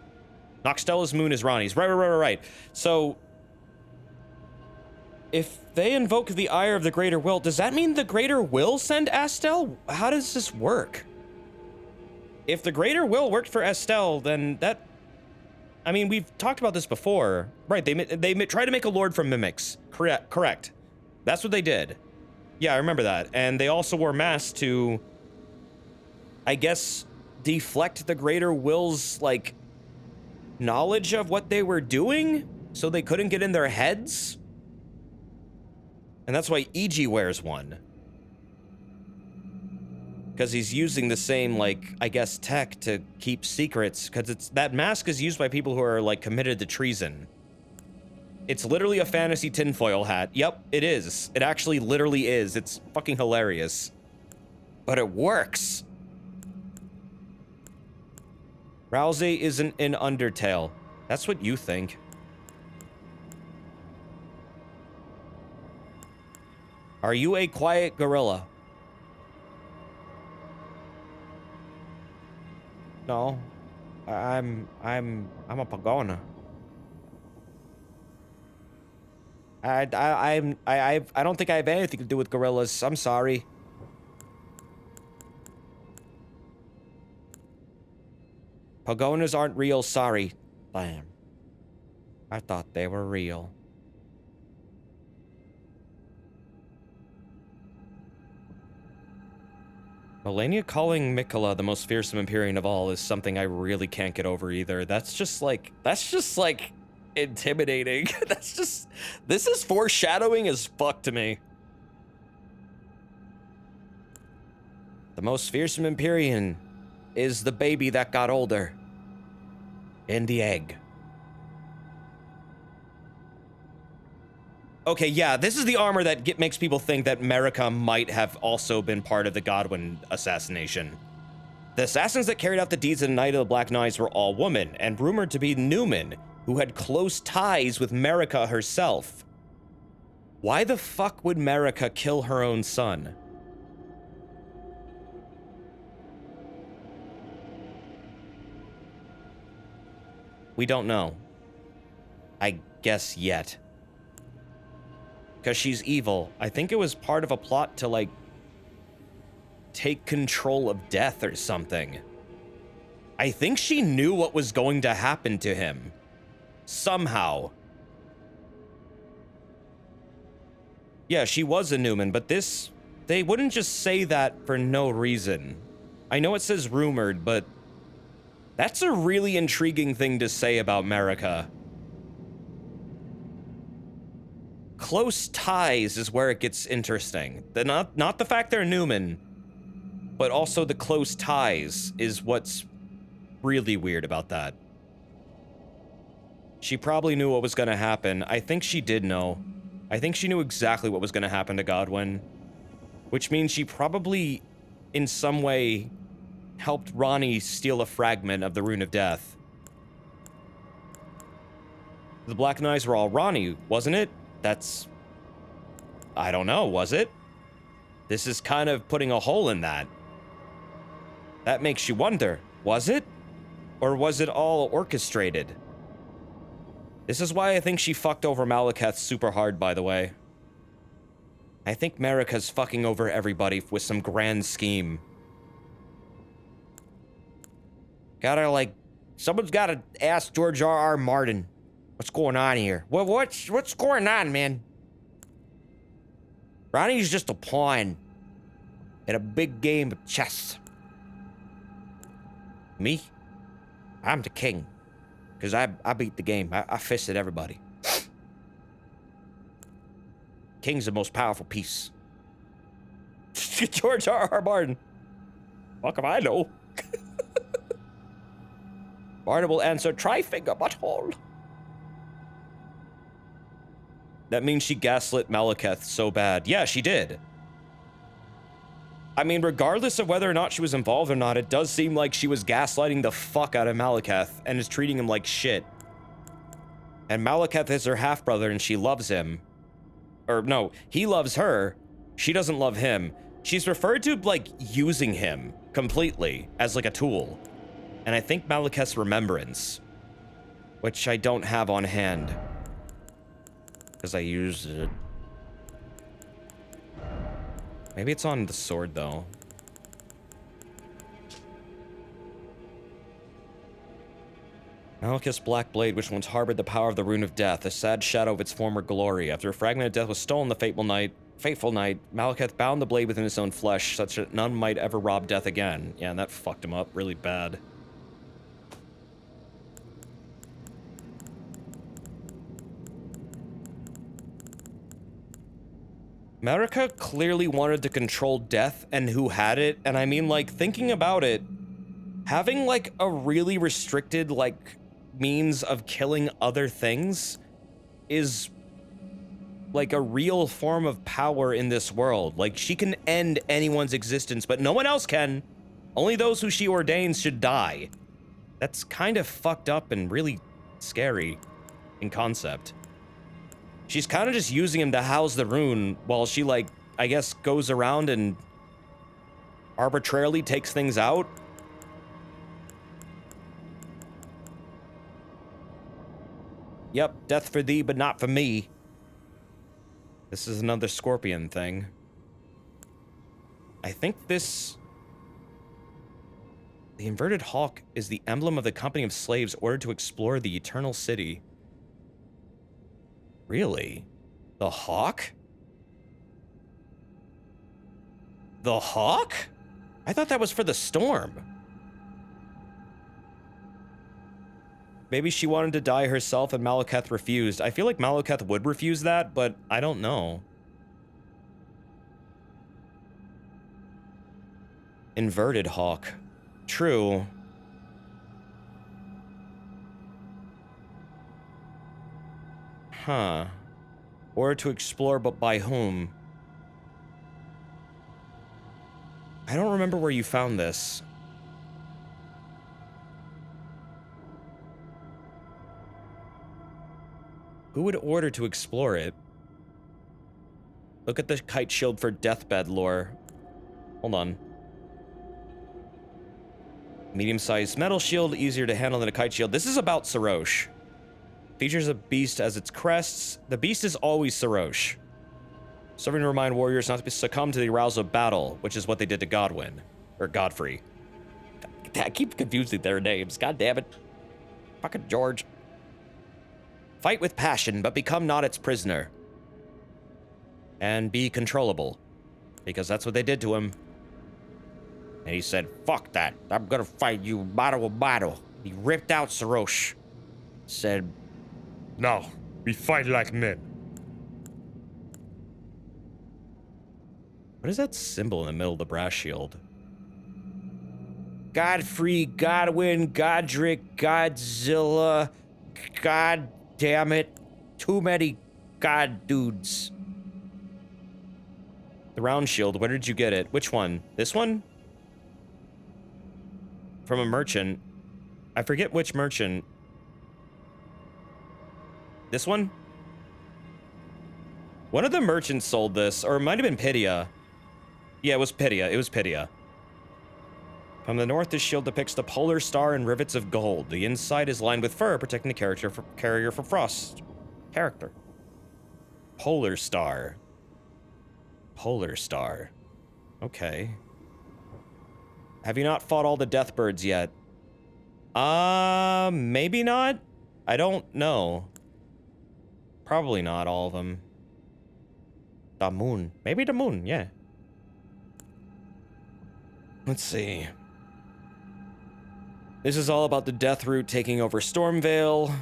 Noxtella's moon is Ronnie's. Right. So, if they invoke the ire of the Greater Will, does that mean the Greater Will send Estelle? How does this work? If the Greater Will worked for Estelle, then that... I mean, we've talked about this before. Right, they tried to make a lord from mimics. Correct. That's what they did. Yeah, I remember that. And they also wore masks to, I guess, deflect the Greater Will's, like, knowledge of what they were doing, so they couldn't get in their heads. And that's why Iji wears one. Because he's using the same, like, I guess, tech to keep secrets. Because that mask is used by people who are, like, committed to treason. It's literally a fantasy tinfoil hat. Yep, it is. It actually literally is. It's fucking hilarious. But it works. Rousey isn't in Undertale. That's what you think. Are you a quiet gorilla? No. I'm a Pogona. I don't think I have anything to do with gorillas. I'm sorry. Pogonas aren't real, sorry. Damn. I thought they were real. Melania calling Mikola the most fearsome Empyrean of all is something I really can't get over either. That's just like intimidating. This is foreshadowing as fuck to me. The most fearsome Empyrean is the baby that got older. In the egg. Okay, yeah, this is the armor that makes people think that Marika might have also been part of the Godwin assassination. The assassins that carried out the deeds of the Night of the Black Knives were all women, and rumored to be Newman, who had close ties with Marika herself. Why the fuck would Marika kill her own son? We don't know. I guess yet. Because she's evil. I think it was part of a plot to, like, take control of death or something. I think she knew what was going to happen to him. Somehow. Yeah, she was a Newman, but this... They wouldn't just say that for no reason. I know it says rumored, but... That's a really intriguing thing to say about Marika. Close ties is where it gets interesting. Not the fact they're Newman, but also the close ties is what's really weird about that. She probably knew what was going to happen. I think she did know. I think she knew exactly what was going to happen to Godwin, which means she probably, in some way, helped Ronnie steal a fragment of the Rune of Death. The Black Knives were all Ronnie, wasn't it? That's... I don't know, was it? This is kind of putting a hole in that. That makes you wonder, was it? Or was it all orchestrated? This is why I think she fucked over Malekith super hard, by the way. I think Marika's fucking over everybody with some grand scheme. Gotta, like... Someone's gotta ask George R.R. Martin. What's going on here? What's going on, man? Ronnie's just a pawn in a big game of chess. Me? I'm the king. Because I beat the game. I fisted everybody. King's the most powerful piece. George R.R. Martin. Fuck if I know. Martin will answer, try finger butthole. That means she gaslit Malekith so bad. Yeah, she did. I mean, regardless of whether or not she was involved or not, it does seem like she was gaslighting the fuck out of Malekith and is treating him like shit. And Malekith is her half-brother and she loves him. Or no, he loves her. She doesn't love him. She's referred to, like, using him completely as, like, a tool. And I think Malekith's remembrance, which I don't have on hand. Because I used it. Maybe it's on the sword, though. Malekith's black blade, which once harbored the power of the Rune of Death, a sad shadow of its former glory. After a fragment of death was stolen the fateful night, Malekith bound the blade within his own flesh, such that none might ever rob death again. Yeah, and that fucked him up really bad. Marika clearly wanted to control death and who had it, and I mean, like, thinking about it, having, like, a really restricted, like, means of killing other things is, like, a real form of power in this world. Like, she can end anyone's existence, but no one else can. Only those who she ordains should die. That's kind of fucked up and really scary in concept. She's kind of just using him to house the rune while she, like, I guess goes around and arbitrarily takes things out. Yep, death for thee, but not for me. This is another scorpion thing. I think this... The inverted hawk is the emblem of the company of slaves ordered to explore the eternal city. Really? The hawk? The hawk? I thought that was for the storm. Maybe she wanted to die herself and Malekith refused. I feel like Malekith would refuse that, but I don't know. Inverted hawk. True. Huh. Or to explore, but by whom? I don't remember where you found this. Who would order to explore it? Look at the kite shield for deathbed lore. Hold on. Medium-sized metal shield, easier to handle than a kite shield. This is about Sarosh. Features a beast as its crests. The beast is always Sarosh, serving to remind warriors not to succumb to the arousal of battle, which is what they did to Godwyn. Or Godfrey. I keep confusing their names. God damn it. Fucking George. Fight with passion, but become not its prisoner. And be controllable. Because that's what they did to him. And he said, fuck that. I'm gonna fight you battle with battle. He ripped out Sarosh. Said, no, we fight like men. What is that symbol in the middle of the brass shield? Godfrey, Godwyn, Godric, Godzilla. God damn it. Too many god dudes. The round shield, where did you get it? Which one? This one? From a merchant. I forget which merchant. This one? One of the merchants sold this, or it might have been Pydia. Yeah, it was Pydia. It was Pydia. From the north, this shield depicts the polar star and rivets of gold. The inside is lined with fur, protecting the carrier from frost. Polar star. Polar star. Okay. Have you not fought all the deathbirds yet? Maybe not? I don't know. Probably not all of them. The moon. Maybe the moon, yeah. Let's see. This is all about the Deathroot taking over Stormvale.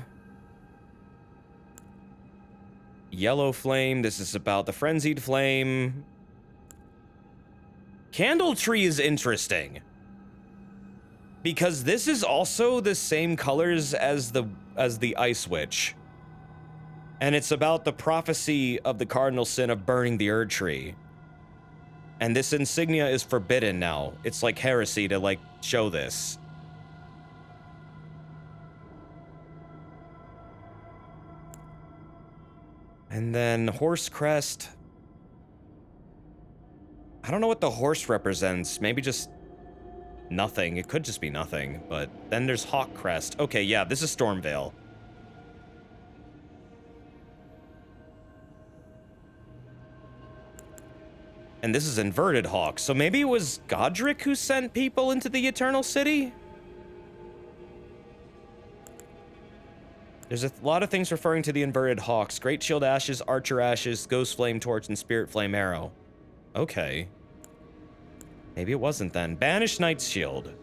Yellow Flame. This is about the Frenzied Flame. Candle Tree is interesting. Because this is also the same colors as the Ice Witch. And it's about the prophecy of the cardinal sin of burning the Erd Tree. And this insignia is forbidden now. It's like heresy to, like, show this. And then Horse Crest. I don't know what the horse represents. Maybe just nothing. It could just be nothing. But then there's Hawk Crest. Okay, yeah, this is Stormvale. And this is Inverted Hawk. So maybe it was Godric who sent people into the Eternal City? There's a lot of things referring to the Inverted Hawks. Great Shield Ashes, Archer Ashes, Ghost Flame Torch, and Spirit Flame Arrow. Okay. Maybe it wasn't then. Banished Knight's Shield.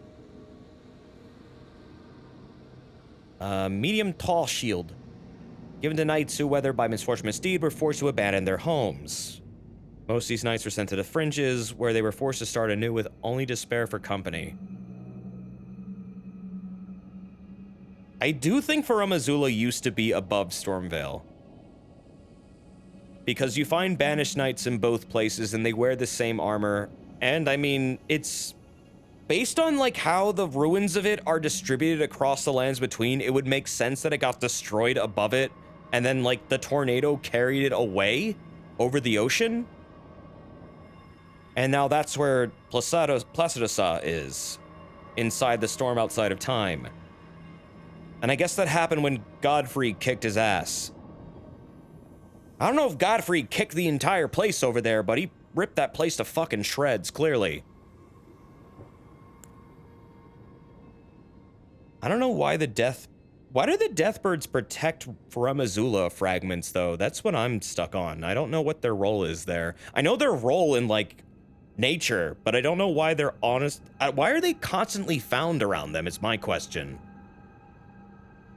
Medium Tall Shield. Given to knights who, whether by misfortune or misdeed, were forced to abandon their homes. Most of these knights were sent to the fringes, where they were forced to start anew with only despair for company. I do think Farum Azula used to be above Stormvale. Because you find banished knights in both places, and they wear the same armor. And, I mean, it's... based on, like, how the ruins of it are distributed across the lands between, it would make sense that it got destroyed above it, and then, like, the tornado carried it away over the ocean. And now that's where Placidusa is, inside the storm outside of time. And I guess that happened when Godfrey kicked his ass. I don't know if Godfrey kicked the entire place over there, but he ripped that place to fucking shreds, clearly. I don't know why the why do the Deathbirds protect Farum Azula fragments, though? That's what I'm stuck on. I don't know what their role is there. I know their role in, like, nature, but I don't know why they're honest. Why are they constantly found around them, is my question.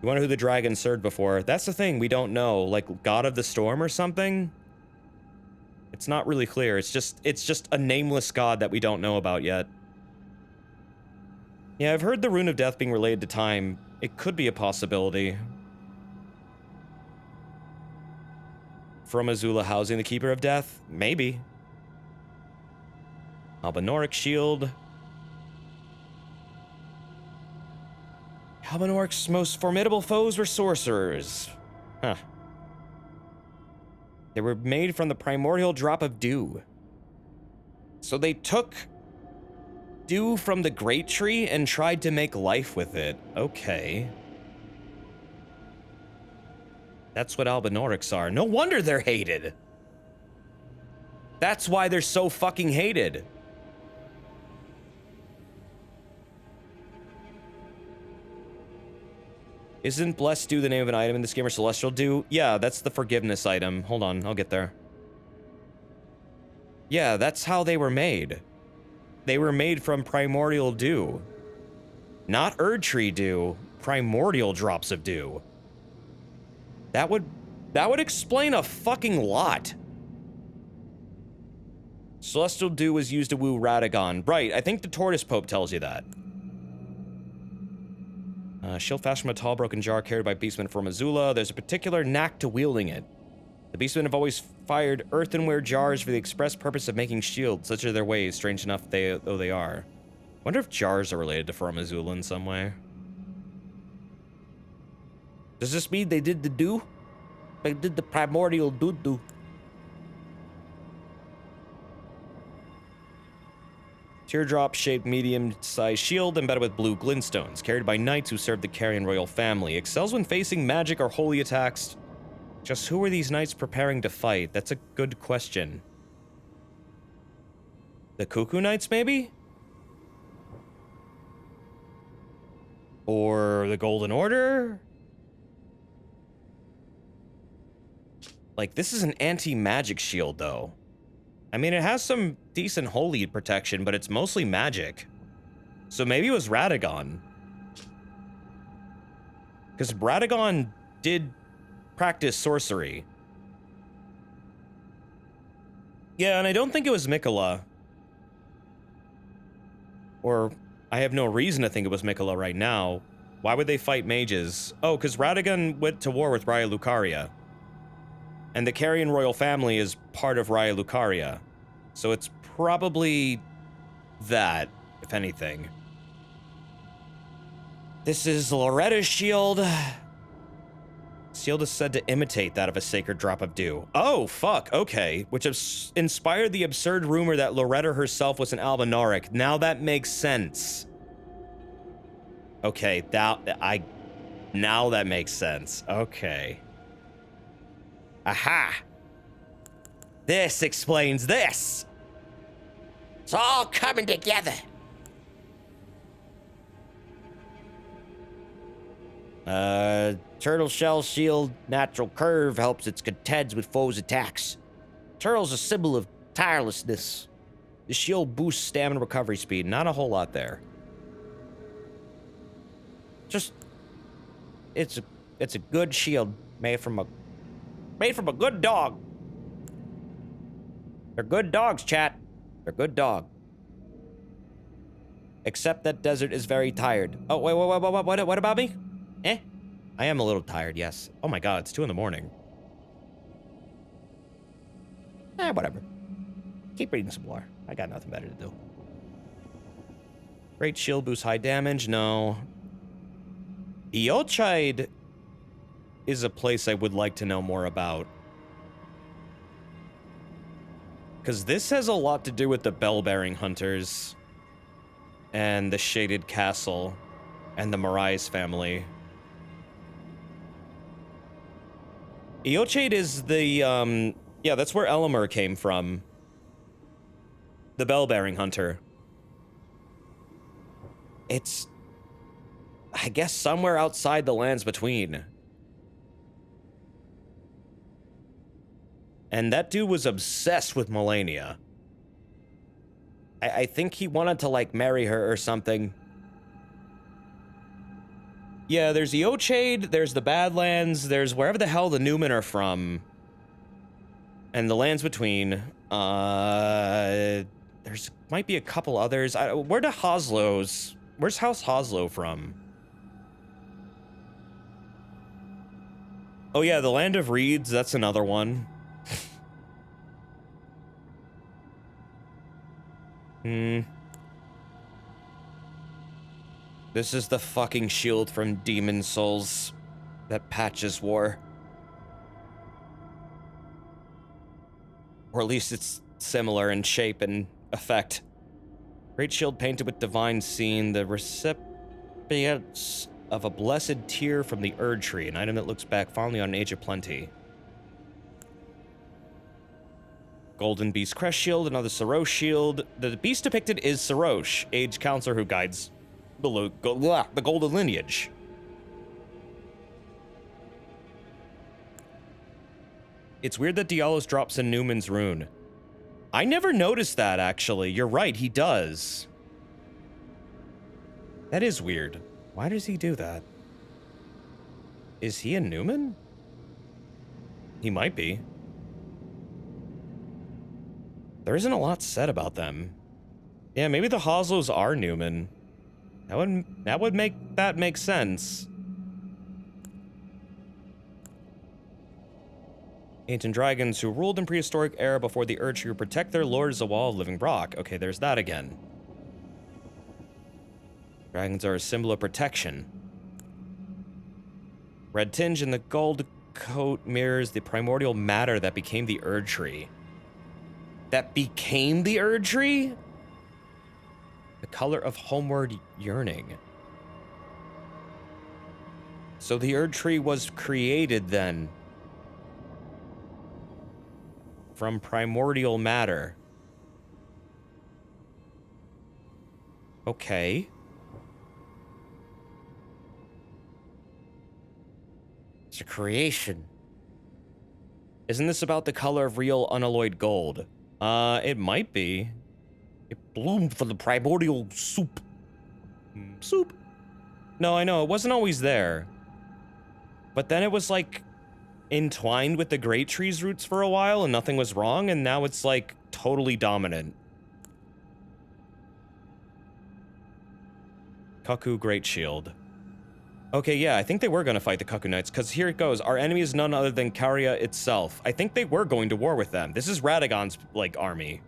You wonder who the dragon served before? That's the thing, we don't know. Like, God of the Storm or something? It's not really clear. It's just a nameless god that we don't know about yet. Yeah, I've heard the Rune of Death being related to time. It could be a possibility. From Azula housing the Keeper of Death? Maybe. Albanoric Shield. Albanoric's most formidable foes were sorcerers. Huh. They were made from the primordial drop of dew. So they took dew from the Great Tree and tried to make life with it. Okay. That's what Albinorics are. No wonder they're hated. That's why they're so fucking hated. Isn't Blessed Dew the name of an item in this game, or Celestial Dew? Yeah, that's the forgiveness item. Hold on, I'll get there. Yeah, that's how they were made. They were made from primordial dew. Not Erdtree dew, primordial drops of dew. That would explain a fucking lot. Celestial dew was used to woo Radagon. Right, I think the Tortoise Pope tells you that. Shield fashioned from a tall broken jar carried by beastmen from Azula. There's a particular knack to wielding it. The beastmen have always fired earthenware jars for the express purpose of making shields. Such are their ways, strange enough though they are. Wonder if jars are related to Form Azula in some way. Does this mean they did the dew? They did the primordial doo-doo. Teardrop-shaped medium-sized shield embedded with blue glintstones, carried by knights who serve the Carrion royal family. Excels when facing magic or holy attacks. Just who are these knights preparing to fight? That's a good question. The Cuckoo Knights, maybe? Or the Golden Order? Like, this is an anti-magic shield, though. I mean, it has some decent holy protection, but it's mostly magic. So maybe it was Radagon. Because Radagon did practice sorcery. Yeah, and I don't think it was Mikola. Or, I have no reason to think it was Mikola right now. Why would they fight mages? Oh, because Radagon went to war with Raya Lucaria. And the Carrion royal family is part of Raya Lucaria. So it's probably that, if anything. This is Loretta's shield. Shield is said to imitate that of a sacred drop of dew. Oh, fuck, okay. Which inspired the absurd rumor that Loretta herself was an Albinoric. Now that makes sense. Okay, now that makes sense. Okay. Aha! This explains this! It's all coming together. Turtle shell shield natural curve helps its contends with foes' attacks. Turtle's a symbol of tirelessness. The shield boosts stamina recovery speed. Not a whole lot there. Just, it's a good shield made from a good dog. They're good dogs, chat. They're good dog. Except that Desert is very tired. Oh, wait, what about me? Eh? I am a little tired, yes. Oh my god, it's 2 in the morning. Whatever. Keep reading some more. I got nothing better to do. Great shield boosts high damage? No. Eochide is a place I would like to know more about. Because this has a lot to do with the bell-bearing hunters. And the Shaded Castle. And the Morais family. Eochade is the, yeah, that's where Elamur came from. The bell-bearing hunter. It's, I guess, somewhere outside the Lands Between. And that dude was obsessed with Melania. I think he wanted to, like, marry her or something. Yeah, there's Eochade, there's the Badlands, there's wherever the hell the Newmen are from. And the Lands Between. There's might be a couple others. Where's House Hoslow from? Oh yeah, the Land of Reeds, that's another one. This is the fucking shield from Demon Souls that Patches wore. Or at least it's similar in shape and effect. Great shield painted with divine scene. The recipient's of a blessed tear from the Erd Tree, an item that looks back fondly on an age of plenty. Golden Beast Crest Shield, another Sarosh shield. The beast depicted is Sarosh, age counselor who guides the golden lineage. It's weird that Dialos drops in Newman's rune. I never noticed that, actually. You're right, he does. That is weird. Why does he do that? Is he a Newman? He might be. There isn't a lot said about them. Yeah, maybe the Hoslos are Newman. That would make sense. Ancient dragons who ruled in prehistoric era before the Erd Tree protect their lord as a wall of living rock. Okay, there's that again. Dragons are a symbol of protection. Red tinge in the gold coat mirrors the primordial matter that became the Erd Tree. That became the Erd Tree? The color of homeward yearning. So the Erd Tree was created then from primordial matter. Okay. It's a creation. Isn't this about the color of real unalloyed gold? It might be. It bloomed from the primordial soup. Soup? No, I know, it wasn't always there. But then it was like entwined with the great tree's roots for a while and nothing was wrong, and now it's like totally dominant. Cuckoo Great Shield. Okay, yeah, I think they were gonna fight the Cuckoo Knights, because here it goes. Our enemy is none other than Caria itself. I think they were going to war with them. This is Radagon's, like, army.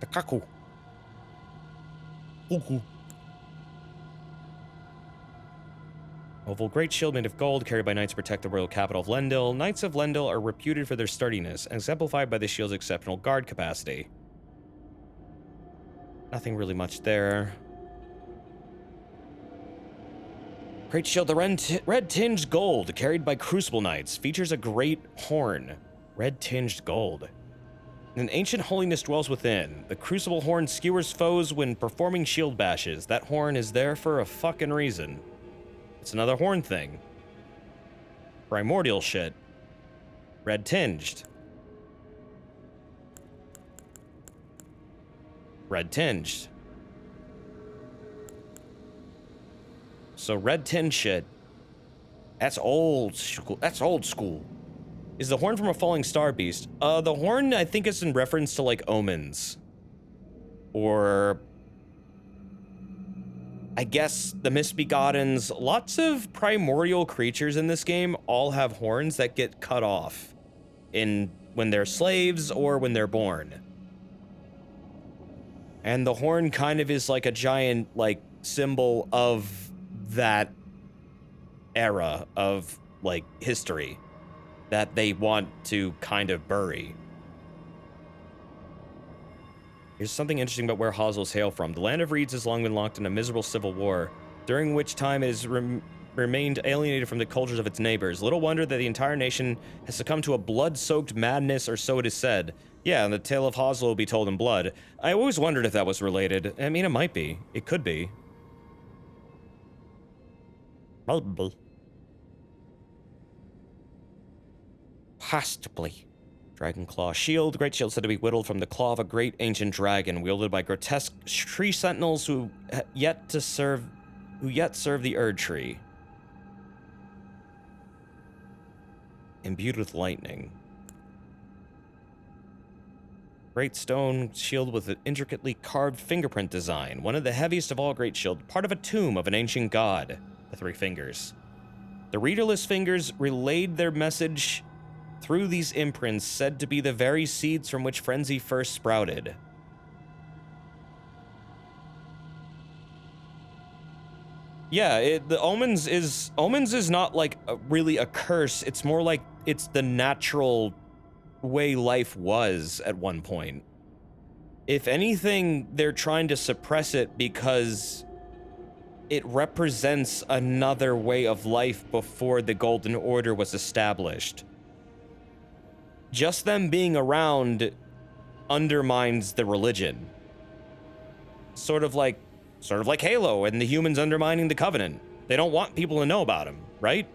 The Cuckoo. Cuckoo. Oval Great Shield made of gold, carried by knights to protect the royal capital of Lendil. Knights of Lendil are reputed for their sturdiness, exemplified by the shield's exceptional guard capacity. Nothing really much there. Great Shield, the red tinged gold, carried by Crucible Knights, features a great horn. Red tinged gold. An ancient holiness dwells within. The Crucible horn skewers foes when performing shield bashes. That horn is there for a fucking reason. It's another horn thing. Primordial shit. Red tinged. Red tinged. So red tin shit. That's old school. That's old school. Is the horn from a falling star beast? The horn I think is in reference to like omens. Or I guess the Misbegottens. Lots of primordial creatures in this game all have horns that get cut off when they're slaves or when they're born. And the horn kind of is like a giant like symbol of that era of like history that they want to kind of bury. Here's something interesting about where Hoslos hail from. The land of reeds has long been locked in a miserable civil war, during which time it has remained alienated from the cultures of its neighbors. Little wonder that the entire nation has succumbed to a blood-soaked madness, or so it is said. Yeah, and the tale of Hoslo will be told in blood. I always wondered if that was related. I mean, it might be. It could be. Possibly. Dragon Claw Shield. Great Shield said to be whittled from the claw of a great ancient dragon, wielded by grotesque tree sentinels who yet serve the Erd Tree. Imbued with lightning. Great stone shield with an intricately carved fingerprint design. One of the heaviest of all great shield. Part of a tomb of an ancient god. The 3 fingers. The readerless fingers relayed their message through these imprints, said to be the very seeds from which Frenzy first sprouted. Yeah, the omens is not like really a curse. It's more like it's the natural way life was at one point. If anything, they're trying to suppress it because it represents another way of life before the Golden Order was established. Just them being around undermines the religion. Sort of like Halo and the humans undermining the Covenant. They don't want people to know about them, right?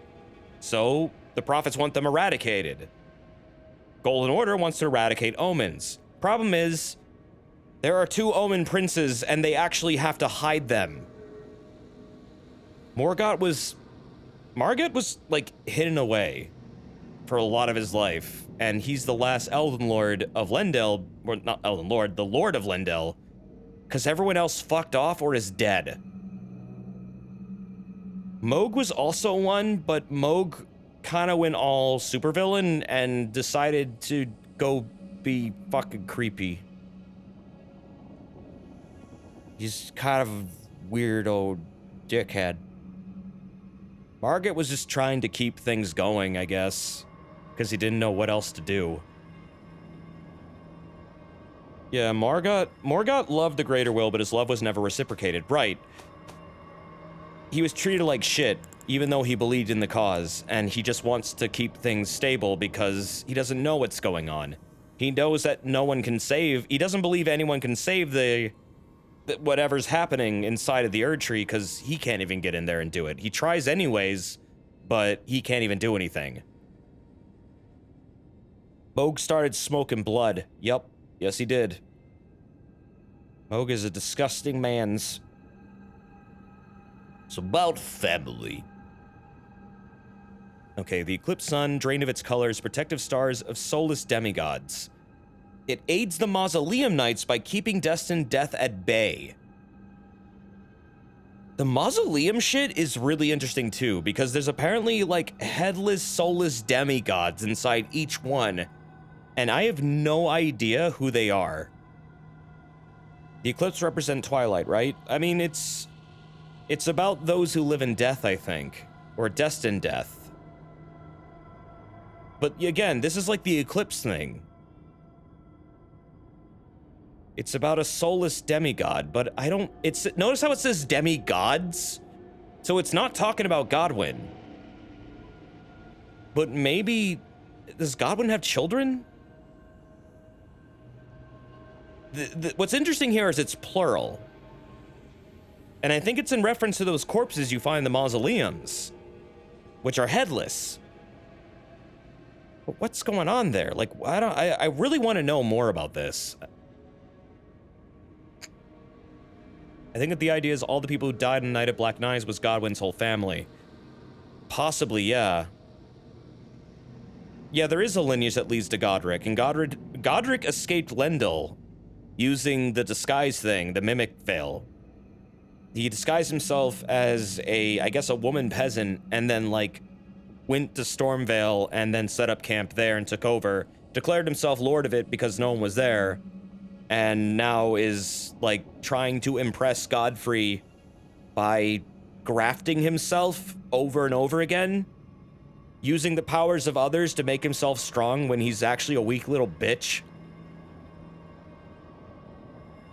So the prophets want them eradicated. Golden Order wants to eradicate omens. Problem is, there are 2 omen princes and they actually have to hide them. Margit was like hidden away for a lot of his life, and he's the last Elden Lord of Lendel, or not Elden Lord, the Lord of Lendel, because everyone else fucked off or is dead. Mohg was also one, but Mohg kind of went all supervillain and decided to go be fucking creepy. He's kind of a weird old dickhead. Margit was just trying to keep things going, I guess, because he didn't know what else to do. Yeah, Margit loved the Greater Will, but his love was never reciprocated. Right. He was treated like shit, even though he believed in the cause, and he just wants to keep things stable because he doesn't know what's going on. He knows that no one can save. He doesn't believe anyone can save the whatever's happening inside of the Erd Tree because he can't even get in there and do it. He tries anyways, but he can't even do anything. Mohg started smoking blood. Yep. Yes, he did. Mohg is a disgusting man's. It's about family. Okay, the eclipsed sun, drained of its colors, protective stars of soulless demigods. It aids the Mausoleum Knights by keeping destined death at bay. The Mausoleum shit is really interesting too, because there's apparently like headless, soulless demigods inside each one, and I have no idea who they are. The eclipse represent twilight, right? I mean, it's about those who live in death, I think, or destined death. But again, this is like the eclipse thing. It's about a soulless demigod, but I don't... Notice how it says demigods? So it's not talking about Godwyn. But maybe... Does Godwyn have children? What's interesting here is it's plural. And I think it's in reference to those corpses you find in the mausoleums, which are headless. But what's going on there? Like, I really want to know more about this. I think that the idea is all the people who died in the Night of Black Knives was Godwyn's whole family. Possibly, yeah. Yeah, there is a lineage that leads to Godric, and Godric escaped Lendel using the disguise thing, the mimic veil. He disguised himself as I guess a woman peasant, and then, like, went to Stormvale and then set up camp there and took over, declared himself lord of it because no one was there, and now is, like, trying to impress Godfrey by grafting himself over and over again, using the powers of others to make himself strong when he's actually a weak little bitch.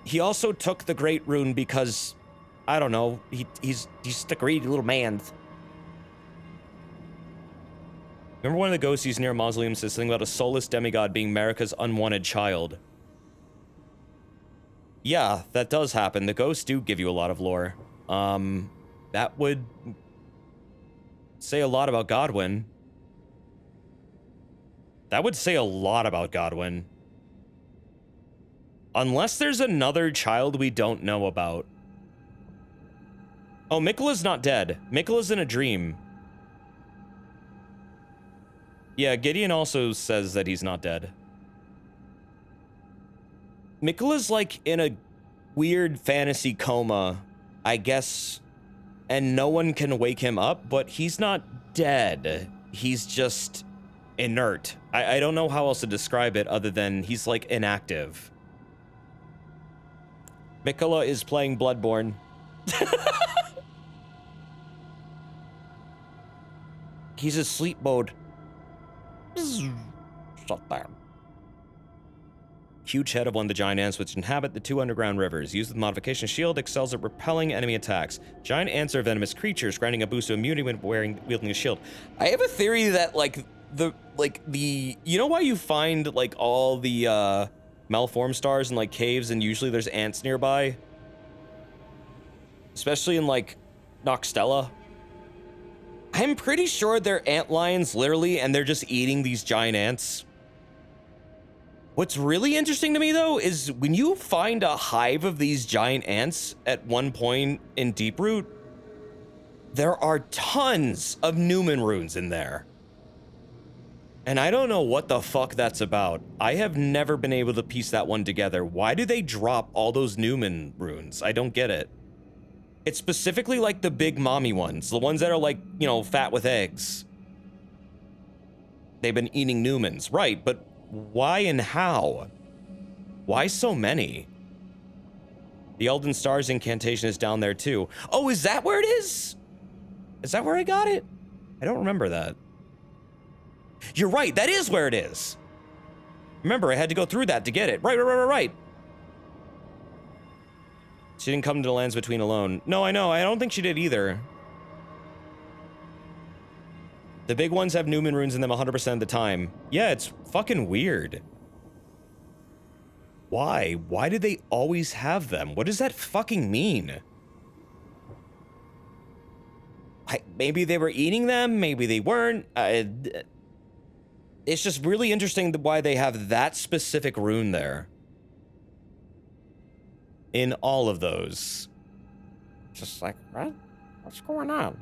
He also took the Great Rune because, I don't know, he's just a greedy little man. Remember one of the ghosties near a mausoleum says something about a soulless demigod being Marika's unwanted child. Yeah, that does happen. The ghosts do give you a lot of lore. That would say a lot about Godwyn. That would say a lot about Godwyn. Unless there's another child we don't know about. Oh, Miquella's not dead. Miquella's in a dream. Yeah, Gideon also says that he's not dead. Miquella's like in a weird fantasy coma, I guess, and no one can wake him up, but he's not dead. He's just inert. I don't know how else to describe it other than he's like inactive. Miquella is playing Bloodborne. He's in sleep mode. Shut down. huge head of one of the giant ants which inhabit the 2 underground rivers. Used with modification shield, excels at repelling enemy attacks. Giant ants are venomous creatures, granting a boost to immunity when wielding a shield. I have a theory that like the you know why you find like all the malformed stars in like caves and usually there's ants nearby? Especially in like Noxtella. I'm pretty sure they're ant lions literally and they're just eating these giant ants. What's really interesting to me, though, is when you find a hive of these giant ants at one point in Deeproot, there are tons of Newman runes in there. And I don't know what the fuck that's about. I have never been able to piece that one together. Why do they drop all those Newman runes? I don't get it. It's specifically like the big mommy ones, the ones that are like, you know, fat with eggs. They've been eating Newmans, right, but why and how? Why so many? The Elden Stars incantation is down there too. Oh, is that where it is? Is that where I got it? I don't remember that. You're right, that is where it is. Remember, I had to go through that to get it. Right. She didn't come to the lands between alone. No, I know, I don't think she did either. The big ones have Newman runes in them 100% of the time. Yeah, it's fucking weird. Why? Why do they always have them? What does that fucking mean? Maybe they were eating them, maybe they weren't. It's just really interesting why they have that specific rune there. In all of those. Just like, what? What's going on?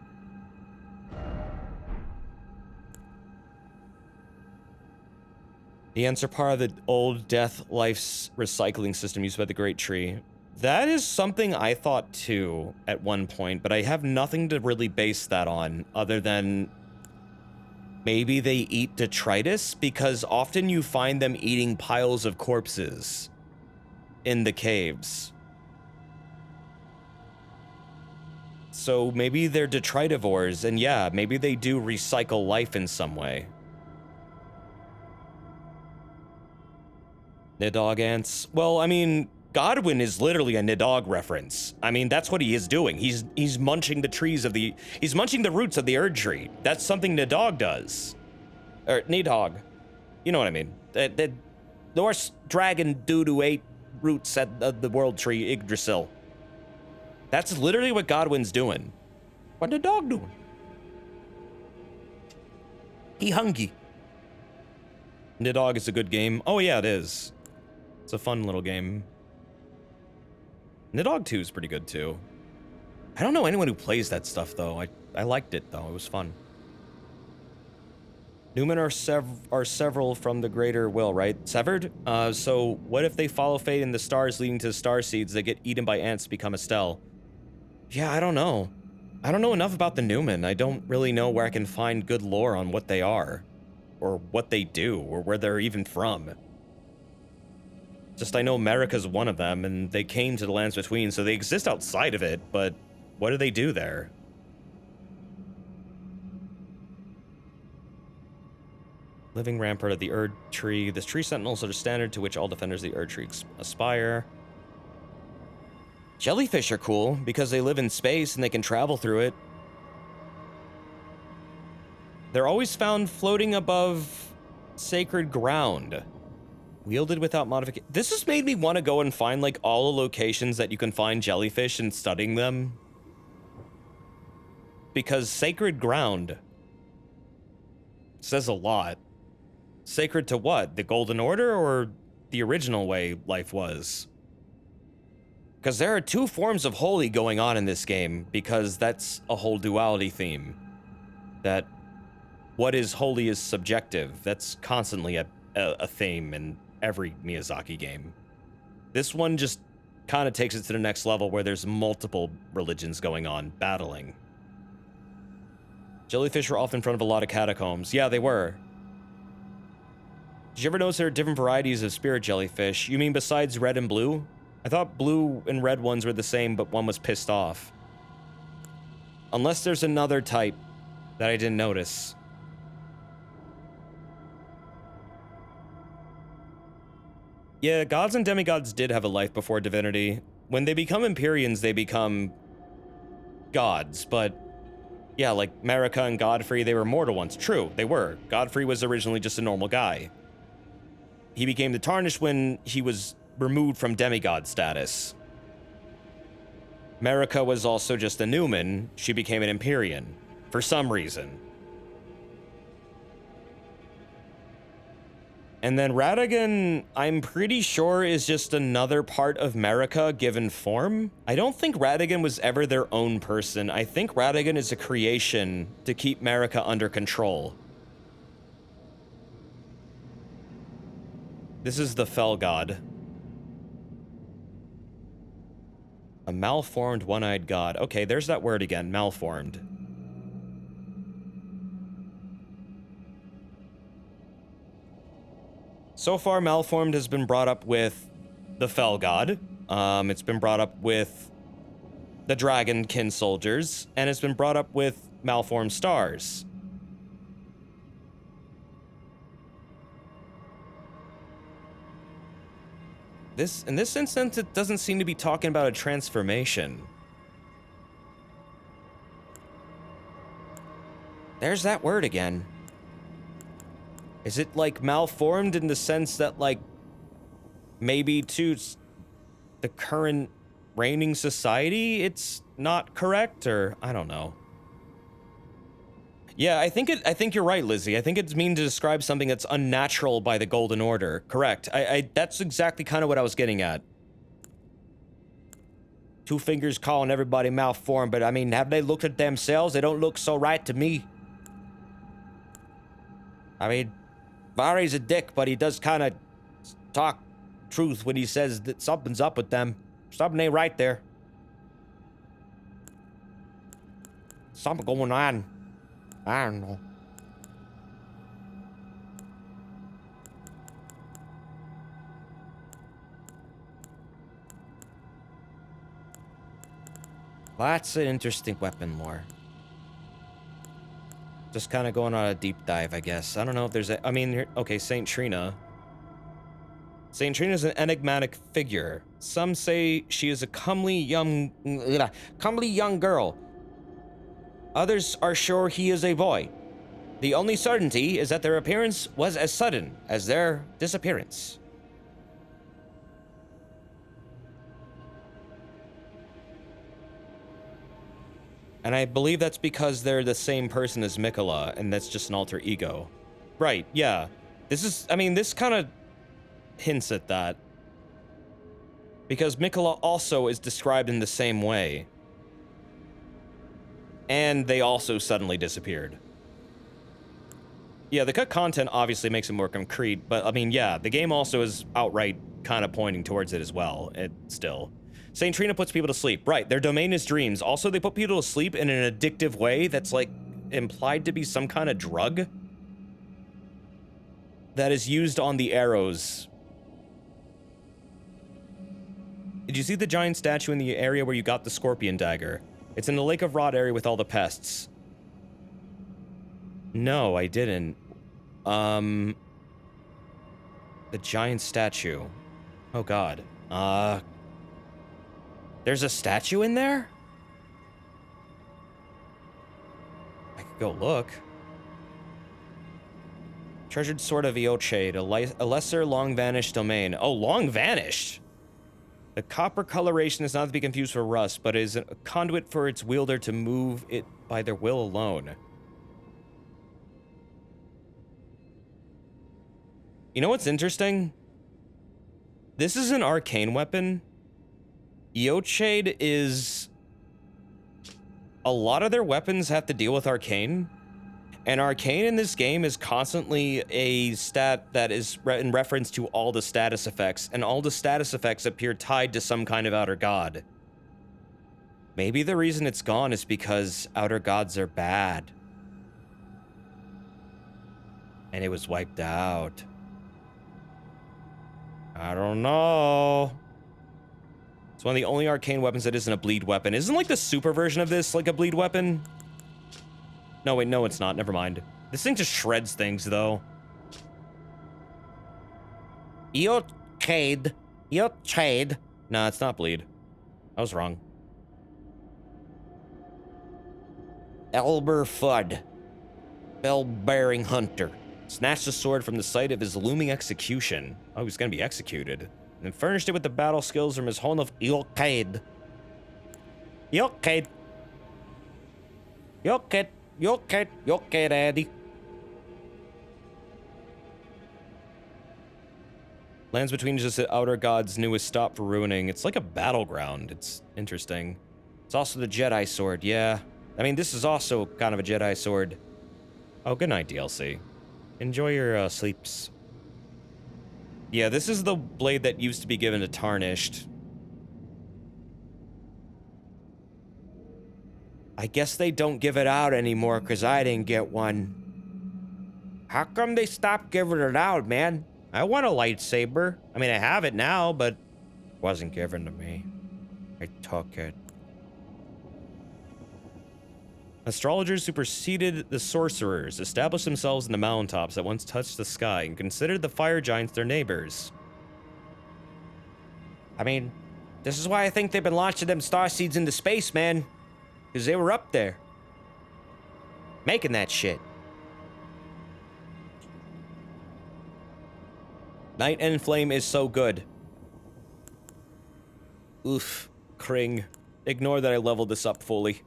The ants are part of the old death life's recycling system used by the Great Tree. That is something I thought too at one point, but I have nothing to really base that on other than maybe they eat detritus, because often you find them eating piles of corpses in the caves. So maybe they're detritivores, and yeah, maybe they do recycle life in some way. Nidhogg ants. Well, I mean, Godwin is literally a Nidhogg reference. I mean, that's what he is doing. He's munching the trees of the... He's munching the roots of the Erd Tree. That's something Nidhogg does. Or Nidhogg. You know what I mean. The Norse dragon dude who ate roots at the World Tree, Yggdrasil. That's literally what Godwin's doing. What the dog doing? He hungry. Nidhogg is a good game. Oh yeah, it is. It's a fun little game. Nidhogg 2 is pretty good too. I don't know anyone who plays that stuff though. I liked it though. It was fun. Newman are several from the greater will, right? Severed? So what if they follow fate in the stars leading to the star seeds that get eaten by ants to become Estelle? Yeah, I don't know. I don't know enough about the Newman. I don't really know where I can find good lore on what they are, or what they do, or where they're even from. Just I know America's one of them, and they came to the lands between, so they exist outside of it, but what do they do there? Living rampart of the Erd Tree. The tree sentinels are the standard to which all defenders of the Erd Tree aspire. Jellyfish are cool, because they live in space and they can travel through it. They're always found floating above sacred ground. Wielded without modification. This has made me want to go and find, like, all the locations that you can find jellyfish and studying them. Because sacred ground says a lot. Sacred to what? The Golden Order or the original way life was? Because there are two forms of holy going on in this game, because that's a whole duality theme. That what is holy is subjective. That's constantly a theme in every Miyazaki game. This one just kind of takes it to the next level where there's multiple religions going on, battling. Jellyfish were often in front of a lot of catacombs. Yeah, they were. Did you ever notice there are different varieties of spirit jellyfish? You mean besides red and blue? I thought blue and red ones were the same, but one was pissed off. Unless there's another type that I didn't notice. Yeah, gods and demigods did have a life before divinity. When they become Empyreans, they become gods, but yeah, like Marika and Godfrey, they were mortal once. True, they were. Godfrey was originally just a normal guy. He became the Tarnished when he was removed from demigod status. Marika was also just a Newman. She became an Empyrean for some reason. And then Radagon, I'm pretty sure, is just another part of Marika given form. I don't think Radagon was ever their own person. I think Radagon is a creation to keep Marika under control. This is the Fell God. A malformed, one-eyed god. Okay, there's that word again, malformed. So far, malformed has been brought up with the Fell God. It's been brought up with the Dragonkin soldiers, and it's been brought up with malformed stars. In this instance, it doesn't seem to be talking about a transformation. There's that word again. Is it, like, malformed in the sense that, like, maybe to the current reigning society it's not correct, or I don't know. Yeah, I think you're right, Lizzie. I think it's mean to describe something that's unnatural by the Golden Order. Correct. That's exactly kind of what I was getting at. Two Fingers calling everybody malformed, but I mean, have they looked at themselves? They don't look so right to me. I mean, Vari's a dick, but he does kind of talk truth when he says that something's up with them. Something ain't right there. Something going on. I don't know. That's an interesting weapon lore. Just kind of going on a deep dive, I guess. I don't know if there's a... I mean, okay, Saint Trina. Saint Trina is an enigmatic figure. Some say she is a comely young girl. Others are sure he is a boy. The only certainty is that their appearance was as sudden as their disappearance. And I believe that's because they're the same person as Mikola, and that's just an alter ego. Right, yeah. This is, I mean, this kind of hints at that. Because Mikola also is described in the same way. And they also suddenly disappeared. Yeah, the cut content obviously makes it more concrete, but I mean, yeah, the game also is outright kind of pointing towards it as well, still. Saint Trina puts people to sleep. Right, their domain is dreams. Also, they put people to sleep in an addictive way that's, like, implied to be some kind of drug that is used on the arrows. Did you see the giant statue in the area where you got the scorpion dagger? It's in the Lake of Rot area with all the pests. No, I didn't. The giant statue. Oh, God. There's a statue in there? I could go look. Treasured Sword of Eochaid, a lesser long-vanished domain. Oh, long-vanished? The copper coloration is not to be confused for rust, but is a conduit for its wielder to move it by their will alone. You know what's interesting? This is an arcane weapon. Eochaid is... A lot of their weapons have to deal with arcane. And arcane in this game is constantly a stat that is in reference to all the status effects. And all the status effects appear tied to some kind of outer god. Maybe the reason it's gone is because outer gods are bad. And it was wiped out. I don't know. It's one of the only arcane weapons that isn't a bleed weapon. Isn't, like, the super version of this, like, a bleed weapon? No, wait, no, it's not. Never mind. This thing just shreds things, though. Eochaid trade. You trade. Nah, it's not bleed. I was wrong. Elber Fudd. Bell-bearing hunter. Snatched the sword from the site of his looming execution. Oh, he's gonna be executed. And furnished it with the battle skills from his home of Yokade. Yokade. Yokade. Yokade. Yokade, Addy. Lands Between is just the Outer God's newest stop for ruining. It's like a battleground. It's interesting. It's also the Jedi sword, yeah. I mean, this is also kind of a Jedi sword. Oh, good night, DLC. Enjoy your sleeps. Yeah, this is the blade that used to be given to Tarnished. I guess they don't give it out anymore because I didn't get one. How come they stopped giving it out, man? I want a lightsaber. I mean, I have it now, but it wasn't given to me. I took it. Astrologers superseded the sorcerers, established themselves in the mountaintops that once touched the sky, and considered the fire giants their neighbors. I mean, this is why I think they've been launching them starseeds into space, man. Because they were up there. Making that shit. Night End Flame is so good. Oof. Kring. Ignore that I leveled this up fully.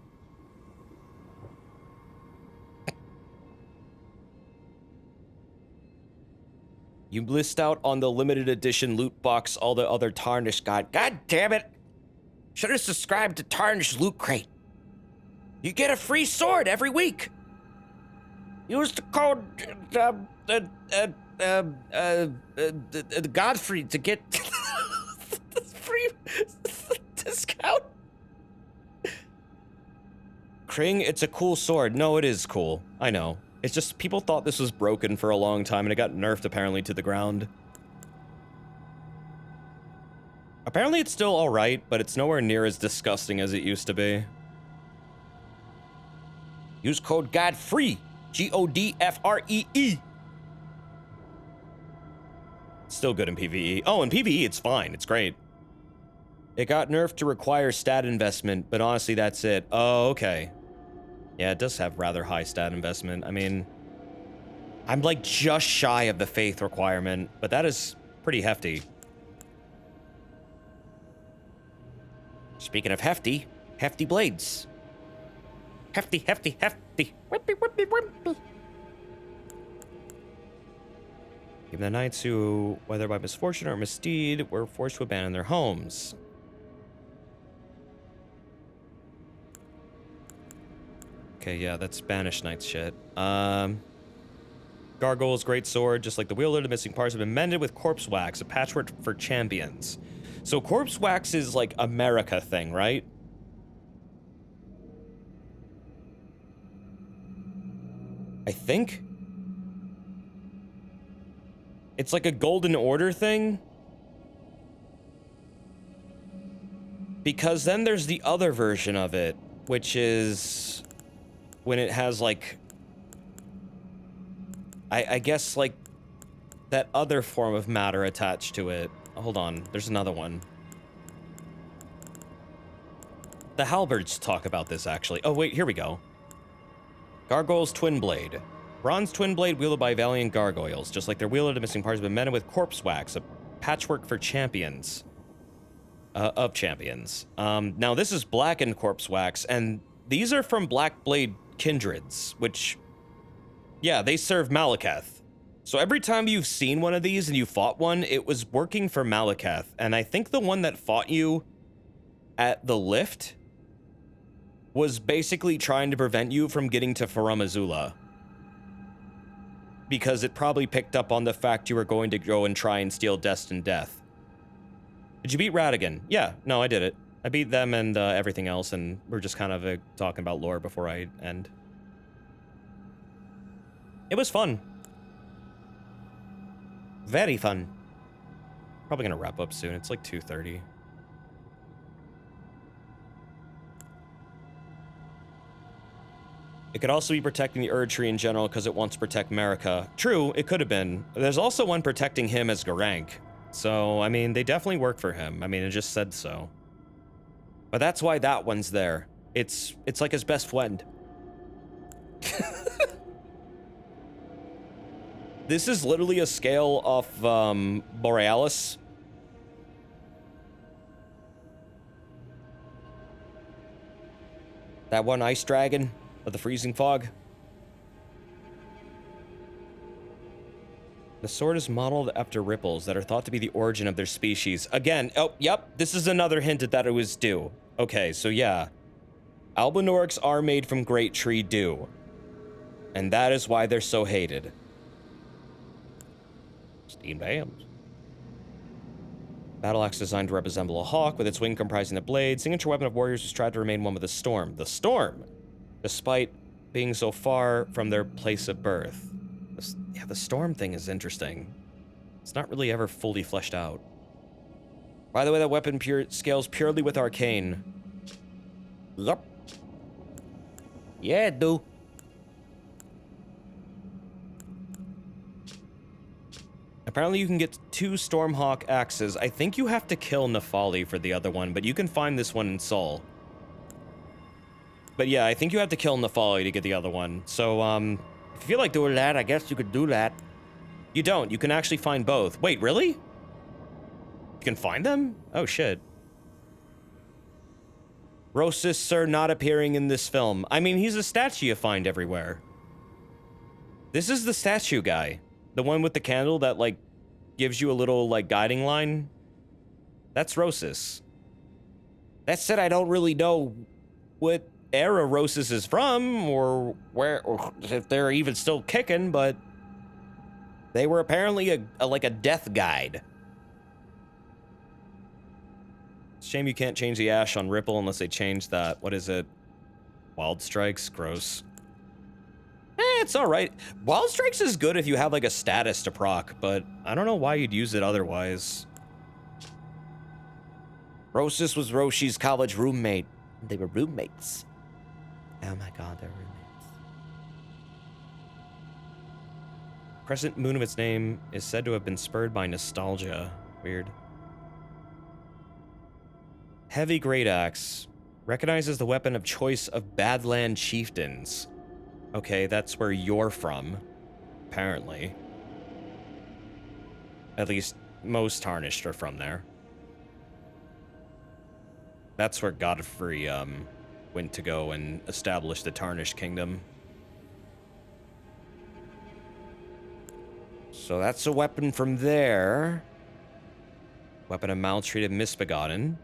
You list out on the limited edition loot box all the other Tarnished got. God damn it. Should have subscribed to Tarnished Loot Crate. You get a free sword every week. Use the code Godfrey to get free discount. Kring, it's a cool sword. No, it is cool. I know. It's just people thought this was broken for a long time and it got nerfed apparently to the ground. Apparently it's still alright, but it's nowhere near as disgusting as it used to be. Use code GODFREE. Godfree. Still good in PvE. Oh, in PvE it's fine. It's great. It got nerfed to require stat investment, but honestly that's it. Oh, okay. Yeah, it does have rather high stat investment. I mean, I'm like just shy of the faith requirement, but that is pretty hefty. Speaking of hefty, hefty blades. Hefty, hefty, hefty. Whippy, whippy, whippy. Even the knights who, whether by misfortune or misdeed, were forced to abandon their homes. Okay, yeah, that's Spanish Knights shit. Gargoyle's great sword, just like the wielder, the missing parts have been mended with corpse wax, a patchwork for champions. So corpse wax is like America thing, right? I think? It's like a Golden Order thing? Because then there's the other version of it, which is when it has like, I guess like that other form of matter attached to it. Hold on, there's another one. The halberds talk about this actually. Oh wait, here we go. Gargoyle's Twin Blade. Bronze twin blade wielded by valiant gargoyles. Just like their wielder, the missing parts have been mended with corpse wax, a patchwork for champions. Of champions. Now this is blackened corpse wax, and these are from Black Blade kindreds, which, yeah, they serve Malekith. So every time you've seen one of these and you fought one, it was working for Malekith. And I think the one that fought you at the lift was basically trying to prevent you from getting to Farum Azula. Because it probably picked up on the fact you were going to go and try and steal Destined Death. Did you beat Radigan? Yeah, no, I did it. I beat them and everything else, and we're just kind of talking about lore before I end. It was fun. Very fun. Probably gonna wrap up soon. It's like 2:30. It could also be protecting the Erd Tree in general because it wants to protect Marika. True, it could have been. There's also one protecting him as Garank. So, I mean, they definitely work for him. I mean, it just said so. But that's why that one's there. It's like his best friend. This is literally a scale of Borealis. That one ice dragon of the freezing fog. The sword is modeled after ripples that are thought to be the origin of their species. Again, oh, yep, this is another hint at that it was dew. Okay, so yeah. Albinorics are made from great tree dew. And that is why they're so hated. Steamed hams. Battle axe designed to resemble a hawk with its wing comprising the blade. Signature weapon of warriors who strive to remain one with the storm. The storm! Despite being so far from their place of birth. Yeah, the storm thing is interesting. It's not really ever fully fleshed out. By the way, that weapon scales purely with arcane. Yup. Yeah, it do. Apparently you can get 2 Stormhawk axes. I think you have to kill Nephali for the other one, but you can find this one in Sol. But yeah, I think you have to kill Nephali to get the other one. So, if you feel like doing that, I guess you could do that. You don't. You can actually find both. Wait, really? You can find them? Oh, shit. Rosis, sir, not appearing in this film. I mean, he's a statue you find everywhere. This is the statue guy. The one with the candle that, like, gives you a little, like, guiding line. That's Rosis. That said, I don't really know what era Rosis is from, or where, or if they're even still kicking, but they were apparently like a death guide. Shame you can't change the ash on Ripple unless they change that. What is it? Wild Strikes? Gross. It's alright. Wild Strikes is good if you have like a status to proc, but I don't know why you'd use it otherwise. Rosis was Roshi's college roommate. They were roommates. Oh my god, they're roommates. Crescent moon of its name is said to have been spurred by nostalgia. Weird. Heavy Great Axe. Recognizes the weapon of choice of Badland chieftains. Okay, that's where you're from. Apparently. At least most Tarnished are from there. That's where Godfrey, went to go and establish the Tarnished Kingdom. So that's a weapon from there. Weapon of maltreated misbegotten.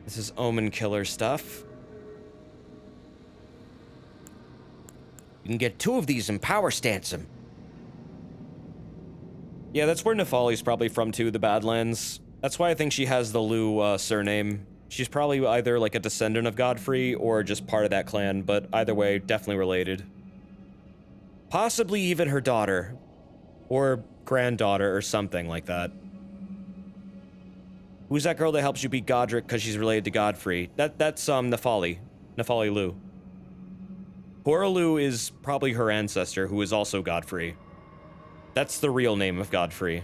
This is Omen Killer stuff. You can get 2 of these and power stance them. Yeah, that's where Nephali's probably from too, the Badlands. That's why I think she has the Lu surname. She's probably either like a descendant of Godfrey or just part of that clan, but either way, definitely related. Possibly even her daughter. Or granddaughter or something like that. Who's that girl that helps you beat Godric because she's related to Godfrey? That's Nephali. Nephali Lu. Horalu is probably her ancestor, who is also Godfrey. That's the real name of Godfrey.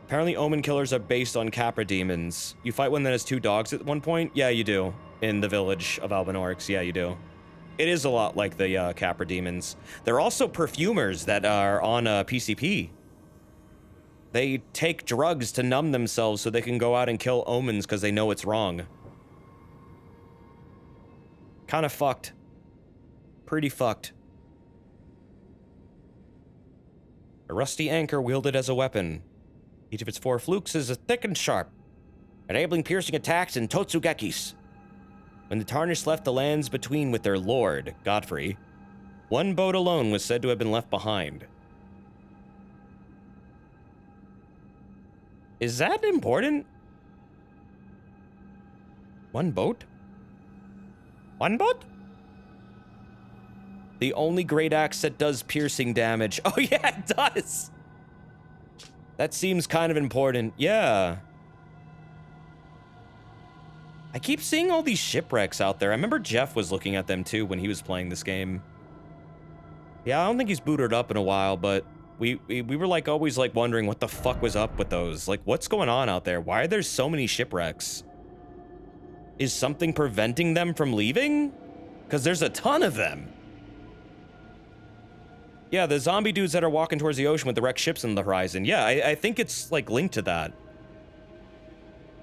Apparently Omen Killers are based on Capra demons. You fight one that has 2 dogs at one point? Yeah, you do. In the village of Albinorics, yeah, you do. It is a lot like the Capra demons. They're also perfumers that are on PCP. They take drugs to numb themselves so they can go out and kill omens because they know it's wrong. Kind of fucked. Pretty fucked. A rusty anchor wielded as a weapon. Each of its 4 flukes is thick and sharp, enabling piercing attacks and totsugekis. When the Tarnished left the lands between with their lord, Godfrey, 1 boat alone was said to have been left behind. Is that important? 1 boat? 1 boat? The only great axe that does piercing damage. Oh yeah, it does! That seems kind of important. Yeah. I keep seeing all these shipwrecks out there. I remember Jeff was looking at them too when he was playing this game. Yeah, I don't think he's booted up in a while, but we were like always like wondering what the fuck was up with those. Like, what's going on out there? Why are there so many shipwrecks? Is something preventing them from leaving? Because there's a ton of them. Yeah, the zombie dudes that are walking towards the ocean with the wrecked ships on the horizon. Yeah, I think it's like linked to that.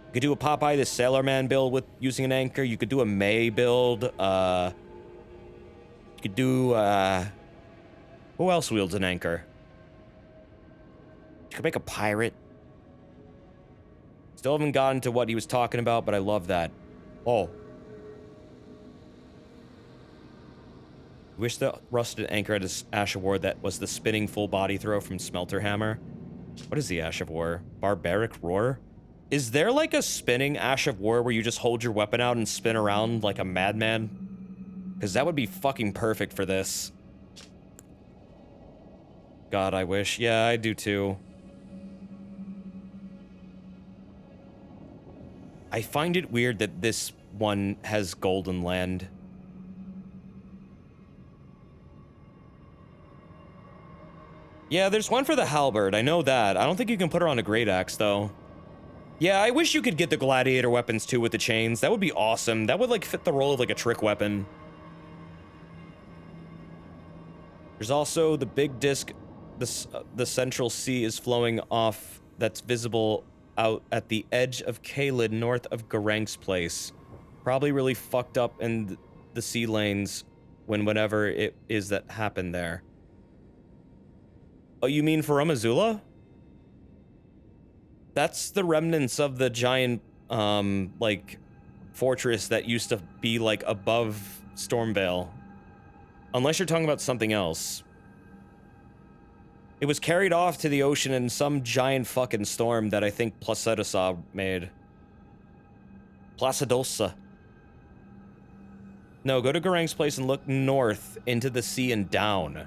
You could do a Popeye the Sailor Man build with using an anchor. You could do a May build. You could do who else wields an anchor? You could make a pirate. Still haven't gotten to what he was talking about, but I love that. Oh. Wish the rusted anchor had his Ash of War that was the spinning full body throw from Smelter Hammer. What is the Ash of War? Barbaric Roar? Is there like a spinning Ash of War where you just hold your weapon out and spin around like a madman? Because that would be fucking perfect for this. God, I wish. Yeah, I do too. I find it weird that this one has Golden Land. Yeah, there's one for the halberd. I know that. I don't think you can put her on a great axe, though. Yeah, I wish you could get the gladiator weapons, too, with the chains. That would be awesome. That would, like, fit the role of, like, a trick weapon. There's also the big disc. The central sea is flowing off that's visible out at the edge of Caelid, north of Garank's place. Probably really fucked up in the sea lanes whenever it is that happened there. Oh, you mean for Amazula? That's the remnants of the giant, like, fortress that used to be, like, above Stormvale. Unless you're talking about something else. It was carried off to the ocean in some giant fucking storm that I think Placidosa made. Placidosa. No, go to Garank's place and look north into the sea and down.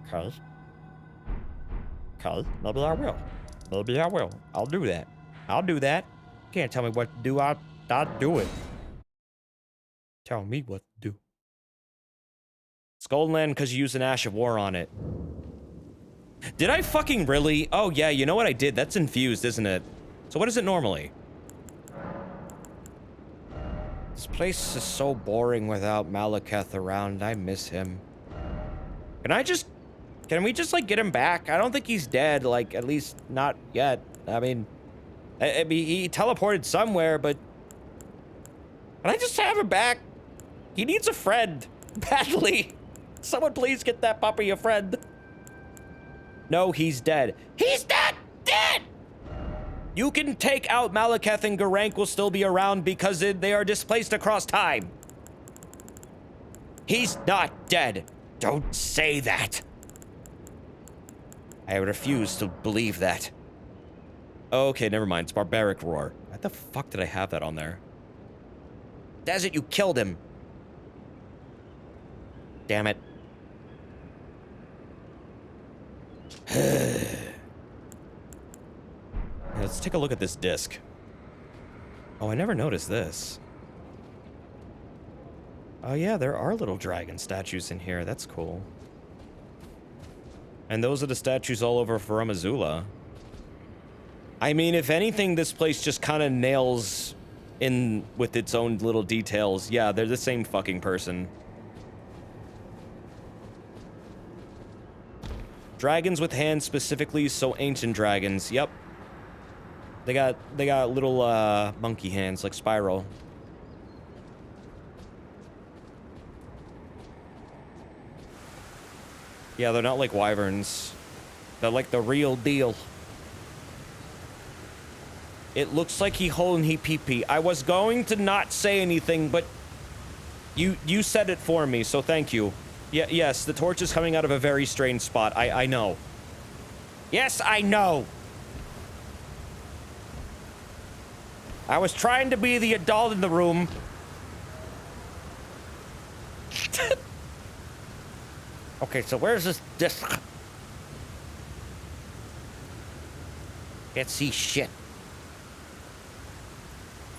Okay. Okay, maybe I will. Maybe I will. I'll do that. I'll do that. Can't tell me what to do. I'll do it. Tell me what to do. It's Golden Land because you used an Ash of War on it. Did I fucking really? Oh, yeah, you know what I did? That's infused, isn't it? So what is it normally? This place is so boring without Malekith around. I miss him. Can we just, like, get him back? I don't think he's dead, like, at least not yet. I mean, he teleported somewhere, but... Can I just have him back? He needs a friend. Badly. Someone please get that puppy a friend. No, he's dead. He's not dead! You can take out Malekith and Garank will still be around because they are displaced across time. He's not dead. Don't say that. I refuse to believe that. Okay, never mind. It's Barbaric Roar. Why the fuck did I have that on there? Desert, you killed him. Damn it. Let's take a look at this disc. Oh, I never noticed this. Oh yeah, there are little dragon statues in here. That's cool. And those are the statues all over Farum Azula. I mean, if anything, this place just kind of nails in with its own little details. Yeah, they're the same fucking person. Dragons with hands specifically, so ancient dragons. Yep. They got little monkey hands like Spyro. Yeah, they're not like wyverns. They're like the real deal. It looks like he hole and he pee-pee. I was going to not say anything, but you said it for me, so thank you. Yeah, yes, the torch is coming out of a very strange spot. I know. Yes, I know. I was trying to be the adult in the room. Okay, so where's this disc? Can't see shit.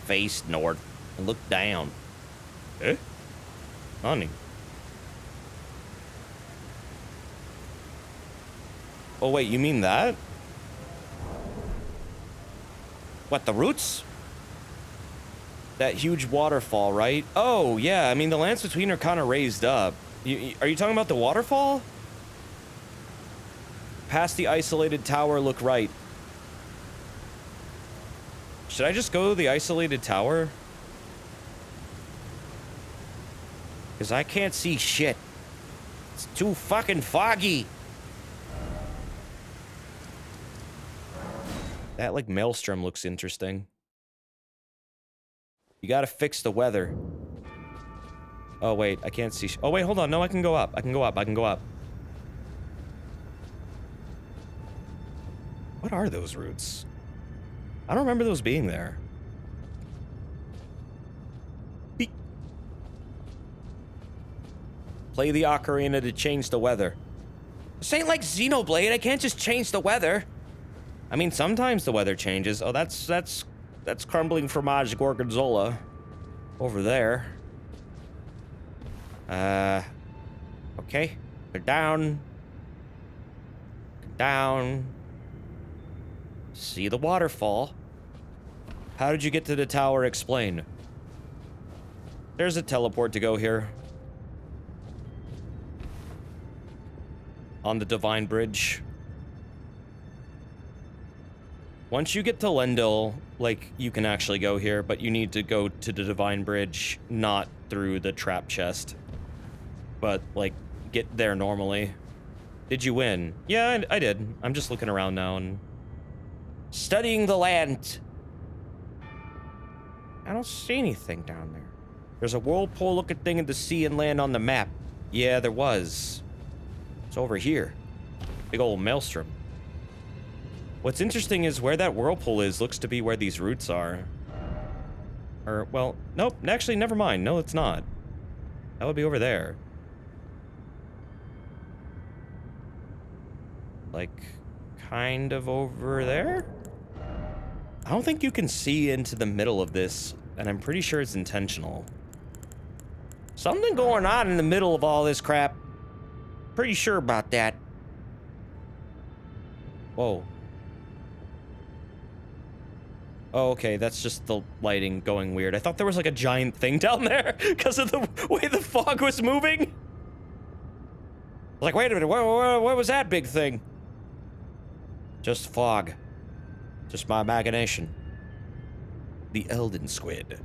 Face north and look down. Eh? Honey. Oh, wait, you mean that? What, the roots? That huge waterfall, right? Oh, yeah, I mean, the lands between are kind of raised up. Are you talking about the waterfall? Past the isolated tower, look right. Should I just go to the isolated tower? Because I can't see shit. It's too fucking foggy. That, like, maelstrom looks interesting. You gotta fix the weather. Oh, wait, I can't see. Oh, wait, hold on. No, I can go up. I can go up. I can go up. What are those roots? I don't remember those being there. Beep. Play the ocarina to change the weather. This ain't like Xenoblade. I can't just change the weather. I mean, sometimes the weather changes. Oh, that's crumbling fromage gorgonzola over there. Okay. Go down. Go down. See the waterfall. How did you get to the tower? Explain. There's a teleport to go here. On the Divine Bridge. Once you get to Lendil, like, you can actually go here, but you need to go to the Divine Bridge, not through the trap chest. But, like, get there normally. Did you win? Yeah, I did. I'm just looking around now and... studying the land. I don't see anything down there. There's a whirlpool-looking thing in the sea and land on the map. Yeah, there was. It's over here. Big old maelstrom. What's interesting is where that whirlpool is looks to be where these roots are. Or, well, nope. Actually, never mind. No, it's not. That would be over there. Like, kind of over there? I don't think you can see into the middle of this, and I'm pretty sure it's intentional. Something going on in the middle of all this crap. Pretty sure about that. Whoa. Oh, okay, that's just the lighting going weird. I thought there was like a giant thing down there because of the way the fog was moving. I was like, wait a minute, what was that big thing? Just fog. Just my imagination. The Elden Squid.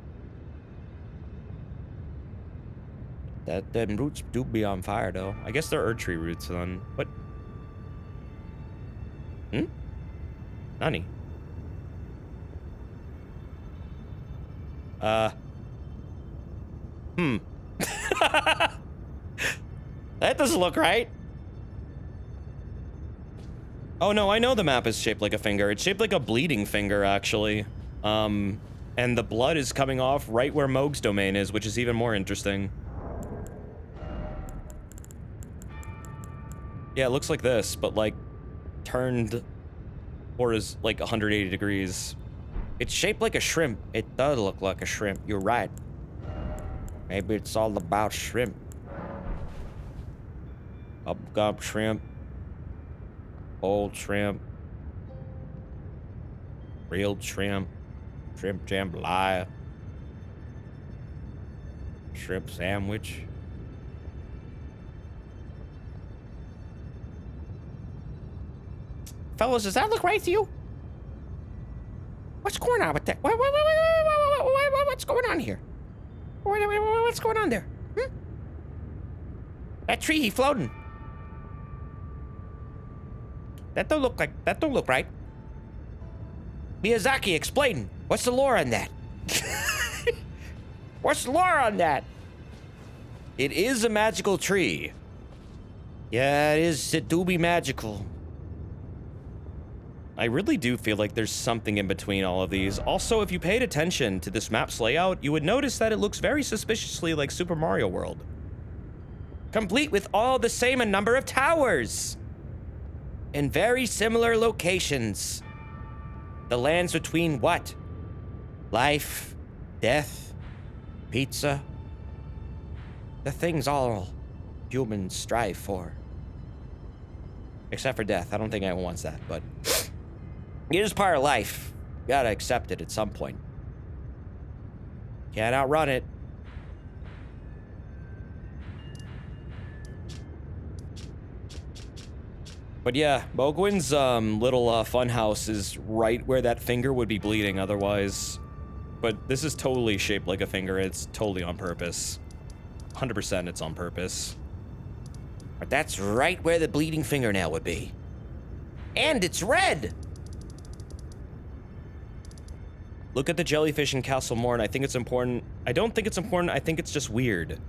Them roots do be on fire, though. I guess they're Erdtree roots, then. What? Hmm? Nani? That doesn't look right. Oh no, I know the map is shaped like a finger. It's shaped like a bleeding finger, actually. And the blood is coming off right where Mohg's domain is, which is even more interesting. Yeah, it looks like this, but like turned or is like 180 degrees. It's shaped like a shrimp. It does look like a shrimp. You're right. Maybe it's all about shrimp. Up shrimp. Old shrimp. Grilled shrimp. Shrimp jambalaya. Shrimp sandwich. Fellas, does that look right to you? What's going on with that? What's going on here? What's going on there? Hmm? That tree, he floating. That don't look right. Miyazaki, explain. What's the lore on that? What's the lore on that? It is a magical tree. Yeah, it is. It do be magical. I really do feel like there's something in between all of these. Also, if you paid attention to this map's layout, you would notice that it looks very suspiciously like Super Mario World. Complete with all the same number of towers. In very similar locations. The lands between what? Life, death, pizza. The things all humans strive for. Except for death. I don't think anyone wants that, but it is part of life. You gotta accept it at some point. Can't outrun it. But yeah, Mogwin's little funhouse is right where that finger would be bleeding otherwise. But this is totally shaped like a finger. It's totally on purpose. 100% it's on purpose. But that's right where the bleeding fingernail would be. And it's red! Look at the jellyfish in Castle Morn. I think it's important. I don't think it's important. I think it's just weird.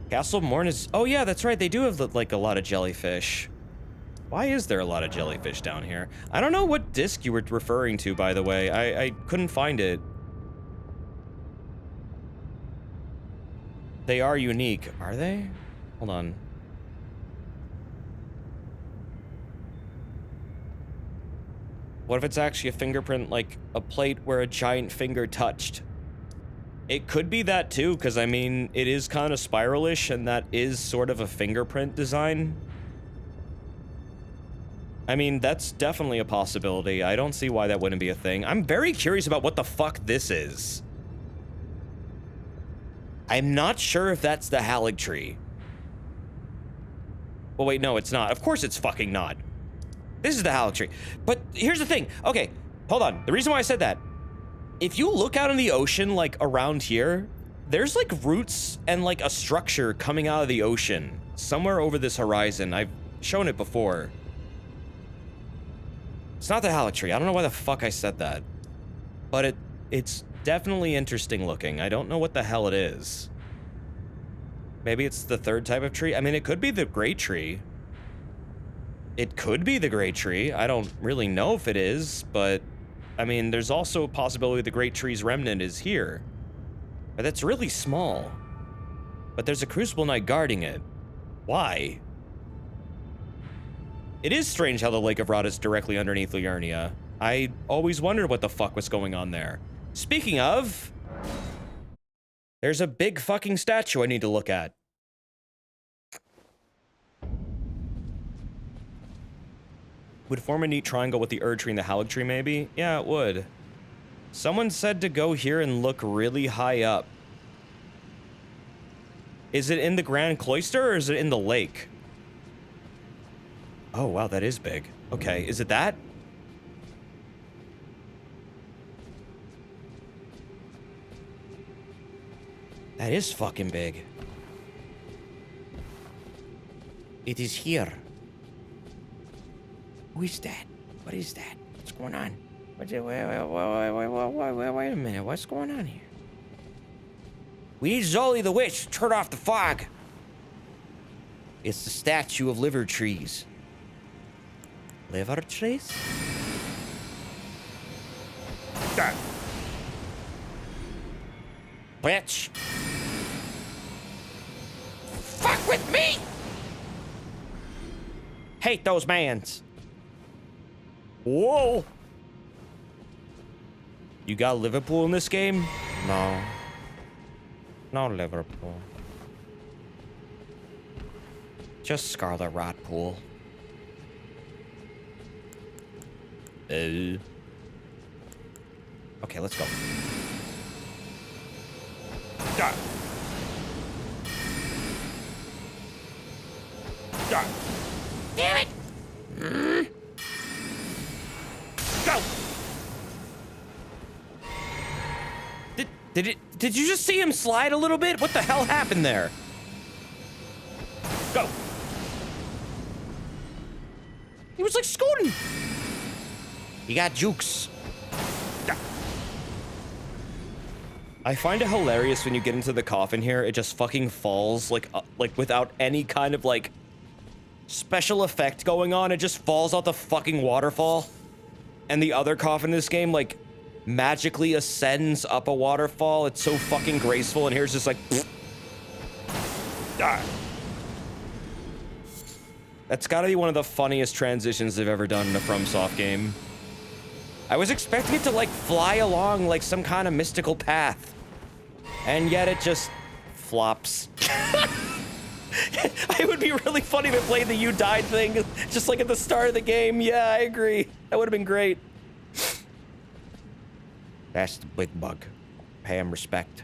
Castle Morn is... Oh yeah, that's right. They do have like a lot of jellyfish. Why is there a lot of jellyfish down here? I don't know what disc you were referring to, by the way. I couldn't find it. They are unique. Are they? Hold on. What if it's actually a fingerprint, like a plate where a giant finger touched? It could be that too, because I mean, it is kind of spiralish, and that is sort of a fingerprint design. I mean, that's definitely a possibility. I don't see why that wouldn't be a thing. I'm very curious about what the fuck this is. I'm not sure if that's the Haligtree. Well, wait, no, it's not. Of course it's fucking not. This is the Haligtree. But here's the thing. Okay, hold on. The reason why I said that, if you look out in the ocean, like around here, there's like roots and like a structure coming out of the ocean somewhere over this horizon. I've shown it before. It's not the Haligtree. I don't know why the fuck I said that. But it's definitely interesting looking. I don't know what the hell it is. Maybe it's the third type of tree. I mean, it could be the great tree. It could be the great tree. I don't really know if it is, but I mean, there's also a possibility the great tree's remnant is here. But that's really small. But there's a Crucible Knight guarding it. Why? It is strange how the Lake of Rot is directly underneath Liurnia. I always wondered what the fuck was going on there. Speaking of, there's a big fucking statue I need to look at. Would form a neat triangle with the Erd tree and the Haligtree, maybe? Yeah, it would. Someone said to go here and look really high up. Is it in the Grand Cloister or is it in the lake? Oh, wow, that is big. Okay, is it that? That is fucking big. It is here. Who is that? What is that? What's going on? Wait a minute. What's going on here? We need Zoli the Witch to turn off the fog. It's the statue of liver trees. Liver trees? Ah. Bitch. Fuck with me! Hate those mans. Whoa! You got Liverpool in this game? No. No Liverpool. Just Scarlet Rot Pool. Okay, let's go. God. God. Damn it! Go! Did you just see him slide a little bit? What the hell happened there? Go! He was like scooting. You got jukes. I find it hilarious when you get into the coffin here, it just fucking falls like without any kind of like special effect going on. It just falls out the fucking waterfall. And the other coffin in this game like magically ascends up a waterfall. It's so fucking graceful, and here's just like That's gotta be one of the funniest transitions they've ever done in a FromSoft game. I was expecting it to like fly along like some kind of mystical path. And yet it just flops. It would be really funny to play the you died thing just like at the start of the game. Yeah, I agree. That would have been great. That's the big bug. Pay him respect.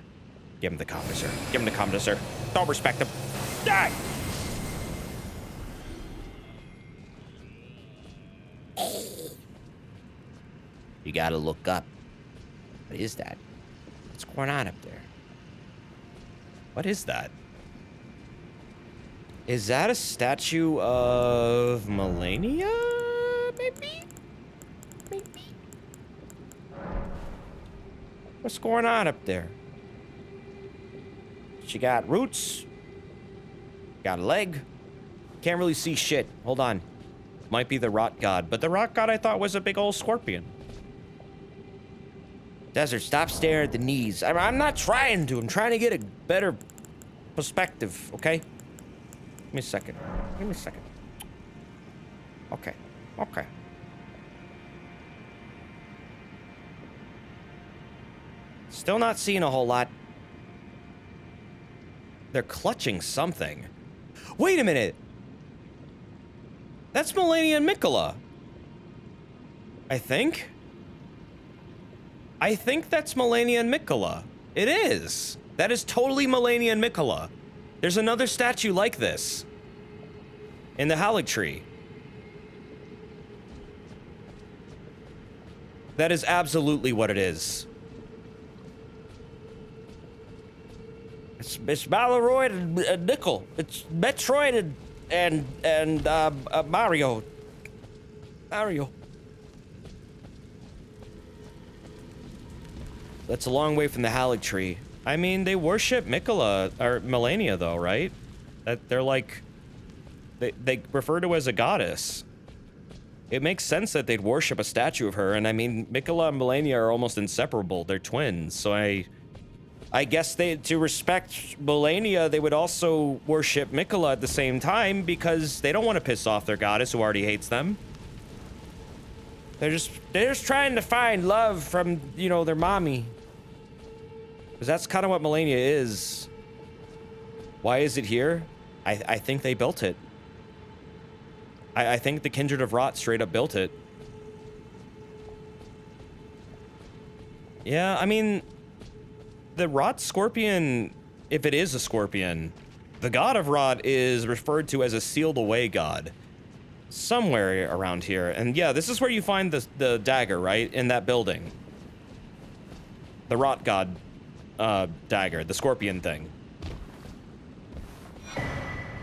Give him the comedy, sir. Give him the comedy, sir. Don't respect him. Die! You gotta look up. What is that? What's going on up there? What is that? Is that a statue of Melania? Maybe? Maybe? What's going on up there? She got roots. Got a leg. Can't really see shit. Hold on. Might be the rot god, but the rot god I thought was a big old scorpion. Desert, stop staring at the knees. I'm not trying to. I'm trying to get a better perspective, okay? Give me a second. Give me a second. Okay. Okay. Still not seeing a whole lot. They're clutching something. Wait a minute. That's Melania and Mikola. I think that's Melania and Mikola. It is. That is totally Melania and Mikola. There's another statue like this in the Haligtree. That is absolutely what it is. It's Baloroid and Nickel. It's Metroid and Mario. Mario. That's a long way from the Haligtree. I mean, they worship Mikola or Melania, though, right? That they're like, they refer to her as a goddess. It makes sense that they'd worship a statue of her, and I mean, Mikola and Melania are almost inseparable. They're twins, so I guess to respect Melania, they would also worship Mikola at the same time because they don't want to piss off their goddess who already hates them. They're just trying to find love from, you know, their mommy. Because that's kind of what Melania is. Why is it here? I think they built it. I think the Kindred of Rot straight up built it. Yeah, I mean, the Rot Scorpion, if it is a scorpion, the god of Rot is referred to as a sealed away god. Somewhere around here. And yeah, this is where you find the dagger, right? In that building. The Rot god dagger, the scorpion thing.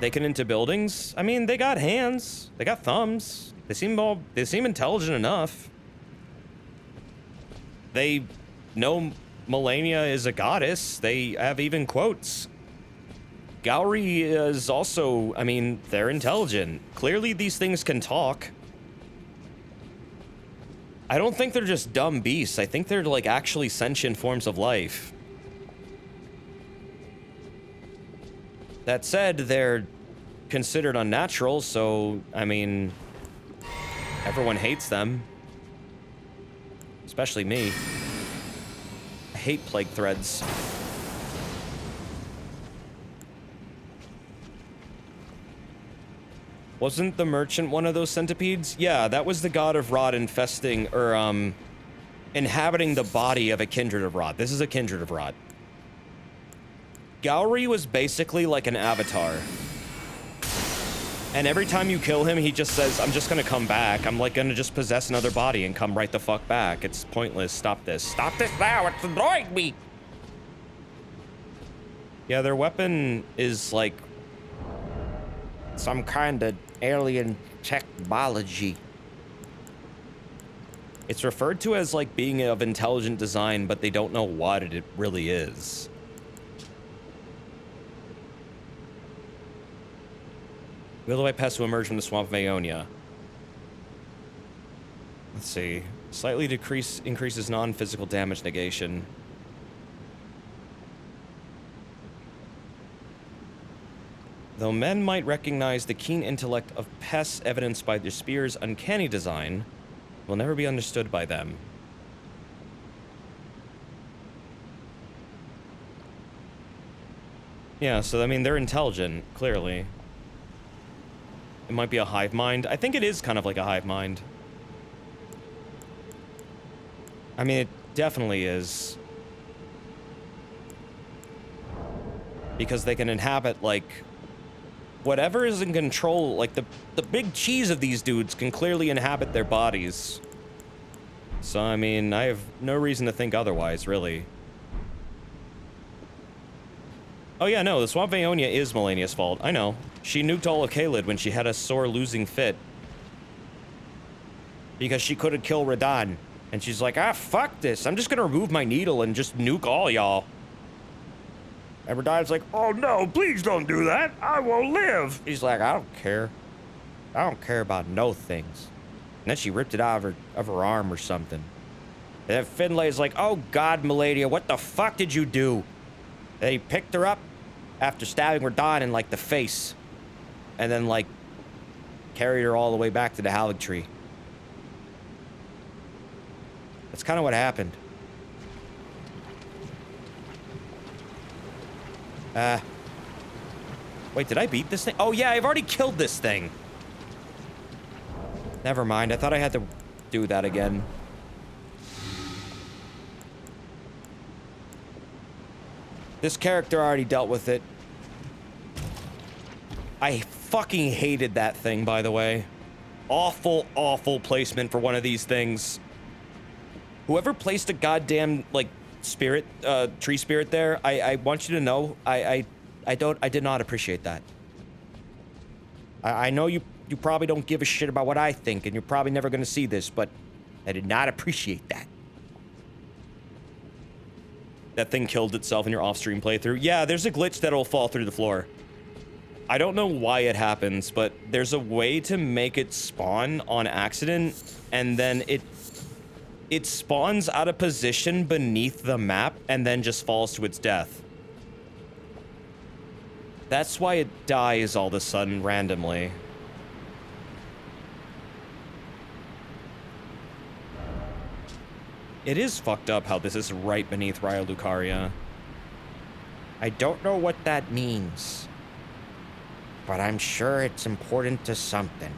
They can into buildings? I mean, they got hands. They got thumbs. They seem intelligent enough. They know Melania is a goddess. They have even quotes. Gowry is also, I mean, they're intelligent. Clearly these things can talk. I don't think they're just dumb beasts. I think they're like actually sentient forms of life. That said, they're considered unnatural, so, I mean, everyone hates them. Especially me. I hate plague threads. Wasn't the merchant one of those centipedes? Yeah, that was the god of rot infesting, or, inhabiting the body of a kindred of rot. This is a kindred of rot. Gowry was basically like an avatar. And every time you kill him, he just says, I'm just gonna come back. I'm like gonna just possess another body and come right the fuck back. It's pointless. Stop this. Stop this now. It's annoying me. Yeah, their weapon is like some kind of alien technology. It's referred to as like being of intelligent design, but they don't know what it really is. Will by pests who emerge from the swamp of Aeonia. Let's see. Slightly increases non-physical damage negation. Though men might recognize the keen intellect of pests evidenced by their spear's uncanny design, will never be understood by them. Yeah, so I mean, they're intelligent, clearly. It might be a hive mind. I think it is kind of like a hive mind. I mean, it definitely is. Because they can inhabit, like, whatever is in control. Like, the big cheese of these dudes can clearly inhabit their bodies. So, I mean, I have no reason to think otherwise, really. Oh yeah, no, the Swamp Vaonia is Melania's fault. I know. She nuked all of Caelid when she had a sore losing fit. Because she couldn't kill Radahn. And she's like, ah, fuck this. I'm just gonna remove my needle and just nuke all y'all. And Radahn's like, oh no, please don't do that. I won't live. He's like, I don't care. I don't care about no things. And then she ripped it out of her arm or something. And then Finlay's like, oh god, Melania, what the fuck did you do? And he picked her up after stabbing Radahn in, like, the face. And then, like, carried her all the way back to the Halig Tree. That's kind of what happened. Wait, did I beat this thing? Oh, yeah, I've already killed this thing. Never mind, I thought I had to do that again. This character already dealt with it. I fucking hated that thing, by the way. Awful, awful placement for one of these things. Whoever placed a goddamn, like, spirit, tree spirit there, I want you to know, I did not appreciate that. I know you probably don't give a shit about what I think, and you're probably never gonna see this, but I did not appreciate that. That thing killed itself in your off-stream playthrough. Yeah, there's a glitch that'll fall through the floor. I don't know why it happens, but there's a way to make it spawn on accident, and then it spawns out of position beneath the map and then just falls to its death. That's why it dies all of a sudden randomly. It is fucked up how this is right beneath Raya Lucaria. I don't know what that means, but I'm sure it's important to something.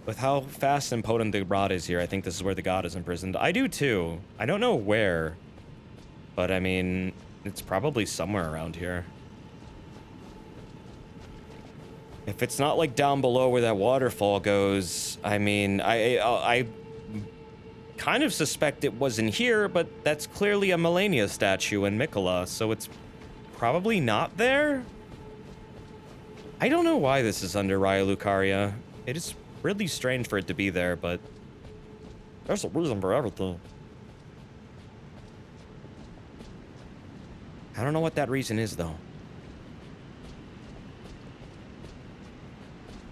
With how fast and potent the rod is here, I think this is where the god is imprisoned. I do too. I don't know where, but I mean, it's probably somewhere around here. If it's not like down below where that waterfall goes, I mean, I kind of suspect it wasn't here, but that's clearly a Melania statue in Mikola, so it's probably not there? I don't know why this is under Raya Lucaria. It is really strange for it to be there, but there's a reason for everything. I don't know what that reason is, though.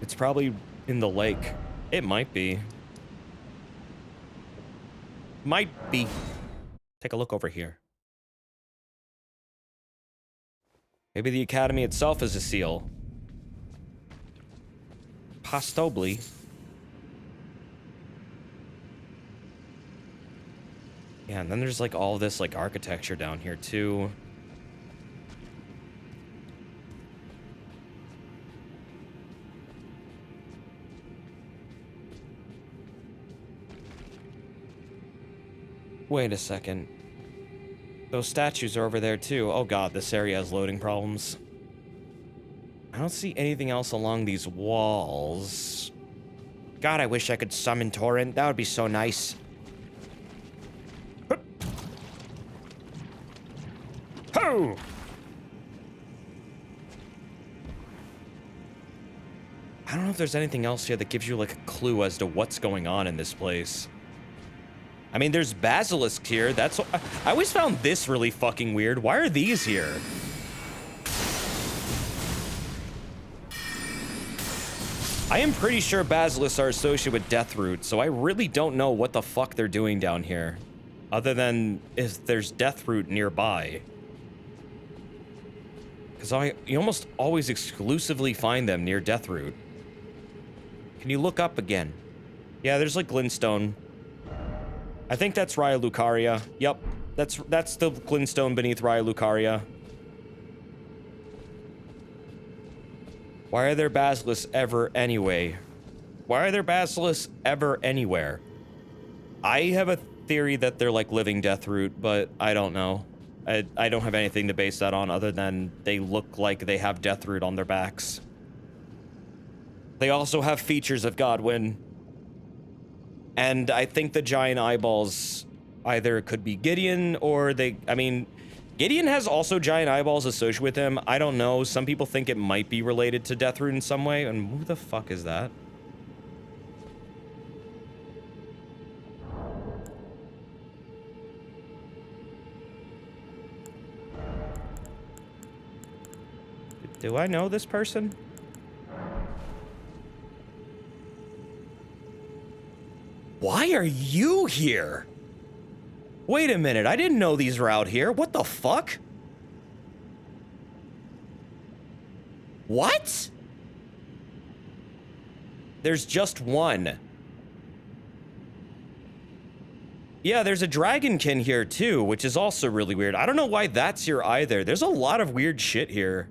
It's probably in the lake. It might be. Might be. Take a look over here. Maybe the academy itself is a seal. Possibly. Yeah, and then there's like all this like architecture down here too. Wait a second. Those statues are over there too. Oh god, this area has loading problems. I don't see anything else along these walls. God, I wish I could summon Torrent. That would be so nice. Ho! I don't know if there's anything else here that gives you like a clue as to what's going on in this place. I mean, there's basilisks here. That's I always found this really fucking weird. Why are these here? I am pretty sure basilisks are associated with Deathroot, so I really don't know what the fuck they're doing down here. Other than if there's Deathroot nearby. Because you almost always exclusively find them near Deathroot. Can you look up again? Yeah, there's like glintstone. I think that's Raya Lucaria. Yep. That's the glintstone beneath Raya Lucaria. Why are there basilisks ever anyway? Why are there basilisks ever anywhere? I have a theory that they're like living Deathroot, but I don't know. I don't have anything to base that on other than they look like they have Deathroot on their backs. They also have features of Godwyn. And I think the giant eyeballs either could be Gideon or I mean, Gideon has also giant eyeballs associated with him. I don't know. Some people think it might be related to Deathroot in some way. And who the fuck is that? Do I know this person? Why are you here? Wait a minute, I didn't know these were out here. What the fuck? What? There's just one. Yeah, there's a dragonkin here too, which is also really weird. I don't know why that's here either. There's a lot of weird shit here.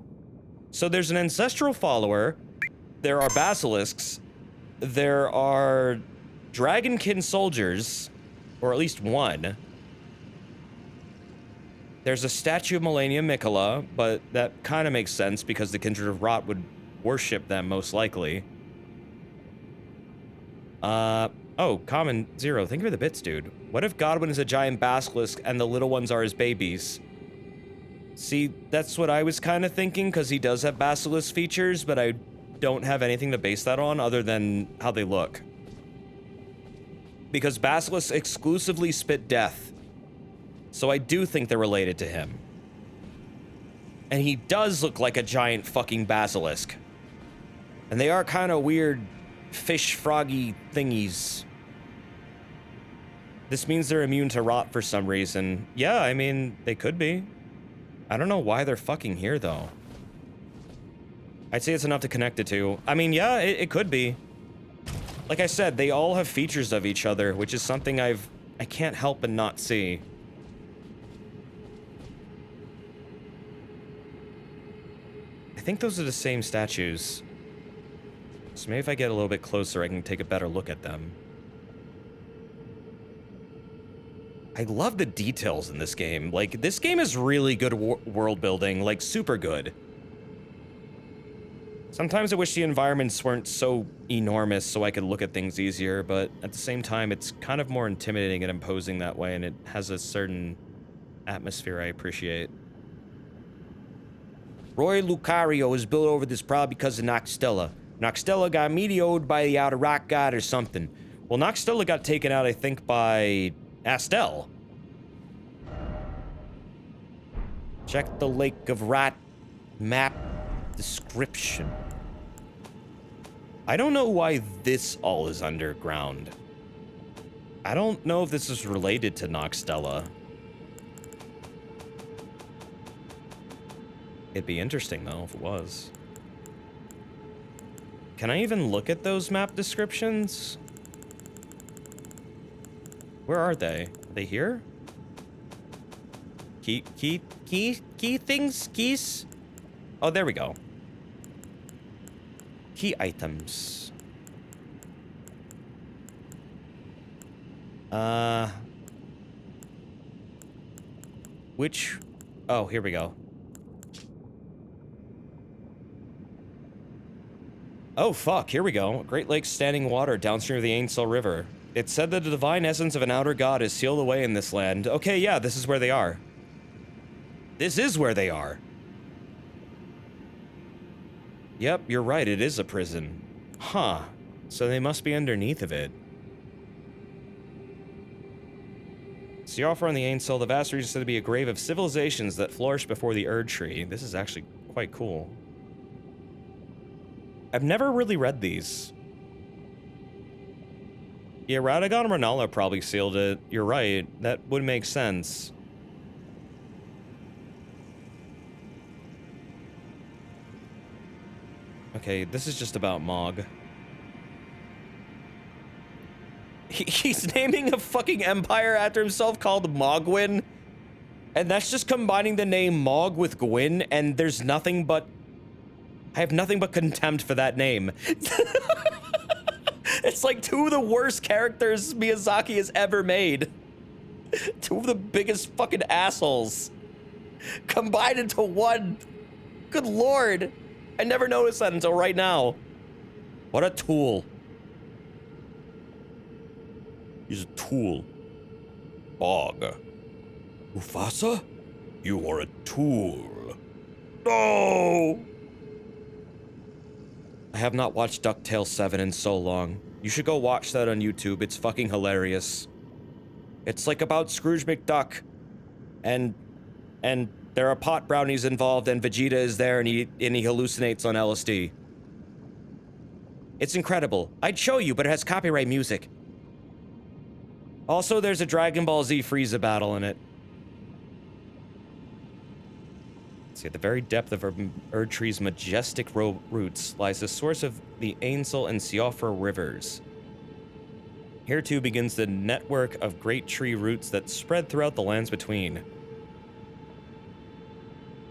So there's an ancestral follower. There are basilisks. There are dragonkin soldiers, or at least one. There's a statue of Melania Mikola, but that kind of makes sense because the Kindred of Rot would worship them most likely. Oh, Common Zero, thank you for the bits, dude. What if Godwyn is a giant basilisk and the little ones are his babies? See, that's what I was kind of thinking, because he does have basilisk features, but I don't have anything to base that on other than how they look. Because basilisks exclusively spit death. So I do think they're related to him. And he does look like a giant fucking basilisk. And they are kind of weird fish froggy thingies. This means they're immune to rot for some reason. Yeah, I mean, they could be. I don't know why they're fucking here, though. I'd say it's enough to connect it to. I mean, yeah, it could be. Like I said, they all have features of each other, which is something I can't help but not see. I think those are the same statues. So maybe if I get a little bit closer, I can take a better look at them. I love the details in this game. Like, this game is really good world building, like, super good. Sometimes I wish the environments weren't so enormous so I could look at things easier, but at the same time, it's kind of more intimidating and imposing that way, and it has a certain atmosphere I appreciate. Roy Lucario was built over this probably because of Noxtella. Noxtella got meteored by the outer rock god or something. Well, Noxtella got taken out, I think, by Astel. Check the Lake of Rat map description. I don't know why this all is underground. I don't know if this is related to Noxtella. It'd be interesting, though, if it was. Can I even look at those map descriptions? Where are they? Are they here? Key things? Keys? Oh, there we go. Key items. Which? Oh, here we go. Oh, fuck, here we go. Great Lakes standing water downstream of the Ainsel River. It said that the divine essence of an outer god is sealed away in this land. Okay, yeah, this is where they are. This is where they are. Yep, you're right, it is a prison. Huh. So they must be underneath of it. See off on the Ainsel, the vast region is said to be a grave of civilizations that flourished before the Erd Tree. This is actually quite cool. I've never really read these. Yeah, Radagon and Renala probably sealed it. You're right. That would make sense. Okay, this is just about Mog. He's naming a fucking empire after himself called Mogwyn? And that's just combining the name Mog with Gwyn, and there's nothing but... I have nothing but contempt for that name. It's like two of the worst characters Miyazaki has ever made. Two of the biggest fucking assholes. Combined into one. Good lord. I never noticed that until right now. What a tool. He's a tool. Bog. Mufasa? You are a tool. No! I have not watched DuckTales 7 in so long. You should go watch that on YouTube. It's fucking hilarious. It's like about Scrooge McDuck. And there are pot brownies involved, and Vegeta is there, and he hallucinates on LSD. It's incredible. I'd show you, but it has copyright music. Also, there's a Dragon Ball Z Frieza battle in it. See, at the very depth of Erdtree's majestic roots lies the source of the Ainsel and Siofra rivers. Here too begins the network of great tree roots that spread throughout the lands between.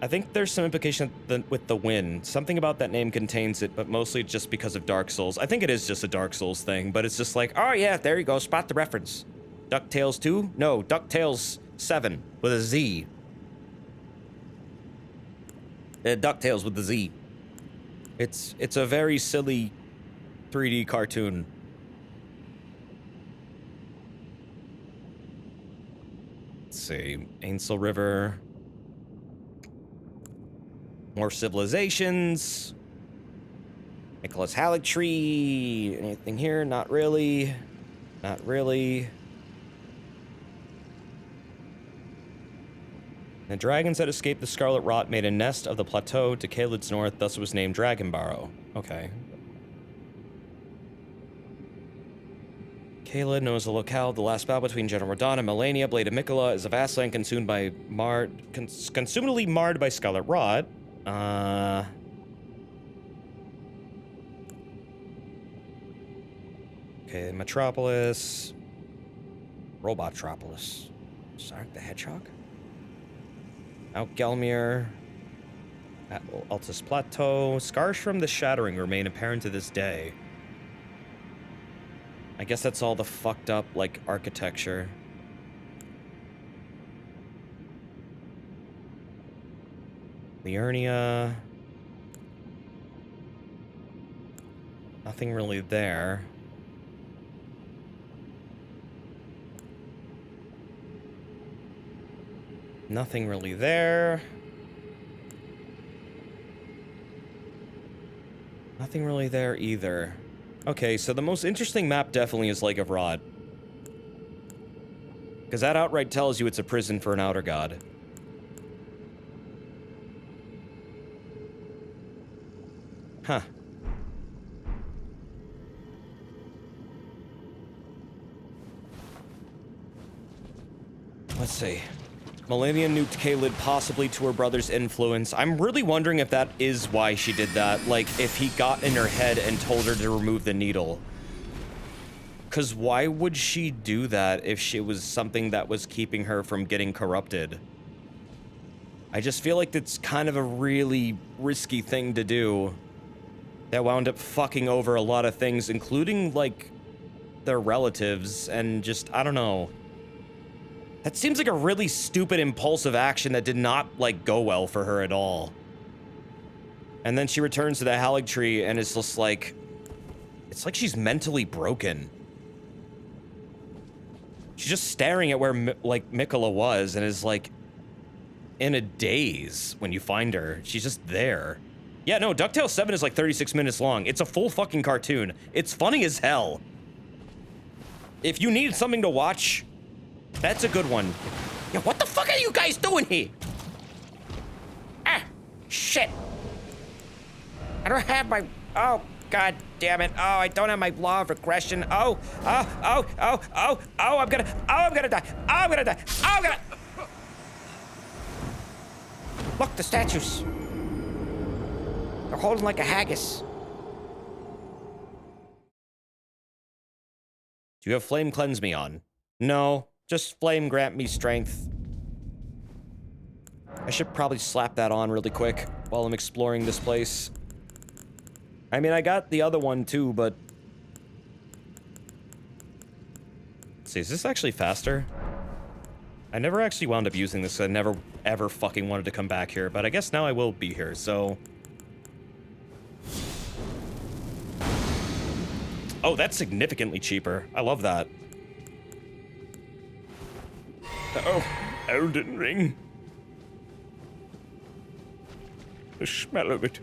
I think there's some implication with the wind. Something about that name contains it, but mostly just because of Dark Souls. I think it is just a Dark Souls thing, but it's just like, oh yeah, there you go, spot the reference. DuckTales 2? No, DuckTales 7 with a Z. DuckTales with the Z. It's a very silly 3D cartoon. Let's see, Ainsel River. More civilizations. Nicholas Halleck Tree. Anything here? Not really. Not really. The dragons that escaped the Scarlet Rot made a nest of the plateau to Caelid's north, thus it was named Dragon Barrow. Okay. Caelid knows the locale. The last battle between General Radahn and Melania, Blade of Miquella, is a vast land consumed by consumedly marred by Scarlet Rot. Okay, Metropolis. Robotropolis. Sonic the Hedgehog? Mount Gelmir. Altus Plateau. Scars from the Shattering remain apparent to this day. I guess that's all the fucked up, like, architecture. Liurnia. Nothing really there. Nothing really there. Nothing really there either. Okay, so the most interesting map definitely is Lake of Rod. Because that outright tells you it's a prison for an outer god. Huh. Let's see. Melania nuked Caelid possibly to her brother's influence. I'm really wondering if that is why she did that. Like, if he got in her head and told her to remove the needle. Because why would she do that if it was something that was keeping her from getting corrupted? I just feel like it's kind of a really risky thing to do. That wound up fucking over a lot of things, including, like, their relatives, and just, I don't know. That seems like a really stupid, impulsive action that did not, like, go well for her at all. And then she returns to the Halleck Tree, and it's just like... It's like she's mentally broken. She's just staring at where, like, Miquella was, and is, like, in a daze when you find her. She's just there. Yeah, no, DuckTales 7 is, like, 36 minutes long. It's a full fucking cartoon. It's funny as hell. If you need something to watch... That's a good one. Yeah, what the fuck are you guys doing here? Ah, shit. I don't have my... Oh, god damn it. Oh, I don't have my law of regression. Oh, I'm gonna die. Oh, I'm gonna die. Oh, I'm gonna... Look, the statues. They're holding like a haggis. Do you have Flame Cleanse Me on? No. Just flame grant me strength. I should probably slap that on really quick while I'm exploring this place. I mean, I got the other one too, but... Let's see, is this actually faster? I never actually wound up using this. I never, ever fucking wanted to come back here, but I guess now I will be here, so... Oh, that's significantly cheaper. I love that. Oh, Elden Ring. The smell of it.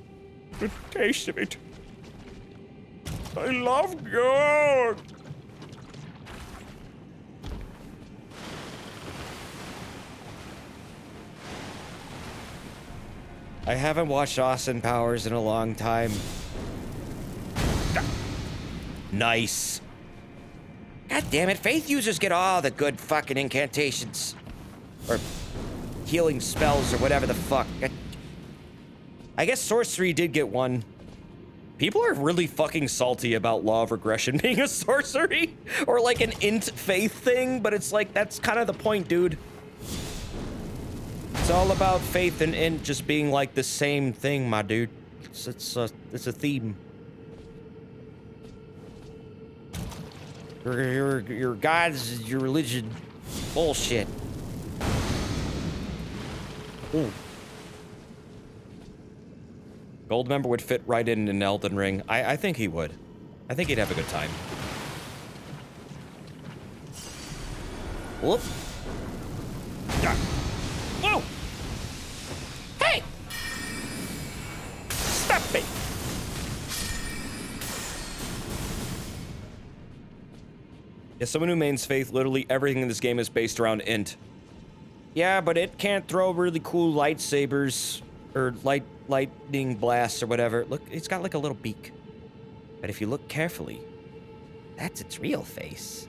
The taste of it. I love God. I haven't watched Austin Powers in a long time. Nice. God damn it, faith users get all the good fucking incantations. Or healing spells or whatever the fuck. I guess sorcery did get one. People are really fucking salty about law of regression being a sorcery. Or like an int faith thing, but it's like, that's kind of the point, dude. It's all about faith and int just being like the same thing, my dude. It's a theme. Your gods, your religion, bullshit. Ooh. Goldmember would fit right in an Elden Ring. I think he would. I think he'd have a good time. Whoop. Yeah. Whoa! Hey! Stop me! Yeah, someone who mains faith, literally everything in this game is based around int. Yeah, but it can't throw really cool lightsabers or lightning blasts or whatever. Look, it's got like a little beak. But if you look carefully, that's its real face.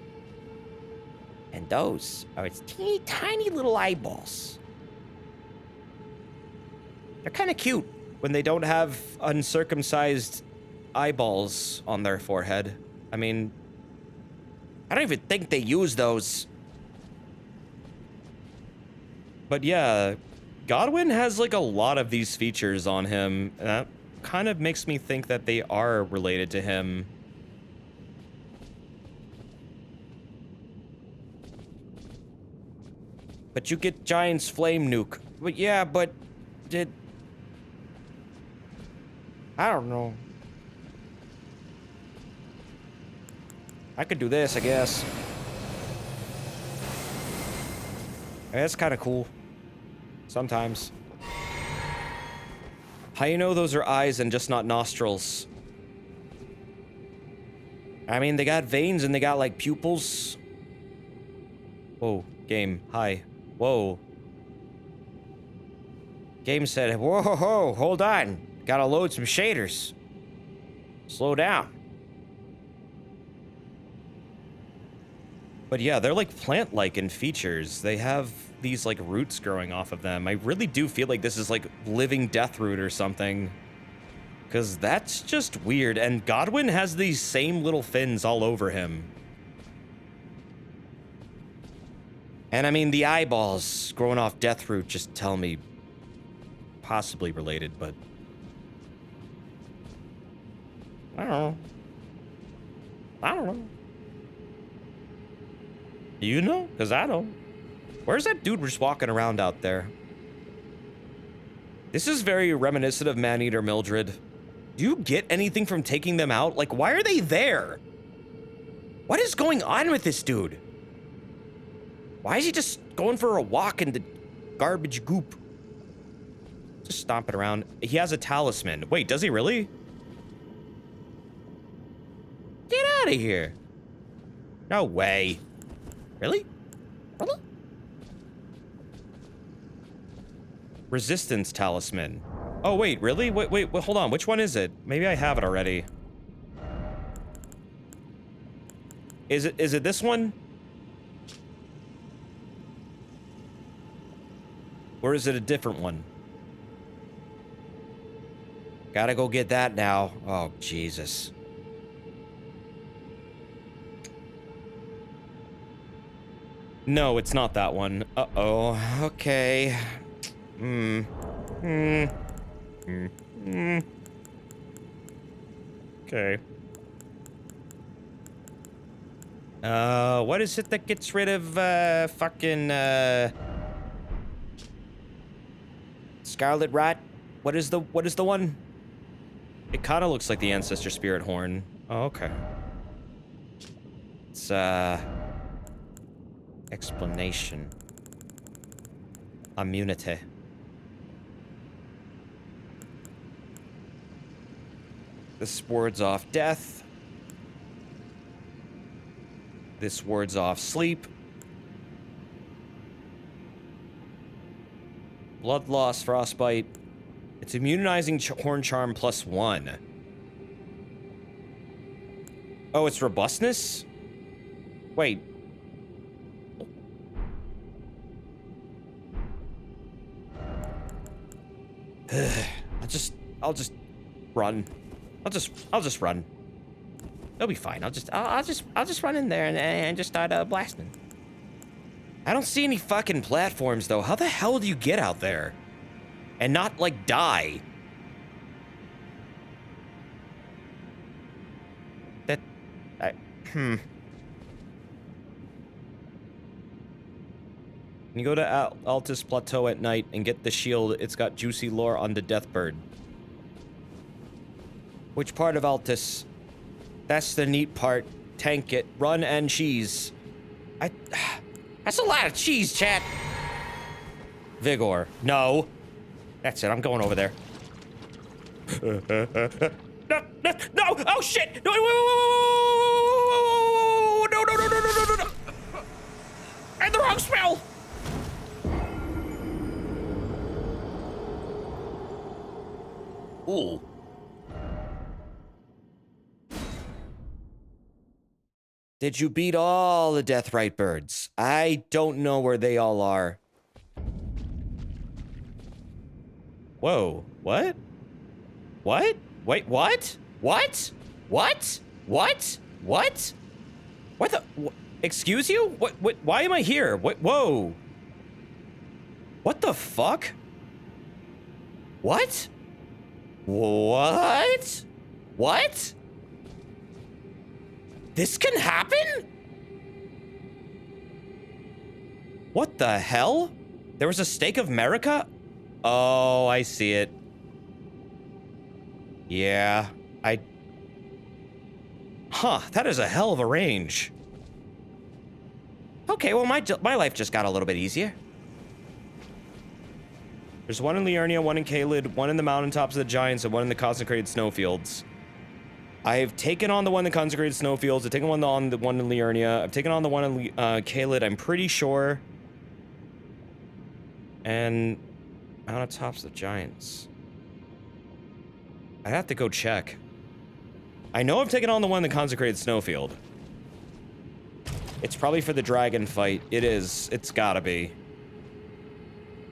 And those are its teeny tiny little eyeballs. They're kind of cute when they don't have uncircumcised eyeballs on their forehead. I mean, I don't even think they use those. But yeah, Godwin has like a lot of these features on him. And that kind of makes me think that they are related to him. But you get Giant's Flame Nuke. But yeah, but did... I don't know. I could do this, I guess. That's kind of cool. Sometimes. How you know those are eyes and just not nostrils? I mean, they got veins and they got, like, pupils. Whoa, game. Hi. Whoa. Game said, whoa, ho, ho, hold on. Gotta load some shaders. Slow down. But yeah, they're like plant-like in features. They have these like roots growing off of them. I really do feel like this is like living deathroot or something. Because that's just weird. And Godwin has these same little fins all over him. And I mean, the eyeballs growing off deathroot just tell me possibly related, but I don't know. I don't know. You know? Because I don't. Where's that dude just walking around out there? This is very reminiscent of Maneater Mildred. Do you get anything from taking them out? Like, why are they there? What is going on with this dude? Why is he just going for a walk in the garbage goop? Just stomping around. He has a talisman. Wait, does he really? Get out of here. No way. Really? Really? Resistance talisman. Oh, wait, really? Wait, hold on. Which one is it? Maybe I have it already. Is it this one? Or is it a different one? Gotta go get that now. Oh, Jesus. No, it's not that one. Uh-oh. Okay. Okay. What is it that gets rid of, Scarlet Rat? What is the one? It kind of looks like the Ancestor Spirit Horn. Oh, okay. It's, explanation. Immunity. This wards off death. This wards off sleep. Blood loss, frostbite. It's immunizing horn charm +1. Oh, it's robustness? Wait. I'll just run. I'll just run. It'll be fine. I'll just run in there and just start blasting. I don't see any fucking platforms though. How the hell do you get out there? And not like die? Can you go to Altus Plateau at night and get the shield? It's got juicy lore on the Deathbird. Which part of Altus? That's the neat part. Tank it. Run and cheese. That's a lot of cheese, chat. Vigor. No. That's it. I'm going over there. No! Oh, shit! No! No! I had the wrong spell! Ooh. Did you beat all the Deathrite birds? I don't know where they all are. Whoa. What? What? Wait, what? What? What? What? What? What the? Excuse you? What? Why am I here? What? Whoa. What the fuck? What? What? What? This can happen? What the hell? There was a Stake of America? Oh, I see it. Yeah, Huh, that is a hell of a range. Okay, well, my life just got a little bit easier. There's one in Liurnia, one in Caelid, one in the mountaintops of the Giants, and one in the consecrated snowfields. I've taken on the one in the consecrated snowfields. I've taken on the one in Liurnia. I've taken on the one in Caelid, I'm pretty sure. And mountaintops of the Giants. I'd have to go check. I know I've taken on the one in the consecrated snowfield. It's probably for the dragon fight. It is. It's gotta be.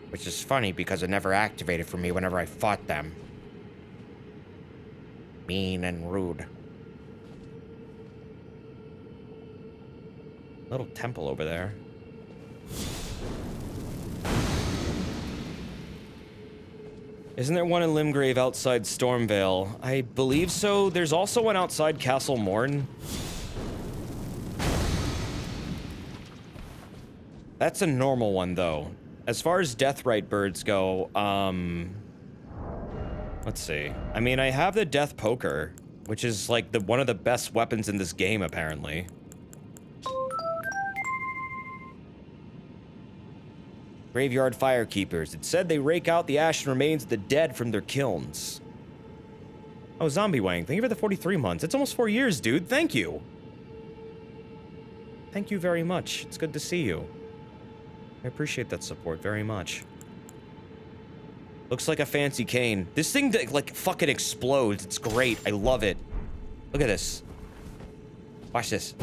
Which is funny because it never activated for me whenever I fought them. Mean and rude. Little temple over there. Isn't there one in Limgrave outside Stormvale? I believe so. There's also one outside Castle Morn. That's a normal one, though. As far as Deathrite birds go, let's see. I mean, I have the Death Poker, which is like one of the best weapons in this game, apparently. Graveyard Firekeepers. It said they rake out the ashen remains of the dead from their kilns. Oh, Zombie Wang, thank you for the 43 months. It's almost 4 years, dude. Thank you. Thank you very much. It's good to see you. I appreciate that support very much. Looks like a fancy cane. This thing, like, fucking explodes. It's great. I love it. Look at this. Watch this.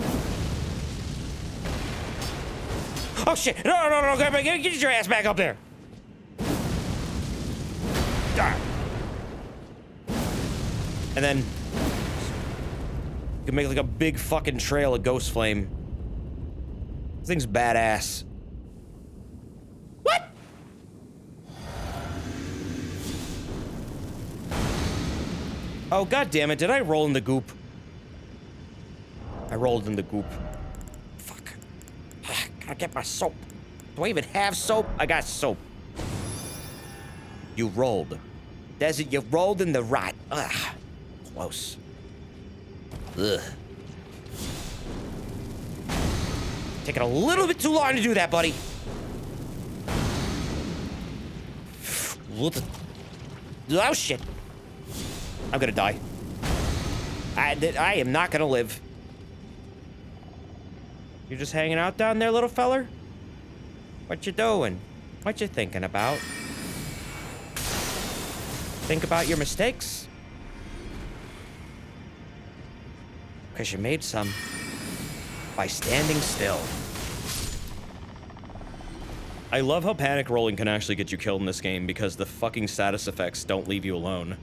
Oh, shit. No. Get your ass back up there. Ah. And then... you can make, like, a big fucking trail of ghost flame. This thing's badass. What? Oh, god damn it. Did I roll in the goop? I rolled in the goop. Fuck. Gotta get my soap. Do I even have soap? I got soap. You rolled. Desert, you rolled in the rot. Ugh. Close. Ugh. Taking a little bit too long to do that, buddy. Oh, shit. I'm gonna die. I am not gonna live. You just hanging out down there, little feller? What you doing? What you thinking about? Think about your mistakes? 'Cause you made some by standing still. I love how panic rolling can actually get you killed in this game because the fucking status effects don't leave you alone.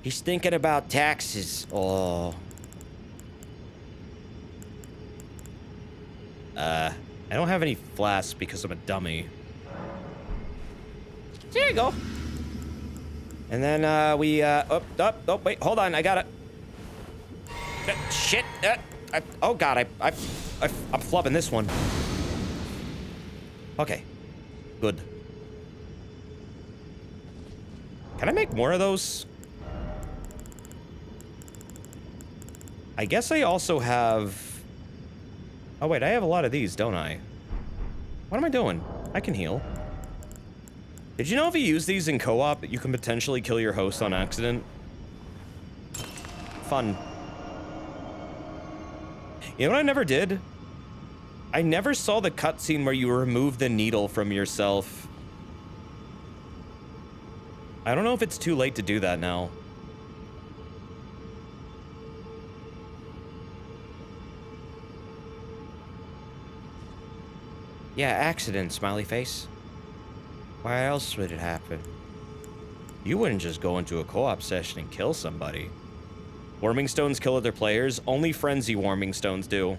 He's thinking about taxes. Oh. I don't have any flasks because I'm a dummy. There you go. And then, oh, wait, hold on, I got it. Shit, oh god, I'm flubbing this one. Okay, good. Can I make more of those? I guess I also have... Oh wait, I have a lot of these, don't I? What am I doing? I can heal. Did you know if you use these in co-op, you can potentially kill your host on accident? Fun. You know what I never did? I never saw the cutscene where you remove the needle from yourself. I don't know if it's too late to do that now. Yeah, accident, smiley face. Why else would it happen? You wouldn't just go into a co-op session and kill somebody. Warming stones kill other players. Only frenzy warming stones do.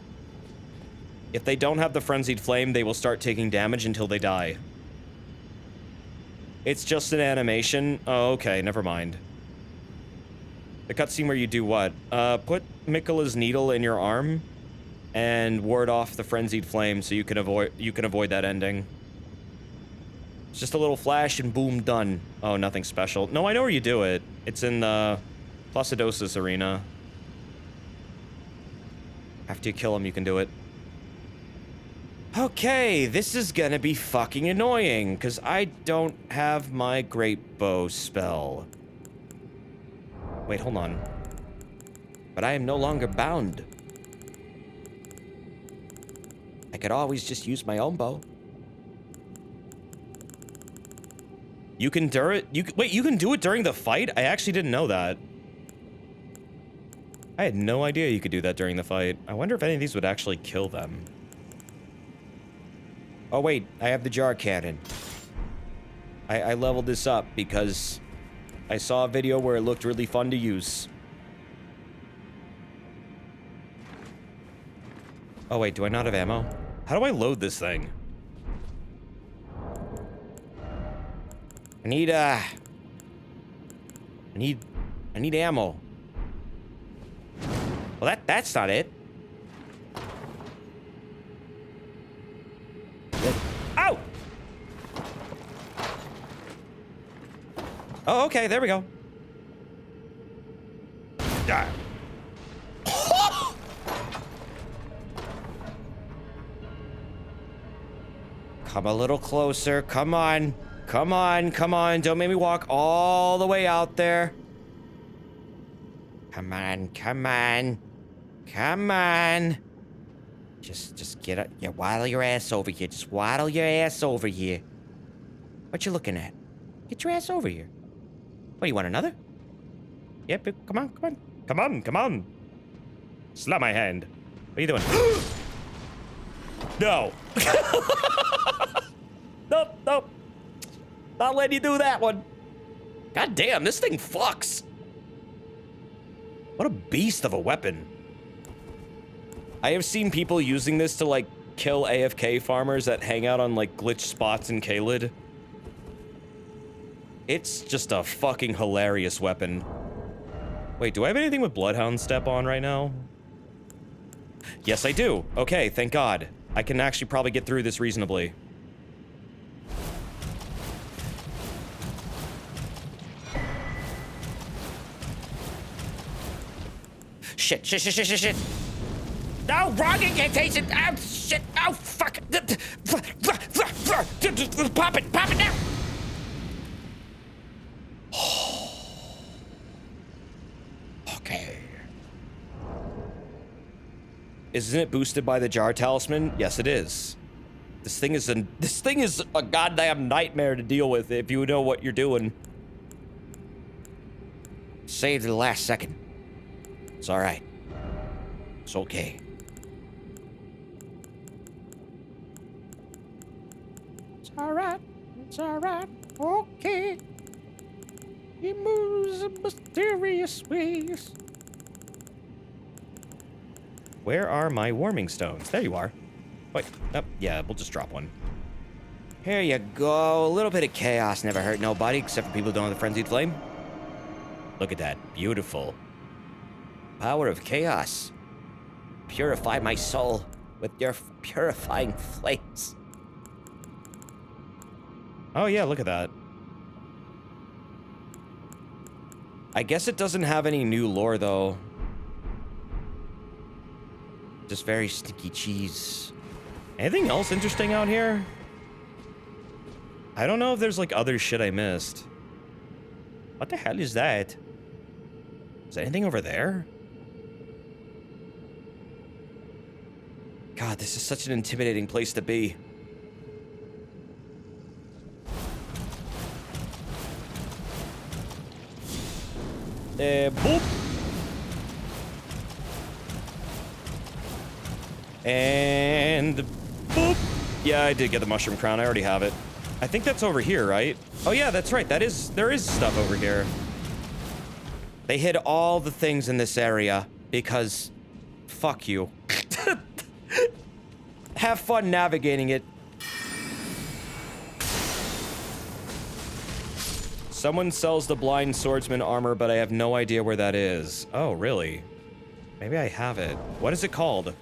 If they don't have the frenzied flame, they will start taking damage until they die. It's just an animation. Oh, okay, never mind. The cutscene where you do what? Put Mikola's needle in your arm and ward off the frenzied flame so you can avoid that ending. It's just a little flash and boom, done. Oh, nothing special. No, I know where you do it. It's in the Placidosis arena. After you kill him, you can do it. Okay, this is gonna be fucking annoying, because I don't have my great bow spell. Wait, hold on. But I am no longer bound. I could always just use my own bow. You can wait, you can do it during the fight? I actually didn't know that. I had no idea you could do that during the fight. I wonder if any of these would actually kill them. Oh wait, I have the jar cannon. I leveled this up because I saw a video where it looked really fun to use. Oh wait, do I not have ammo? How do I load this thing? I need ammo. Well, that's not it. Ow! Oh, okay, there we go. Ah. Come a little closer. Come on. Come on, come on. Don't make me walk all the way out there. Come on, come on. Come on. Just get up. Yeah, waddle your ass over here. Just waddle your ass over here. What you looking at? Get your ass over here. What, you want another? Yep, come on, come on. Come on, come on. Slap my hand. What are you doing? No. Nope, nope. Not letting you do that one. God damn, this thing fucks. What a beast of a weapon. I have seen people using this to, like, kill AFK farmers that hang out on, like, glitch spots in Caelid. It's just a fucking hilarious weapon. Wait, do I have anything with Bloodhound Step on right now? Yes, I do. Okay, thank God. I can actually probably get through this reasonably. Shit. No, wrong incantation! Oh, shit! Oh, fuck! Pop it now! Okay. Isn't it boosted by the Jar Talisman? Yes, it is. This thing is a goddamn nightmare to deal with if you know what you're doing. Saved to the last second. It's alright. It's okay. It's alright. It's alright. Okay. He moves in mysterious ways. Where are my warming stones? There you are. Wait, oh, yeah, we'll just drop one. Here you go. A little bit of chaos never hurt nobody, except for people who don't have the Frenzied Flame. Look at that. Beautiful. Power of chaos. Purify my soul with your purifying flames. Oh, yeah, look at that. I guess it doesn't have any new lore, though. Just very sticky cheese. Anything else interesting out here? I don't know if there's, like, other shit I missed. What the hell is that? Is there anything over there? God, this is such an intimidating place to be. Boop. And boop. Yeah, I did get the mushroom crown. I already have it. I think that's over here, right? Oh yeah, that's right. There is stuff over here. They hid all the things in this area because fuck you. Have fun navigating it. Someone sells the blind swordsman armor, but I have no idea where that is. Oh, really? Maybe I have it. What is it called?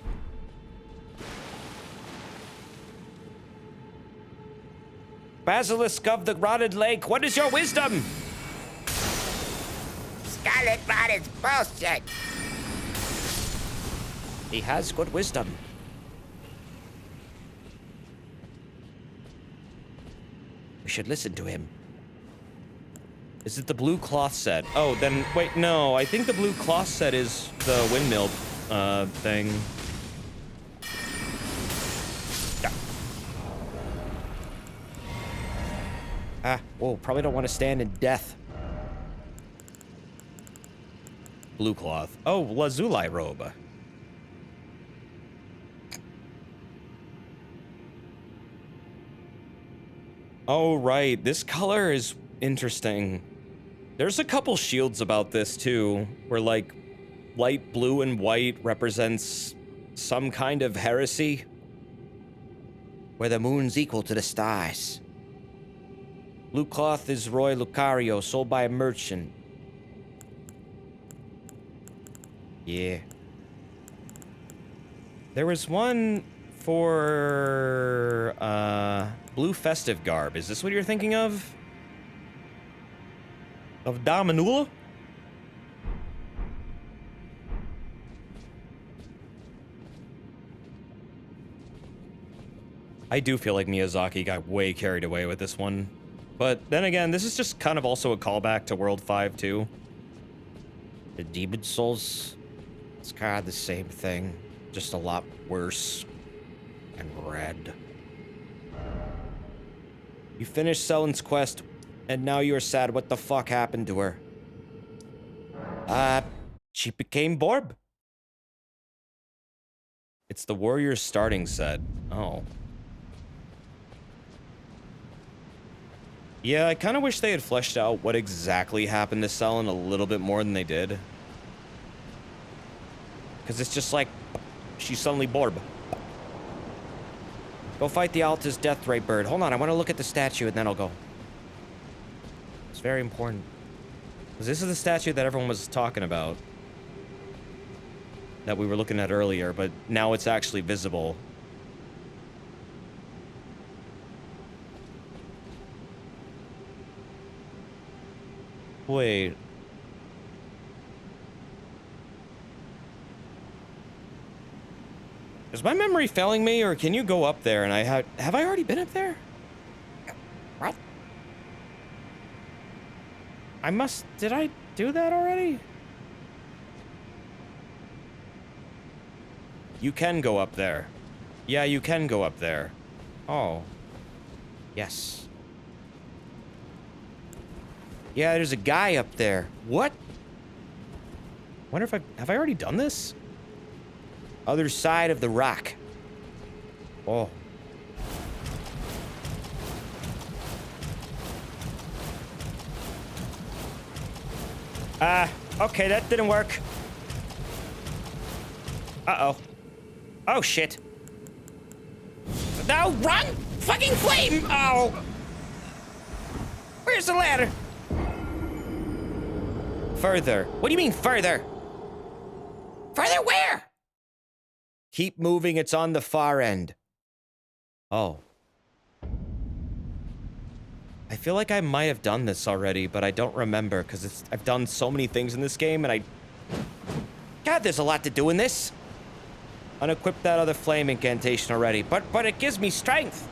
Basilisk of the Rotted Lake, what is your wisdom? Scarlet Rot is bullshit. He has good wisdom. We should listen to him. Is it the blue cloth set? Oh, then, wait, no. I think the blue cloth set is the windmill, thing. Yeah. Ah, whoa, probably don't want to stand in death. Blue cloth. Oh, Lazuli robe. Oh, right. This color is interesting. There's a couple shields about this, too, where, like, light blue and white represents some kind of heresy. Where the moon's equal to the stars. Blue cloth is Roy Lucario, sold by a merchant. Yeah. There was one for, blue festive garb. Is this what you're thinking of? Of Damanula? I do feel like Miyazaki got way carried away with this one. But then again, this is just kind of also a callback to World 5 too. The Demon Souls, it's kind of the same thing, just a lot worse and red. You finished Selen's quest, and now you're sad. What the fuck happened to her? She became Borb. It's the Warrior's starting set. Oh. Yeah, I kind of wish they had fleshed out what exactly happened to Selen a little bit more than they did. Because it's just like, she's suddenly Borb. Go fight the Alta's Death Ray bird. Hold on, I want to look at the statue and then I'll go. It's very important. Because this is the statue that everyone was talking about. That we were looking at earlier, but now it's actually visible. Wait. Is my memory failing me, or can you go up there and have I already been up there? What? Did I do that already? You can go up there. Yeah, you can go up there. Oh. Yes. Yeah, there's a guy up there. What? Wonder if have I already done this? Other side of the rock. Oh. Okay, that didn't work. Uh-oh. Oh, shit. No, run! Fucking flame! Oh! Where's the ladder? Further. What do you mean, further? Further where? Keep moving, it's on the far end. Oh. I feel like I might have done this already, but I don't remember, because I've done so many things in this game, and God, there's a lot to do in this. Unequipped that other flame incantation already, but it gives me strength.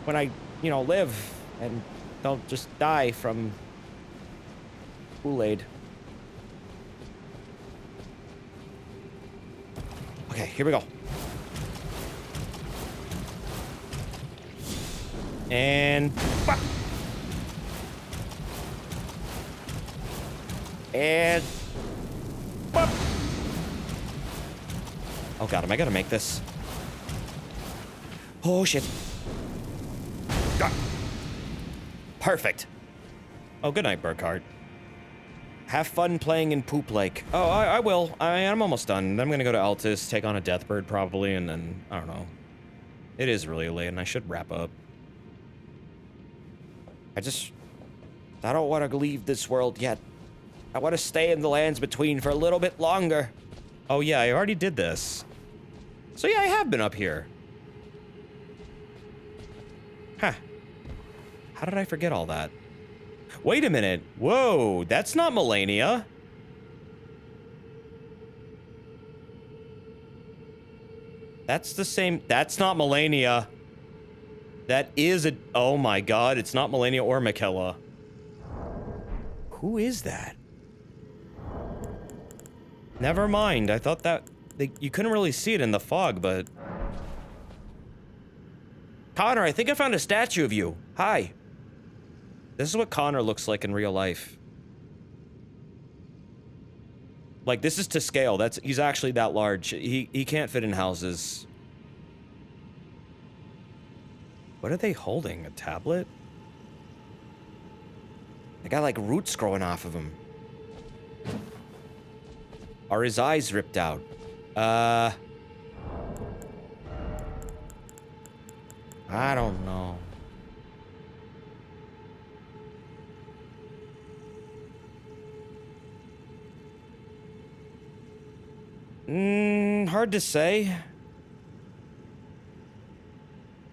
When I, live, and don't just die from Kool-Aid. Okay, here we go. And... And... Oh god, am I gonna make this? Oh shit. Ah. Perfect. Oh, good night, Burkhart. Have fun playing in Poop Lake. Oh, I will. I'm almost done. Then I'm gonna go to Altus, take on a Deathbird probably, and then, I don't know. It is really late, and I should wrap up. I don't want to leave this world yet. I want to stay in the lands between for a little bit longer. Oh yeah, I already did this. So yeah, I have been up here. Huh. How did I forget all that? Wait a minute. Whoa, that's not Melania. That's the same. That's not Melania. That is a... Oh my god, it's not Melania or Michaela. Who is that? Never mind, I thought that... you couldn't really see it in the fog, but... Connor, I think I found a statue of you. Hi. This is what Connor looks like in real life. Like, this is to scale. He's actually that large. He can't fit in houses. What are they holding? A tablet? They got, like, roots growing off of him. Are his eyes ripped out? I don't know. Hard to say.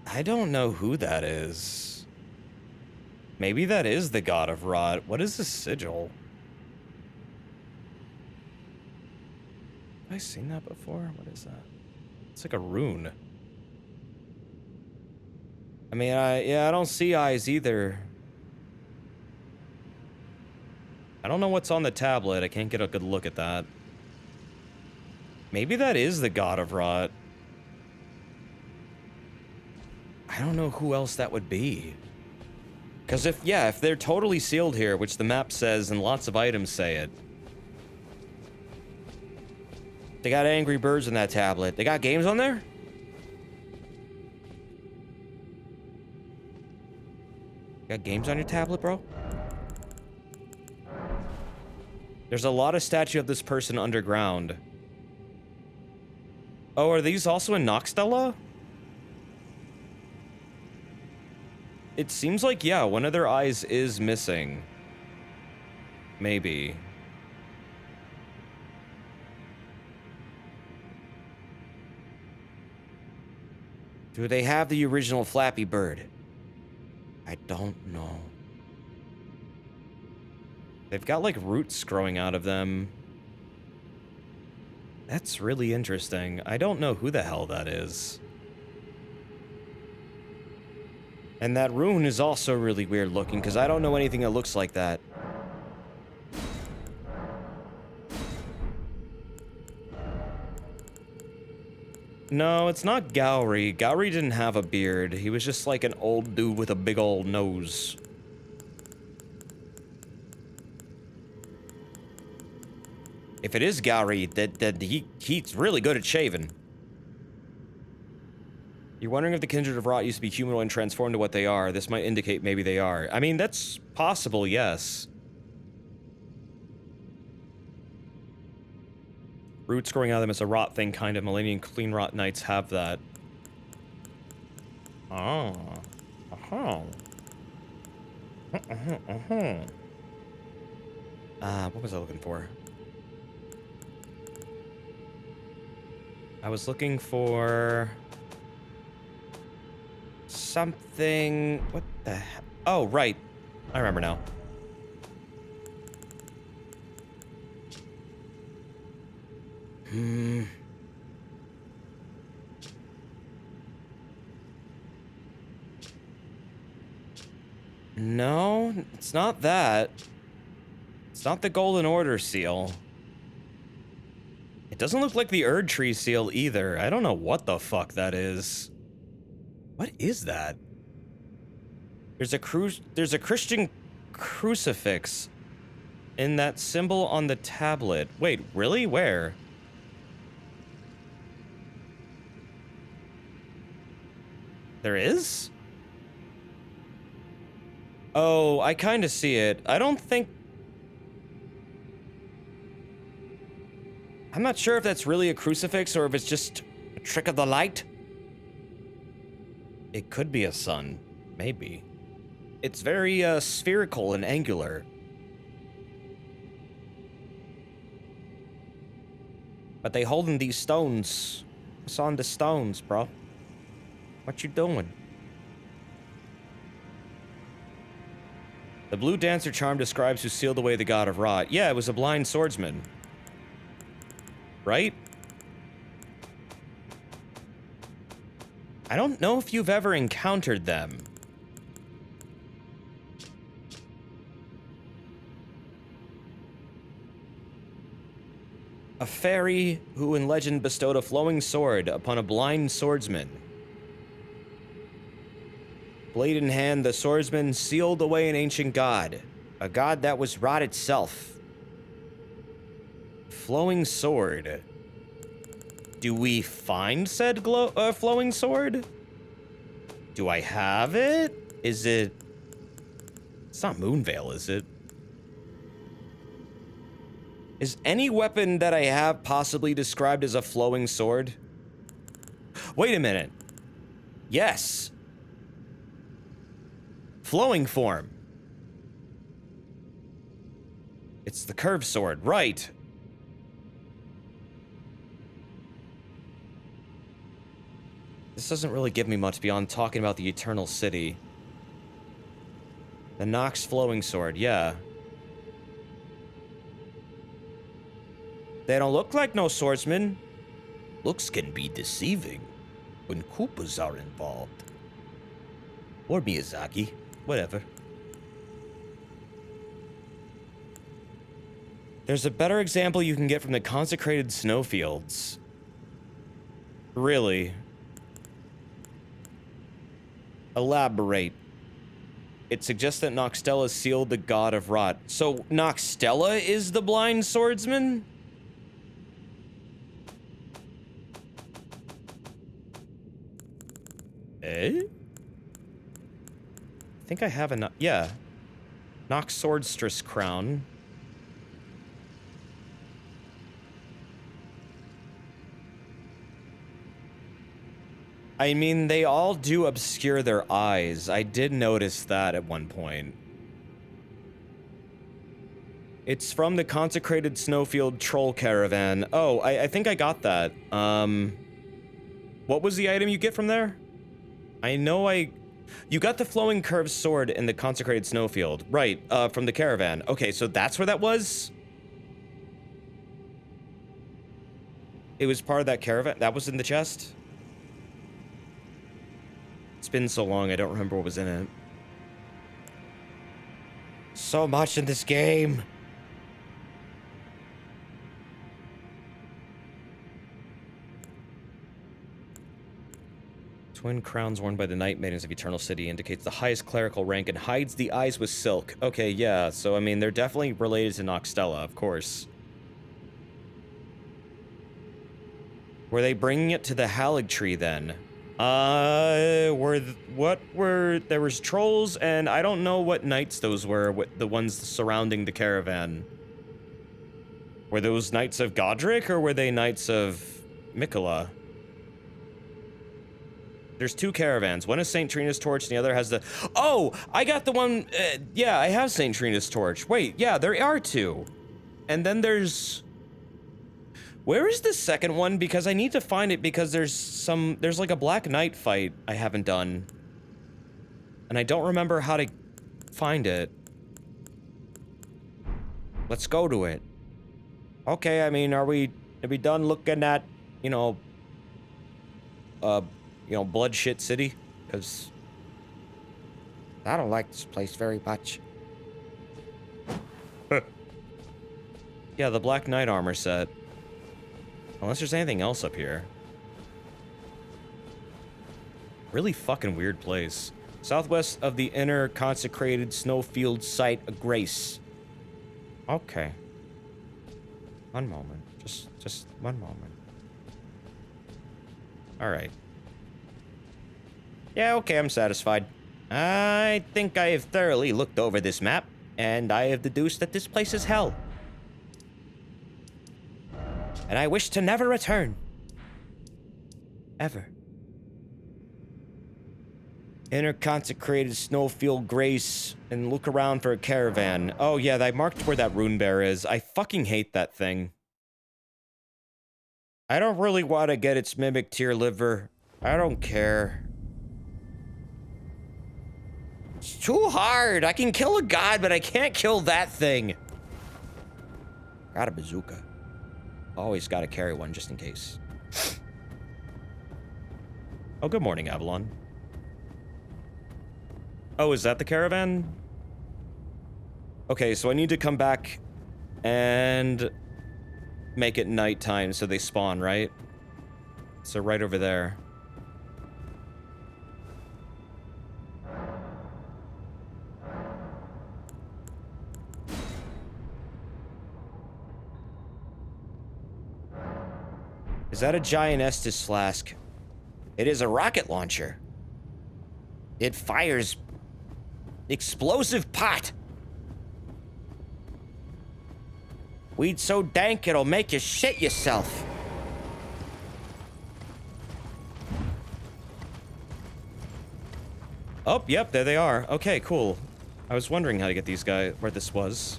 I don't know who that is. Maybe that is the God of Rot. What is this sigil? Have I seen that before? What is that? It's like a rune. I mean, I don't see eyes either. I don't know what's on the tablet. I can't get a good look at that. Maybe that is the God of Rot. I don't know who else that would be. Because if they're totally sealed here, which the map says and lots of items say it. They got Angry Birds in that tablet. They got games on there? Got games on your tablet, bro? There's a lot of statue of this person underground. Oh, are these also in Noxtella? It seems like, yeah, one of their eyes is missing. Maybe. Do they have the original Flappy Bird? I don't know. They've got, like, roots growing out of them. That's really interesting. I don't know who the hell that is. And that rune is also really weird looking, because I don't know anything that looks like that. No, it's not Gowry. Gowry didn't have a beard. He was just like an old dude with a big old nose. If it is Gowry, that he's really good at shaving. You're wondering if the Kindred of Rot used to be humanoid and transformed to what they are. This might indicate maybe they are. I mean, that's possible, yes. Roots growing out of them is a rot thing, kind of. Millennium Clean Rot Knights have that. Oh. Uh-huh. What was I looking for? I was looking for... something... What the heck? Oh, right. I remember now. No, it's not that. It's not the Golden Order seal. It doesn't look like the Erd Tree seal either. I don't know what the fuck that is. What is that? There's a Christian crucifix in that symbol on the tablet. Wait, really? Where? There is? Oh, I kind of see it. I don't think... I'm not sure if that's really a crucifix or if it's just a trick of the light. It could be a sun. Maybe. It's very, spherical and angular. But they holding these stones. What's on the stones, bro? What you doing? The blue dancer charm describes who sealed away the god of rot. Yeah, it was a blind swordsman. Right? I don't know if you've ever encountered them. A fairy who in legend bestowed a flowing sword upon a blind swordsman. Blade in hand, the swordsman sealed away an ancient god. A god that was rot itself. Flowing sword. Do we find said flowing sword? Do I have it? Is it... It's not Moonveil, is it? Is any weapon that I have possibly described as a flowing sword? Wait a minute. Yes. Flowing form. It's the curved sword, right. This doesn't really give me much beyond talking about the Eternal City. The Nox flowing sword, yeah. They don't look like no swordsmen. Looks can be deceiving when Koopas are involved. Or Miyazaki, whatever. There's a better example you can get from the consecrated snowfields. Really? Elaborate. It suggests that Noxtella sealed the god of rot. So Noxtella is the blind swordsman? Eh? I think I have a... Yeah. Nox Swordstress crown. I mean, they all do obscure their eyes. I did notice that at one point. It's from the Consecrated Snowfield Troll Caravan. Oh, I think I got that. What was the item you get from there? I know you got the Flowing Curved Sword in the Consecrated Snowfield. Right, from the caravan. Okay, so that's where that was? It was part of that caravan? That was in the chest? It's been so long, I don't remember what was in it. So much in this game. Twin crowns worn by the Night Maidens of Eternal City indicates the highest clerical rank and hides the eyes with silk. Okay, yeah, so I mean, they're definitely related to Noxtella, of course. Were they bringing it to the Halig Tree then? There was trolls, and I don't know what knights those were, the ones surrounding the caravan. Were those knights of Godric, or were they knights of Mikola? There's two caravans. One is St. Trina's torch, and the other has the... Oh, I got the one... yeah, I have St. Trina's torch. Wait, yeah, there are two. And then there's... Where is the second one? Because I need to find it because there's like a Black Knight fight I haven't done. And I don't remember how to find it. Let's go to it. Okay, I mean, are we done looking at, Blood Shit City? Because I don't like this place very much. Yeah, the Black Knight armor set. Unless there's anything else up here. Really fucking weird place. Southwest of the inner consecrated snowfield site of Grace. Okay. One moment. Just one moment. Alright. Yeah, okay, I'm satisfied. I think I have thoroughly looked over this map, and I have deduced that this place is hell. And I wish to never return. Ever. Inner consecrated snowfield Grace, and look around for a caravan. Oh yeah, I marked where that rune bear is. I fucking hate that thing. I don't really want to get its mimic tier liver. I don't care. It's too hard. I can kill a god, but I can't kill that thing. Got a bazooka. Always gotta carry one just in case. Oh, good morning, Avalon. Oh, is that the caravan? Okay, so I need to come back and make it nighttime so they spawn, right? So right over there. Is that a giant Estus flask? It is a rocket launcher. It fires explosive pot. Weed so dank it'll make you shit yourself. Oh, yep, there they are. Okay, cool. I was wondering how to get these guys, where this was.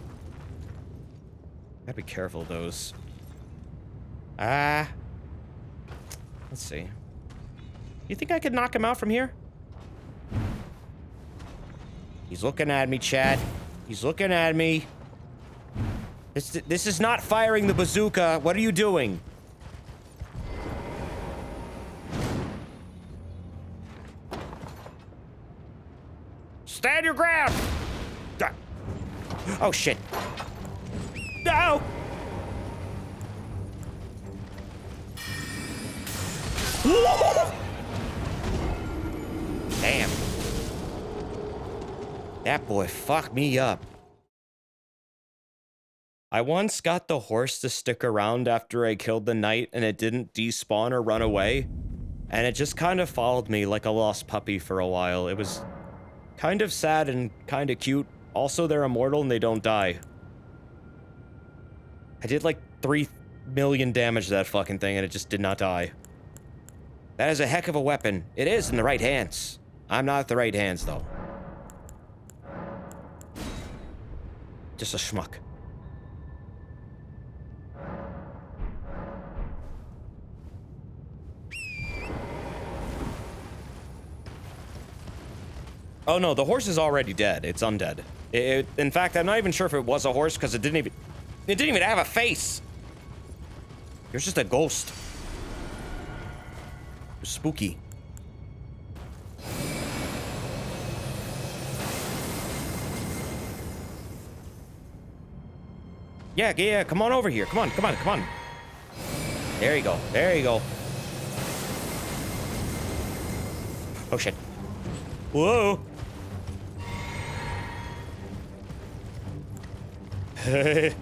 Gotta be careful of those. Let's see. You think I could knock him out from here? He's looking at me, Chad. He's looking at me. This is not firing the bazooka. What are you doing? Stand your ground! Oh, shit. No! Damn. That boy fucked me up. I once got the horse to stick around after I killed the knight and it didn't despawn or run away. And it just kind of followed me like a lost puppy for a while. It was kind of sad and kind of cute. Also, they're immortal and they don't die. I did like 3 million damage to that fucking thing and it just did not die. That is a heck of a weapon. It is in the right hands. I'm not at the right hands, though. Just a schmuck. Oh no, the horse is already dead. It's undead. In fact, I'm not even sure if it was a horse because it didn't even have a face. It was just a ghost. It was spooky. Yeah, come on over here. Come on. There you go. Oh shit. Whoa. Hey.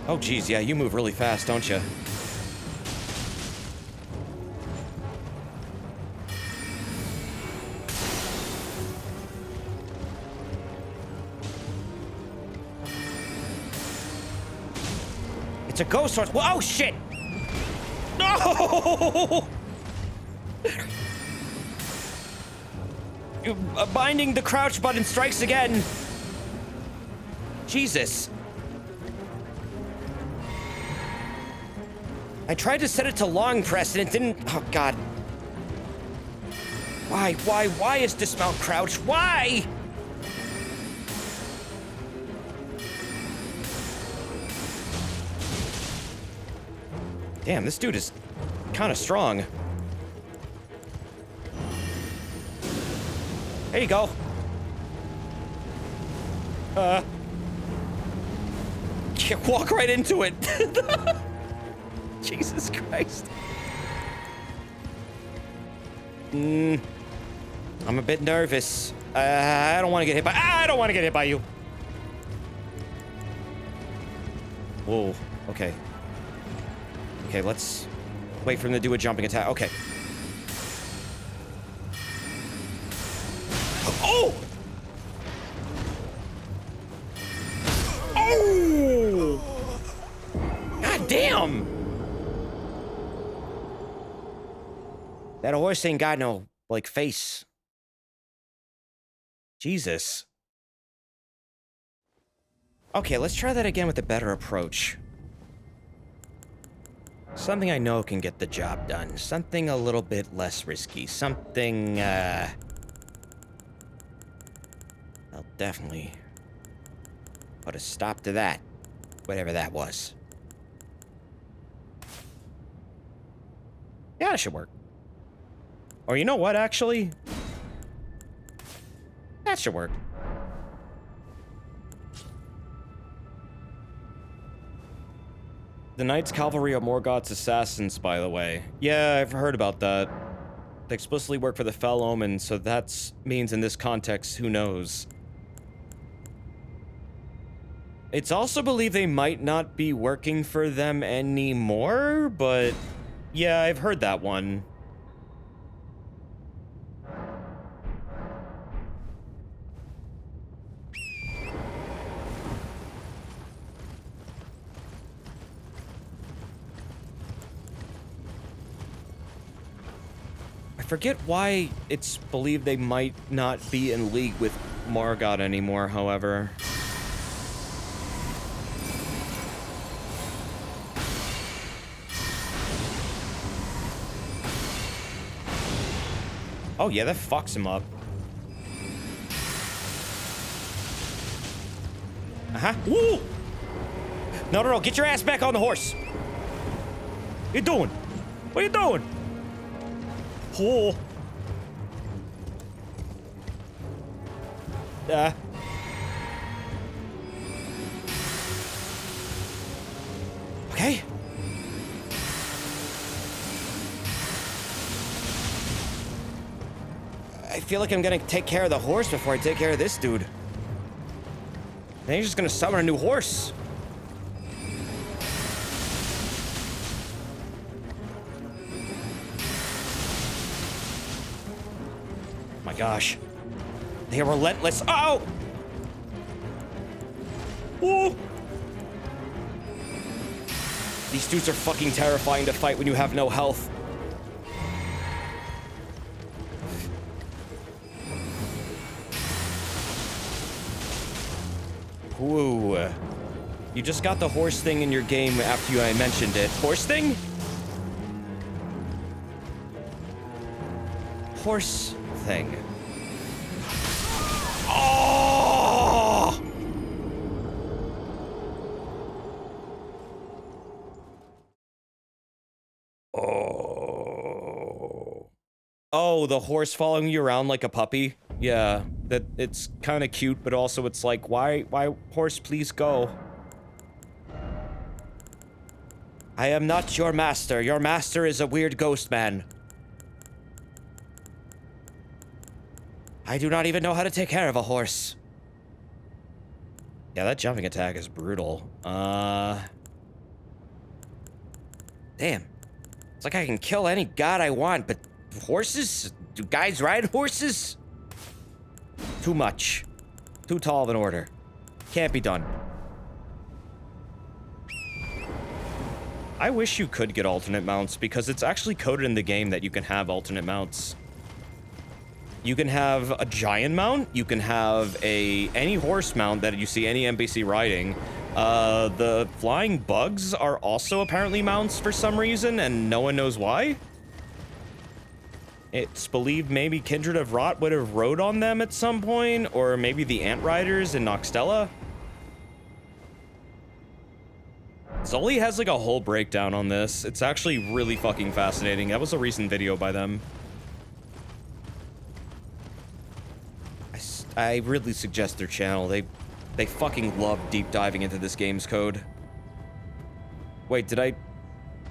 Oh, geez, yeah, you move really fast, don't you? It's a ghost horse. Whoa, oh, shit! No! Binding the crouch button strikes again. Jesus. I tried to set it to long press and it didn't. Oh, God. Why is dismount crouch? Why? Damn, this dude is kind of strong. There you go. Walk right into it. Jesus Christ. I'm a bit nervous. I don't want to get hit by. I don't want to get hit by you. Whoa. Okay. Okay, let's wait for him to do a jumping attack. Okay. Oh! Oh! God damn! That horse ain't got no, like, face. Jesus. Okay, let's try that again with a better approach. Something I know can get the job done. Something a little bit less risky. Something, I'll definitely put a stop to that. Whatever that was. Yeah, it should work. Or you know what, actually? That should work. The Knights Cavalry are Morgoth's assassins, by the way. Yeah, I've heard about that. They explicitly work for the Fell Omen, so that means in this context, who knows? It's also believed they might not be working for them anymore, but yeah, I've heard that one. I forget why it's believed they might not be in league with Morgoth anymore, however. Oh yeah, that fucks him up. Uh-huh. Woo! No, get your ass back on the horse! What you doing? What are you doing? Oh. Okay. I feel like I'm gonna take care of the horse before I take care of this dude. Then he's just gonna summon a new horse. My gosh. They are relentless. Oh! Whoa! These dudes are fucking terrifying to fight when you have no health. Woo. You just got the horse thing in your game after I mentioned it. Horse thing? Horse thing. Oh! Oh. Oh, the horse following you around like a puppy? Yeah, that it's kind of cute, but also it's like, why, horse, please go. I am not your master. Your master is a weird ghost man. I do not even know how to take care of a horse. Yeah, that jumping attack is brutal. Damn. It's like I can kill any god I want, but horses? Do guys ride horses? Too much. Too tall of an order. Can't be done. I wish you could get alternate mounts, because it's actually coded in the game that you can have alternate mounts. You can have a giant mount, you can have any horse mount that you see any NPC riding. The flying bugs are also apparently mounts for some reason, and no one knows why. It's believed maybe Kindred of Rot would have rode on them at some point, or maybe the Ant Riders in Noxtella. Zully has like a whole breakdown on this. It's actually really fucking fascinating. That was a recent video by them. I really suggest their channel. They fucking love deep diving into this game's code. Wait, did I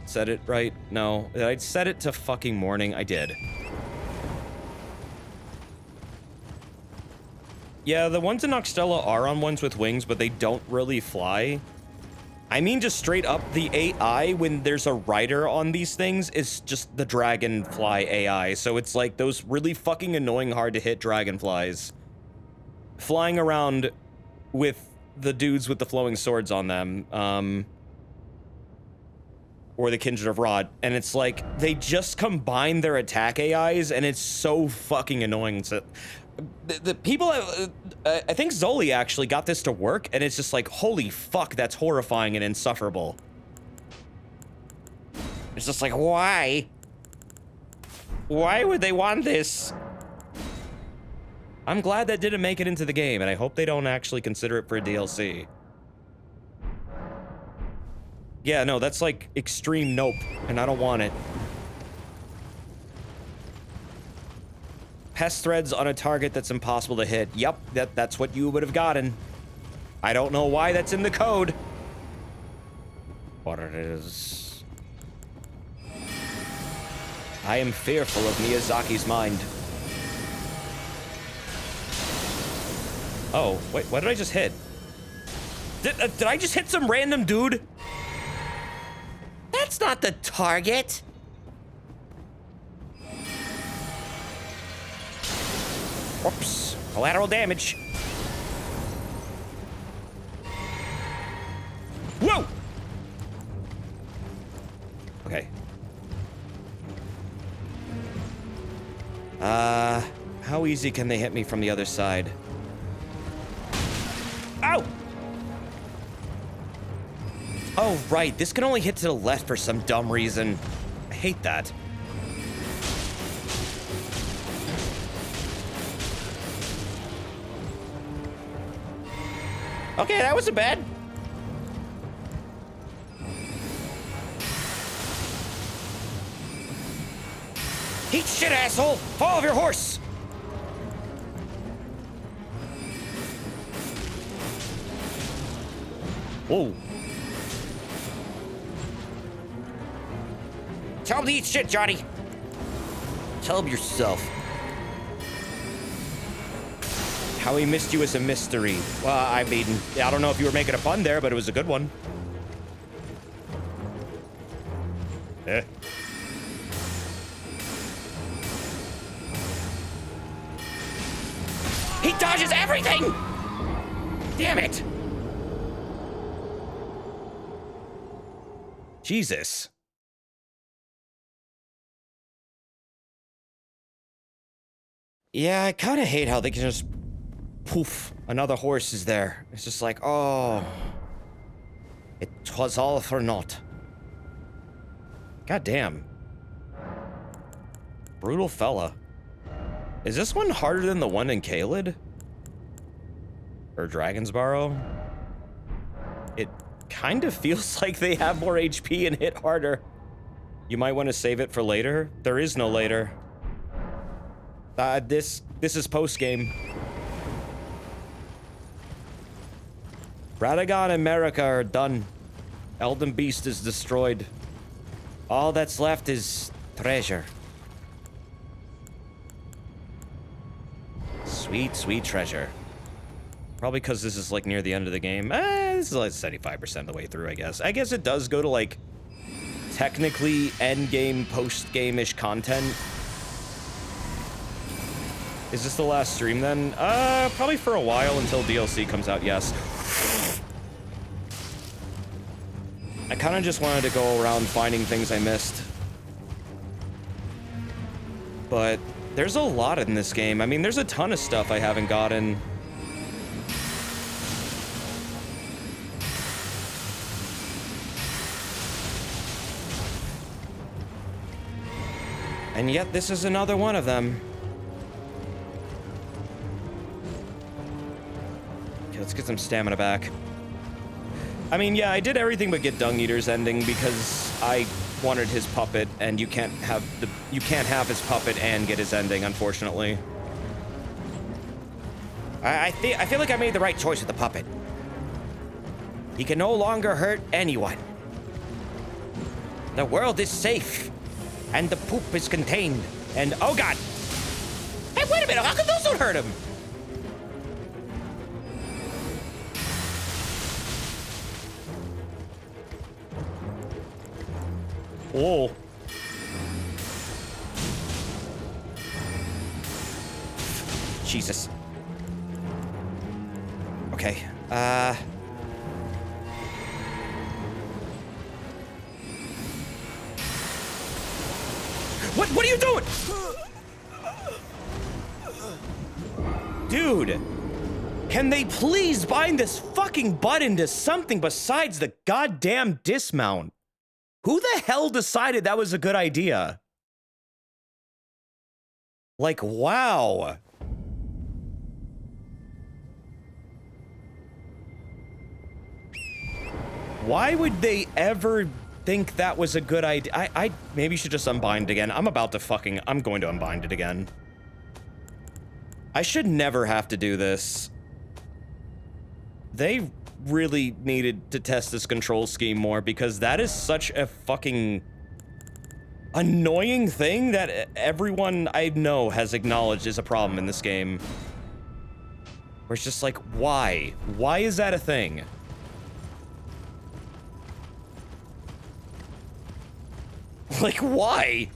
set it right? No. Did I set it to fucking morning? I did. Yeah, the ones in Noxtella are on ones with wings, but they don't really fly. I mean, just straight up, the AI, when there's a rider on these things, is just the dragonfly AI. So it's like those really fucking annoying, hard to hit dragonflies flying around with the dudes with the flowing swords on them, or the Kindred of Rot, and it's like they just combine their attack AIs, and it's so fucking annoying. So the people, I think Zoli actually got this to work, and it's just like, holy fuck, that's horrifying and insufferable. It's just like, why? Why would they want this? I'm glad that didn't make it into the game, and I hope they don't actually consider it for a DLC. Yeah, no, that's like extreme nope, and I don't want it. Pest threads on a target that's impossible to hit. Yep, that's what you would have gotten. I don't know why that's in the code. What it is. I am fearful of Miyazaki's mind. Oh, wait, what did I just hit? Did I just hit some random dude? That's not the target. Whoops, collateral damage. Whoa! Okay. How easy can they hit me from the other side? Ow! Oh, right. This can only hit to the left for some dumb reason. I hate that. Okay, that wasn't bad. Eat shit, asshole! Fall off your horse! Whoa. Tell him to eat shit, Johnny. Tell him yourself. How he missed you is a mystery. Well, I mean, I don't know if you were making a pun there, but it was a good one. He dodges everything! Damn it! Jesus. Yeah, I kind of hate how they can just poof, another horse is there. It's just like, oh, it was all for naught. God damn. Brutal fella. Is this one harder than the one in Caelid? Or Dragonsboro? It kind of feels like they have more HP and hit harder. You might want to save it for later. There is no later. This is post-game. Radagon and America are done. Elden Beast is destroyed. All that's left is treasure. Sweet, sweet treasure. Probably because this is like near the end of the game. This is like 75% of the way through, I guess. I guess it does go to like technically end game, post game-ish content. Is this the last stream then? Probably for a while until DLC comes out, yes. I kind of just wanted to go around finding things I missed. But there's a lot in this game. I mean, there's a ton of stuff I haven't gotten. And yet, this is another one of them. Okay, let's get some stamina back. I mean, yeah, I did everything but get Dung Eater's ending because I wanted his puppet, and you can't have his puppet and get his ending, unfortunately. I feel like I made the right choice with the puppet. He can no longer hurt anyone. The world is safe, and the poop is contained, and oh god! Hey, wait a minute, how come those don't hurt him? Oh. Jesus. Okay, What are you doing? Dude, can they please bind this fucking button to something besides the goddamn dismount? Who the hell decided that was a good idea? Like, wow. Why would they ever think that was a good idea? I maybe should just unbind again. I'm going to unbind it again. I should never have to do this. They really needed to test this control scheme more because that is such a fucking annoying thing that everyone I know has acknowledged is a problem in this game. Where it's just like, why? Why is that a thing? Like, why?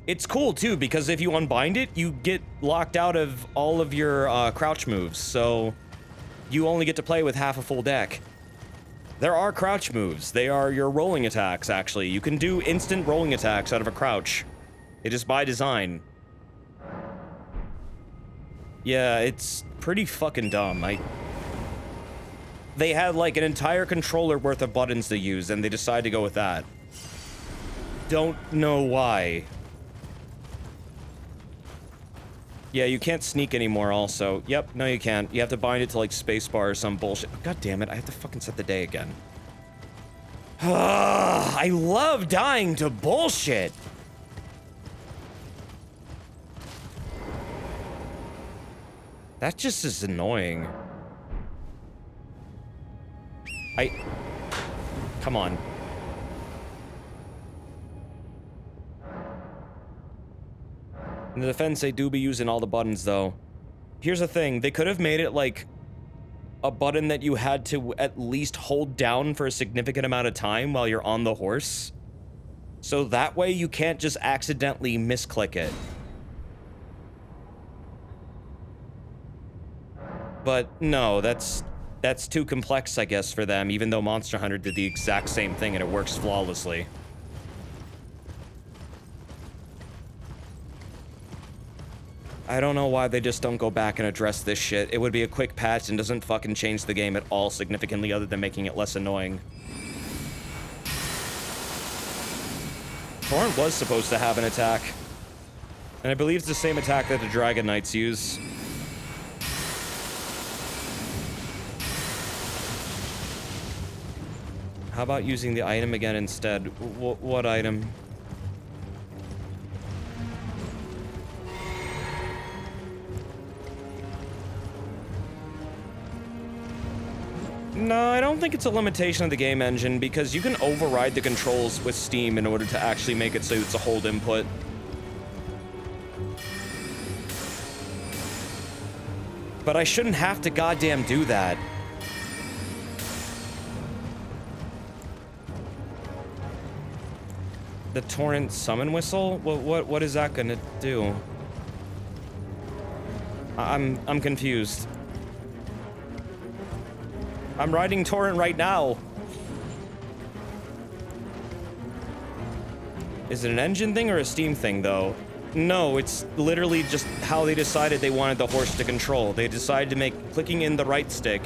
It's cool, too, because if you unbind it, you get locked out of all of your crouch moves, so you only get to play with half a full deck. There are crouch moves. They are your rolling attacks, actually. You can do instant rolling attacks out of a crouch. It is by design. Yeah, it's pretty fucking dumb. They had, like, an entire controller worth of buttons to use, and they decided to go with that. Don't know why. Yeah, you can't sneak anymore also. Yep, no you can't. You have to bind it to like spacebar or some bullshit. Oh, God damn it, I have to fucking set the day again. I love dying to bullshit. That just is annoying. Come on. In the defense, they do be using all the buttons, though. Here's the thing. They could have made it, like, a button that you had to at least hold down for a significant amount of time while you're on the horse. So that way you can't just accidentally misclick it. But, no, that's that's too complex, I guess, for them, even though Monster Hunter did the exact same thing and it works flawlessly. I don't know why they just don't go back and address this shit. It would be a quick patch and doesn't fucking change the game at all significantly other than making it less annoying. Torrent was supposed to have an attack. And I believe it's the same attack that the Dragon Knights use. How about using the item again instead? What item? No, I don't think it's a limitation of the game engine because you can override the controls with Steam in order to actually make it so it's a hold input. But I shouldn't have to goddamn do that. The Torrent Summon Whistle? What is that gonna do? I'm confused. I'm riding Torrent right now. Is it an engine thing or a Steam thing, though? No, it's literally just how they decided they wanted the horse to control. They decided to make clicking in the right stick,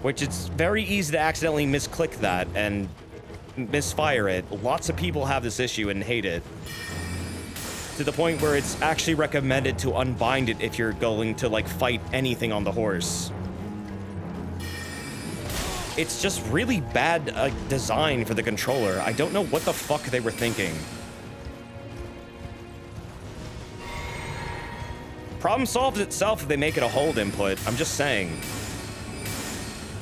which it's very easy to accidentally misclick that and misfire it. Lots of people have this issue and hate it. To the point where it's actually recommended to unbind it if you're going to, like, fight anything on the horse. It's just really bad design for the controller. I don't know what the fuck they were thinking. Problem solves itself if they make it a hold input. I'm just saying.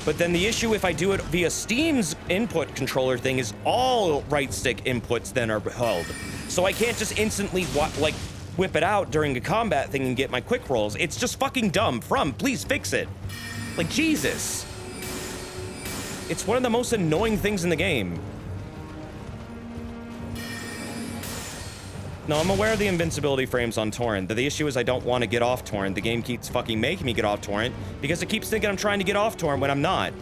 But then the issue if I do it via Steam's input controller thing is all right stick inputs then are held. So I can't just instantly, like, whip it out during a combat thing and get my quick rolls. It's just fucking dumb. Please fix it. Like, Jesus. It's one of the most annoying things in the game. No, I'm aware of the invincibility frames on Torrent. The issue is I don't want to get off Torrent. The game keeps fucking making me get off Torrent because it keeps thinking I'm trying to get off Torrent when I'm not.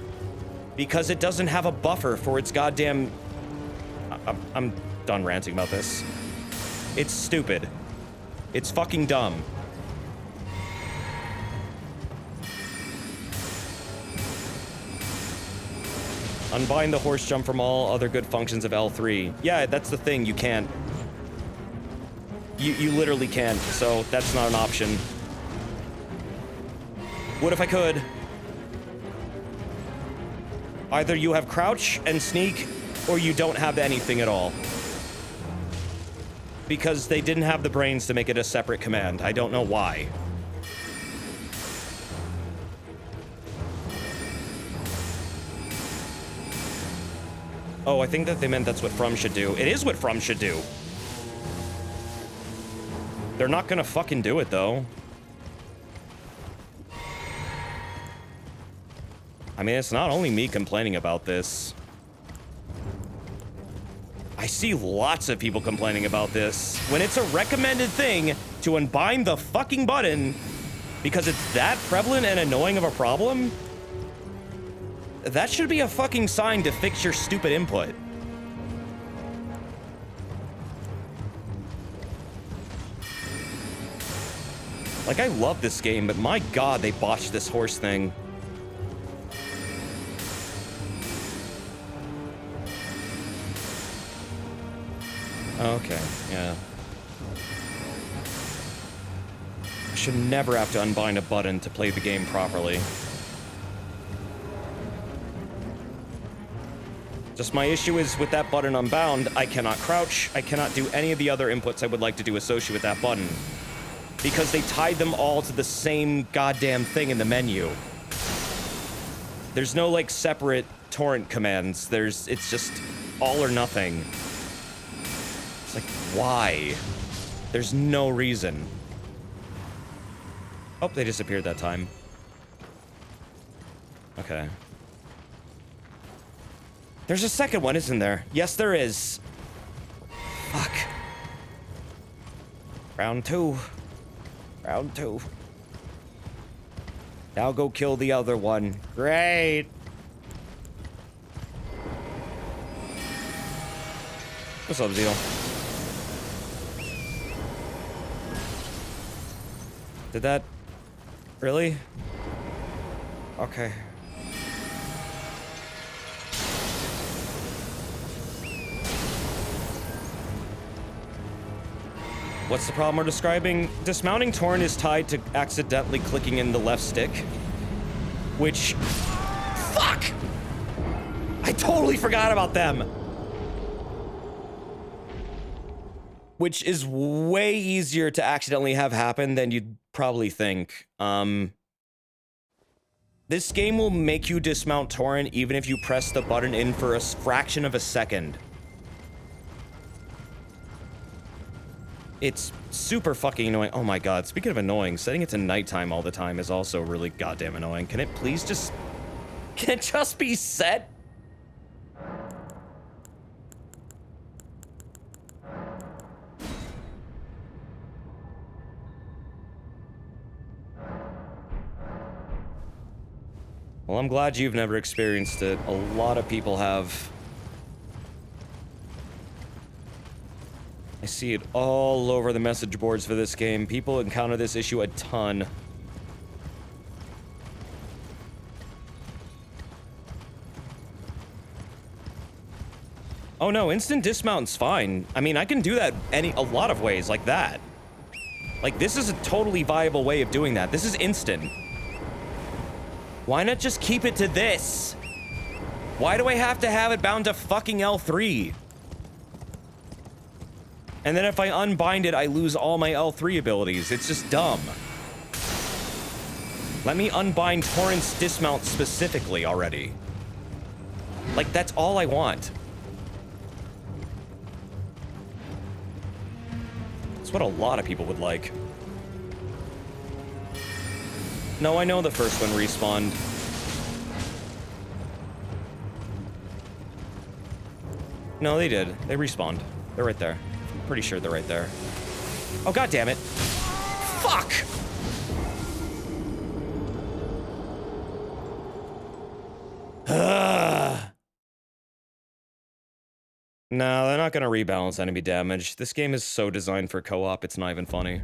Because it doesn't have a buffer for its goddamn... I'm done ranting about this. It's stupid. It's fucking dumb. Unbind the horse jump from all other good functions of L3. Yeah, that's the thing. You can't. You literally can't, so that's not an option. What if I could? Either you have crouch and sneak, or you don't have anything at all. Because they didn't have the brains to make it a separate command. I don't know why. Oh, I think that they meant that's what From should do. It is what From should do. They're not gonna fucking do it, though. I mean, it's not only me complaining about this. I see lots of people complaining about this. When it's a recommended thing to unbind the fucking button because it's that prevalent and annoying of a problem, that should be a fucking sign to fix your stupid input. Like, I love this game, but my god, they botched this horse thing. Okay, yeah. I should never have to unbind a button to play the game properly. Just my issue is with that button unbound, I cannot crouch, I cannot do any of the other inputs I would like to do associated with that button. Because they tied them all to the same goddamn thing in the menu. There's no, like, separate torrent commands. It's just all or nothing. It's like, why? There's no reason. Oh, they disappeared that time. Okay. There's a second one, isn't there? Yes, there is. Fuck. Round two. Round two. Now go kill the other one. Great. What's up, Zeal? Did that... Really? Okay. What's the problem we're describing? Dismounting Torrent is tied to accidentally clicking in the left stick. Which... Fuck! I totally forgot about them! Which is way easier to accidentally have happen than you'd probably think. This game will make you dismount Torrent even if you press the button in for a fraction of a second. It's super fucking annoying. Oh my god, speaking of annoying, setting it to nighttime all the time is also really goddamn annoying. Can it please just... Can it just be set? Well, I'm glad you've never experienced it. A lot of people have. I see it all over the message boards for this game. People encounter this issue a ton. Oh no, instant dismount's fine. I mean, I can do that a lot of ways like that. Like, this is a totally viable way of doing that. This is instant. Why not just keep it to this? Why do I have to have it bound to fucking L3? And then if I unbind it, I lose all my L3 abilities. It's just dumb. Let me unbind Torrent's dismount specifically already. Like, that's all I want. It's what a lot of people would like. No, I know the first one respawned. No, they did. They respawned. They're right there. I'm pretty sure they're right there. Oh, god damn it. Fuck! No, they're not gonna rebalance enemy damage. This game is so designed for co-op, it's not even funny.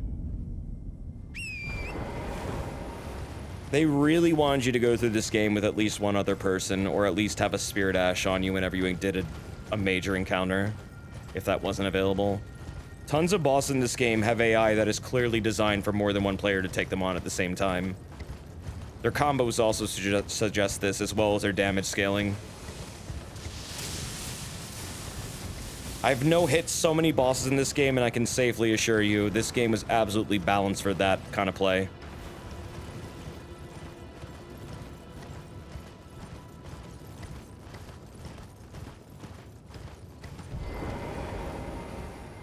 They really wanted you to go through this game with at least one other person, or at least have a Spirit Ash on you whenever you did a major encounter, if that wasn't available. Tons of bosses in this game have AI that is clearly designed for more than one player to take them on at the same time. Their combos also suggest this, as well as their damage scaling. I've no-hit so many bosses in this game, and I can safely assure you, this game is absolutely balanced for that kind of play.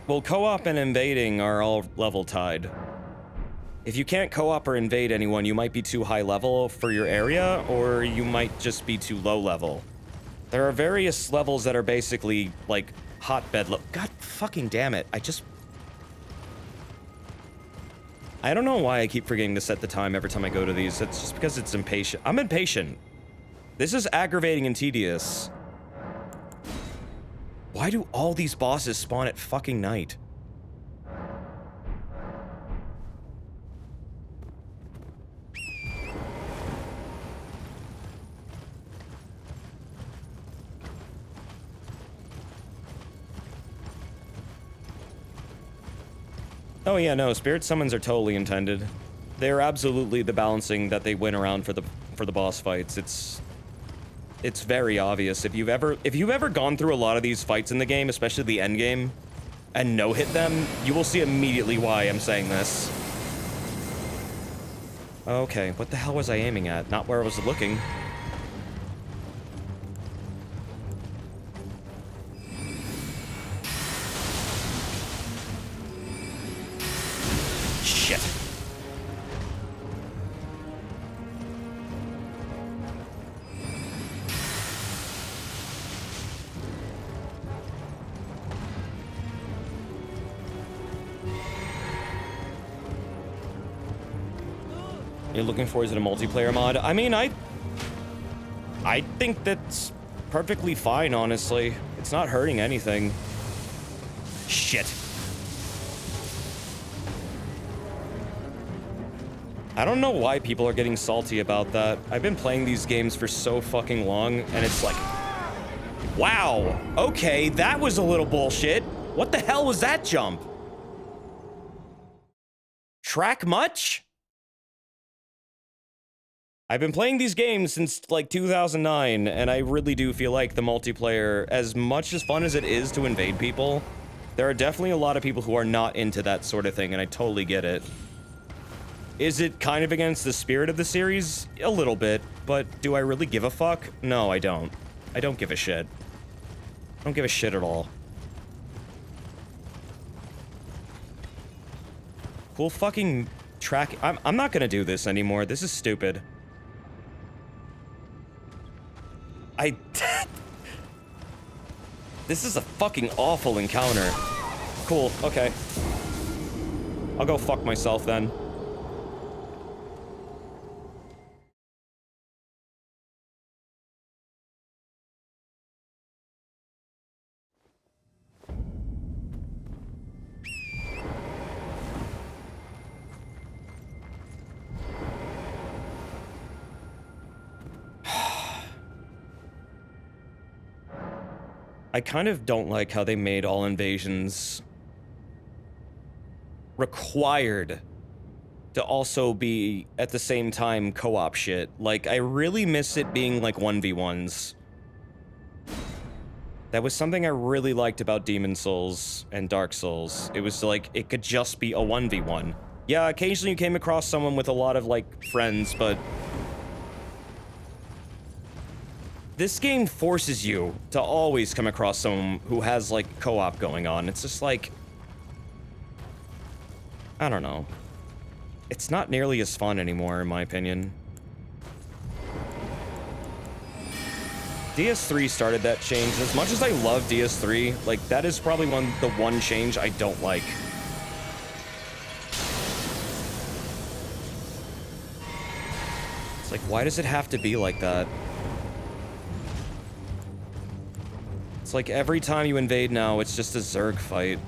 Well, co-op and invading are all level tied. If you can't co-op or invade anyone, you might be too high level for your area, or you might just be too low level. There are various levels that are basically, like, hotbed God fucking damn it, I don't know why I keep forgetting to set the time every time I go to these. It's just because it's impatient. I'm impatient. This is aggravating and tedious. Why do all these bosses spawn at fucking night? Oh yeah, no, spirit summons are totally intended. They're absolutely the balancing that they win around for the boss fights. It's very obvious. If you've ever gone through a lot of these fights in the game, especially the end game, and no-hit them, you will see immediately why I'm saying this. Okay, what the hell was I aiming at? Not where I was looking. Shit. You're looking for, is it a multiplayer mod? I mean, I think that's perfectly fine, honestly. It's not hurting anything. Shit. I don't know why people are getting salty about that. I've been playing these games for so fucking long, and it's like, wow, okay, that was a little bullshit. What the hell was that jump? Track much? I've been playing these games since like 2009, and I really do feel like the multiplayer, as much as fun as it is to invade people, there are definitely a lot of people who are not into that sort of thing, and I totally get it. Is it kind of against the spirit of the series? A little bit, but do I really give a fuck? No, I don't. I don't give a shit. I don't give a shit at all. Cool fucking track. I'm not gonna do this anymore. This is stupid. This is a fucking awful encounter. Cool, okay. I'll go fuck myself then. I kind of don't like how they made all invasions required to also be, at the same time, co-op shit. Like, I really miss it being, like, 1v1s. That was something I really liked about Demon Souls and Dark Souls. It was, like, it could just be a 1v1. Yeah, occasionally you came across someone with a lot of, like, friends, but this game forces you to always come across someone who has, like, co-op going on. It's just like, I don't know. It's not nearly as fun anymore, in my opinion. DS3 started that change. As much as I love DS3, like, that is probably the one change I don't like. It's like, why does it have to be like that? It's like every time you invade now, it's just a Zerg fight.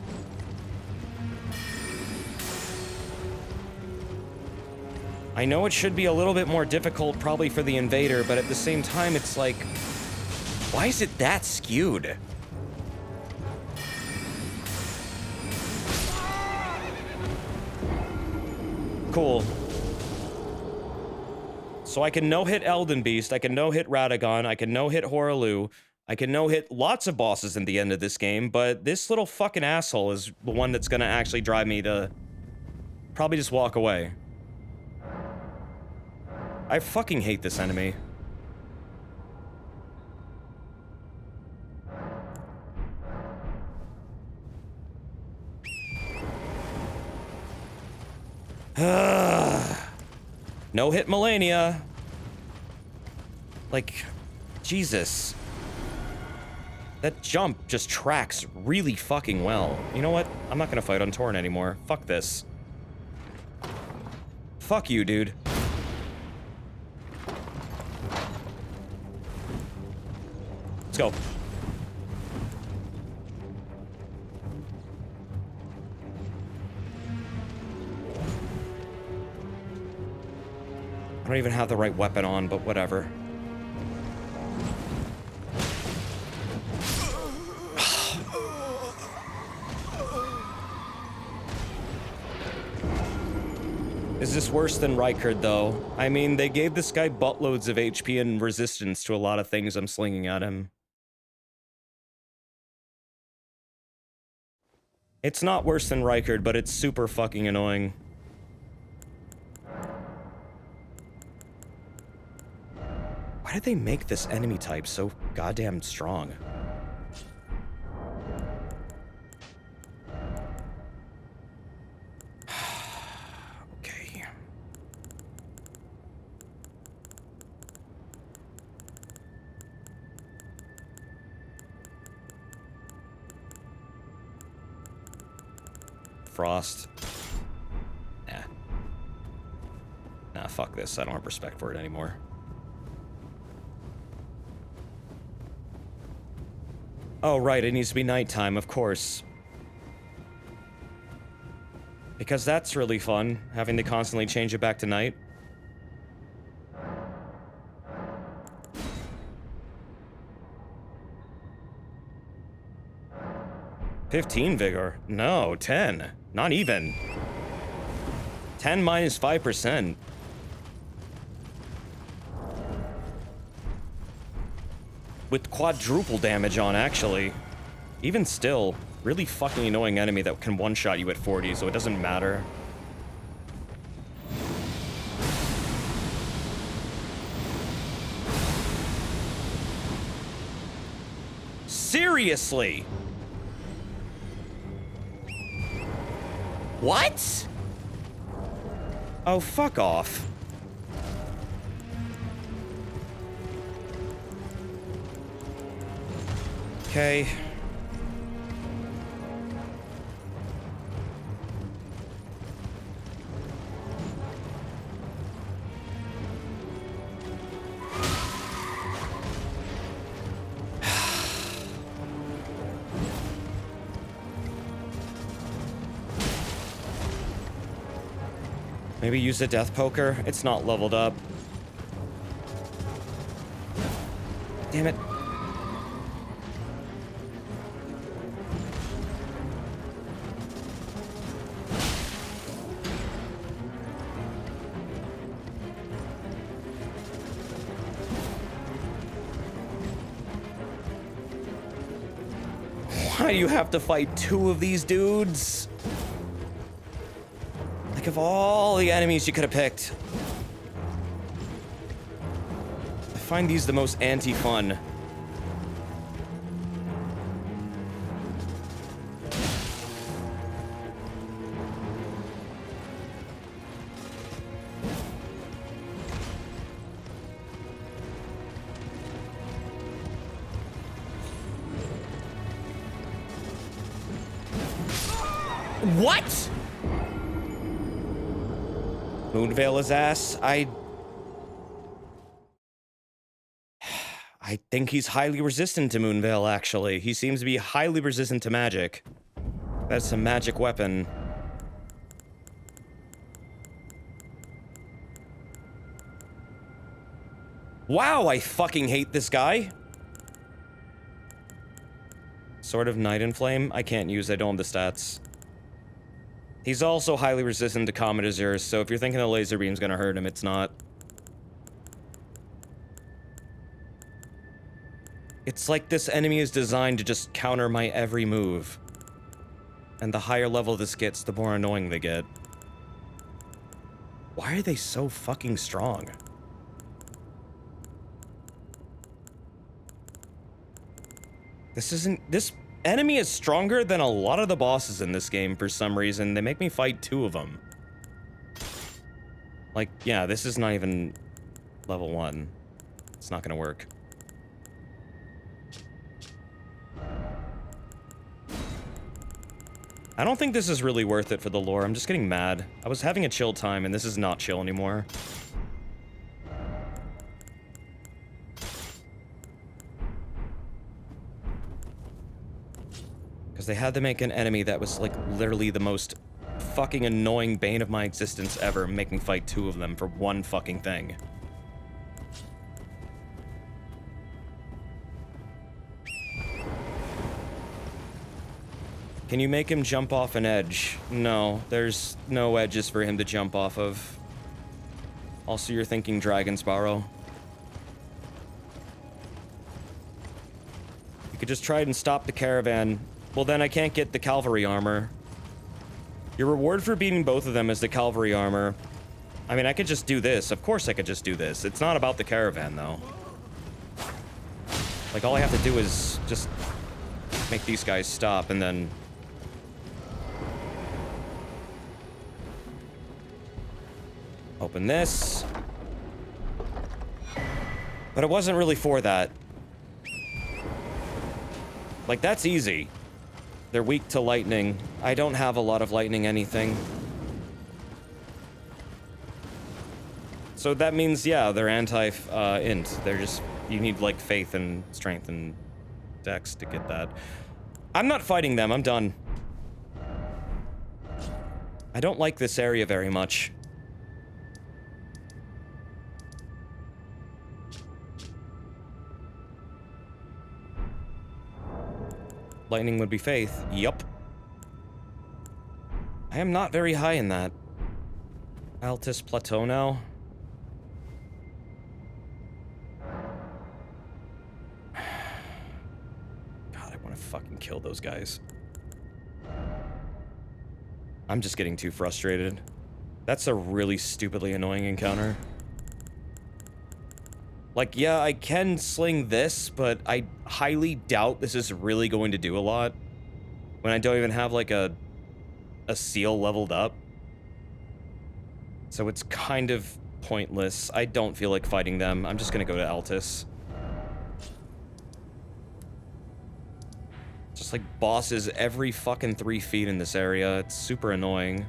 I know it should be a little bit more difficult probably for the invader, but at the same time, it's like, why is it that skewed? Cool. So I can no-hit Elden Beast, I can no-hit Radagon, I can no-hit Horaloo, I can no-hit lots of bosses in the end of this game, but this little fucking asshole is the one that's gonna actually drive me to probably just walk away. I fucking hate this enemy. No hit Melania. Like, Jesus. That jump just tracks really fucking well. You know what? I'm not gonna fight on Torrent anymore. Fuck this. Fuck you, dude. Let's go. I don't even have the right weapon on, but whatever. Is this worse than Rykard, though? I mean, they gave this guy buttloads of HP and resistance to a lot of things I'm slinging at him. It's not worse than Rykard, but it's super fucking annoying. Why did they make this enemy type so goddamn strong? Okay. Frost. Nah. Nah, fuck this. I don't have respect for it anymore. Oh, right, it needs to be nighttime, of course. Because that's really fun, having to constantly change it back to night. $15 vigor. No, 10. Not even. 10 minus 5%. With quadruple damage on, actually. Even still, really fucking annoying enemy that can one-shot you at 40, so it doesn't matter. Seriously? What? Oh, fuck off. Okay. Maybe use the death poker. It's not leveled up. Damn it. Why do you have to fight two of these dudes? Like, of all the enemies you could have picked, I find these the most anti-fun. What? Moonveil his ass. I think he's highly resistant to Moonveil, actually. He seems to be highly resistant to magic. That's a magic weapon. Wow, I fucking hate this guy. Sword of Night and Flame? I can't use, I don't have the stats. He's also highly resistant to Comet Azure, so if you're thinking the laser beam's gonna hurt him, it's not. It's like this enemy is designed to just counter my every move. And the higher level this gets, the more annoying they get. Why are they so fucking strong? This enemy is stronger than a lot of the bosses in this game for some reason. They make me fight two of them. Like, yeah, this is not even level 1. It's not gonna work. I don't think this is really worth it for the lore. I'm just getting mad. I was having a chill time, and this is not chill anymore. Because they had to make an enemy that was, like, literally the most fucking annoying bane of my existence ever, make me fight two of them for one fucking thing. Can you make him jump off an edge? No, there's no edges for him to jump off of. Also, you're thinking Dragon Sparrow. You could just try and stop the caravan. Well, then I can't get the cavalry armor. Your reward for beating both of them is the cavalry armor. I mean, I could just do this. Of course I could just do this. It's not about the caravan, though. Like, all I have to do is just make these guys stop, and then... open this. But it wasn't really for that. Like, that's easy. They're weak to lightning. I don't have a lot of lightning anything. So that means, yeah, they're anti-int. They're just, you need, like, faith and strength and dex to get that. I'm not fighting them, I'm done. I don't like this area very much. Lightning would be faith. Yup. I am not very high in that. Altus Plateau now. God, I want to fucking kill those guys. I'm just getting too frustrated. That's a really stupidly annoying encounter. Like, yeah, I can sling this, but I highly doubt this is really going to do a lot when I don't even have, like, a seal leveled up. So it's kind of pointless. I don't feel like fighting them. I'm just gonna go to Altus. Just like bosses every fucking 3 feet in this area. It's super annoying.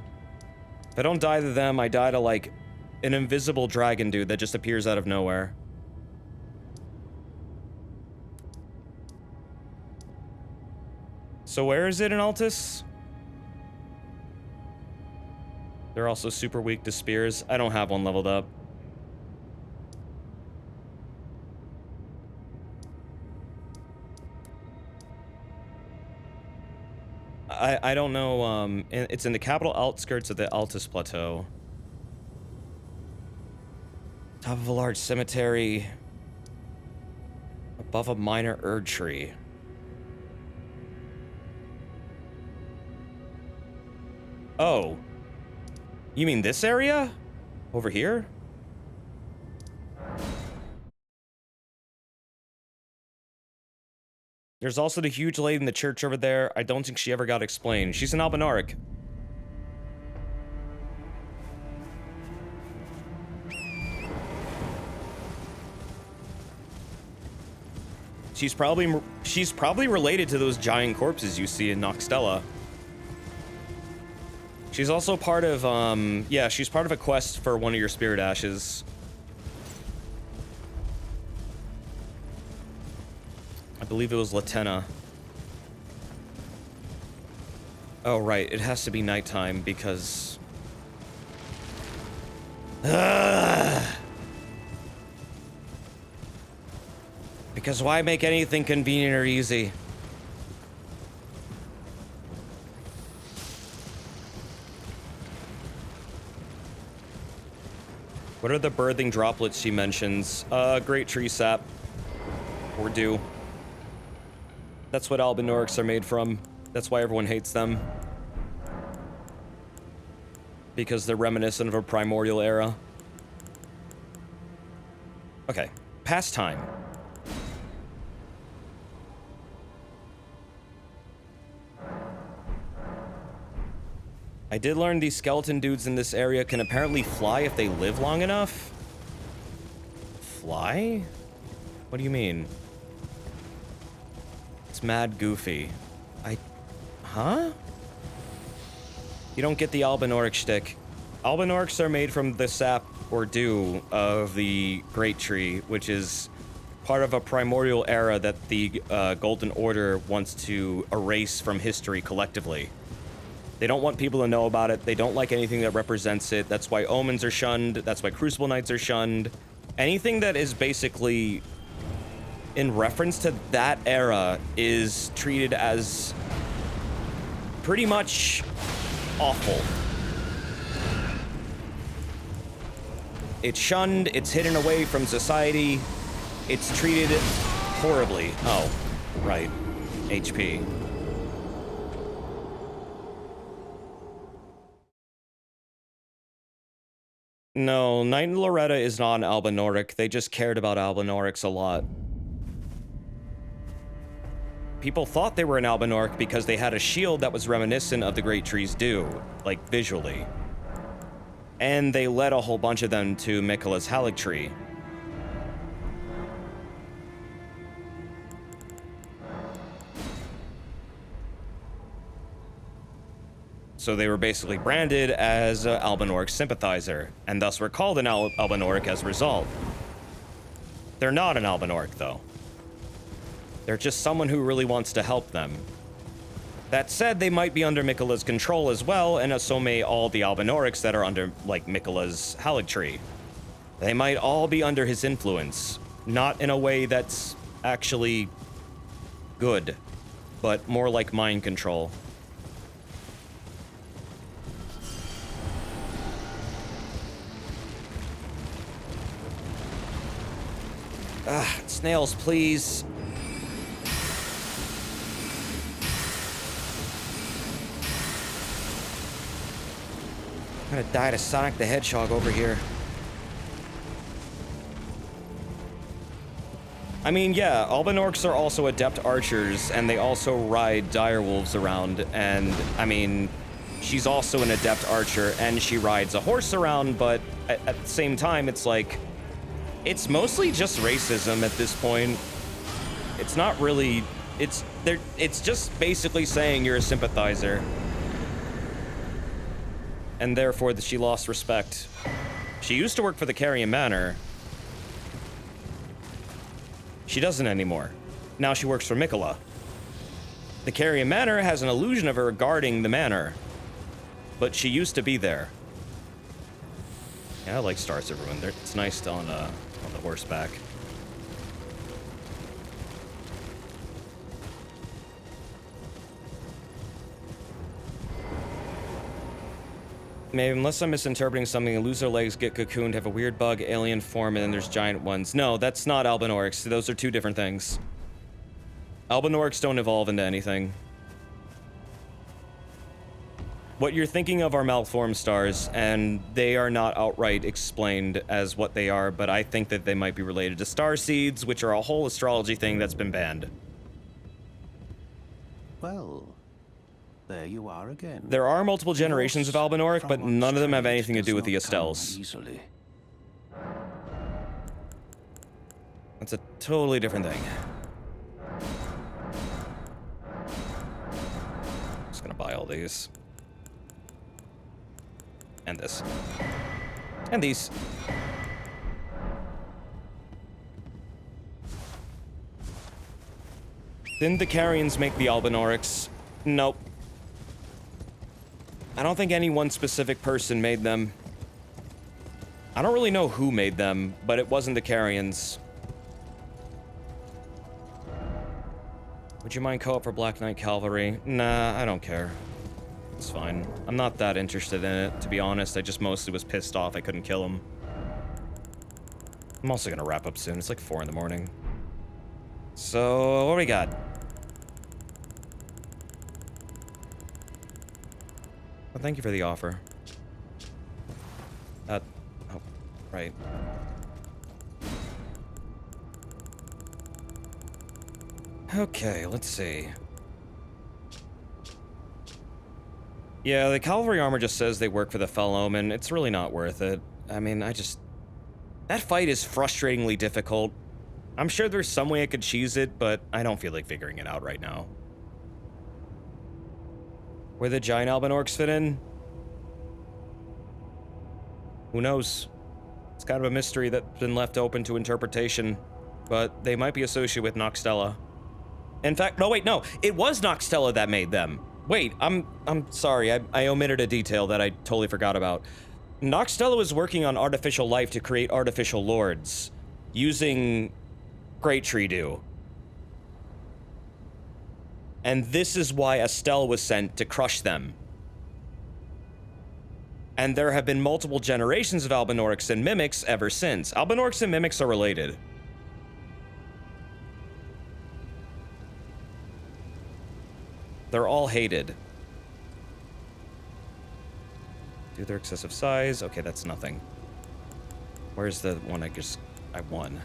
If I don't die to them, I die to, like, an invisible dragon dude that just appears out of nowhere. So where is it in Altus? They're also super weak to spears. I don't have one leveled up. I don't know, it's in the capital outskirts of the Altus Plateau. Top of a large cemetery. Above a minor Erd tree. Oh. You mean this area? Over here? There's also the huge lady in the church over there. I don't think she ever got explained. She's an Albinauric. She's probably related to those giant corpses you see in Noxtella. She's also part of, yeah, she's part of a quest for one of your spirit ashes. I believe it was Latenna. Oh, right, it has to be nighttime because... Because why make anything convenient or easy? What are the birthing droplets she mentions? Great tree sap. Or dew. That's what Albinaurics are made from. That's why everyone hates them. Because they're reminiscent of a primordial era. Okay, pastime. I did learn these skeleton dudes in this area can apparently fly if they live long enough. Fly? What do you mean? It's mad goofy. Huh? You don't get the Albinauric shtick. Albinaurics are made from the sap or dew of the Great Tree, which is part of a primordial era that the Golden Order wants to erase from history collectively. They don't want people to know about it. They don't like anything that represents it. That's why omens are shunned. That's why Crucible Knights are shunned. Anything that is basically in reference to that era is treated as pretty much awful. It's shunned. It's hidden away from society. It's treated horribly. Oh, right. HP. No, Knight and Loretta is not an Albinauric. They just cared about Albinaurics a lot. People thought they were an Albinauric because they had a shield that was reminiscent of the Great Tree's dew, like visually. And they led a whole bunch of them to Miquella's Haligtree. So they were basically branded as an Albinorc sympathizer, and thus were called an Albinorc as a result. They're not an Albinorc, though. They're just someone who really wants to help them. That said, they might be under Miquella's control as well, and so may all the Albinorcs that are under, like, Miquella's Haligtree. They might all be under his influence. Not in a way that's actually good, but more like mind control. Snails, please. I'm gonna die to Sonic the Hedgehog over here. I mean, yeah, Albinorcs are also adept archers, and they also ride direwolves around, and, I mean, she's also an adept archer, and she rides a horse around, but at the same time, it's like, it's mostly just racism at this point. It's not really, it's just basically saying you're a sympathizer. And therefore, she lost respect. She used to work for the Carrion Manor. She doesn't anymore. Now she works for Miquella. The Carrion Manor has an illusion of her guarding the manor, but she used to be there. Yeah, I like Stars of Ruin. It's nice on the horseback. Maybe, unless I'm misinterpreting something, lose their legs, get cocooned, have a weird bug, alien form, and then there's giant ones. No, that's not Albinorcs. Those are two different things. Albinorcs don't evolve into anything. What you're thinking of are malformed stars, and they are not outright explained as what they are, but I think that they might be related to star seeds, which are a whole astrology thing that's been banned. Well, there you are again. There are multiple generations of Albinorc, but none of them have anything to do with the Estelles. That's a totally different thing. Just gonna buy all these. And this. And these. Didn't the Carians make the Albinorcs? Nope. I don't think any one specific person made them. I don't really know who made them, but it wasn't the Carians. Would you mind co-op for Black Knight Cavalry? Nah, I don't care. It's fine. I'm not that interested in it, to be honest. I just mostly was pissed off I couldn't kill him. I'm also gonna wrap up soon. It's like 4 in the morning. So, what do we got? Well, thank you for the offer. Oh, right. Okay, let's see. Yeah, the cavalry armor just says they work for the Fell Omen. It's really not worth it. I mean, that fight is frustratingly difficult. I'm sure there's some way I could cheese it, but I don't feel like figuring it out right now. Where the giant Albinorcs fit in? Who knows? It's kind of a mystery that's been left open to interpretation, but they might be associated with Noxtella. In fact, no, wait, no. It was Noxtella that made them. Wait, I'm sorry. I omitted a detail that I totally forgot about. Noxtella was working on artificial life to create artificial lords, using Great Tree Dew. And this is why Estelle was sent to crush them. And there have been multiple generations of Albinorcs and Mimics ever since. Albinorcs and Mimics are related. They're all hated. Due to their excessive size. Okay, that's nothing. Where's the one I won?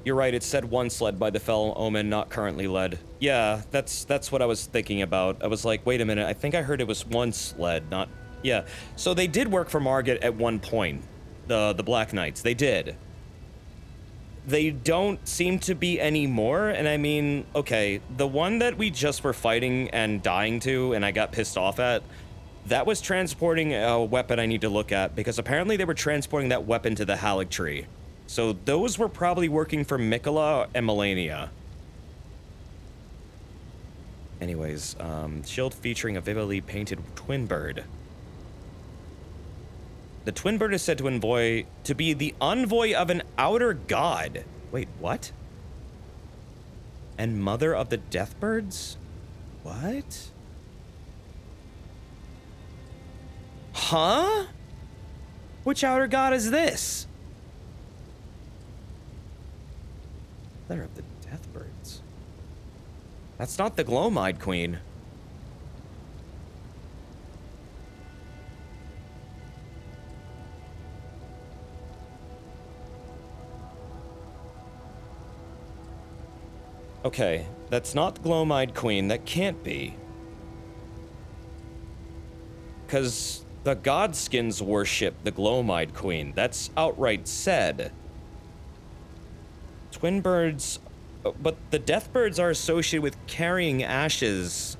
You're right, it said once led by the Fell Omen, not currently led. Yeah, that's what I was thinking about. I was like, wait a minute, I think I heard it was once led, not... Yeah, so they did work for Margit at one point. The Black Knights, they did. they don't seem to be anymore. And I mean, okay, the one that we just were fighting and dying to and I got pissed off at, that was transporting a weapon I need to look at, because apparently they were transporting that weapon to the Halleck tree. So those were probably working for Mikola and Melania. Anyways, shield featuring a vividly painted twin bird. The twin bird is said to be the envoy of an outer god. Wait, what? And mother of the deathbirds? What? Huh? Which outer god is this? Mother of the deathbirds. That's not the Glomide Queen. Okay, that's not the Glomide Queen. That can't be. Because the Godskins worship the Glomide Queen. That's outright said. Twin birds... But the Deathbirds are associated with carrying ashes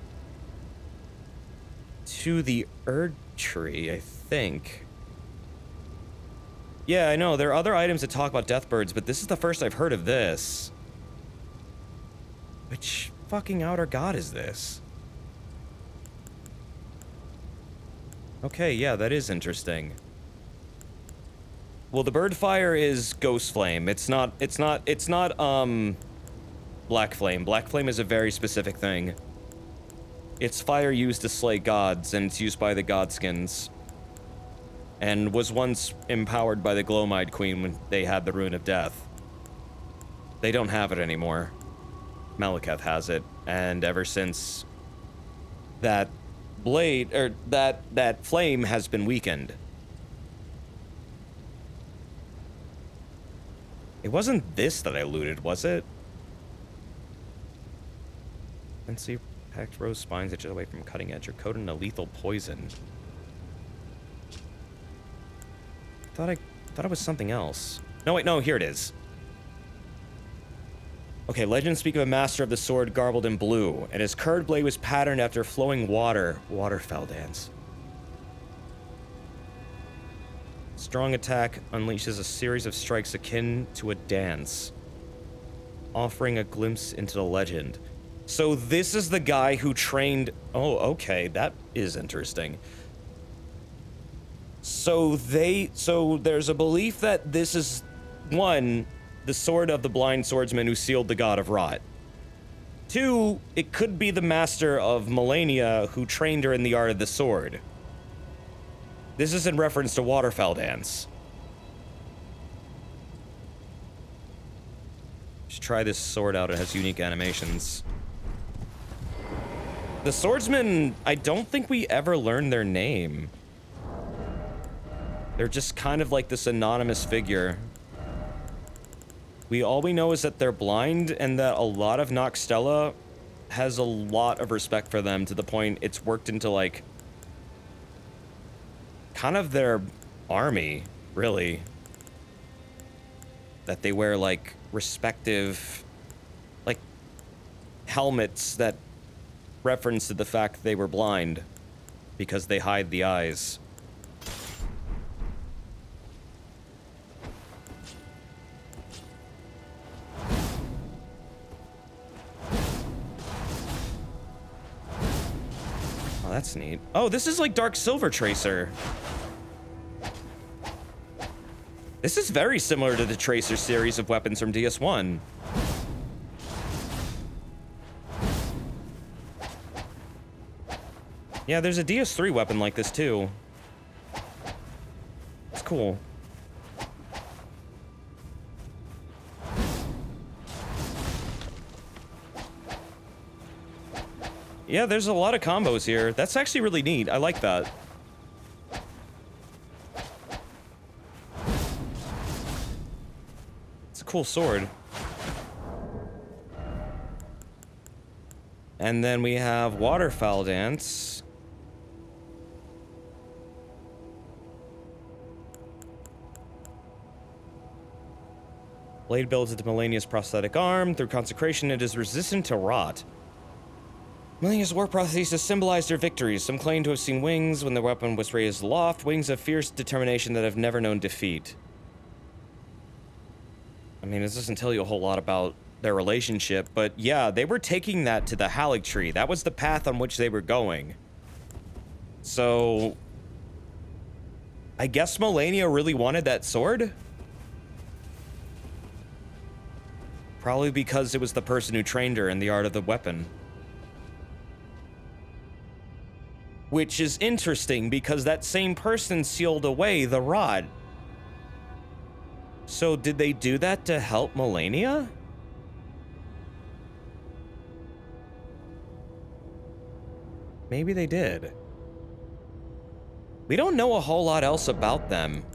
to the Erd Tree, I think. Yeah, I know. There are other items that talk about Deathbirds, but this is the first I've heard of this. Which fucking outer god is this? Okay, yeah, that is interesting. Well, the bird fire is ghost flame. It's not, black flame. Black flame is a very specific thing. It's fire used to slay gods, and it's used by the Godskins. And was once empowered by the Glomide Queen when they had the Rune of Death. They don't have it anymore. Malekith has it, and ever since that blade, or that flame has been weakened. It wasn't this that I looted, was it? And see, packed rose spines that away from cutting edge are coated in a lethal poison. Thought it was something else. No, wait, no, here it is. Okay, legends speak of a master of the sword garbled in blue, and his curved blade was patterned after flowing water. Waterfell dance. Strong attack unleashes a series of strikes akin to a dance, offering a glimpse into the legend. So this is the guy who trained... Oh, okay, that is interesting. So there's a belief that this is, one, the sword of the blind swordsman who sealed the god of rot. Two, it could be the master of Melania who trained her in the art of the sword. This is in reference to Waterfell Dance. Just try this sword out, it has unique animations. The swordsmen, I don't think we ever learned their name. They're just kind of like this anonymous figure. All we know is that they're blind, and that a lot of Noxtella has a lot of respect for them, to the point it's worked into, like, kind of their army, really. That they wear, like, respective, like, helmets that reference to the fact they were blind, because they hide the eyes. Oh, that's neat. Oh, this is like Dark Silver Tracer. This is very similar to the Tracer series of weapons from DS1. Yeah, there's a DS3 weapon like this too. It's cool. Yeah, there's a lot of combos here. That's actually really neat. I like that. It's a cool sword. And then we have Waterfowl Dance. Blade builds into Melania's prosthetic arm. Through consecration, it is resistant to rot. Melania's war prosthesis symbolized her victories. Some claim to have seen wings when the weapon was raised aloft, wings of fierce determination that have never known defeat. I mean, this doesn't tell you a whole lot about their relationship, but yeah, they were taking that to the Halleck tree. That was the path on which they were going. So, I guess Melania really wanted that sword? Probably because it was the person who trained her in the art of the weapon. Which is interesting, because that same person sealed away the rod. So did they do that to help Melania? Maybe they did. We don't know a whole lot else about them.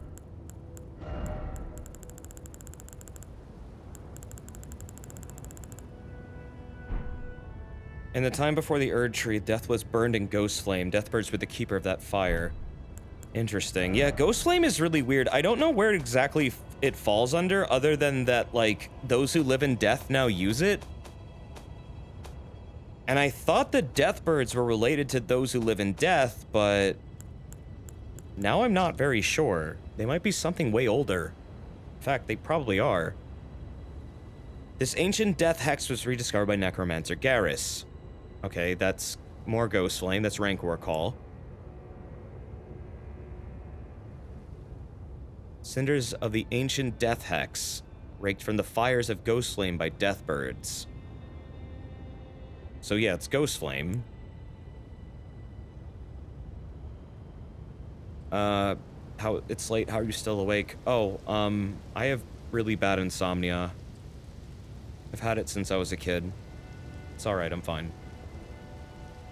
In the time before the Erd Tree, death was burned in Ghost Flame. Deathbirds were the keeper of that fire. Interesting. Yeah, Ghost Flame is really weird. I don't know where exactly it falls under, other than that, like, those who live in death now use it. And I thought the Deathbirds were related to those who live in death, but now I'm not very sure. They might be something way older. In fact, they probably are. This ancient death hex was rediscovered by Necromancer Garrus. Okay, that's more Ghost Flame. That's Rancor Call. Cinders of the ancient death hex, raked from the fires of Ghost Flame by Deathbirds. So yeah, it's Ghost Flame. How it's late, how are you still awake? Oh, I have really bad insomnia. I've had it since I was a kid. It's alright, I'm fine.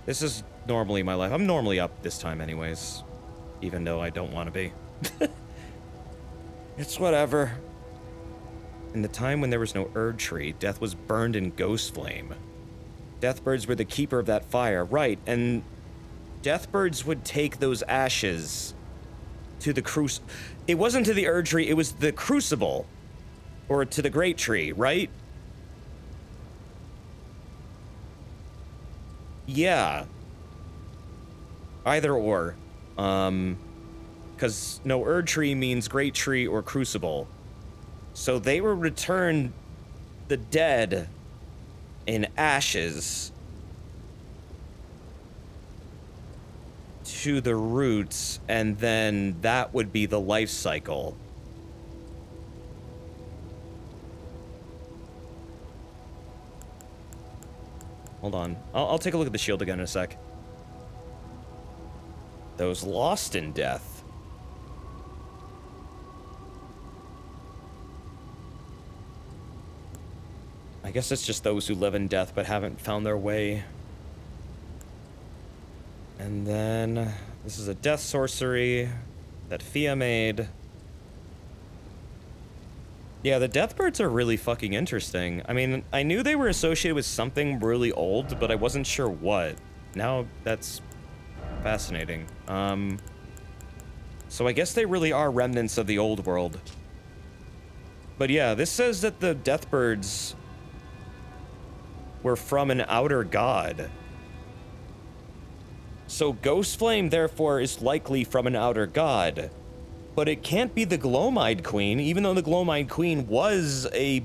This is normally my life. I'm normally up this time anyways, even though I don't want to be. It's whatever. In the time when there was no Erd Tree, death was burned in Ghost Flame. Deathbirds were the keeper of that fire, right, and Deathbirds would take those ashes to the It wasn't to the Erd Tree, it was the Crucible. Or to the Great Tree, right? Yeah. Either or. Because no Erd Tree means Great Tree or Crucible. So they will return the dead in ashes to the roots, and then that would be the life cycle. Hold on. I'll take a look at the shield again in a sec. Those lost in death. I guess it's just those who live in death but haven't found their way. And then this is a death sorcery that Fia made. Yeah, the Deathbirds are really fucking interesting. I mean, I knew they were associated with something really old, but I wasn't sure what. Now that's fascinating. So I guess they really are remnants of the old world. But yeah, this says that the Deathbirds were from an outer god. So Ghost Flame, therefore, is likely from an outer god. But it can't be the Glowmide Queen, even though the Glowmide Queen was a...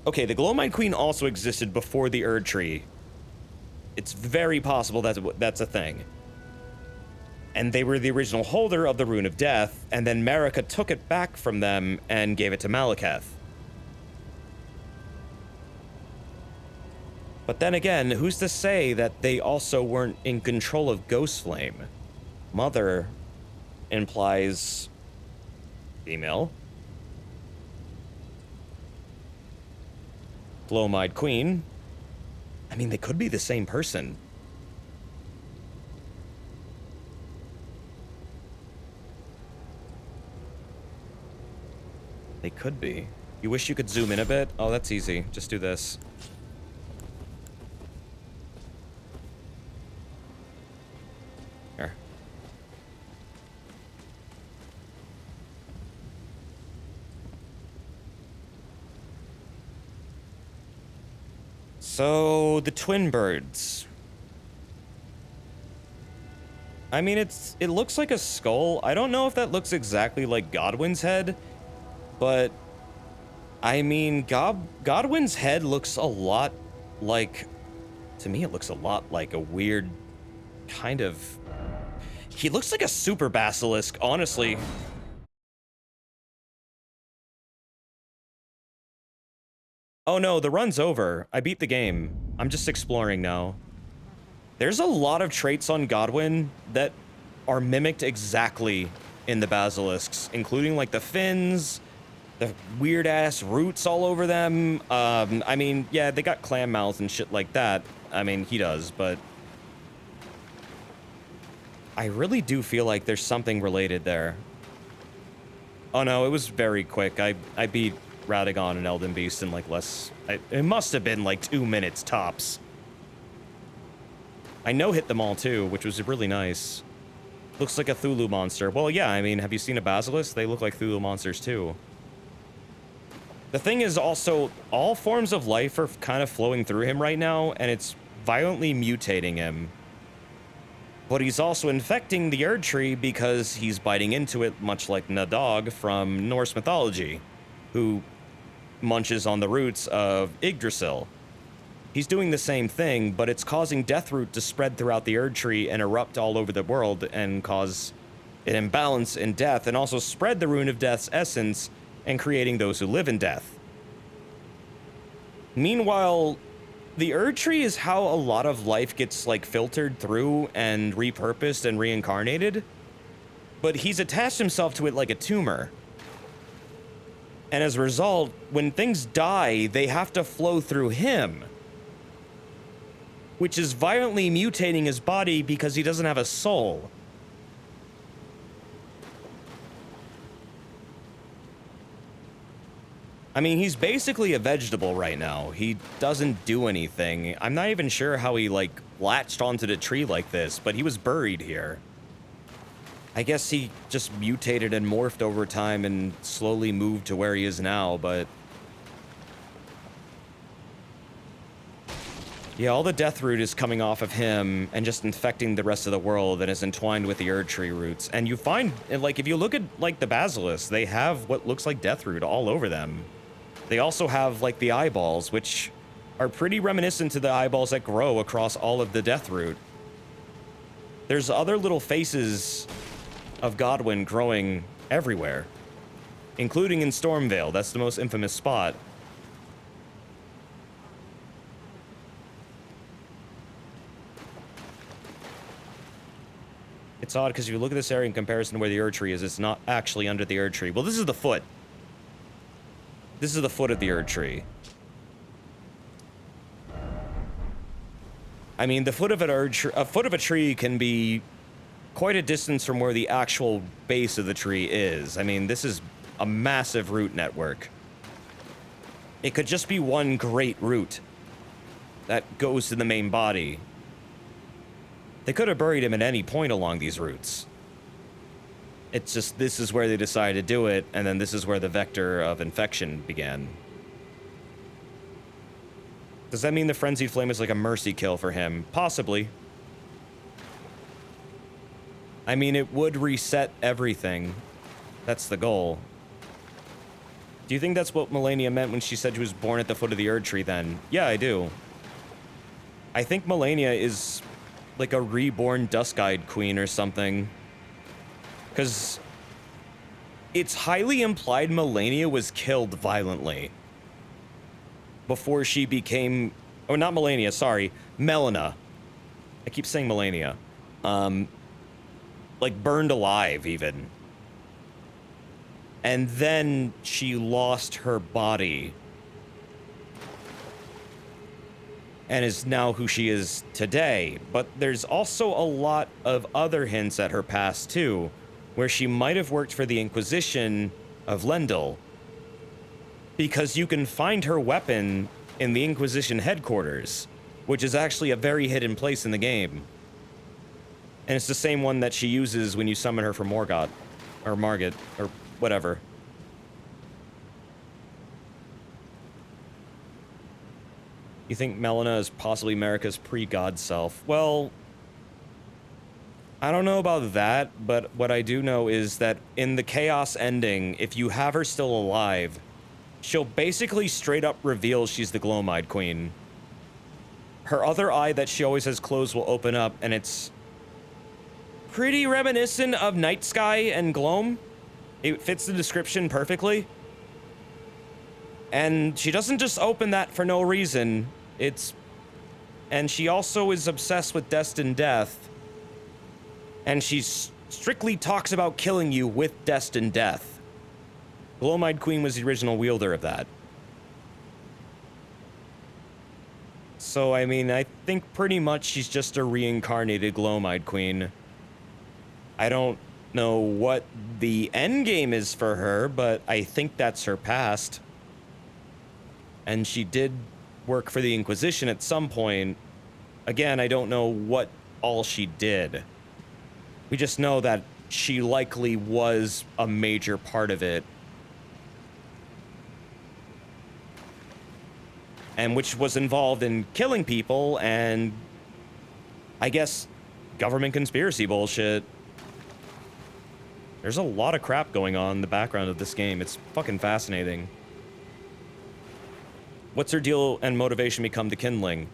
Okay, the Glowmide Queen also existed before the Erd Tree. It's very possible that's a thing. And they were the original holder of the Rune of Death, and then Marika took it back from them and gave it to Malekith. But then again, who's to say that they also weren't in control of Ghost Flame? Mother implies female. Glowmide Queen. I mean, they could be the same person. They could be. You wish you could zoom in a bit? Oh, that's easy. Just do this. Here. So, the twin birds. I mean, it looks like a skull. I don't know if that looks exactly like Godwin's head, but I mean, Godwin's head looks a lot like, to me, it looks a lot like a weird kind of, he looks like a super basilisk, honestly. Oh no, the run's over. I beat the game. I'm just exploring now. There's a lot of traits on Godwin that are mimicked exactly in the basilisks, including like the fins, the weird ass roots all over them. I mean, yeah, they got clam mouths and shit like that. I mean, he does, but I really do feel like there's something related there. Oh no, it was very quick. I beat Radagon and Elden Beast in like it must have been like 2 minutes tops. I no-hit them all too, which was really nice. Looks like a Thulu monster. Well, yeah, I mean, have you seen a basilisk? They look like Thulu monsters too. The thing is also, all forms of life are kind of flowing through him right now, and it's violently mutating him. But he's also infecting the Erd Tree because he's biting into it, much like Nadog from Norse mythology, who munches on the roots of Yggdrasil. He's doing the same thing, but it's causing Deathroot to spread throughout the Erd Tree and erupt all over the world and cause an imbalance in death, and also spread the Rune of Death's essence and creating those who live in death. Meanwhile, the Erd Tree is how a lot of life gets like filtered through and repurposed and reincarnated, but he's attached himself to it like a tumor. And as a result, when things die, they have to flow through him, which is violently mutating his body because he doesn't have a soul. I mean, he's basically a vegetable right now. He doesn't do anything. I'm not even sure how he, like, latched onto the tree like this, but he was buried here. I guess he just mutated and morphed over time and slowly moved to where he is now, but yeah, all the Deathroot is coming off of him and just infecting the rest of the world and is entwined with the Erd Tree roots. And you find, like, if you look at, like, the basilisks, they have what looks like Deathroot all over them. They also have, like, the eyeballs, which are pretty reminiscent to the eyeballs that grow across all of the Deathroot. There's other little faces of Godwin growing everywhere, including in Stormvale. That's the most infamous spot. It's odd because if you look at this area in comparison to where the Erd Tree is, it's not actually under the Erd Tree. Well, this is the foot. This is the foot of the Erd Tree. I mean, the foot of a foot of a tree can be quite a distance from where the actual base of the tree is. I mean, this is a massive root network. It could just be one great root that goes to the main body. They could have buried him at any point along these routes. It's just, this is where they decided to do it, and then this is where the vector of infection began. Does that mean the Frenzied Flame is like a mercy kill for him? Possibly. I mean, it would reset everything. That's the goal. Do you think that's what Melania meant when she said she was born at the foot of the Erd Tree then? Yeah, I do. I think Melania is like a reborn Dusk-Eyed Queen or something. Because it's highly implied Melania was killed violently before she became... Oh, not Melania, sorry. Melina. I keep saying Melania. Like, burned alive, even. And then she lost her body. And is now who she is today. But there's also a lot of other hints at her past, too, where she might have worked for the Inquisition of Lendl. Because you can find her weapon in the Inquisition headquarters, which is actually a very hidden place in the game. And it's the same one that she uses when you summon her from Morgoth, or Margit, or whatever. You think Melina is possibly Marika's pre-god self? Well, I don't know about that, but what I do know is that in the Chaos ending, if you have her still alive, she'll basically straight up reveal she's the Glowmide Queen. Her other eye that she always has closed will open up, and it's pretty reminiscent of Night Sky and Gloam. It fits the description perfectly. And she doesn't just open that for no reason. And she also is obsessed with destined death. And she strictly talks about killing you with destined death. Glowmide Queen was the original wielder of that. So, I mean, I think pretty much she's just a reincarnated Glowmide Queen. I don't know what the end game is for her, but I think that's her past. And she did work for the Inquisition at some point. Again, I don't know what all she did. We just know that she likely was a major part of it. And which was involved in killing people and, I guess, government conspiracy bullshit. There's a lot of crap going on in the background of this game. It's fucking fascinating. What's her deal and motivation become the kindling?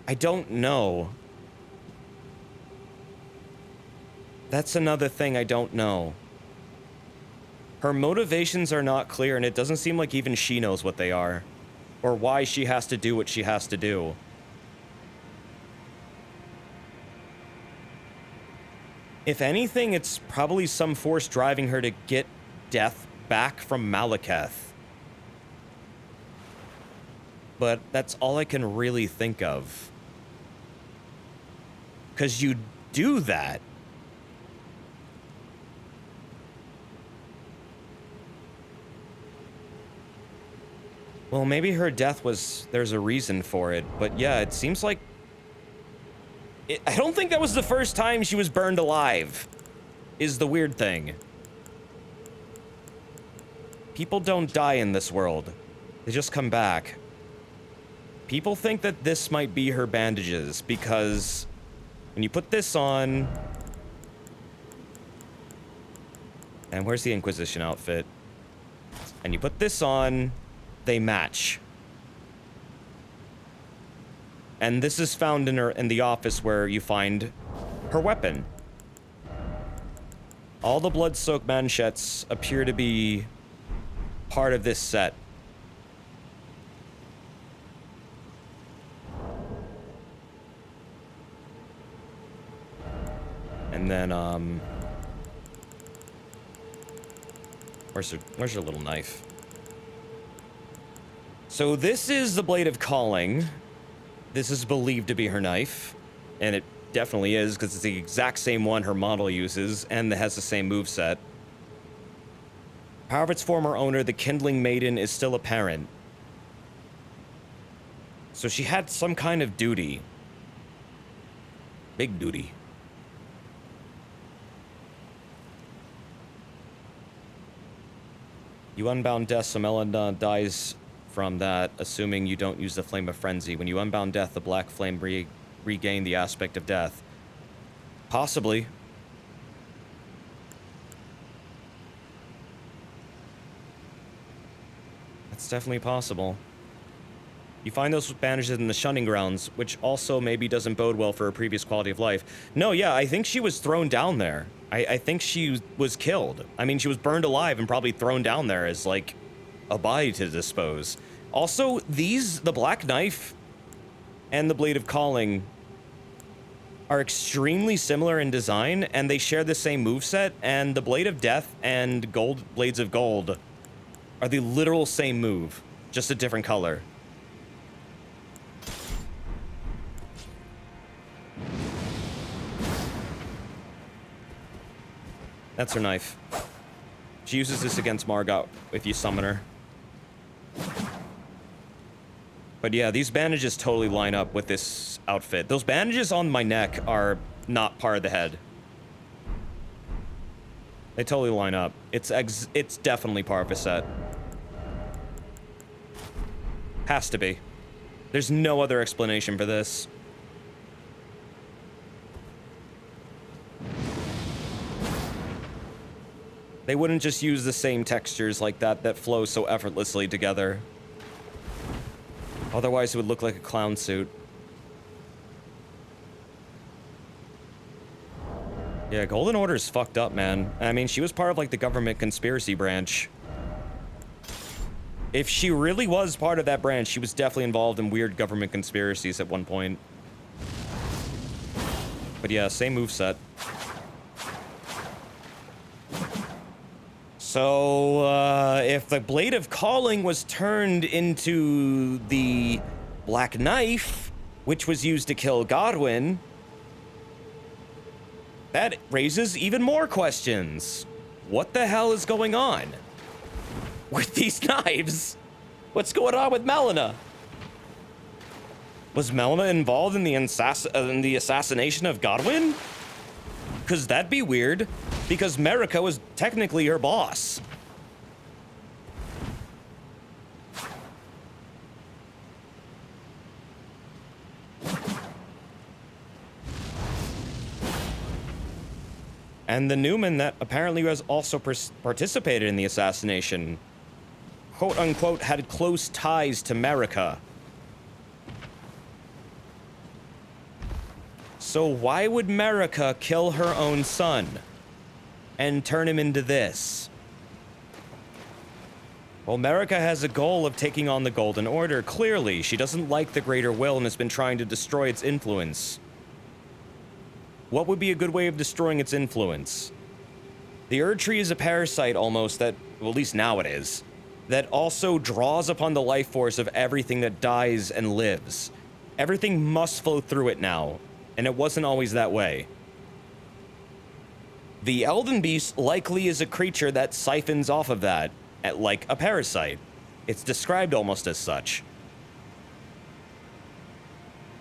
I don't know. That's another thing I don't know. Her motivations are not clear, and it doesn't seem like even she knows what they are. Or why she has to do what she has to do. If anything, it's probably some force driving her to get death back from Malekith. But that's all I can really think of. 'Cause you do that. Well, maybe her death was... there's a reason for it. But yeah, it seems like... I don't think that was the first time she was burned alive, is the weird thing. People don't die in this world. They just come back. People think that this might be her bandages, because when you put this on... and where's the Inquisition outfit? And you put this on... they match. And this is found in the office where you find her weapon. All the blood-soaked manchettes appear to be part of this set. And then, where's her little knife? So this is the Blade of Calling. This is believed to be her knife. And it definitely is, because it's the exact same one her model uses, and it has the same moveset. Power of its former owner, the Kindling Maiden, is still apparent. So she had some kind of duty. Big duty. You unbound death, so Melina dies from that, assuming you don't use the Flame of Frenzy. When you unbound death, the black flame regain the aspect of death. Possibly. That's definitely possible. You find those bandages in the shunning grounds, which also maybe doesn't bode well for her previous quality of life. No, yeah, I think she was thrown down there. I think she was killed. I mean, she was burned alive and probably thrown down there as, like, a body to dispose. Also, the Black Knife and the Blade of Calling are extremely similar in design, and they share the same moveset, and the Blade of Death and Blades of Gold are the literal same move, just a different color. That's her knife. She uses this against Margot if you summon her. But yeah, these bandages totally line up with this outfit. Those bandages on my neck are not part of the head. They totally line up. It's definitely part of a set. Has to be. There's no other explanation for this. They wouldn't just use the same textures like that that flow so effortlessly together. Otherwise, it would look like a clown suit. Yeah, Golden Order's fucked up, man. I mean, she was part of, like, the government conspiracy branch. If she really was part of that branch, she was definitely involved in weird government conspiracies at one point. But yeah, same moveset. So, if the Blade of Calling was turned into the Black Knife, which was used to kill Godwin, that raises even more questions. What the hell is going on with these knives? What's going on with Melina? Was Melina involved in the assassination of Godwin? Because that'd be weird, because Marika was technically her boss. And the Newman that apparently was also participated in the assassination, quote-unquote, had close ties to Marika. So why would Marika kill her own son and turn him into this? Well, Marika has a goal of taking on the Golden Order. Clearly, she doesn't like the Greater Will and has been trying to destroy its influence. What would be a good way of destroying its influence? The Erd Tree is a parasite almost that, well, at least now it is, that also draws upon the life force of everything that dies and lives. Everything must flow through it now. And it wasn't always that way. The Elden Beast likely is a creature that siphons off of that, like a parasite. It's described almost as such.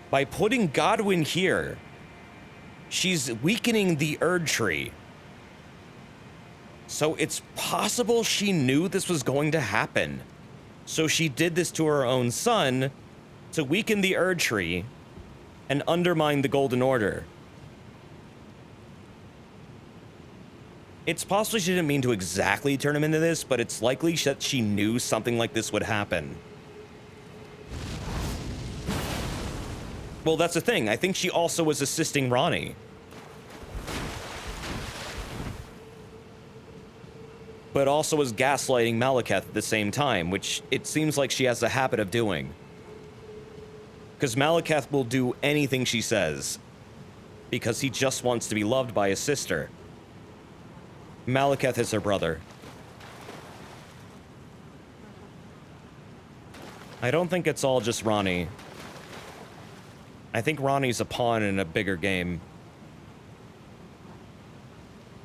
By putting Godwin here, she's weakening the Erd Tree. So it's possible she knew this was going to happen. So she did this to her own son to weaken the Erd Tree and undermine the Golden Order. It's possible she didn't mean to exactly turn him into this, but it's likely that she knew something like this would happen. Well, that's the thing. I think she also was assisting Ronnie. But also was gaslighting Malekith at the same time, which it seems like she has a habit of doing. Because Malekith will do anything she says, because he just wants to be loved by his sister. Malekith is her brother. I don't think it's all just Ronnie. I think Ronnie's a pawn in a bigger game.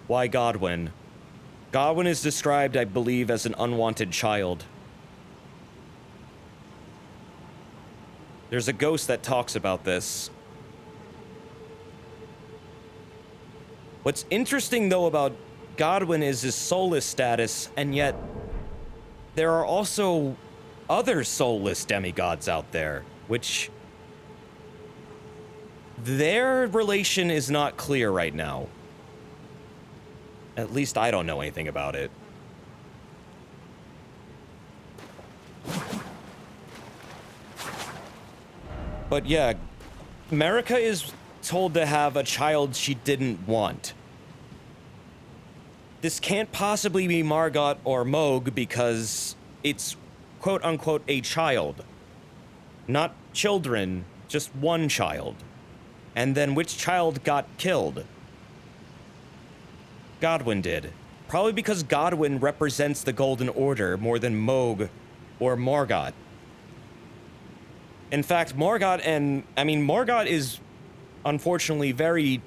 Why Godwin? Godwin is described, I believe, as an unwanted child. There's a ghost that talks about this. What's interesting, though, about Godwin is his soulless status, and yet there are also other soulless demigods out there, which their relation is not clear right now. At least I don't know anything about it. But yeah, Marika is told to have a child she didn't want. This can't possibly be Margot or Moog because it's quote-unquote a child. Not children, just one child. And then which child got killed? Godwin did. Probably because Godwin represents the Golden Order more than Moog or Morgott. In fact, Morgott is unfortunately very...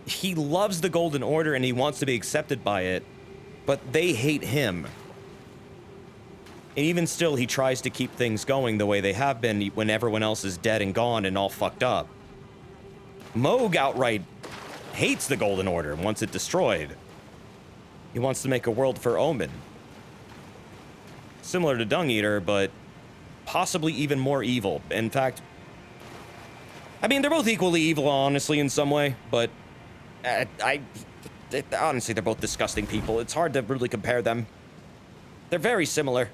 He loves the Golden Order and he wants to be accepted by it, but they hate him. And even still, he tries to keep things going the way they have been when everyone else is dead and gone and all fucked up. Moog outright hates the Golden Order and wants it destroyed. He wants to make a world for Omen. Similar to Dung Eater, but possibly even more evil. In fact, I mean, they're both equally evil, honestly, in some way, but honestly, they're both disgusting people. It's hard to really compare them. They're very similar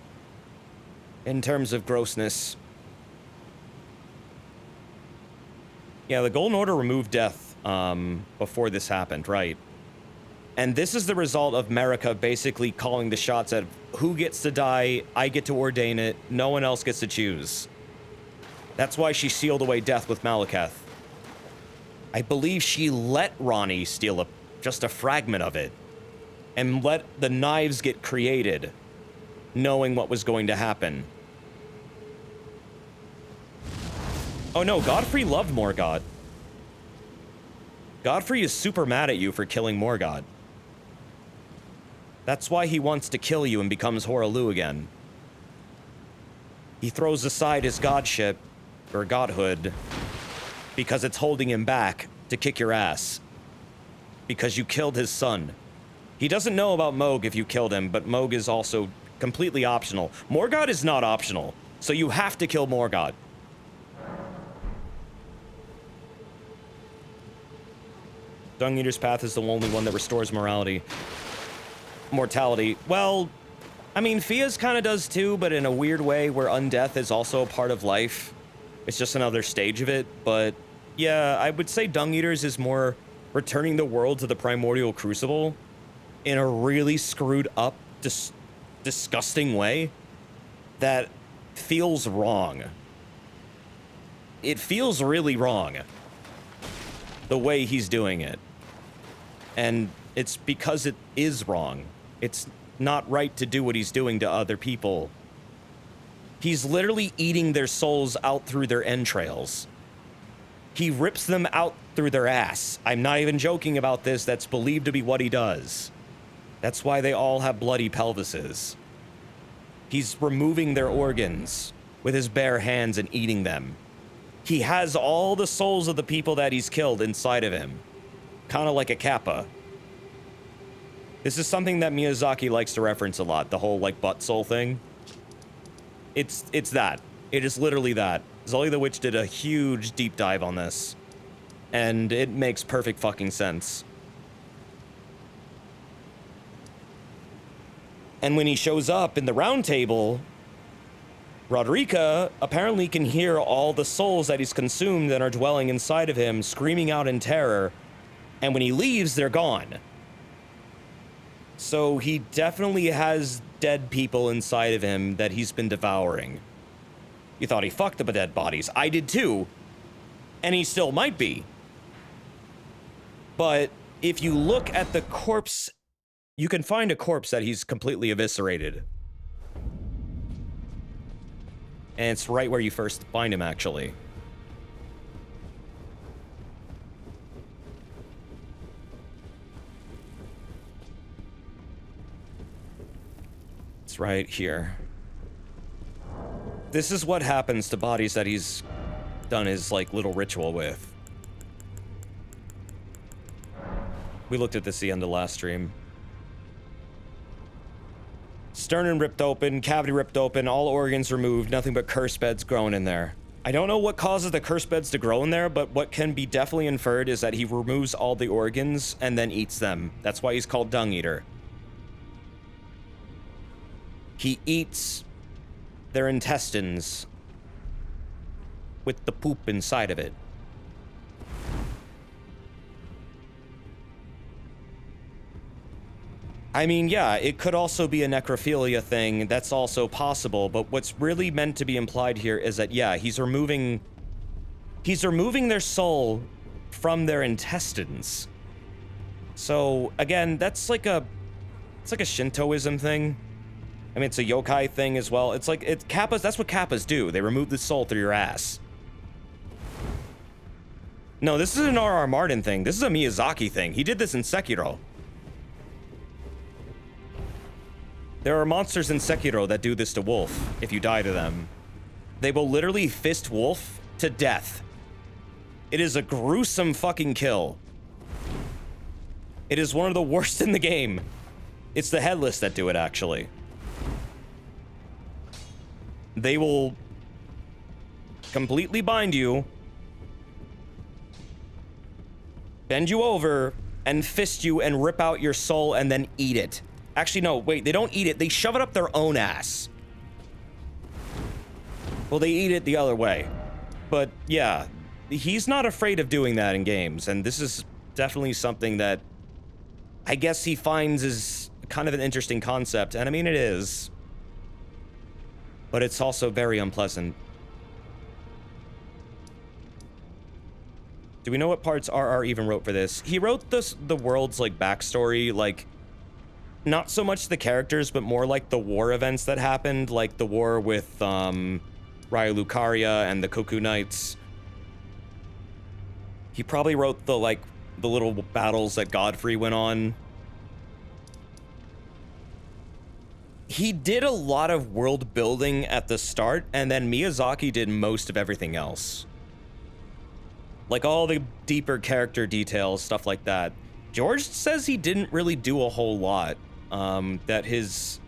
in terms of grossness. Yeah, the Golden Order removed death before this happened, right? And this is the result of Marika basically calling the shots at who gets to die, I get to ordain it, no one else gets to choose. That's why she sealed away death with Malekith. I believe she let Ronnie steal just a fragment of it and let the knives get created, knowing what was going to happen. Oh no, Godfrey loved Morgott. Godfrey is super mad at you for killing Morgott. That's why he wants to kill you and becomes Horalu again. He throws aside his godship, or godhood, because it's holding him back to kick your ass. Because you killed his son. He doesn't know about Mohg if you killed him, but Mohg is also completely optional. Morgott is not optional, so you have to kill Morgott. Dung Eater's Path is the only one that restores mortality. Well, I mean, Fia's kind of does too, but in a weird way where undeath is also a part of life. It's just another stage of it, but yeah, I would say Dung Eater's is more returning the world to the primordial crucible in a really screwed up, disgusting way that feels wrong. It feels really wrong, the way he's doing it. And it's because it is wrong. It's not right to do what he's doing to other people. He's literally eating their souls out through their entrails. He rips them out through their ass. I'm not even joking about this. That's believed to be what he does. That's why they all have bloody pelvises. He's removing their organs with his bare hands and eating them. He has all the souls of the people that he's killed inside of him. Kind of like a kappa. This is something that Miyazaki likes to reference a lot, the whole, like, butt soul thing. It's that. It is literally that. Zully the Witch did a huge deep dive on this. And it makes perfect fucking sense. And when he shows up in the round table, Roderica apparently can hear all the souls that he's consumed that are dwelling inside of him, screaming out in terror. And when he leaves, they're gone. So he definitely has dead people inside of him that he's been devouring. You thought he fucked up the dead bodies. I did too. And he still might be. But if you look at the corpse, you can find a corpse that he's completely eviscerated. And it's right where you first find him, actually. It's right here. This is what happens to bodies that he's done his, like, little ritual with. We looked at this at the end of last stream. Sternum ripped open, cavity ripped open, all organs removed, nothing but curse beds growing in there. I don't know what causes the curse beds to grow in there, but what can be definitely inferred is that he removes all the organs and then eats them. That's why he's called Dung Eater. He eats their intestines with the poop inside of it. I mean, yeah, it could also be a necrophilia thing. That's also possible, but what's really meant to be implied here is that, yeah, he's removing their soul from their intestines. So, again, it's like a Shintoism thing. I mean, it's a yokai thing as well. It's like, kappas, that's what kappas do. They remove the soul through your ass. No, this is an R.R. Martin thing. This is a Miyazaki thing. He did this in Sekiro. There are monsters in Sekiro that do this to Wolf if you die to them. They will literally fist Wolf to death. It is a gruesome fucking kill. It is one of the worst in the game. It's the Headless that do it, actually. They will completely bind you, bend you over, and fist you and rip out your soul and then eat it. Actually, no, wait, they don't eat it. They shove it up their own ass. Well, they eat it the other way. But yeah, he's not afraid of doing that in games, and this is definitely something that I guess he finds is kind of an interesting concept, and I mean, it is. But it's also very unpleasant. Do we know what parts RR even wrote for this? He wrote the world's, like, backstory, like, not so much the characters, but more like the war events that happened, like the war with, Raya Lucaria and the Koku Knights. He probably wrote the, like, the little battles that Godfrey went on. He did a lot of world building at the start, and then Miyazaki did most of everything else. Like all the deeper character details, stuff like that. George says he didn't really do a whole lot. That his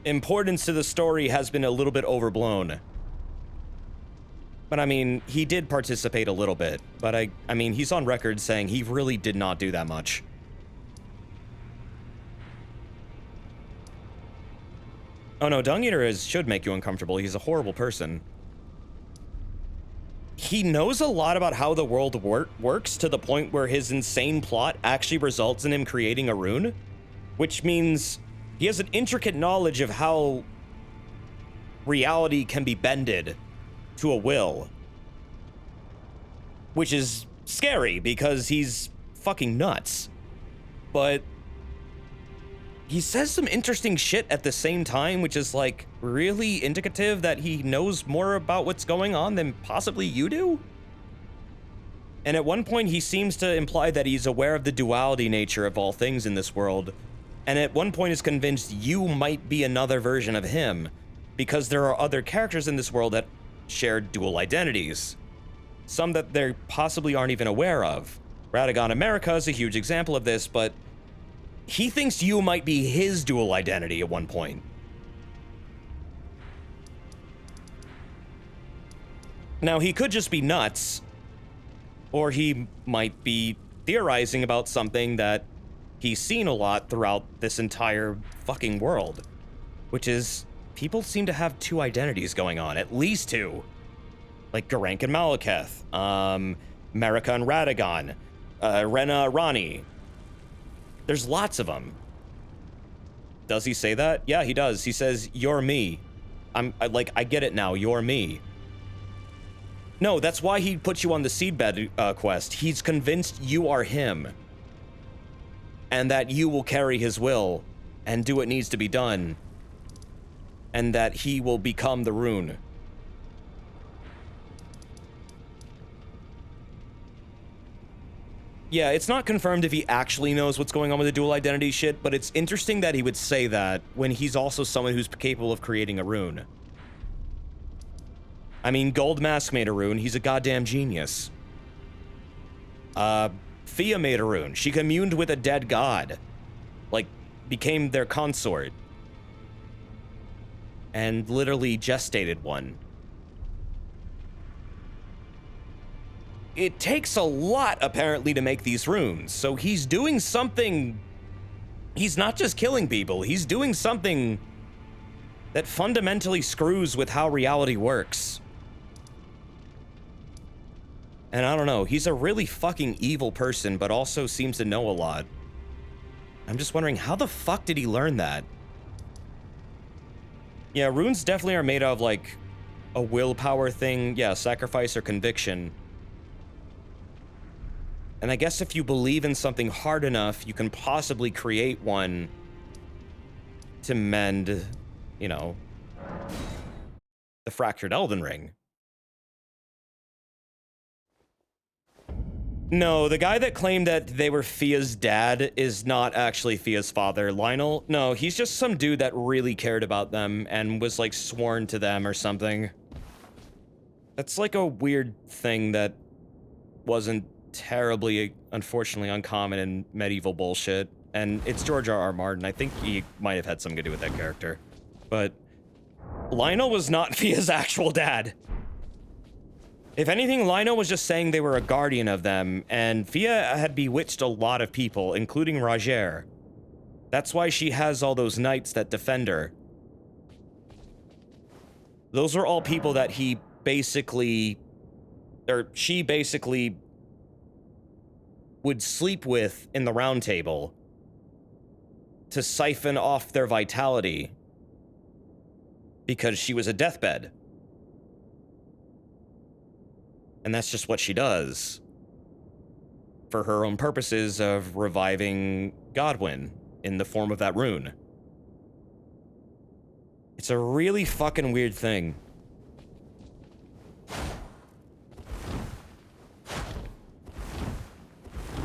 importance to the story has been a little bit overblown. But I mean, he did participate a little bit. But I mean, he's on record saying he really did not do that much. Oh no, Dung Eater should make you uncomfortable. He's a horrible person. He knows a lot about how the world works to the point where his insane plot actually results in him creating a rune, which means he has an intricate knowledge of how reality can be bended to a will, which is scary because he's fucking nuts. But he says some interesting shit at the same time, which is, like, really indicative that he knows more about what's going on than possibly you do. And at one point, he seems to imply that he's aware of the duality nature of all things in this world. And at one point is convinced you might be another version of him, because there are other characters in this world that share dual identities. Some that they possibly aren't even aware of. Radagon America is a huge example of this, but he thinks you might be his dual identity at one point. Now, he could just be nuts, or he might be theorizing about something that he's seen a lot throughout this entire fucking world, which is people seem to have two identities going on, at least two. Like Garank and Malekith, Marika and Radagon, Rena, Rani. There's lots of them. Does he say that? Yeah, he does. He says, "You're me." I get it now. You're me. No, that's why he puts you on the seedbed quest. He's convinced you are him. And that you will carry his will and do what needs to be done. And that he will become the rune. Yeah, it's not confirmed if he actually knows what's going on with the dual identity shit, but it's interesting that he would say that when he's also someone who's capable of creating a rune. I mean, Gold Mask made a rune. He's a goddamn genius. Fia made a rune. She communed with a dead god. Like, became their consort. And literally gestated one. It takes a lot, apparently, to make these runes. So he's doing something... He's not just killing people. He's doing something that fundamentally screws with how reality works. And I don't know. He's a really fucking evil person, but also seems to know a lot. I'm just wondering, how the fuck did he learn that? Yeah, runes definitely are made of, like, a willpower thing. Yeah, sacrifice or conviction. And I guess if you believe in something hard enough, you can possibly create one to mend, you know, the fractured Elden Ring. No, the guy that claimed that they were Fia's dad is not actually Fia's father. Lionel? No, he's just some dude that really cared about them and was, like, sworn to them or something. That's, like, a weird thing that wasn't terribly, unfortunately, uncommon in medieval bullshit. And it's George R.R. Martin. I think he might have had something to do with that character. But Lionel was not Fia's actual dad. If anything, Lino was just saying they were a guardian of them, and Fia had bewitched a lot of people, including Roger. That's why she has all those knights that defend her. Those are all people that he basically, or she basically would sleep with in the round table to siphon off their vitality because she was a deathbed. And that's just what she does for her own purposes of reviving Godwyn in the form of that rune. It's a really fucking weird thing.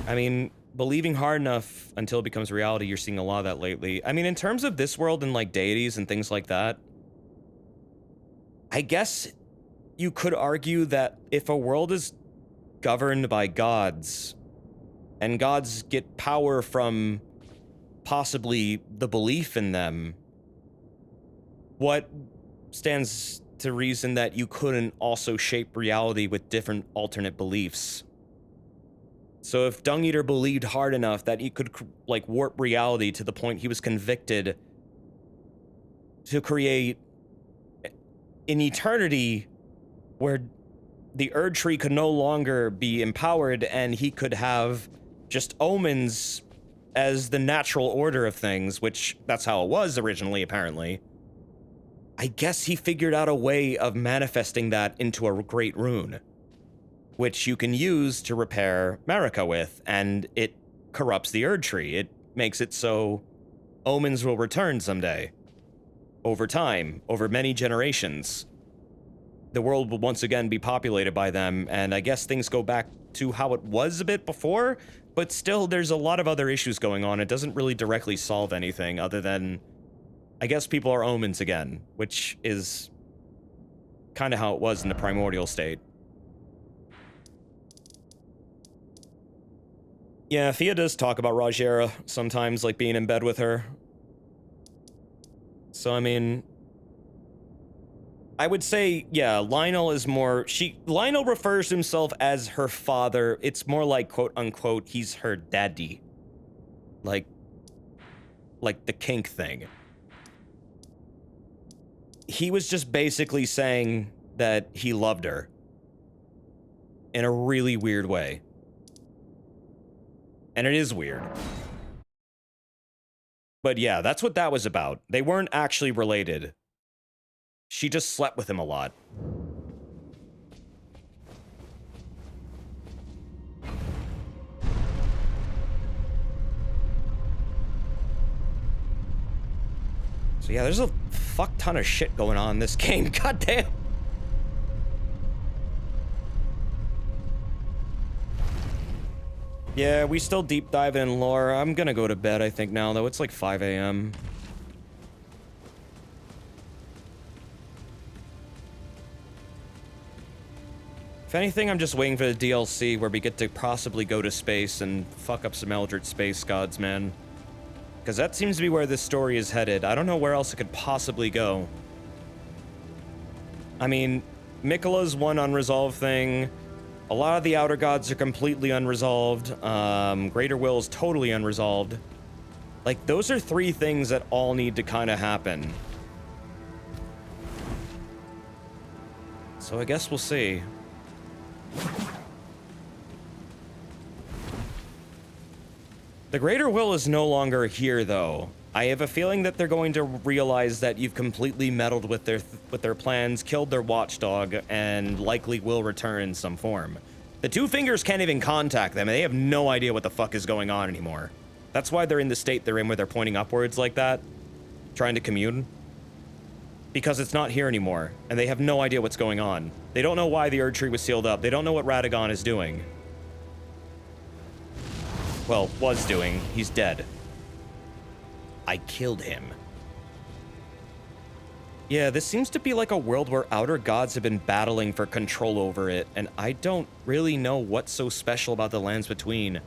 I mean, believing hard enough until it becomes reality, you're seeing a lot of that lately. I mean, in terms of this world and like deities and things like that, I guess you could argue that if a world is governed by gods, and gods get power from possibly the belief in them, what stands to reason that you couldn't also shape reality with different alternate beliefs? So if Dung Eater believed hard enough that he could, like, warp reality to the point he was convicted to create an eternity where the Erd Tree could no longer be empowered and he could have just omens as the natural order of things, which that's how it was originally, apparently. I guess he figured out a way of manifesting that into a great rune, which you can use to repair Marika with, and it corrupts the Erd Tree. It makes it so omens will return someday. Over time, over many generations. The world will once again be populated by them, and I guess things go back to how it was a bit before, but still there's a lot of other issues going on. It doesn't really directly solve anything other than, I guess people are omens again, which is kind of how it was in the primordial state. Yeah, Fia does talk about Rajera sometimes, like being in bed with her. So, I mean, I would say, yeah, Lionel is more, Lionel refers to himself as her father. It's more like, quote unquote, he's her daddy. Like the kink thing. He was just basically saying that he loved her in a really weird way. And it is weird. But yeah, that's what that was about. They weren't actually related. She just slept with him a lot. So yeah, there's a fuck ton of shit going on in this game. God damn. Yeah, we still deep dive in lore. I'm gonna go to bed, I think, now, though. It's like 5 a.m. If anything, I'm just waiting for the DLC where we get to possibly go to space and fuck up some Eldritch space gods, man. Because that seems to be where this story is headed. I don't know where else it could possibly go. I mean, Miquella's one unresolved thing. A lot of the outer gods are completely unresolved. Greater Will is totally unresolved. Like, those are three things that all need to kind of happen. So I guess we'll see. The Greater Will is no longer here, though. I have a feeling that they're going to realize that you've completely meddled with their plans, killed their watchdog, and likely will return in some form. The Two Fingers can't even contact them, and they have no idea what the fuck is going on anymore. That's why they're in the state they're in where they're pointing upwards like that, trying to commune. Because it's not here anymore, and they have no idea what's going on. They don't know why the Erd Tree was sealed up. They don't know what Radagon is doing. Well, was doing. He's dead. I killed him. Yeah, this seems to be like a world where outer gods have been battling for control over it, and I don't really know what's so special about the lands between,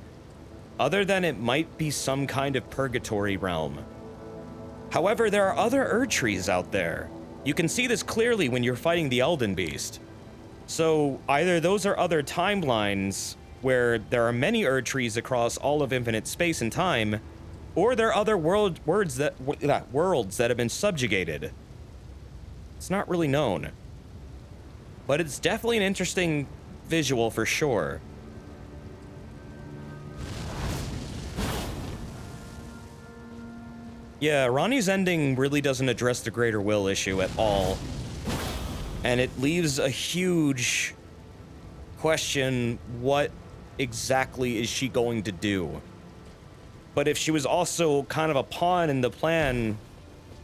other than it might be some kind of purgatory realm. However, there are other Erd Trees out there. You can see this clearly when you're fighting the Elden Beast. So either those are other timelines where there are many Erd trees across all of infinite space and time, or there are other worlds that have been subjugated. It's not really known. But it's definitely an interesting visual for sure. Yeah, Ronnie's ending really doesn't address the greater will issue at all. And it leaves a huge question, what exactly is she going to do? But if she was also kind of a pawn in the plan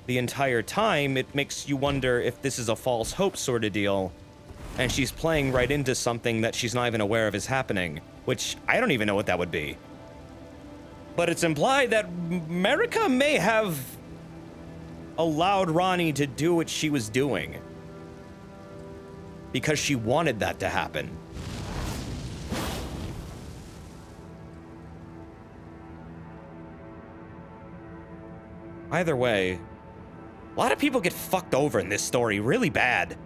the entire time, it makes you wonder if this is a false hope sort of deal, and she's playing right into something that she's not even aware of is happening, which I don't even know what that would be. But it's implied that Marika may have allowed Ronnie to do what she was doing because she wanted that to happen. Either way, a lot of people get fucked over in this story really bad.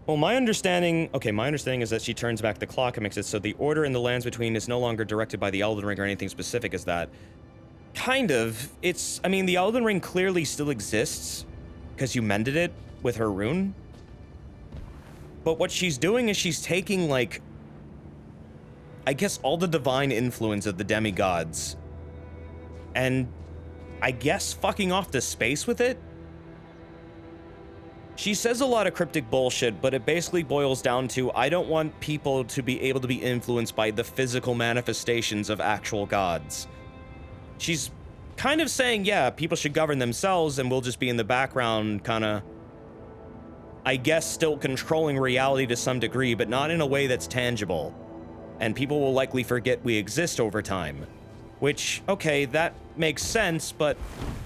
Well, my understanding is that she turns back the clock and makes it so the order in the lands between is no longer directed by the Elden Ring or anything specific as that. Kind of. I mean, the Elden Ring clearly still exists because you mended it with her rune. But what she's doing is she's taking, like, I guess all the divine influence of the demigods and I guess fucking off the space with it? She says a lot of cryptic bullshit, but it basically boils down to, I don't want people to be able to be influenced by the physical manifestations of actual gods. She's kind of saying, yeah, people should govern themselves and we'll just be in the background, kind of, I guess, still controlling reality to some degree, but not in a way that's tangible. And people will likely forget we exist over time. Which, okay, that makes sense, but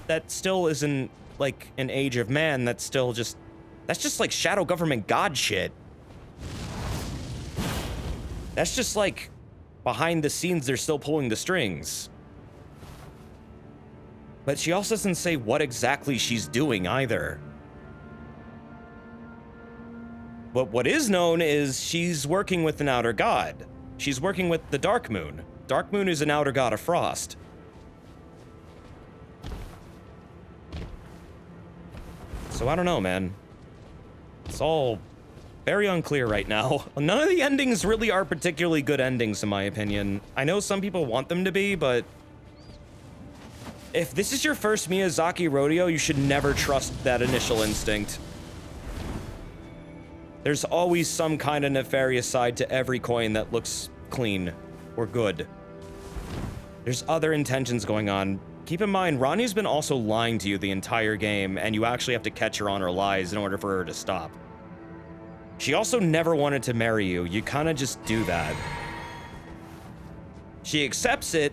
that still isn't, like, an age of man. That's still just... That's just like shadow government god shit. That's just like behind the scenes they're still pulling the strings. But she also doesn't say what exactly she's doing either. But what is known is she's working with an outer god. She's working with the Dark Moon. Dark Moon is an outer god of frost. So I don't know, man. It's all very unclear right now. None of the endings really are particularly good endings, in my opinion. I know some people want them to be, but if this is your first Miyazaki rodeo, you should never trust that initial instinct. There's always some kind of nefarious side to every coin that looks clean or good. There's other intentions going on. Keep in mind, Ronnie's been also lying to you the entire game, and you actually have to catch her on her lies in order for her to stop. She also never wanted to marry you. You kind of just do that. She accepts it.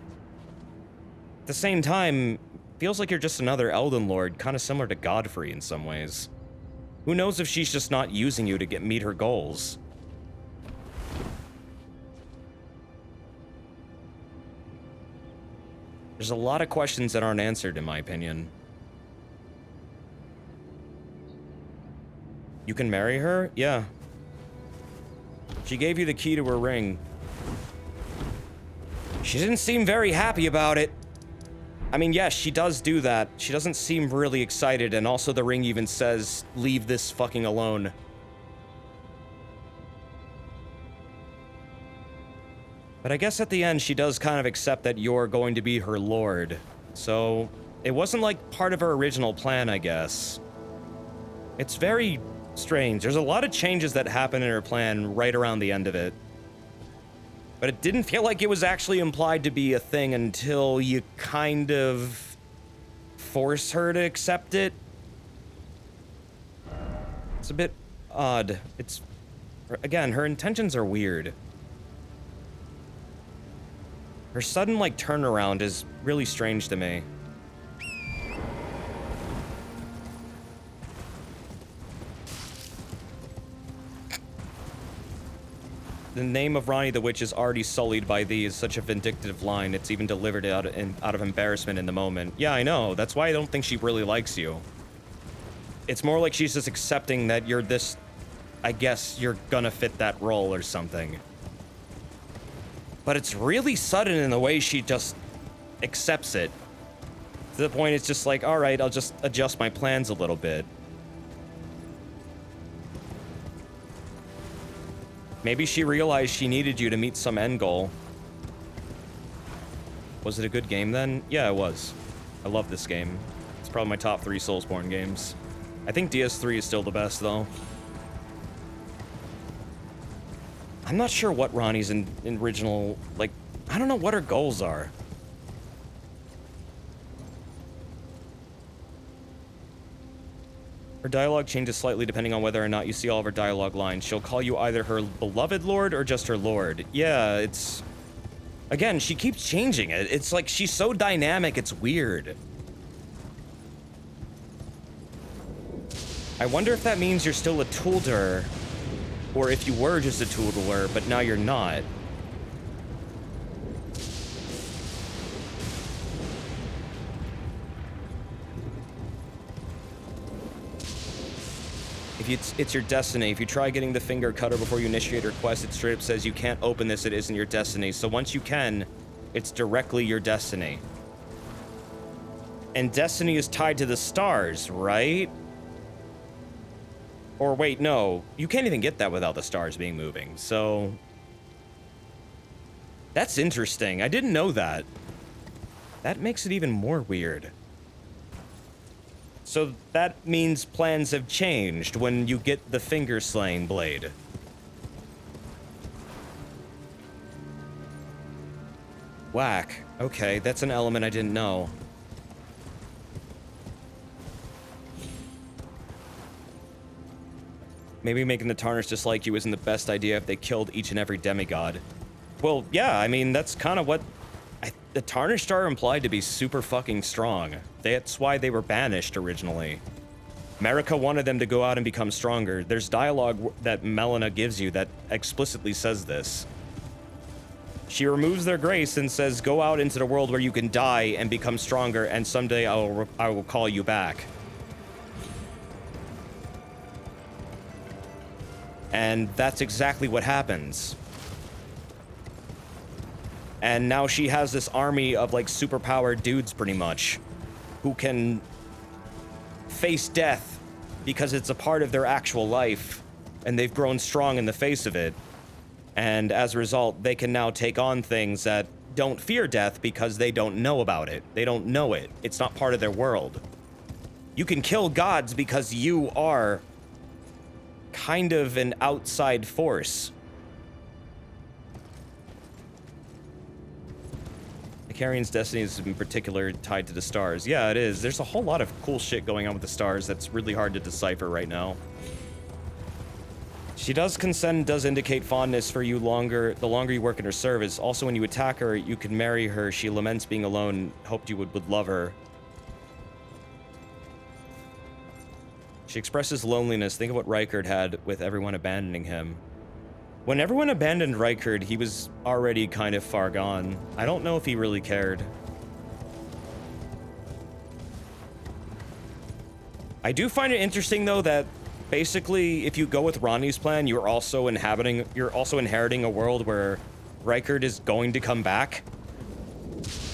At the same time, feels like you're just another Elden Lord, kind of similar to Godfrey in some ways. Who knows if she's just not using you to meet her goals? There's a lot of questions that aren't answered, in my opinion. You can marry her? Yeah. She gave you the key to her ring. She didn't seem very happy about it. I mean, yes, she does do that. She doesn't seem really excited, and also the ring even says, leave this fucking alone. But I guess at the end, she does kind of accept that you're going to be her lord. So, it wasn't like part of her original plan, I guess. It's very strange. There's a lot of changes that happen in her plan right around the end of it. But it didn't feel like it was actually implied to be a thing until you kind of force her to accept it. It's a bit odd. It's, again, her intentions are weird. Her sudden, like, turnaround is really strange to me. The name of Ronnie the Witch is already sullied by thee is such a vindictive line. It's even delivered out of embarrassment in the moment. Yeah, I know. That's why I don't think she really likes you. It's more like she's just accepting that you're this... I guess you're gonna fit that role or something. But it's really sudden in the way she just accepts it. To the point it's just like, alright, I'll just adjust my plans a little bit. Maybe she realized she needed you to meet some end goal. Was it a good game then? Yeah, it was. I love this game. It's probably my top 3 Soulsborne games. I think DS3 is still the best, though. I'm not sure what Ronnie's in original... Like, I don't know what her goals are. Her dialogue changes slightly depending on whether or not you see all of her dialogue lines. She'll call you either her beloved lord or just her lord. Yeah, it's... Again, she keeps changing it. It's like she's so dynamic, it's weird. I wonder if that means you're still a tool to her, or if you were just a tool to her, but now you're not. If it's your destiny. If you try getting the finger cutter before you initiate your quest, it straight up says you can't open this, it isn't your destiny. So once you can, it's directly your destiny. And destiny is tied to the stars, right? Or wait, no. You can't even get that without the stars being moving, so... That's interesting. I didn't know that. That makes it even more weird. So that means plans have changed when you get the finger slaying blade. Whack. Okay, that's an element I didn't know. Maybe making the Tarnished dislike you isn't the best idea if they killed each and every demigod. Well, yeah, I mean, that's kind of what... The Tarnished are implied to be super fucking strong. That's why they were banished originally. Marika wanted them to go out and become stronger. There's dialogue that Melina gives you that explicitly says this. She removes their grace and says, go out into the world where you can die and become stronger, and someday I will call you back. And that's exactly what happens. And now she has this army of, like, superpowered dudes, pretty much, who can face death because it's a part of their actual life, and they've grown strong in the face of it. And as a result, they can now take on things that don't fear death because they don't know about it. They don't know it. It's not part of their world. You can kill gods because you are kind of an outside force. Carrion's destiny is in particular tied to the stars. Yeah, it is. There's a whole lot of cool shit going on with the stars that's really hard to decipher right now. She does consent, does indicate fondness for you the longer you work in her service. Also, when you attack her, you can marry her. She laments being alone, hoped you would love her. She expresses loneliness. Think of what Rykard had with everyone abandoning him. When everyone abandoned Rykard, he was already kind of far gone. I don't know if he really cared. I do find it interesting, though, that basically, if you go with Ronnie's plan, you're also inheriting a world where Rykard is going to come back.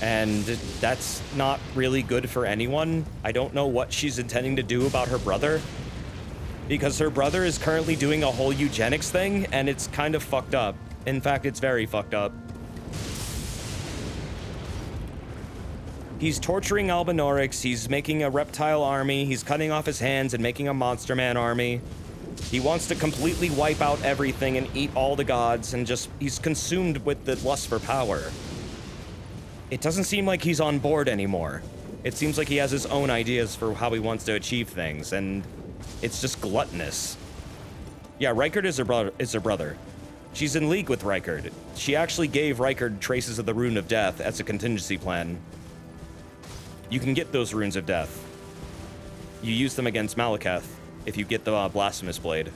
And that's not really good for anyone. I don't know what she's intending to do about her brother, because her brother is currently doing a whole eugenics thing, and it's kind of fucked up. In fact, it's very fucked up. He's torturing Albinaurix, he's making a reptile army, he's cutting off his hands and making a monster man army. He wants to completely wipe out everything and eat all the gods, and he's consumed with the lust for power. It doesn't seem like he's on board anymore. It seems like he has his own ideas for how he wants to achieve things, and it's just gluttonous. Yeah, Rykard is her brother. She's in league with Rykard. She actually gave Rykard traces of the Rune of Death as a contingency plan. You can get those Runes of Death. You use them against Malekith if you get the Blasphemous Blade.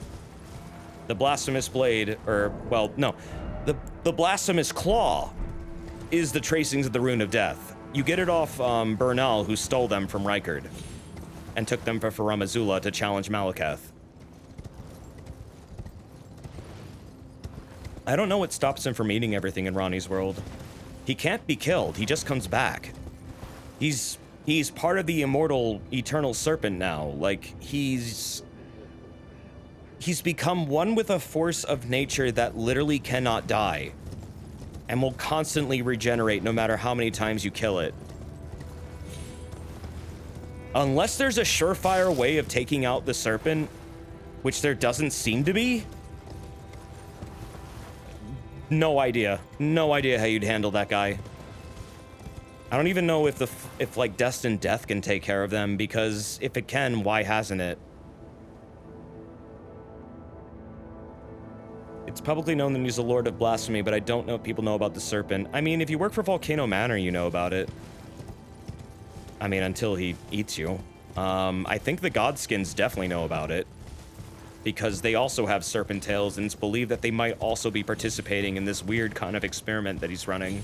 The blasphemous blade, or, well, no. The blasphemous claw is the tracings of the Rune of Death. You get it off Bernal, who stole them from Rykard and took them for Farum Azula to challenge Malekith. I don't know what stops him from eating everything in Ronnie's world. He can't be killed, he just comes back. He's part of the immortal, eternal serpent now. Like, he's become one with a force of nature that literally cannot die and will constantly regenerate no matter how many times you kill it. Unless there's a surefire way of taking out the serpent, which there doesn't seem to be, no idea. No idea how you'd handle that guy. I don't even know if like Destined Death can take care of them, because if it can, why hasn't it? It's publicly known that he's the Lord of Blasphemy, but I don't know if people know about the serpent. I mean, if you work for Volcano Manor, you know about it. I mean, until he eats you. I think the Godskins definitely know about it, because they also have serpent tails, and it's believed that they might also be participating in this weird kind of experiment that he's running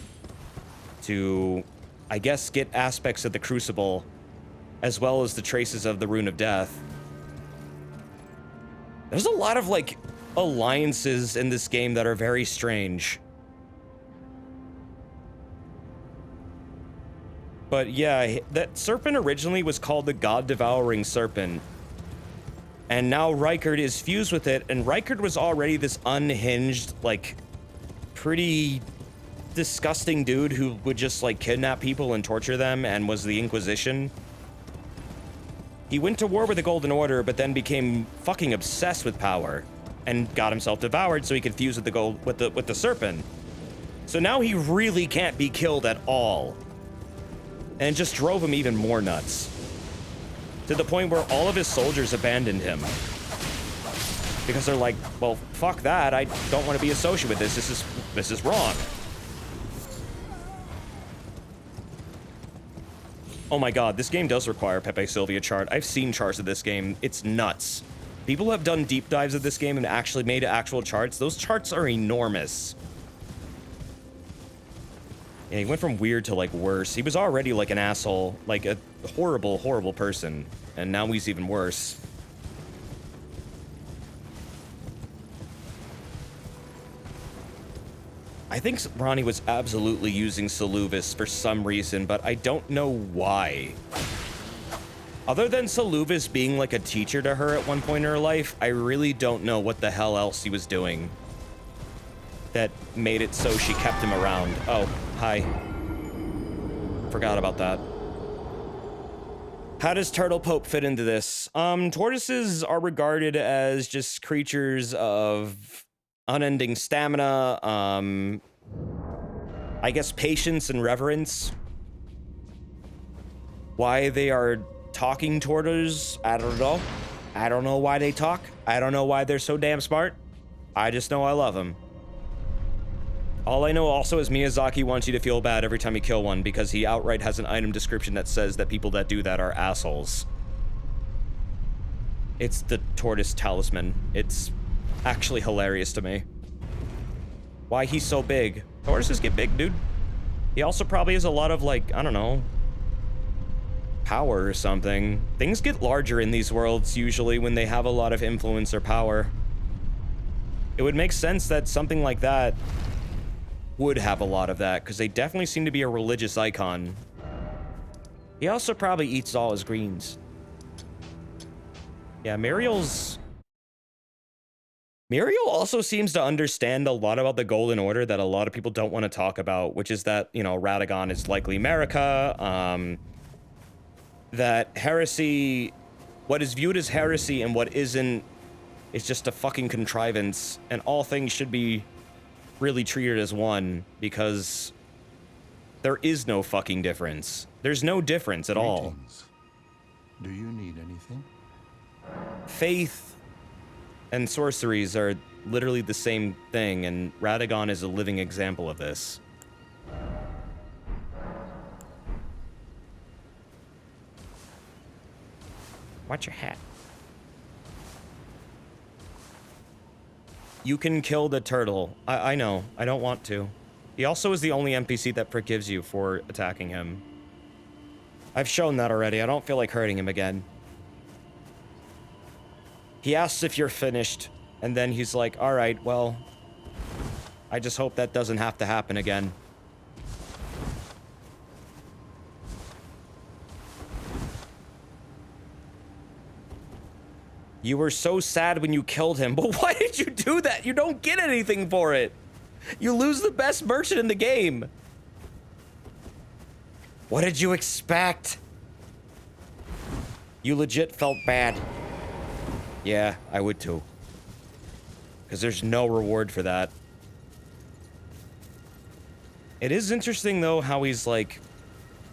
to, I guess, get aspects of the Crucible, as well as the traces of the Rune of Death. There's a lot of, like, alliances in this game that are very strange. But yeah, that serpent originally was called the God-Devouring Serpent. And now Rykard is fused with it, and Rykard was already this unhinged, like, pretty disgusting dude who would just, like, kidnap people and torture them and was the Inquisition. He went to war with the Golden Order, but then became fucking obsessed with power and got himself devoured so he could fuse with the serpent. So now he really can't be killed at all. And it just drove him even more nuts. To the point where all of his soldiers abandoned him. Because they're like, well, fuck that, I don't want to be associated with this, this is wrong. Oh my god, this game does require Pepe Sylvia chart. I've seen charts of this game, it's nuts. People have done deep dives of this game and actually made actual charts. Those charts are enormous. Yeah, he went from weird to, like, worse. He was already, like, an asshole, like, a horrible, horrible person. And now he's even worse. I think Ronnie was absolutely using Saluvis for some reason, but I don't know why. Other than Saluvis being like a teacher to her at one point in her life, I really don't know what the hell else he was doing that made it so she kept him around. Oh, hi. Forgot about that. How does Turtle Pope fit into this? Tortoises are regarded as just creatures of unending stamina, I guess patience and reverence. Why they are talking tortoises, I don't know. I don't know why they talk. I don't know why they're so damn smart. I just know I love them. All I know also is Miyazaki wants you to feel bad every time you kill one, because he outright has an item description that says that people that do that are assholes. It's the tortoise talisman. It's actually hilarious to me. Why he's so big. Tortoises get big, dude. He also probably has a lot of, like, I don't know, power or something. Things get larger in these worlds usually when they have a lot of influence or power. It would make sense that something like that would have a lot of that, because they definitely seem to be a religious icon. He also probably eats all his greens. Yeah, Muriel also seems to understand a lot about the Golden Order that a lot of people don't want to talk about, which is that, you know, Radagon is likely America, that heresy, what is viewed as heresy and what isn't, is just a fucking contrivance, and all things should be really treated as one, because there is no fucking difference. There's no difference at all. Do you need anything? Faith and sorceries are literally the same thing, and Radagon is a living example of this. Watch your hat. You can kill the turtle. I know. I don't want to. He also is the only NPC that forgives you for attacking him. I've shown that already. I don't feel like hurting him again. He asks if you're finished, and then he's like, alright, well, I just hope that doesn't have to happen again. You were so sad when you killed him, but why did you do that? You don't get anything for it. You lose the best merchant in the game. What did you expect? You legit felt bad. Yeah, I would too. Because there's no reward for that. It is interesting, though, how he's, like,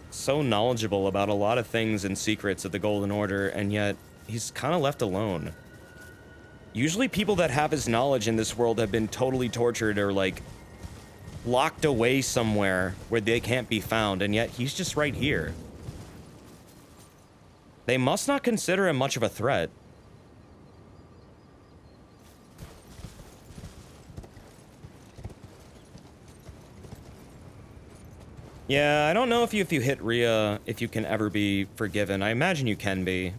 so knowledgeable about a lot of things and secrets of the Golden Order, and yet he's kind of left alone. Usually people that have his knowledge in this world have been totally tortured or, like, locked away somewhere where they can't be found, and yet he's just right here. They must not consider him much of a threat. Yeah, I don't know if you hit Rhea, if you can ever be forgiven. I imagine you can be.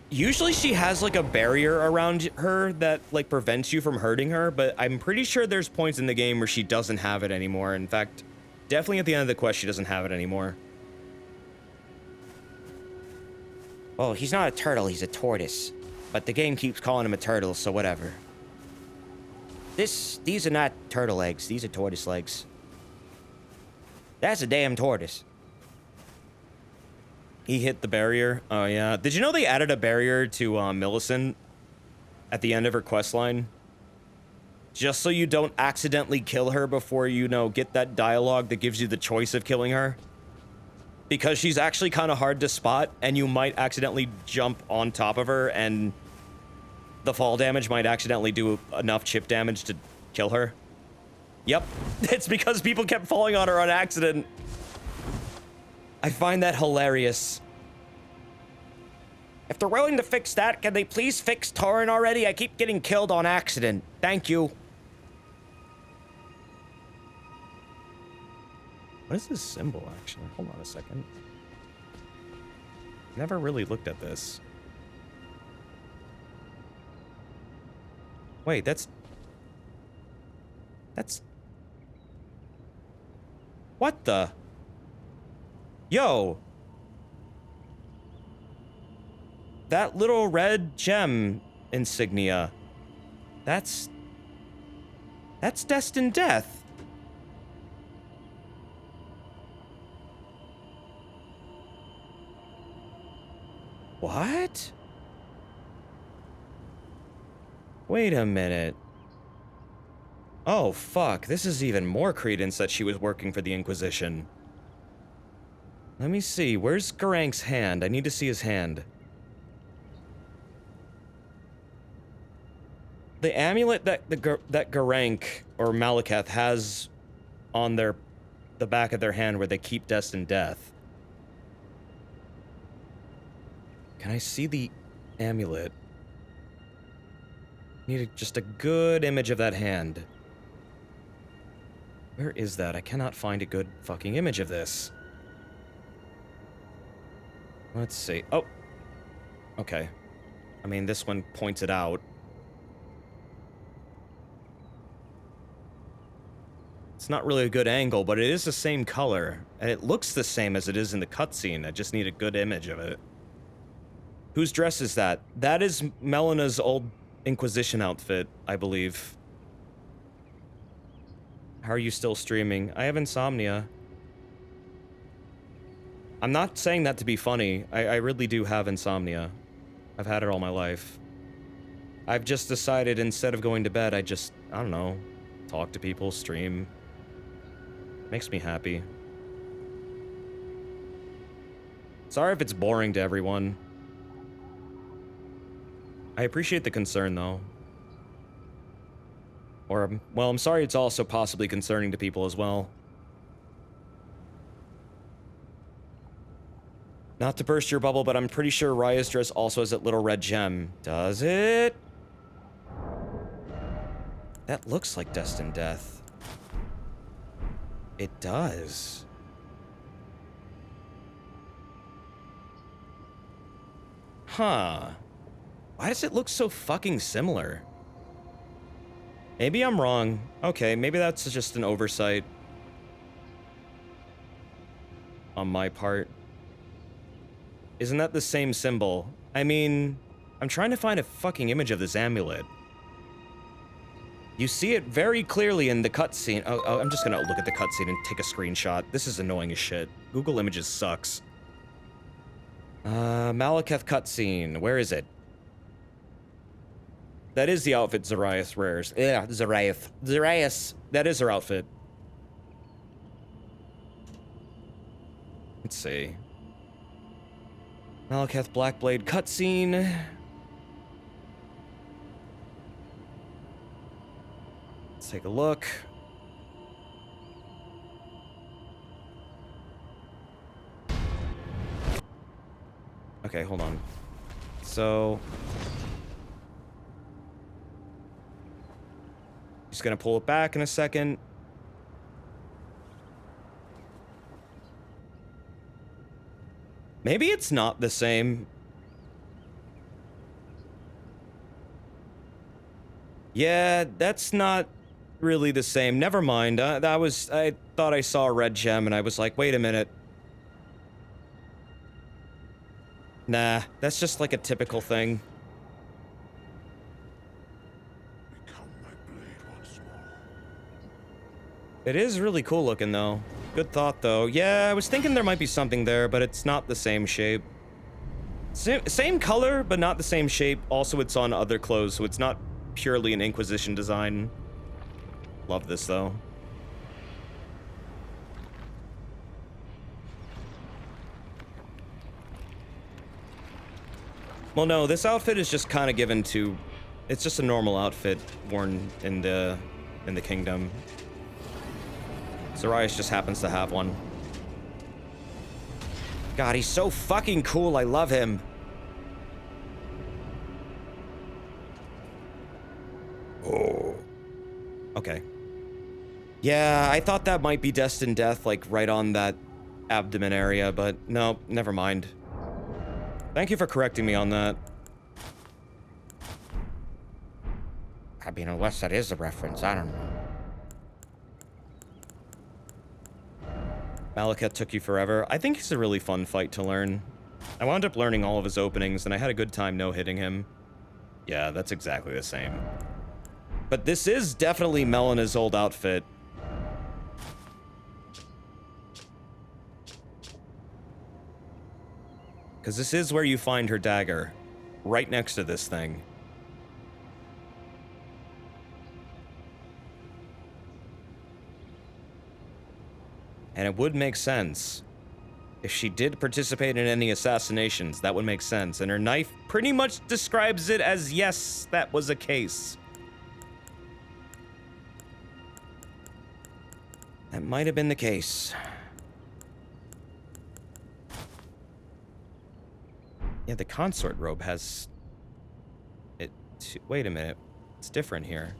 Usually she has, like, a barrier around her that, like, prevents you from hurting her, but I'm pretty sure there's points in the game where she doesn't have it anymore. In fact, definitely at the end of the quest, she doesn't have it anymore. Oh, he's not a turtle, he's a tortoise. But the game keeps calling him a turtle, so whatever. These are not turtle eggs, these are tortoise legs. That's a damn tortoise. He hit the barrier. Oh, yeah. Did you know they added a barrier to Millicent at the end of her questline? Just so you don't accidentally kill her before you get that dialogue that gives you the choice of killing her. Because she's actually kind of hard to spot, and you might accidentally jump on top of her, and the fall damage might accidentally do enough chip damage to kill her. Yep. It's because people kept falling on her on accident. I find that hilarious. If they're willing to fix that, can they please fix Torrin already? I keep getting killed on accident. Thank you. What is this symbol, actually? Hold on a second. Never really looked at this. Wait, that's... What the... Yo! That little red gem insignia. That's destined death. What? Wait a minute. Oh, fuck. This is even more credence that she was working for the Inquisition. Let me see. Where's Garank's hand? I need to see his hand. The amulet that Garank or Malekith has on the back of their hand where they keep destined death. Can I see the amulet? Need just a good image of that hand. Where is that? I cannot find a good fucking image of this. Let's see. Oh. Okay. I mean, this one points it out. It's not really a good angle, but it is the same color. And it looks the same as it is in the cutscene. I just need a good image of it. Whose dress is that? That is Melena's old Inquisition outfit, I believe. How are you still streaming? I have insomnia. I'm not saying that to be funny. I really do have insomnia. I've had it all my life. I've just decided instead of going to bed, I don't know, talk to people, stream. Makes me happy. Sorry if it's boring to everyone. I appreciate the concern, though. Or, well, I'm sorry it's also possibly concerning to people as well. Not to burst your bubble, but I'm pretty sure Raya's dress also has that little red gem. Does it? That looks like Destined Death. It does. Huh. Why does it look so fucking similar? Maybe I'm wrong. Okay, maybe that's just an oversight on my part. Isn't that the same symbol? I mean, I'm trying to find a fucking image of this amulet. You see it very clearly in the cutscene. Oh, I'm just gonna look at the cutscene and take a screenshot. This is annoying as shit. Google Images sucks. Malekith cutscene. Where is it? That is the outfit Zarias wears. Yeah, Zarias. That is her outfit. Let's see. Malekith Blackblade cutscene. Let's take a look. Okay, hold on. So... just gonna pull it back in a second. Maybe it's not the same. Yeah, that's not really the same. Never mind. I thought I saw a red gem and I was like, wait a minute. Nah, that's just like a typical thing. It is really cool looking, though. Good thought, though. Yeah, I was thinking there might be something there, but it's not the same shape. Same color, but not the same shape. Also, it's on other clothes, so it's not purely an Inquisition design. Love this, though. Well, no, this outfit is just kind of given to... it's just a normal outfit worn in the kingdom. Zarias just happens to have one. God, he's so fucking cool. I love him. Oh. Okay. Yeah, I thought that might be Destined Death, like, right on that abdomen area, but no, never mind. Thank you for correcting me on that. I mean, unless that is a reference, I don't know. Malekith took you forever. I think he's a really fun fight to learn. I wound up learning all of his openings, and I had a good time no-hitting him. Yeah, that's exactly the same. But this is definitely Melena's old outfit. Because this is where you find her dagger. Right next to this thing. And it would make sense. If she did participate in any assassinations, that would make sense. And her knife pretty much describes it as, yes, that was a case. That might have been the case. Yeah, the consort robe has... it... wait a minute. It's different here.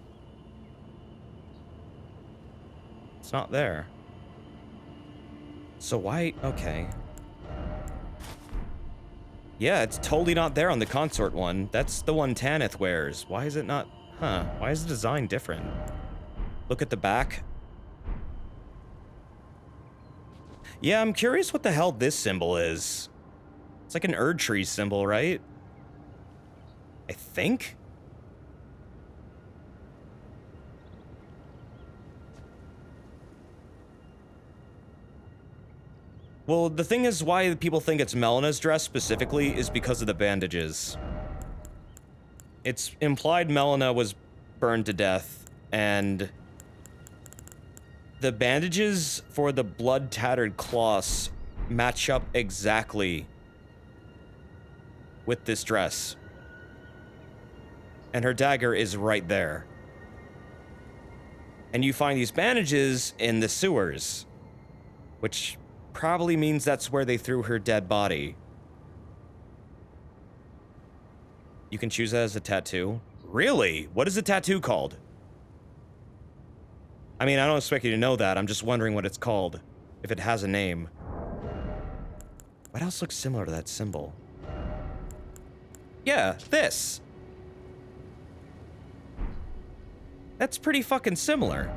It's not there. So why... okay. Yeah, it's totally not there on the consort one. That's the one Tanith wears. Why is it not... huh. Why is the design different? Look at the back. Yeah, I'm curious what the hell this symbol is. It's like an Erd tree symbol, right? I think? Well, the thing is why people think it's Melena's dress specifically is because of the bandages. It's implied Melena was burned to death, and the bandages for the blood-tattered cloths match up exactly with this dress. And her dagger is right there. And you find these bandages in the sewers, which probably means that's where they threw her dead body. You can choose that as a tattoo. Really? What is the tattoo called? I mean, I don't expect you to know that. I'm just wondering what it's called. If it has a name. What else looks similar to that symbol? Yeah, this. That's pretty fucking similar.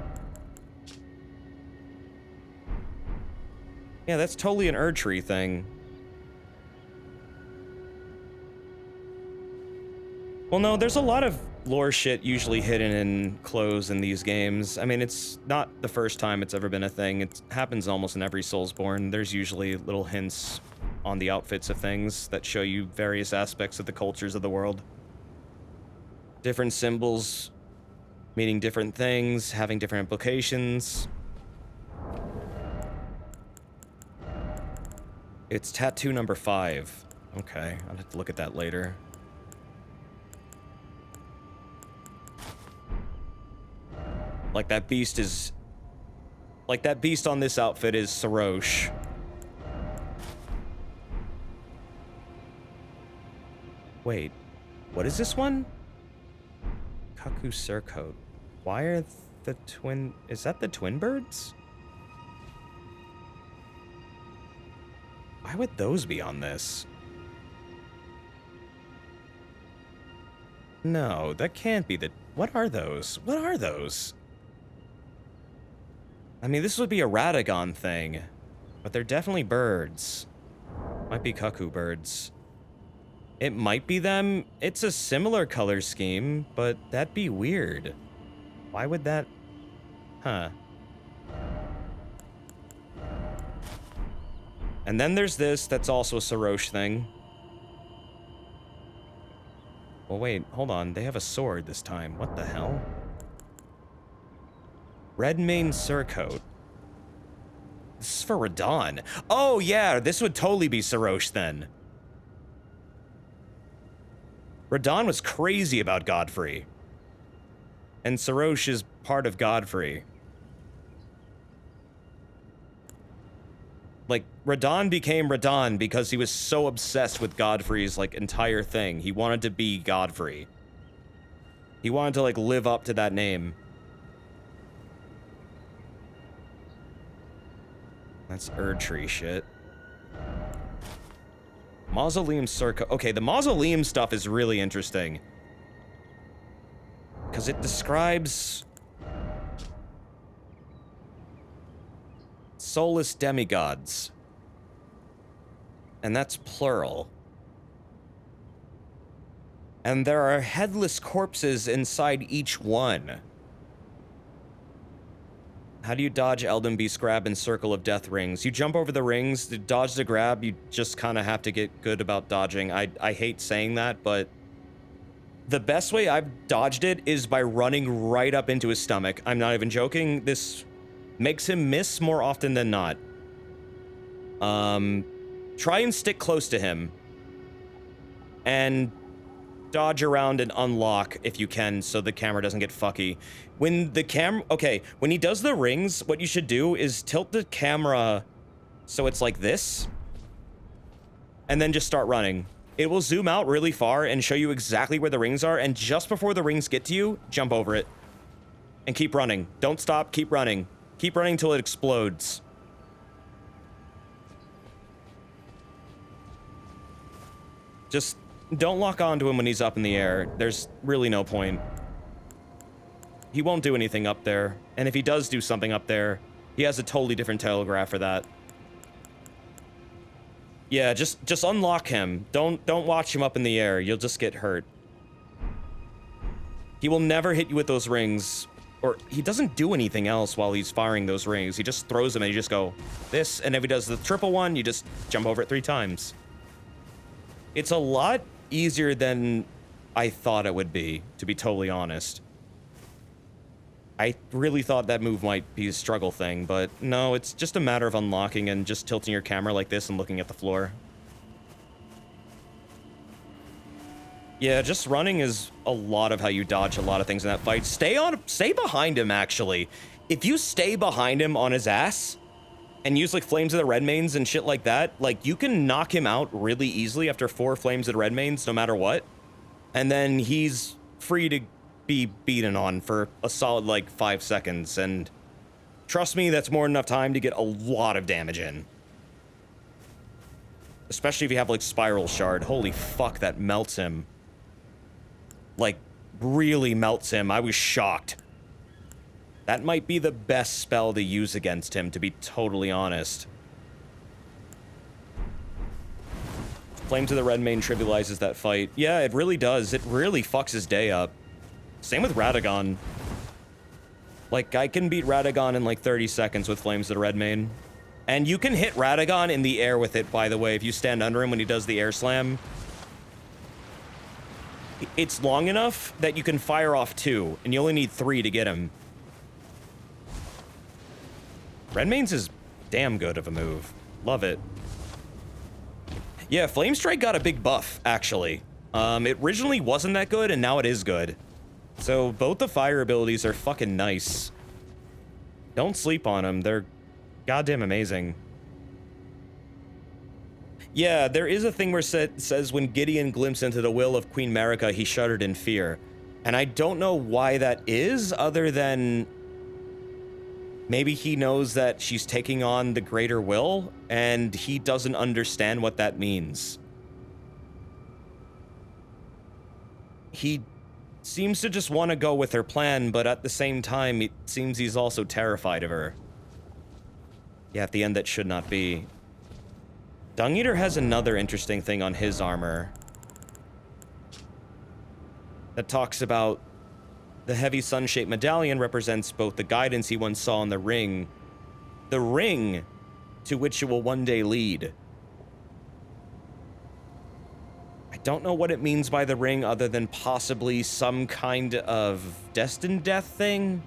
Yeah, that's totally an Erdtree thing. Well, no, there's a lot of lore shit usually hidden in clothes in these games. I mean, it's not the first time it's ever been a thing. It happens almost in every Soulsborne. There's usually little hints on the outfits of things that show you various aspects of the cultures of the world. Different symbols meaning different things, having different implications. It's tattoo number 5. Okay, I'll have to look at that later. Like that beast is... Like that beast on this outfit is Sarosh. Wait, what is this one? Kaku Surcoat. Why are the twin... Is that the twin birds? Why would those be on this? No, that can't be the... What are those? What are those? I mean, this would be a Radagon thing, but they're definitely birds. Might be Kaku birds. It might be them. It's a similar color scheme, but that'd be weird. Why would that... Huh. And then there's this, that's also a Sarosh thing. Well, wait, hold on. They have a sword this time. What the hell? Redmane Surcoat. This is for Radahn. Oh, yeah, this would totally be Sarosh then. Radahn was crazy about Godfrey. And Sarosh is part of Godfrey. Like, Radahn became Radahn because he was so obsessed with Godfrey's, like, entire thing. He wanted to be Godfrey. He wanted to, like, live up to that name. That's Erdtree shit. Mausoleum Circa. Okay, the Mausoleum stuff is really interesting. Because it describes... soulless demigods. And that's plural. And there are headless corpses inside each one. How do you dodge Elden Beast grab and circle of death rings? You jump over the rings. To dodge the grab, you just kind of have to get good about dodging. I hate saying that, but the best way I've dodged it is by running right up into his stomach. I'm not even joking. This makes him miss more often than not. Try and stick close to him. And dodge around and unlock if you can so the camera doesn't get fucky. When the when he does the rings, what you should do is tilt the camera so it's like this. And then just start running. It will zoom out really far and show you exactly where the rings are, and just before the rings get to you, jump over it. And keep running. Don't stop, keep running. Keep running until it explodes. Just don't lock onto him when he's up in the air. There's really no point. He won't do anything up there. And if he does do something up there, he has a totally different telegraph for that. Yeah, just unlock him. Don't watch him up in the air. You'll just get hurt. He will never hit you with those rings. Or he doesn't do anything else while he's firing those rings. He just throws them and you just go this. And if he does the triple one, you just jump over it 3 times. It's a lot easier than I thought it would be, to be totally honest. I really thought that move might be a struggle thing, but no, it's just a matter of unlocking and just tilting your camera like this and looking at the floor. Yeah, just running is a lot of how you dodge a lot of things in that fight. Stay behind him, actually. If you stay behind him on his ass and use, like, Flames of the Redmanes and shit like that, like, you can knock him out really easily after 4 Flames of the Redmanes, no matter what. And then he's free to be beaten on for a solid, like, 5 seconds, and Trust me, that's more than enough time to get a lot of damage in. Especially if you have, like, Spiral Shard. Holy fuck, that melts him. Like, really melts him. I was shocked. That might be the best spell to use against him, to be totally honest. Flame to the Red Mane trivializes that fight. Yeah, it really does. It really fucks his day up. Same with Radagon. Like, I can beat Radagon in like 30 seconds with Flames to the Red Mane. And you can hit Radagon in the air with it, by the way, if you stand under him when he does the air slam. It's long enough that you can fire off 2, and you only need 3 to get him. Red Mane's is damn good of a move. Love it. Yeah, Flame Strike got a big buff, actually. It originally wasn't that good, and now it is good. So both the fire abilities are fucking nice. Don't sleep on them. They're goddamn amazing. Yeah, there is a thing where it says when Gideon glimpsed into the will of Queen Marika, he shuddered in fear. And I don't know why that is, other than maybe he knows that she's taking on the greater will, and he doesn't understand what that means. He seems to just want to go with her plan, but at the same time, it seems he's also terrified of her. Yeah, at the end, that should not be. Dung Eater has another interesting thing on his armor that talks about the heavy sun-shaped medallion represents both the guidance he once saw in the ring to which it will one day lead. I don't know what it means by the ring other than possibly some kind of destined death thing.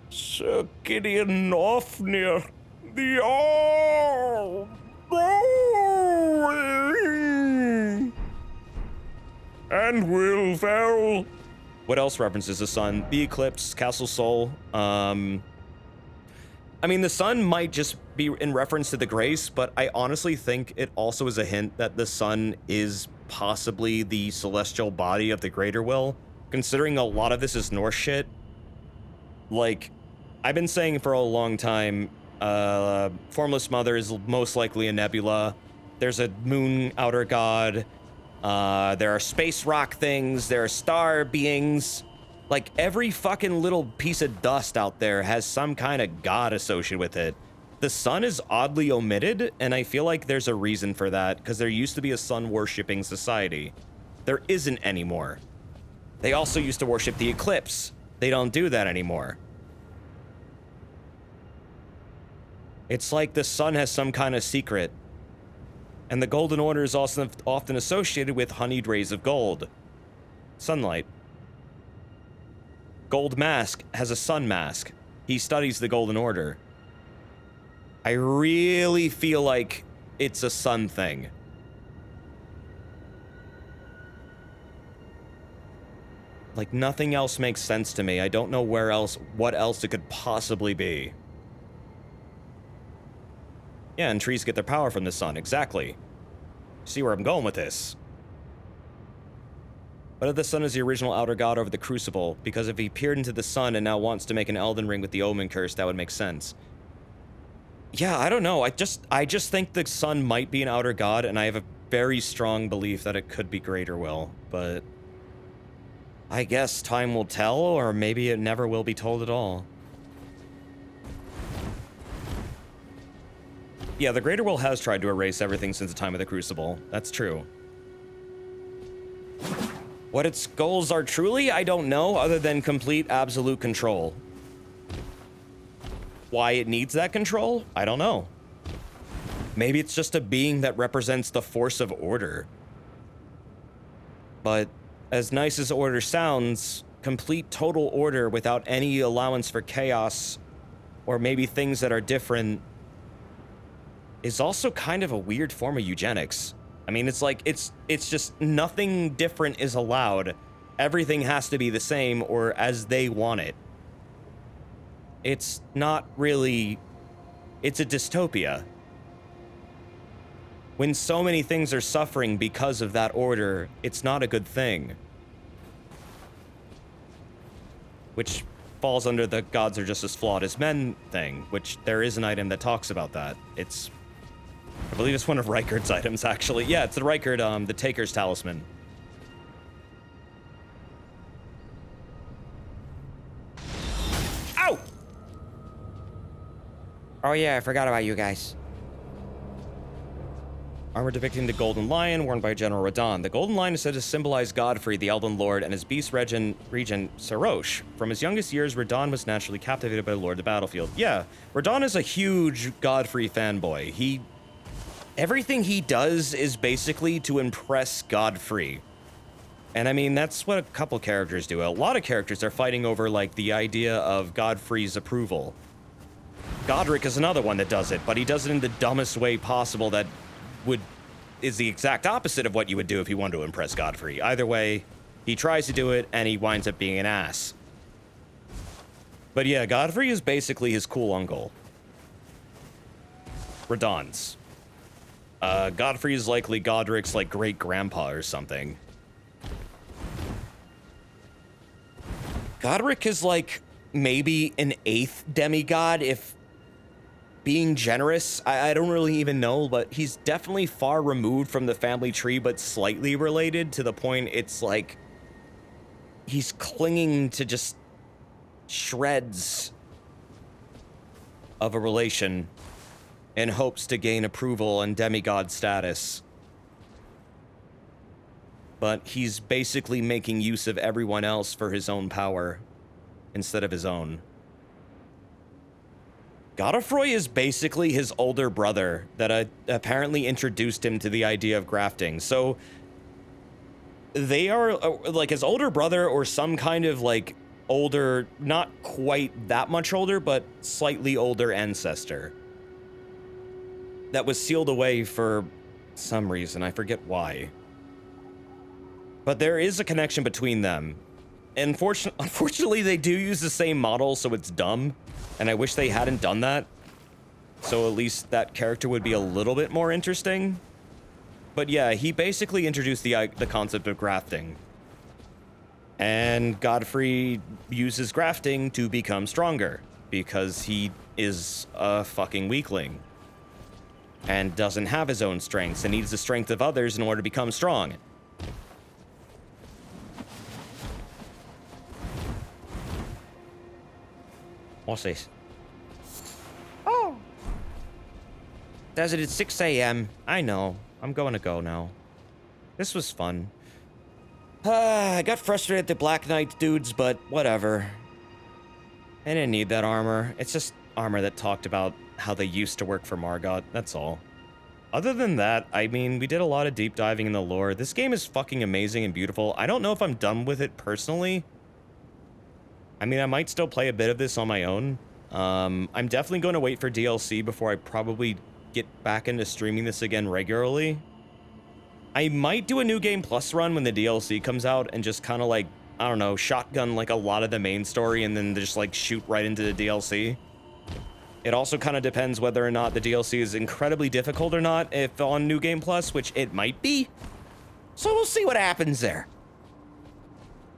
Sir Gideon Ofnir, the all and Will Ferrell. What else references the sun? The Eclipse, Castle Sol. I mean, the sun might just be in reference to the Grace, but I honestly think it also is a hint that the sun is possibly the celestial body of the Greater Will, considering a lot of this is Norse shit. Like, I've been saying for a long time, Formless Mother is most likely a nebula. There's a moon outer god. There are space rock things. There are star beings. Like, every fucking little piece of dust out there has some kind of god associated with it. The sun is oddly omitted, and I feel like there's a reason for that, because there used to be a sun-worshipping society. There isn't anymore. They also used to worship the eclipse. They don't do that anymore. It's like the sun has some kind of secret. And the Golden Order is also often associated with honeyed rays of gold. Sunlight. Gold Mask has a sun mask. He studies the Golden Order. I really feel like it's a sun thing. Like, nothing else makes sense to me. I don't know what else it could possibly be. Yeah, and trees get their power from the sun, exactly. See where I'm going with this. But if the sun is the original outer god over the crucible, because if he peered into the sun and now wants to make an Elden Ring with the Omen Curse, that would make sense. Yeah, I don't know. I just think the sun might be an outer god, and I have a very strong belief that it could be Greater Will, but I guess time will tell, or maybe it never will be told at all. Yeah, the Greater Will has tried to erase everything since the time of the Crucible. That's true. What its goals are truly, I don't know, other than complete absolute control. Why it needs that control? I don't know. Maybe it's just a being that represents the force of order. But as nice as order sounds, complete total order without any allowance for chaos, or maybe things that are different, is also kind of a weird form of eugenics. I mean, it's like, it's just nothing different is allowed. Everything has to be the same or as they want it. It's not really, it's a dystopia. When so many things are suffering because of that order, it's not a good thing. Which falls under the gods are just as flawed as men thing, which there is an item that talks about that. It's, I believe it's one of Rykard's items, actually. Yeah, it's the Rykard, the Taker's Talisman. Ow! Oh yeah, I forgot about you guys. Armor depicting the Golden Lion, worn by General Radahn. The Golden Lion is said to symbolize Godfrey, the Elden Lord, and his beast regent Sarosh. From his youngest years, Radahn was naturally captivated by the Lord of the Battlefield. Yeah, Radahn is a huge Godfrey fanboy. Everything he does is basically to impress Godfrey. And I mean, that's what a couple characters do. A lot of characters are fighting over, like, the idea of Godfrey's approval. Godric is another one that does it, but he does it in the dumbest way possible that is the exact opposite of what you would do if you wanted to impress Godfrey. Either way, he tries to do it, and he winds up being an ass. But yeah, Godfrey is basically his cool uncle. Radahn's. Godfrey is likely Godric's, like, great-grandpa or something. Godric is, like, maybe an 8th demigod, if being generous. I don't really even know, but he's definitely far removed from the family tree, but slightly related to the point it's like he's clinging to just shreds of a relation in hopes to gain approval and demigod status. But he's basically making use of everyone else for his own power instead of his own. Godofroy is basically his older brother that apparently introduced him to the idea of grafting. So they are like his older brother or some kind of like older, not quite that much older, but slightly older ancestor that was sealed away for some reason. I forget why. But there is a connection between them. Unfortunately, they do use the same model, so it's dumb. And I wish they hadn't done that. So at least that character would be a little bit more interesting. But yeah, he basically introduced the concept of grafting. And Godfrey uses grafting to become stronger. Because he is a fucking weakling. And doesn't have his own strengths and needs the strength of others in order to become strong. What's this? Oh! Says it at 6 a.m. I know. I'm going to go now. This was fun. I got frustrated at the Black Knight dudes, but whatever. I didn't need that armor. It's just armor that talked about how they used to work for Margot. That's all. Other than that, I mean, we did a lot of deep diving in the lore. This game is fucking amazing and beautiful. I don't know if I'm done with it personally. I mean, I might still play a bit of this on my own. I'm definitely going to wait for DLC before I probably get back into streaming this again regularly. I might do a New Game Plus run when the DLC comes out and just kind of like, I don't know, shotgun like a lot of the main story and then just like shoot right into the DLC. It also kind of depends whether or not the DLC is incredibly difficult or not if on New Game Plus, which it might be. So we'll see what happens there.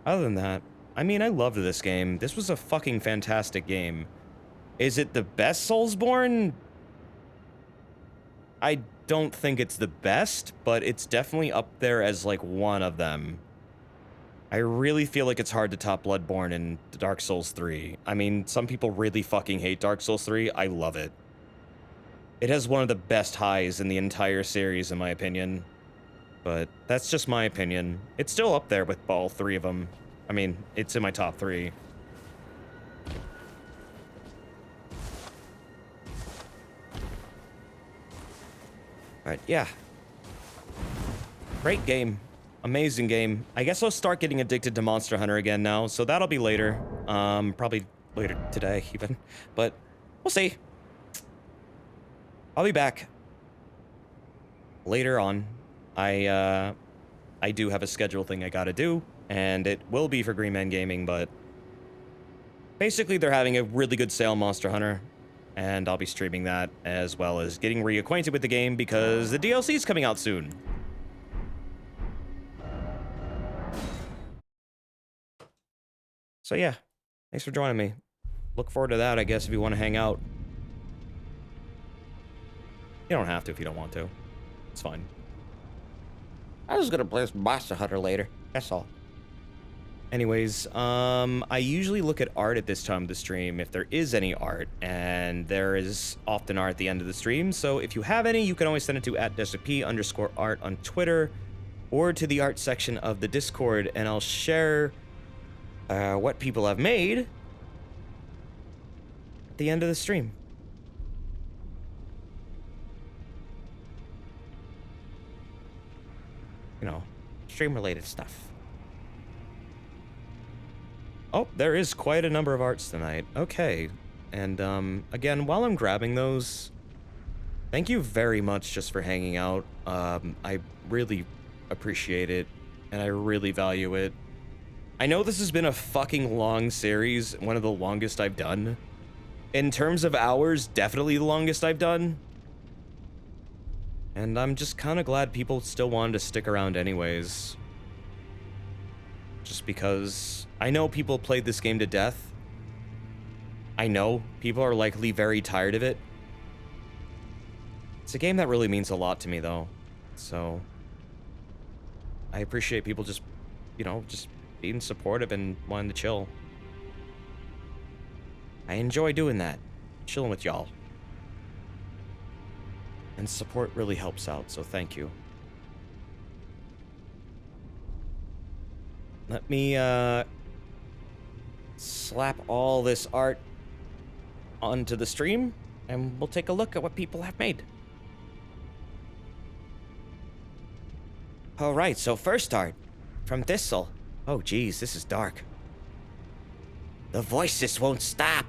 Other than that, I mean, I loved this game. This was a fucking fantastic game. Is it the best Soulsborne? I don't think it's the best, but it's definitely up there as, like, one of them. I really feel like it's hard to top Bloodborne and Dark Souls 3. I mean, some people really fucking hate Dark Souls 3. I love it. It has one of the best highs in the entire series, in my opinion. But that's just my opinion. It's still up there with all three of them. I mean, it's in my top 3. But yeah. Great game. Amazing game. I guess I'll start getting addicted to Monster Hunter again now, so that'll be later. Probably later today, even. But we'll see. I'll be back. Later on. I do have a schedule thing I gotta do. And it will be for Green Man Gaming, but basically they're having a really good sale on Monster Hunter, and I'll be streaming that, as well as getting reacquainted with the game because the DLC is coming out soon. So yeah, Thanks for joining me. Look forward to that, I guess, if you want to hang out. You don't have to if you don't want to. It's fine. I was gonna play some Monster Hunter later. That's all. Anyways, I usually look at art at this time of the stream, if there is any art, and there is often art at the end of the stream, so if you have any, you can always send it to @DesipP_art on Twitter, or to the art section of the Discord, and I'll share what people have made at the end of the stream. You know, stream-related stuff. Oh, there is quite a number of arts tonight. Okay. And, again, while I'm grabbing those, thank you very much just for hanging out. I really appreciate it, and I really value it. I know this has been a fucking long series, one of the longest I've done. In terms of hours, definitely the longest I've done. And I'm just kind of glad people still wanted to stick around anyways. Just because I know people played this game to death. I know people are likely very tired of it. It's a game that really means a lot to me, though. So I appreciate people just, you know, just being supportive and wanting to chill. I enjoy doing that, chilling with y'all. And support really helps out, so thank you. Let me, slap all this art onto the stream, and we'll take a look at what people have made. Alright, so first art, from Thistle. Oh geez, this is dark. The voices won't stop.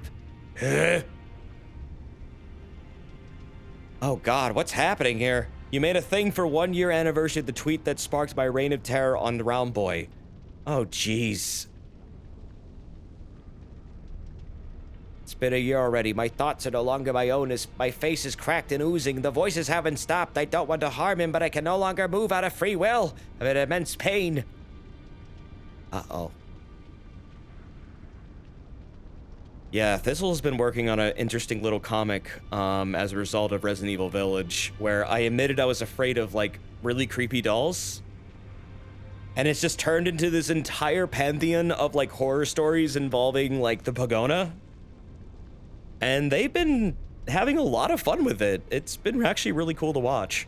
Oh god, what's happening here? You made a thing for 1 year anniversary of the tweet that sparked my reign of terror on the Round Boy. Oh jeez. It's been a year already. My thoughts are no longer my own. My face is cracked and oozing. The voices haven't stopped. I don't want to harm him, but I can no longer move out of free will. I'm in immense pain. Uh-oh. Yeah, Thistle's been working on an interesting little comic as a result of Resident Evil Village, where I admitted I was afraid of, like, really creepy dolls. And it's just turned into this entire pantheon of, like, horror stories involving, like, the Pogona. And they've been having a lot of fun with it. It's been actually really cool to watch.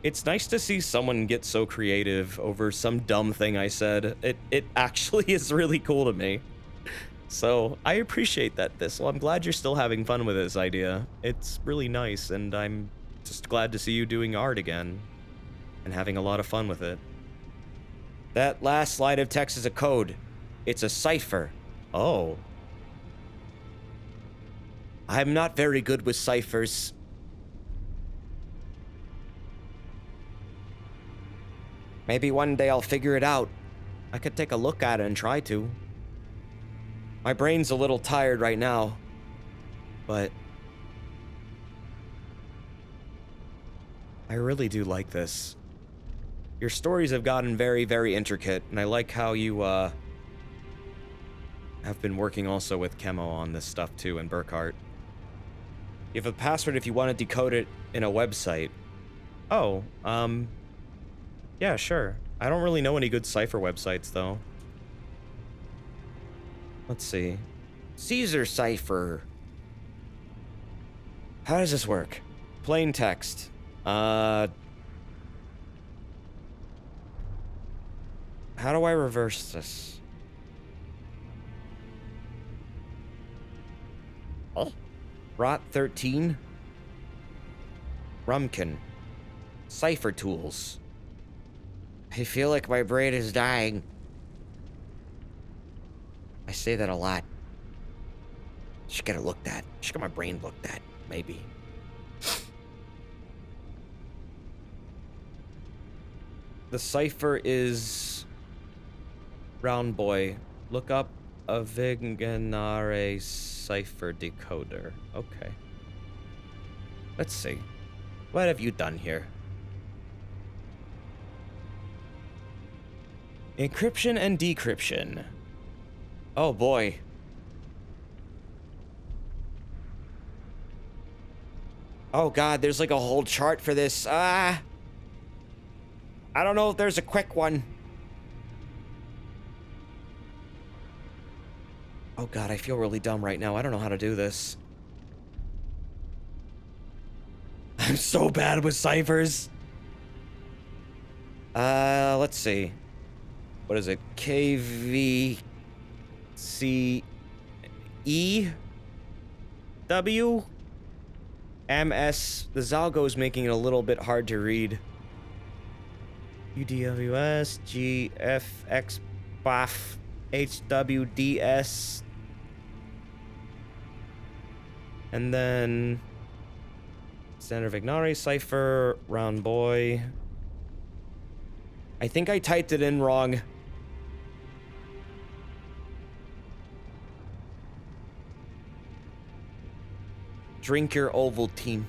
It's nice to see someone get so creative over some dumb thing I said. It actually is really cool to me. So, I appreciate that, Thistle. I'm glad you're still having fun with this idea. It's really nice, and I'm just glad to see you doing art again. And having a lot of fun with it. That last slide of text is a code. It's a cipher. Oh. I'm not very good with ciphers. Maybe one day I'll figure it out. I could take a look at it and try to. My brain's a little tired right now, but I really do like this. Your stories have gotten very, very intricate, and I like how you, have been working also with Chemo on this stuff too, and Burkhart. You have a password if you want to decode it in a website. Oh, yeah, sure. I don't really know any good cipher websites, though. Let's see. Caesar cipher. How does this work? Plain text. How do I reverse this? Oh. Rot 13. Rumkin. Cipher tools. I feel like my brain is dying. I say that a lot. Should get it looked at. Should get my brain looked at, maybe. The cipher is Round Boy. Look up a Vignare cipher decoder. Okay. Let's see. What have you done here? Encryption and decryption. Oh boy. Oh god, there's like a whole chart for this. I don't know if there's a quick one. Oh god, I feel really dumb right now. I don't know how to do this. I'm so bad with ciphers. Let's see. What is it? KVCE W MS. The Zalgo is making it a little bit hard to read. UDWS GFX BAF HWDS. And then Standard Vignari cipher, round boy. I think I typed it in wrong. Drink your Ovaltine.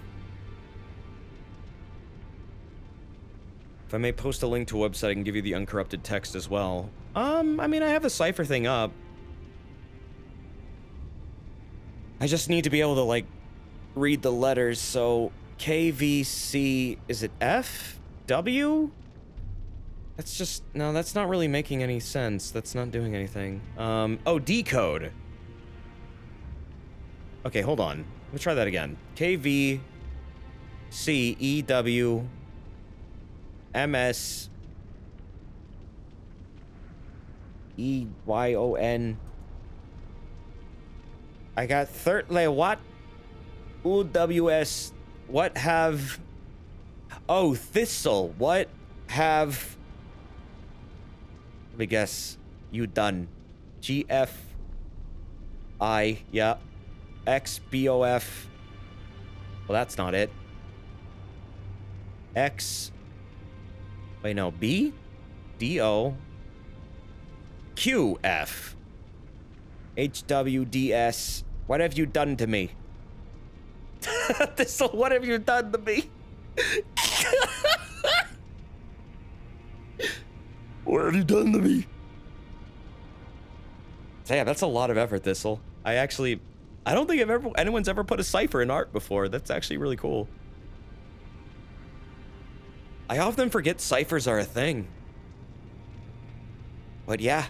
If I may post a link to a website, I can give you the uncorrupted text as well. I mean, I have the cipher thing up. I just need to be able to, like, read the letters, so KVC, is it F? W? That's just, no, that's not really making any sense. That's not doing anything. Oh, decode. Okay, hold on. Let me try that again. KVC EW MS EYON. I got what? UWS. What have? Oh, Thistle. What have? Let me guess. You done? GFI. Yeah. XBOF. Well, that's not it. X. Wait, no. B. DO. QF. HWDS. What have you done to me? Thistle, what have you done to me? What have you done to me? Damn, that's a lot of effort, Thistle. I don't think anyone's ever put a cipher in art before. That's actually really cool. I often forget ciphers are a thing. But yeah.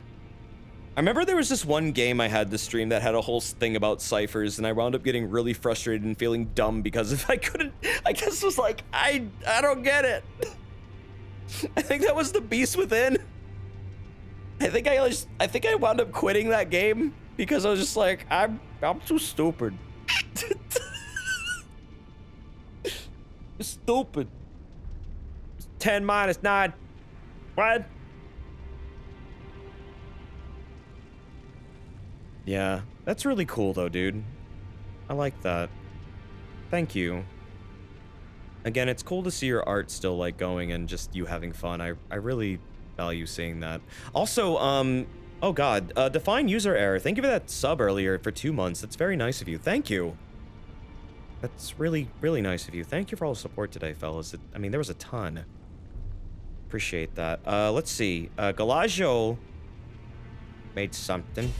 I remember there was this one game I had to stream that had a whole thing about ciphers, and I wound up getting really frustrated and feeling dumb because if I guess it was like, I don't get it. I think that was the Beast Within. I think I wound up quitting that game because I was just like, I'm too stupid. Stupid. 10 minus 9. What? Yeah, that's really cool though, dude. I like that. Thank you. Again, it's cool to see your art still like going and just you having fun. I really value seeing that. Also, oh god, define user error. Thank you for that sub earlier for 2 months. That's very nice of you. Thank you. That's really, really nice of you. Thank you for all the support today, fellas. I mean, there was a ton. Appreciate that. Let's see. Galaggio made something.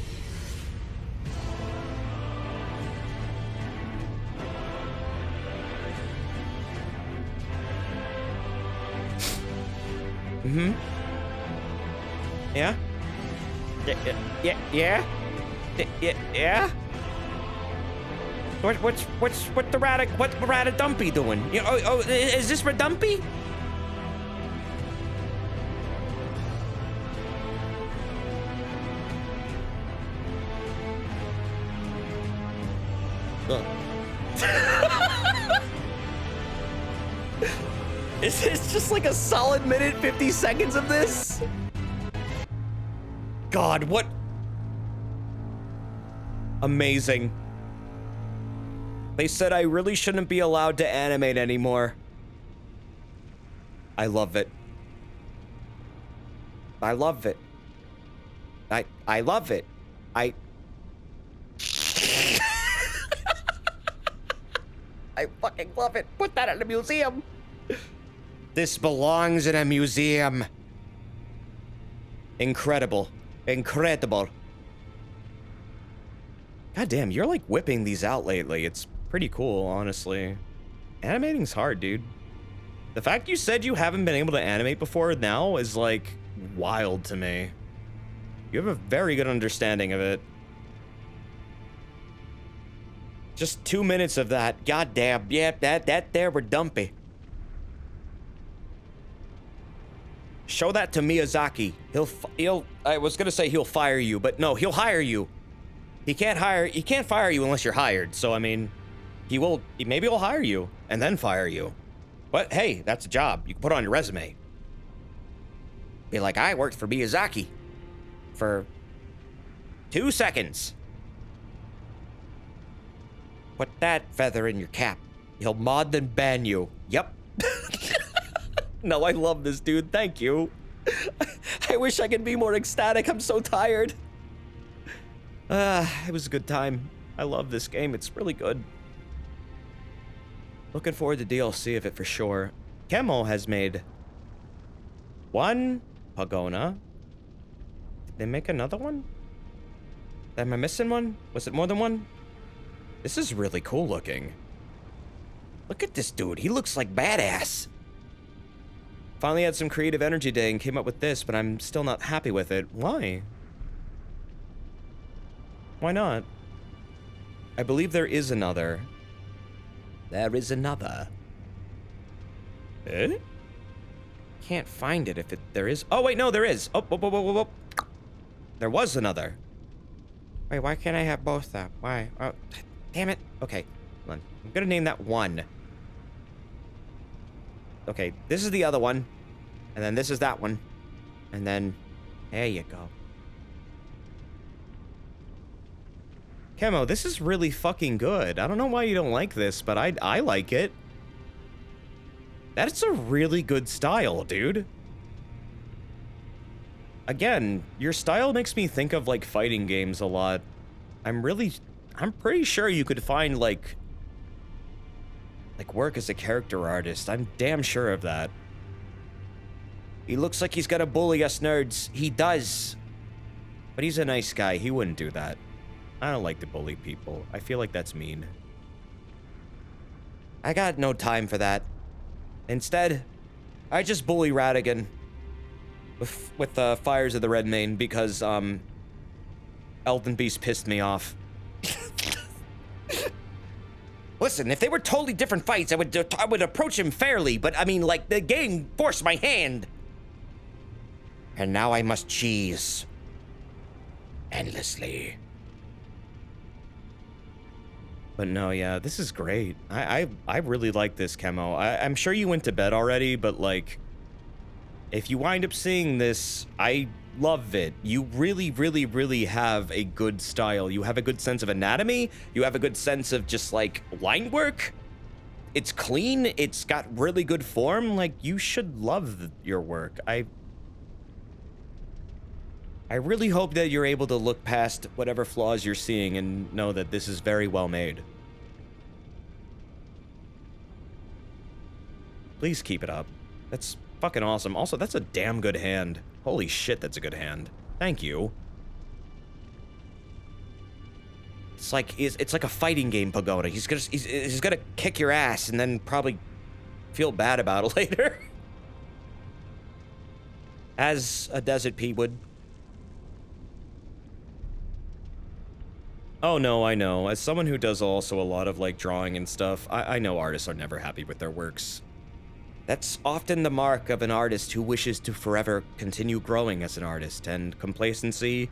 Mm-hmm. Yeah? Yeah? Yeah? What's the Radadumpy doing? Oh, is this Radumpy? Is this just like a solid minute 50 seconds of this? God, what? Amazing. They said I really shouldn't be allowed to animate anymore. I love it. I love it. I love it. I fucking love it. Put that in a museum. This belongs in a museum. Incredible. Incredible. God damn, you're like whipping these out lately. It's pretty cool, honestly. Animating's hard, dude. The fact you said you haven't been able to animate before now is, like, wild to me. You have a very good understanding of it. Just 2 minutes of that. Goddamn. Yeah, that there were dumpy. Show that to Miyazaki. He'll, I was gonna say he'll fire you, but no, he'll hire you. He can't fire you unless you're hired. So, I mean, maybe he'll hire you and then fire you. But hey, that's a job. You can put it on your resume. Be like, I worked for Miyazaki for 2 seconds. Put that feather in your cap. He'll mod then ban you. Yep. No, I love this dude. Thank you. I wish I could be more ecstatic. I'm so tired. It was a good time. I love this game. It's really good. Looking forward to DLC of it for sure. Chemo has made 1 Pogona. Did they make another one? Am I missing one? Was it more than one? This is really cool looking. Look at this dude. He looks like badass. Finally had some creative energy day and came up with this, but I'm still not happy with it. Why? Why not? I believe there is another. There is another. Eh? Can't find it if there is. Oh, wait, no, there is. Oh, whoa, whoa, whoa, whoa, whoa. There was another. Wait, why can't I have both though? Why? Oh, damn it. Okay, hold on. I'm gonna name that 1. Okay, this is the other one. And then this is that one. And then, there you go. Chemo, this is really fucking good. I don't know why you don't like this, but I like it. That's a really good style, dude. Again, your style makes me think of, like, fighting games a lot. I'm pretty sure you could find, like, work as a character artist. I'm damn sure of that. He looks like he's gonna bully us nerds. He does. But he's a nice guy. He wouldn't do that. I don't like to bully people. I feel like that's mean. I got no time for that. Instead, I just bully Radigan with Fires of the Red Mane because, Elden Beast pissed me off. Listen, if they were totally different fights, I would approach him fairly, but I mean, like, the game forced my hand. And now I must cheese. Endlessly. But no, yeah, this is great. I really like this, Chemo. I'm sure you went to bed already, but, like, if you wind up seeing this, I love it. You really, really, really have a good style. You have a good sense of anatomy. You have a good sense of just, like, line work. It's clean. It's got really good form. Like, you should love your work. I really hope that you're able to look past whatever flaws you're seeing and know that this is very well made. Please keep it up. That's fucking awesome. Also, that's a damn good hand. Holy shit, that's a good hand. Thank you. It's like a fighting game, Pogona. He's gonna kick your ass and then probably feel bad about it later. As a Desert Pea would. Oh no, I know. As someone who does also a lot of, like, drawing and stuff, I know artists are never happy with their works. That's often the mark of an artist who wishes to forever continue growing as an artist, and complacency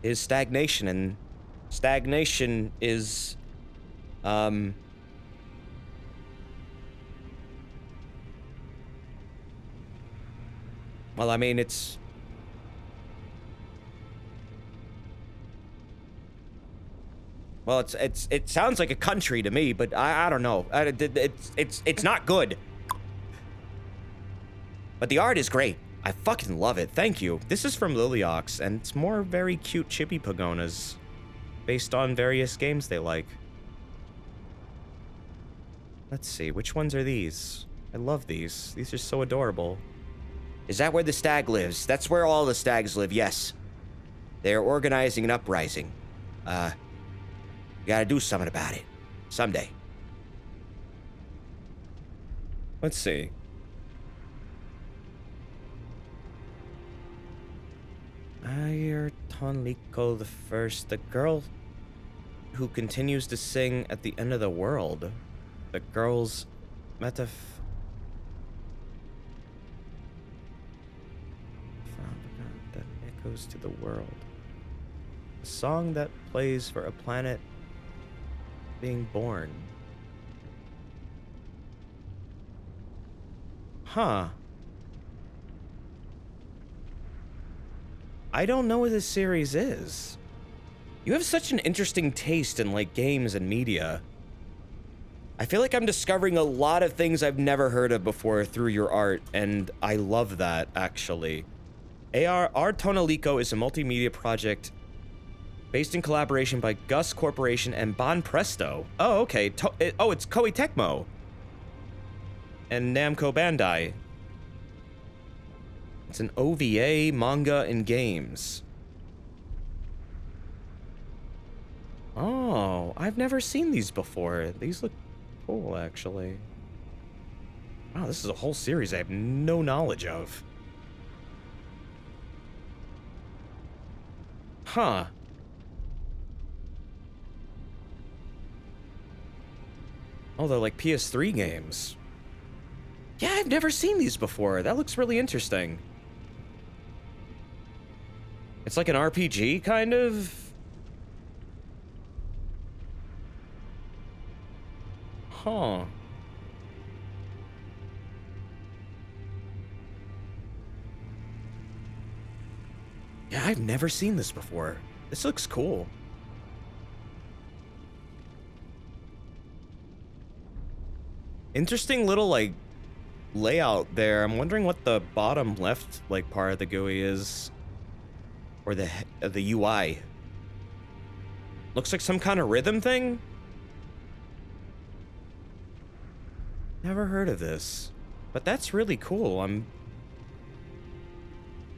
is stagnation, and stagnation is, well, I mean, it's... Well, it sounds like a country to me, but I don't know. It's not good. But the art is great. I fucking love it. Thank you. This is from Lilyox, and it's more very cute chibi Pogonas based on various games they like. Let's see, which ones are these? I love these. These are so adorable. Is that where the stag lives? That's where all the stags live, yes. They're organizing an uprising. We gotta do something about it. Someday. Let's see. Ayer Tonliko the First, the girl who continues to sing at the end of the world. The girl's metaf... that echoes to the world. A song that plays for a planet being born. Huh. I don't know what this series is. You have such an interesting taste in, like, games and media. I feel like I'm discovering a lot of things I've never heard of before through your art, and I love that, actually. AR Tonalico is a multimedia project based in collaboration by Gus Corporation and Bon Presto. Oh, okay. It's Koei Tecmo. And Namco Bandai. It's an OVA, manga, and games. Oh, I've never seen these before. These look cool, actually. Wow, this is a whole series I have no knowledge of. Huh. Oh, they're like PS3 games. Yeah, I've never seen these before. That looks really interesting. It's like an RPG, kind of? Huh. Yeah, I've never seen this before. This looks cool. Interesting little, like, layout there. I'm wondering what the bottom left, like, part of the GUI is. Or the UI. Looks like some kind of rhythm thing? Never heard of this. But that's really cool.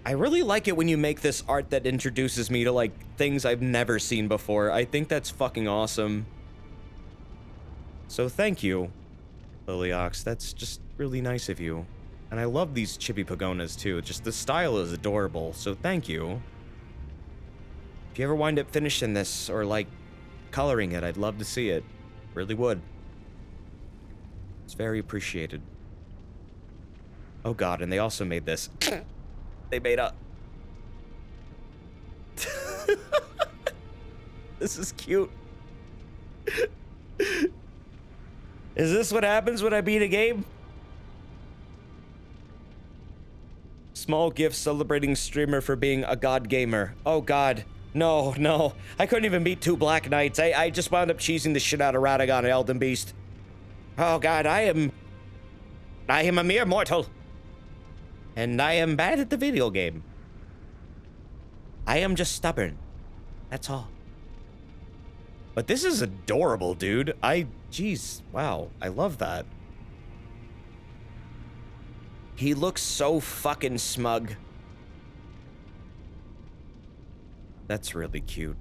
I really like it when you make this art that introduces me to, like, things I've never seen before. I think that's fucking awesome. So thank you, Lilyox. That's just really nice of you. And I love these chibi Pogonas, too. Just the style is adorable, so thank you. If you ever wind up finishing this, or, like, coloring it, I'd love to see it. Really would. It's very appreciated. Oh god, and they also made this. They made a... This is cute. Is this what happens when I beat a game? Small gift celebrating streamer for being a god gamer. Oh god. No, no. I couldn't even beat 2 Black Knights. I just wound up cheesing the shit out of Radagon and Elden Beast. Oh god, I am a mere mortal. And I am bad at the video game. I am just stubborn. That's all. But this is adorable, dude. Jeez, wow. I love that. He looks so fucking smug. That's really cute.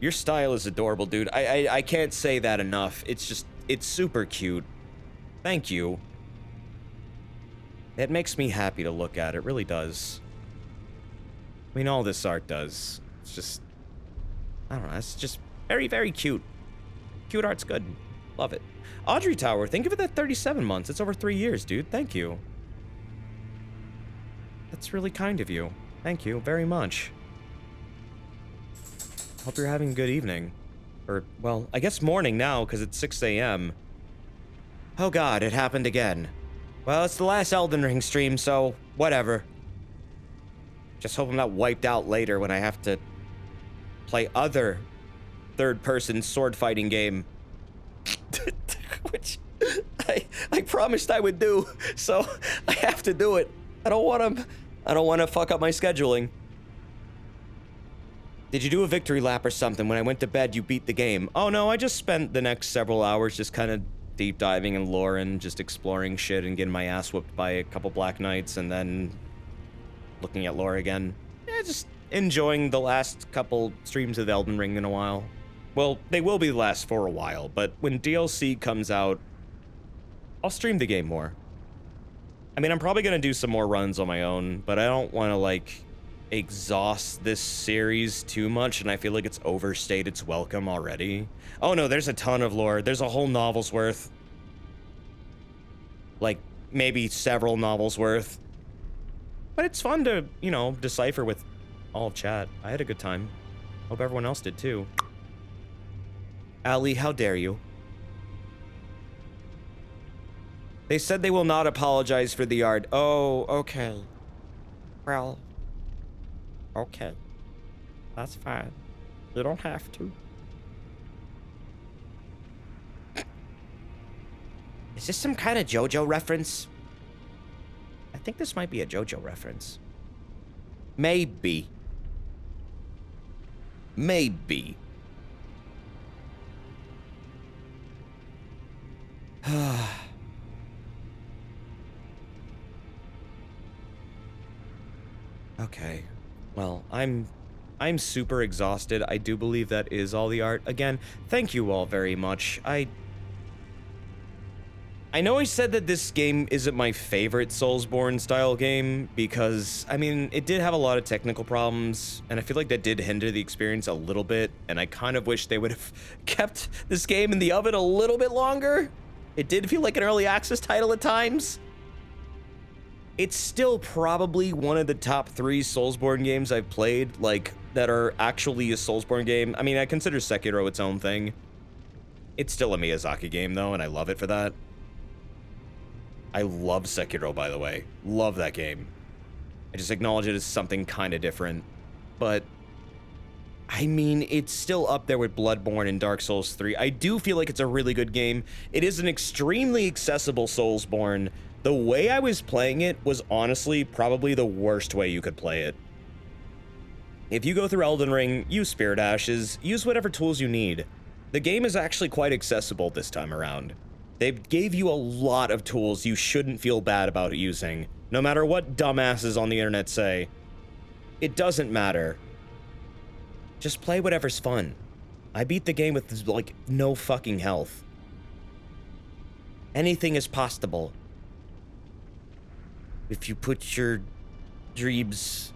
Your style is adorable, dude. I can't say that enough. It's just, it's super cute. Thank you. It makes me happy to look at. It really does. I mean, all this art does. It's just, I don't know. It's just very, very cute. Cute art's good. Love it. Audrey Tower, thank you for that 37 months. It's over 3 years, dude. Thank you. That's really kind of you. Thank you very much. Hope you're having a good evening. Or, well, I guess morning now, because it's 6 a.m. Oh god, it happened again. Well, it's the last Elden Ring stream, so whatever. Just hope I'm not wiped out later when I have to play other third-person sword-fighting game. Which I promised I would do, so I have to do it. I don't want to fuck up my scheduling. Did you do a victory lap or something? When I went to bed, you beat the game. Oh no, I just spent the next several hours just kind of deep diving in lore and just exploring shit and getting my ass whooped by a couple Black Knights and then looking at lore again. Yeah, just enjoying the last couple streams of Elden Ring in a while. Well, they will be the last for a while, but when DLC comes out, I'll stream the game more. I mean, I'm probably gonna do some more runs on my own, but I don't want to, like, exhaust this series too much, and I feel like it's overstayed its welcome already. Oh no, there's a ton of lore. There's a whole novel's worth. Like, maybe several novels worth. But it's fun to, you know, decipher with all of chat. I had a good time. Hope everyone else did too. Ali, how dare you? They said they will not apologize for the art. Oh, okay. Well, okay. That's fine. You don't have to. Is this some kind of JoJo reference? I think this might be a JoJo reference. Maybe. Maybe. Okay. Well, I'm super exhausted. I do believe that is all the art. Again, thank you all very much. I know I said that this game isn't my favorite Soulsborne style game because, I mean, it did have a lot of technical problems, and I feel like that did hinder the experience a little bit, and I kind of wish they would have kept this game in the oven a little bit longer. It did feel like an early access title at times. It's still probably one of the top 3 Soulsborne games I've played, like, that are actually a Soulsborne game. I mean, I consider Sekiro its own thing. It's still a Miyazaki game, though, and I love it for that. I love Sekiro, by the way. Love that game. I just acknowledge it as something kind of different. But, I mean, it's still up there with Bloodborne and Dark Souls 3. I do feel like it's a really good game. It is an extremely accessible Soulsborne. The way I was playing it was honestly probably the worst way you could play it. If you go through Elden Ring, use Spirit Ashes, use whatever tools you need. The game is actually quite accessible this time around. They gave you a lot of tools you shouldn't feel bad about using, no matter what dumbasses on the internet say. It doesn't matter. Just play whatever's fun. I beat the game with, like, no fucking health. Anything is possible. If you put your dreams,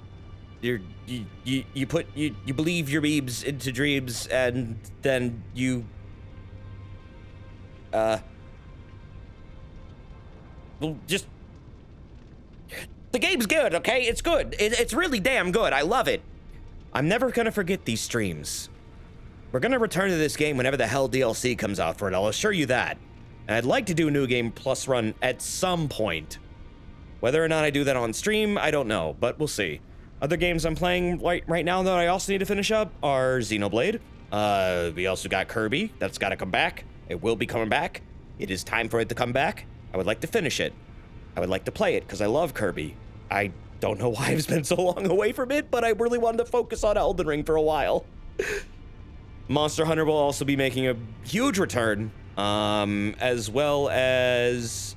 you believe your beebs into dreams, and then you, well, just, the game's good, okay? It's good. It's really damn good. I love it. I'm never gonna forget these streams. We're gonna return to this game whenever the hell DLC comes out for it, I'll assure you that. And I'd like to do a New Game Plus run at some point. Whether or not I do that on stream, I don't know, but we'll see. Other games I'm playing right now that I also need to finish up are Xenoblade. We also got Kirby. That's got to come back. It will be coming back. It is time for it to come back. I would like to finish it. I would like to play it because I love Kirby. I don't know why I've been so long away from it, but I really wanted to focus on Elden Ring for a while. Monster Hunter will also be making a huge return, as well as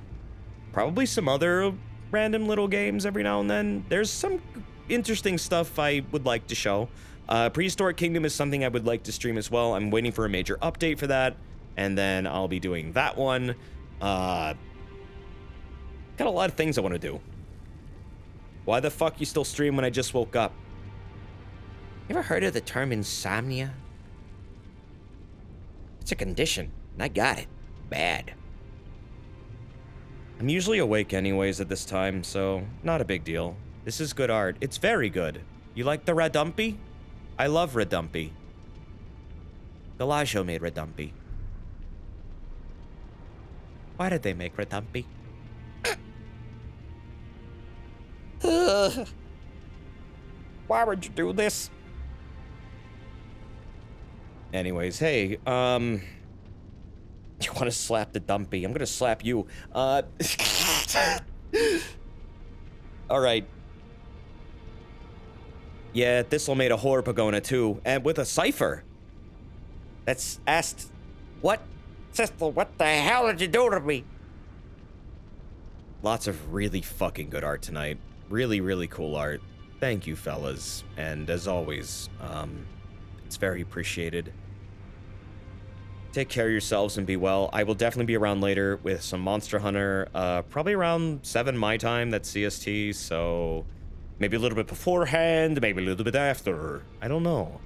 probably some other random little games every now and then. There's some interesting stuff I would like to show. Prehistoric Kingdom is something I would like to stream as well. I'm waiting for a major update for that, and then I'll be doing that one. Got a lot of things I want to do. Why the fuck you still stream when I just woke up? You ever heard of the term insomnia? It's a condition, and I got it. Bad. I'm usually awake anyways at this time, so not a big deal. This is good art. It's very good. You like the Redumpy? I love Redumpy. Galaggio made Redumpy. Why did they make Redumpy? Why would you do this? Anyways, hey, you want to slap the dumpy? I'm gonna slap you. All right. Yeah, this'll made a horror Pogona too, and with a cipher. That's asked. What? Sister, what the hell did you do to me? Lots of really fucking good art tonight. Really, really cool art. Thank you, fellas. And as always, it's very appreciated. To take care of yourselves and be well. I will definitely be around later with some Monster Hunter, probably around 7 my time, that's CST, so maybe a little bit beforehand, maybe a little bit after. I don't know.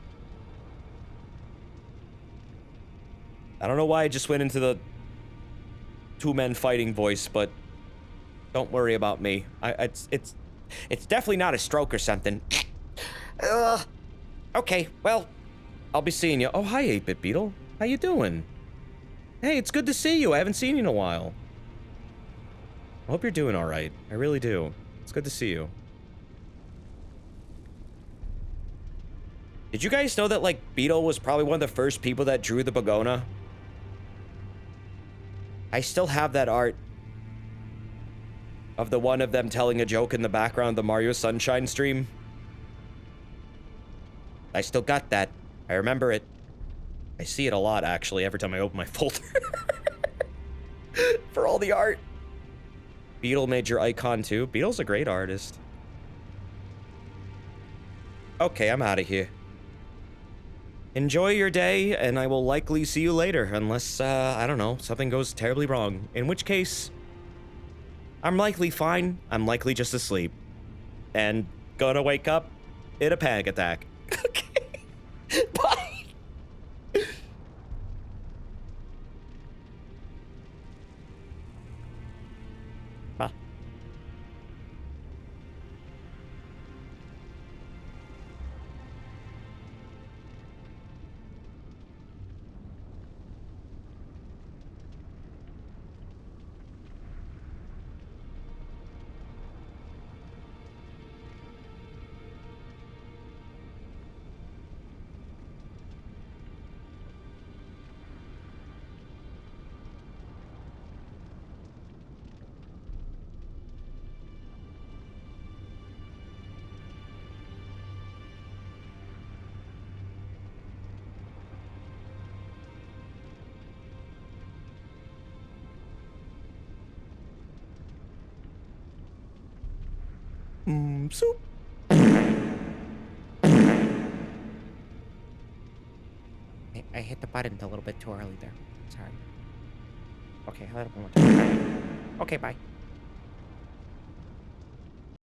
I don't know why I just went into the two-men fighting voice, but don't worry about me. It's definitely not a stroke or something. Okay, well, I'll be seeing you. Oh, hi, 8-Bit Beetle. How you doing? Hey, it's good to see you. I haven't seen you in a while. I hope you're doing all right. I really do. It's good to see you. Did you guys know that, like, Beetle was probably one of the first people that drew the Pogona? I still have that art of the one of them telling a joke in the background of the Mario Sunshine stream. I still got that. I remember it. I see it a lot, actually, every time I open my folder. For all the art. Beetle made your icon, too. Beetle's a great artist. Okay, I'm out of here. Enjoy your day, and I will likely see you later, unless, I don't know, something goes terribly wrong. In which case, I'm likely fine. I'm likely just asleep. And gonna wake up in a panic attack. Okay. Bye. Bye. Soup. I hit the button a little bit too early there. Sorry. Okay, I'll let it one more time. Okay, bye.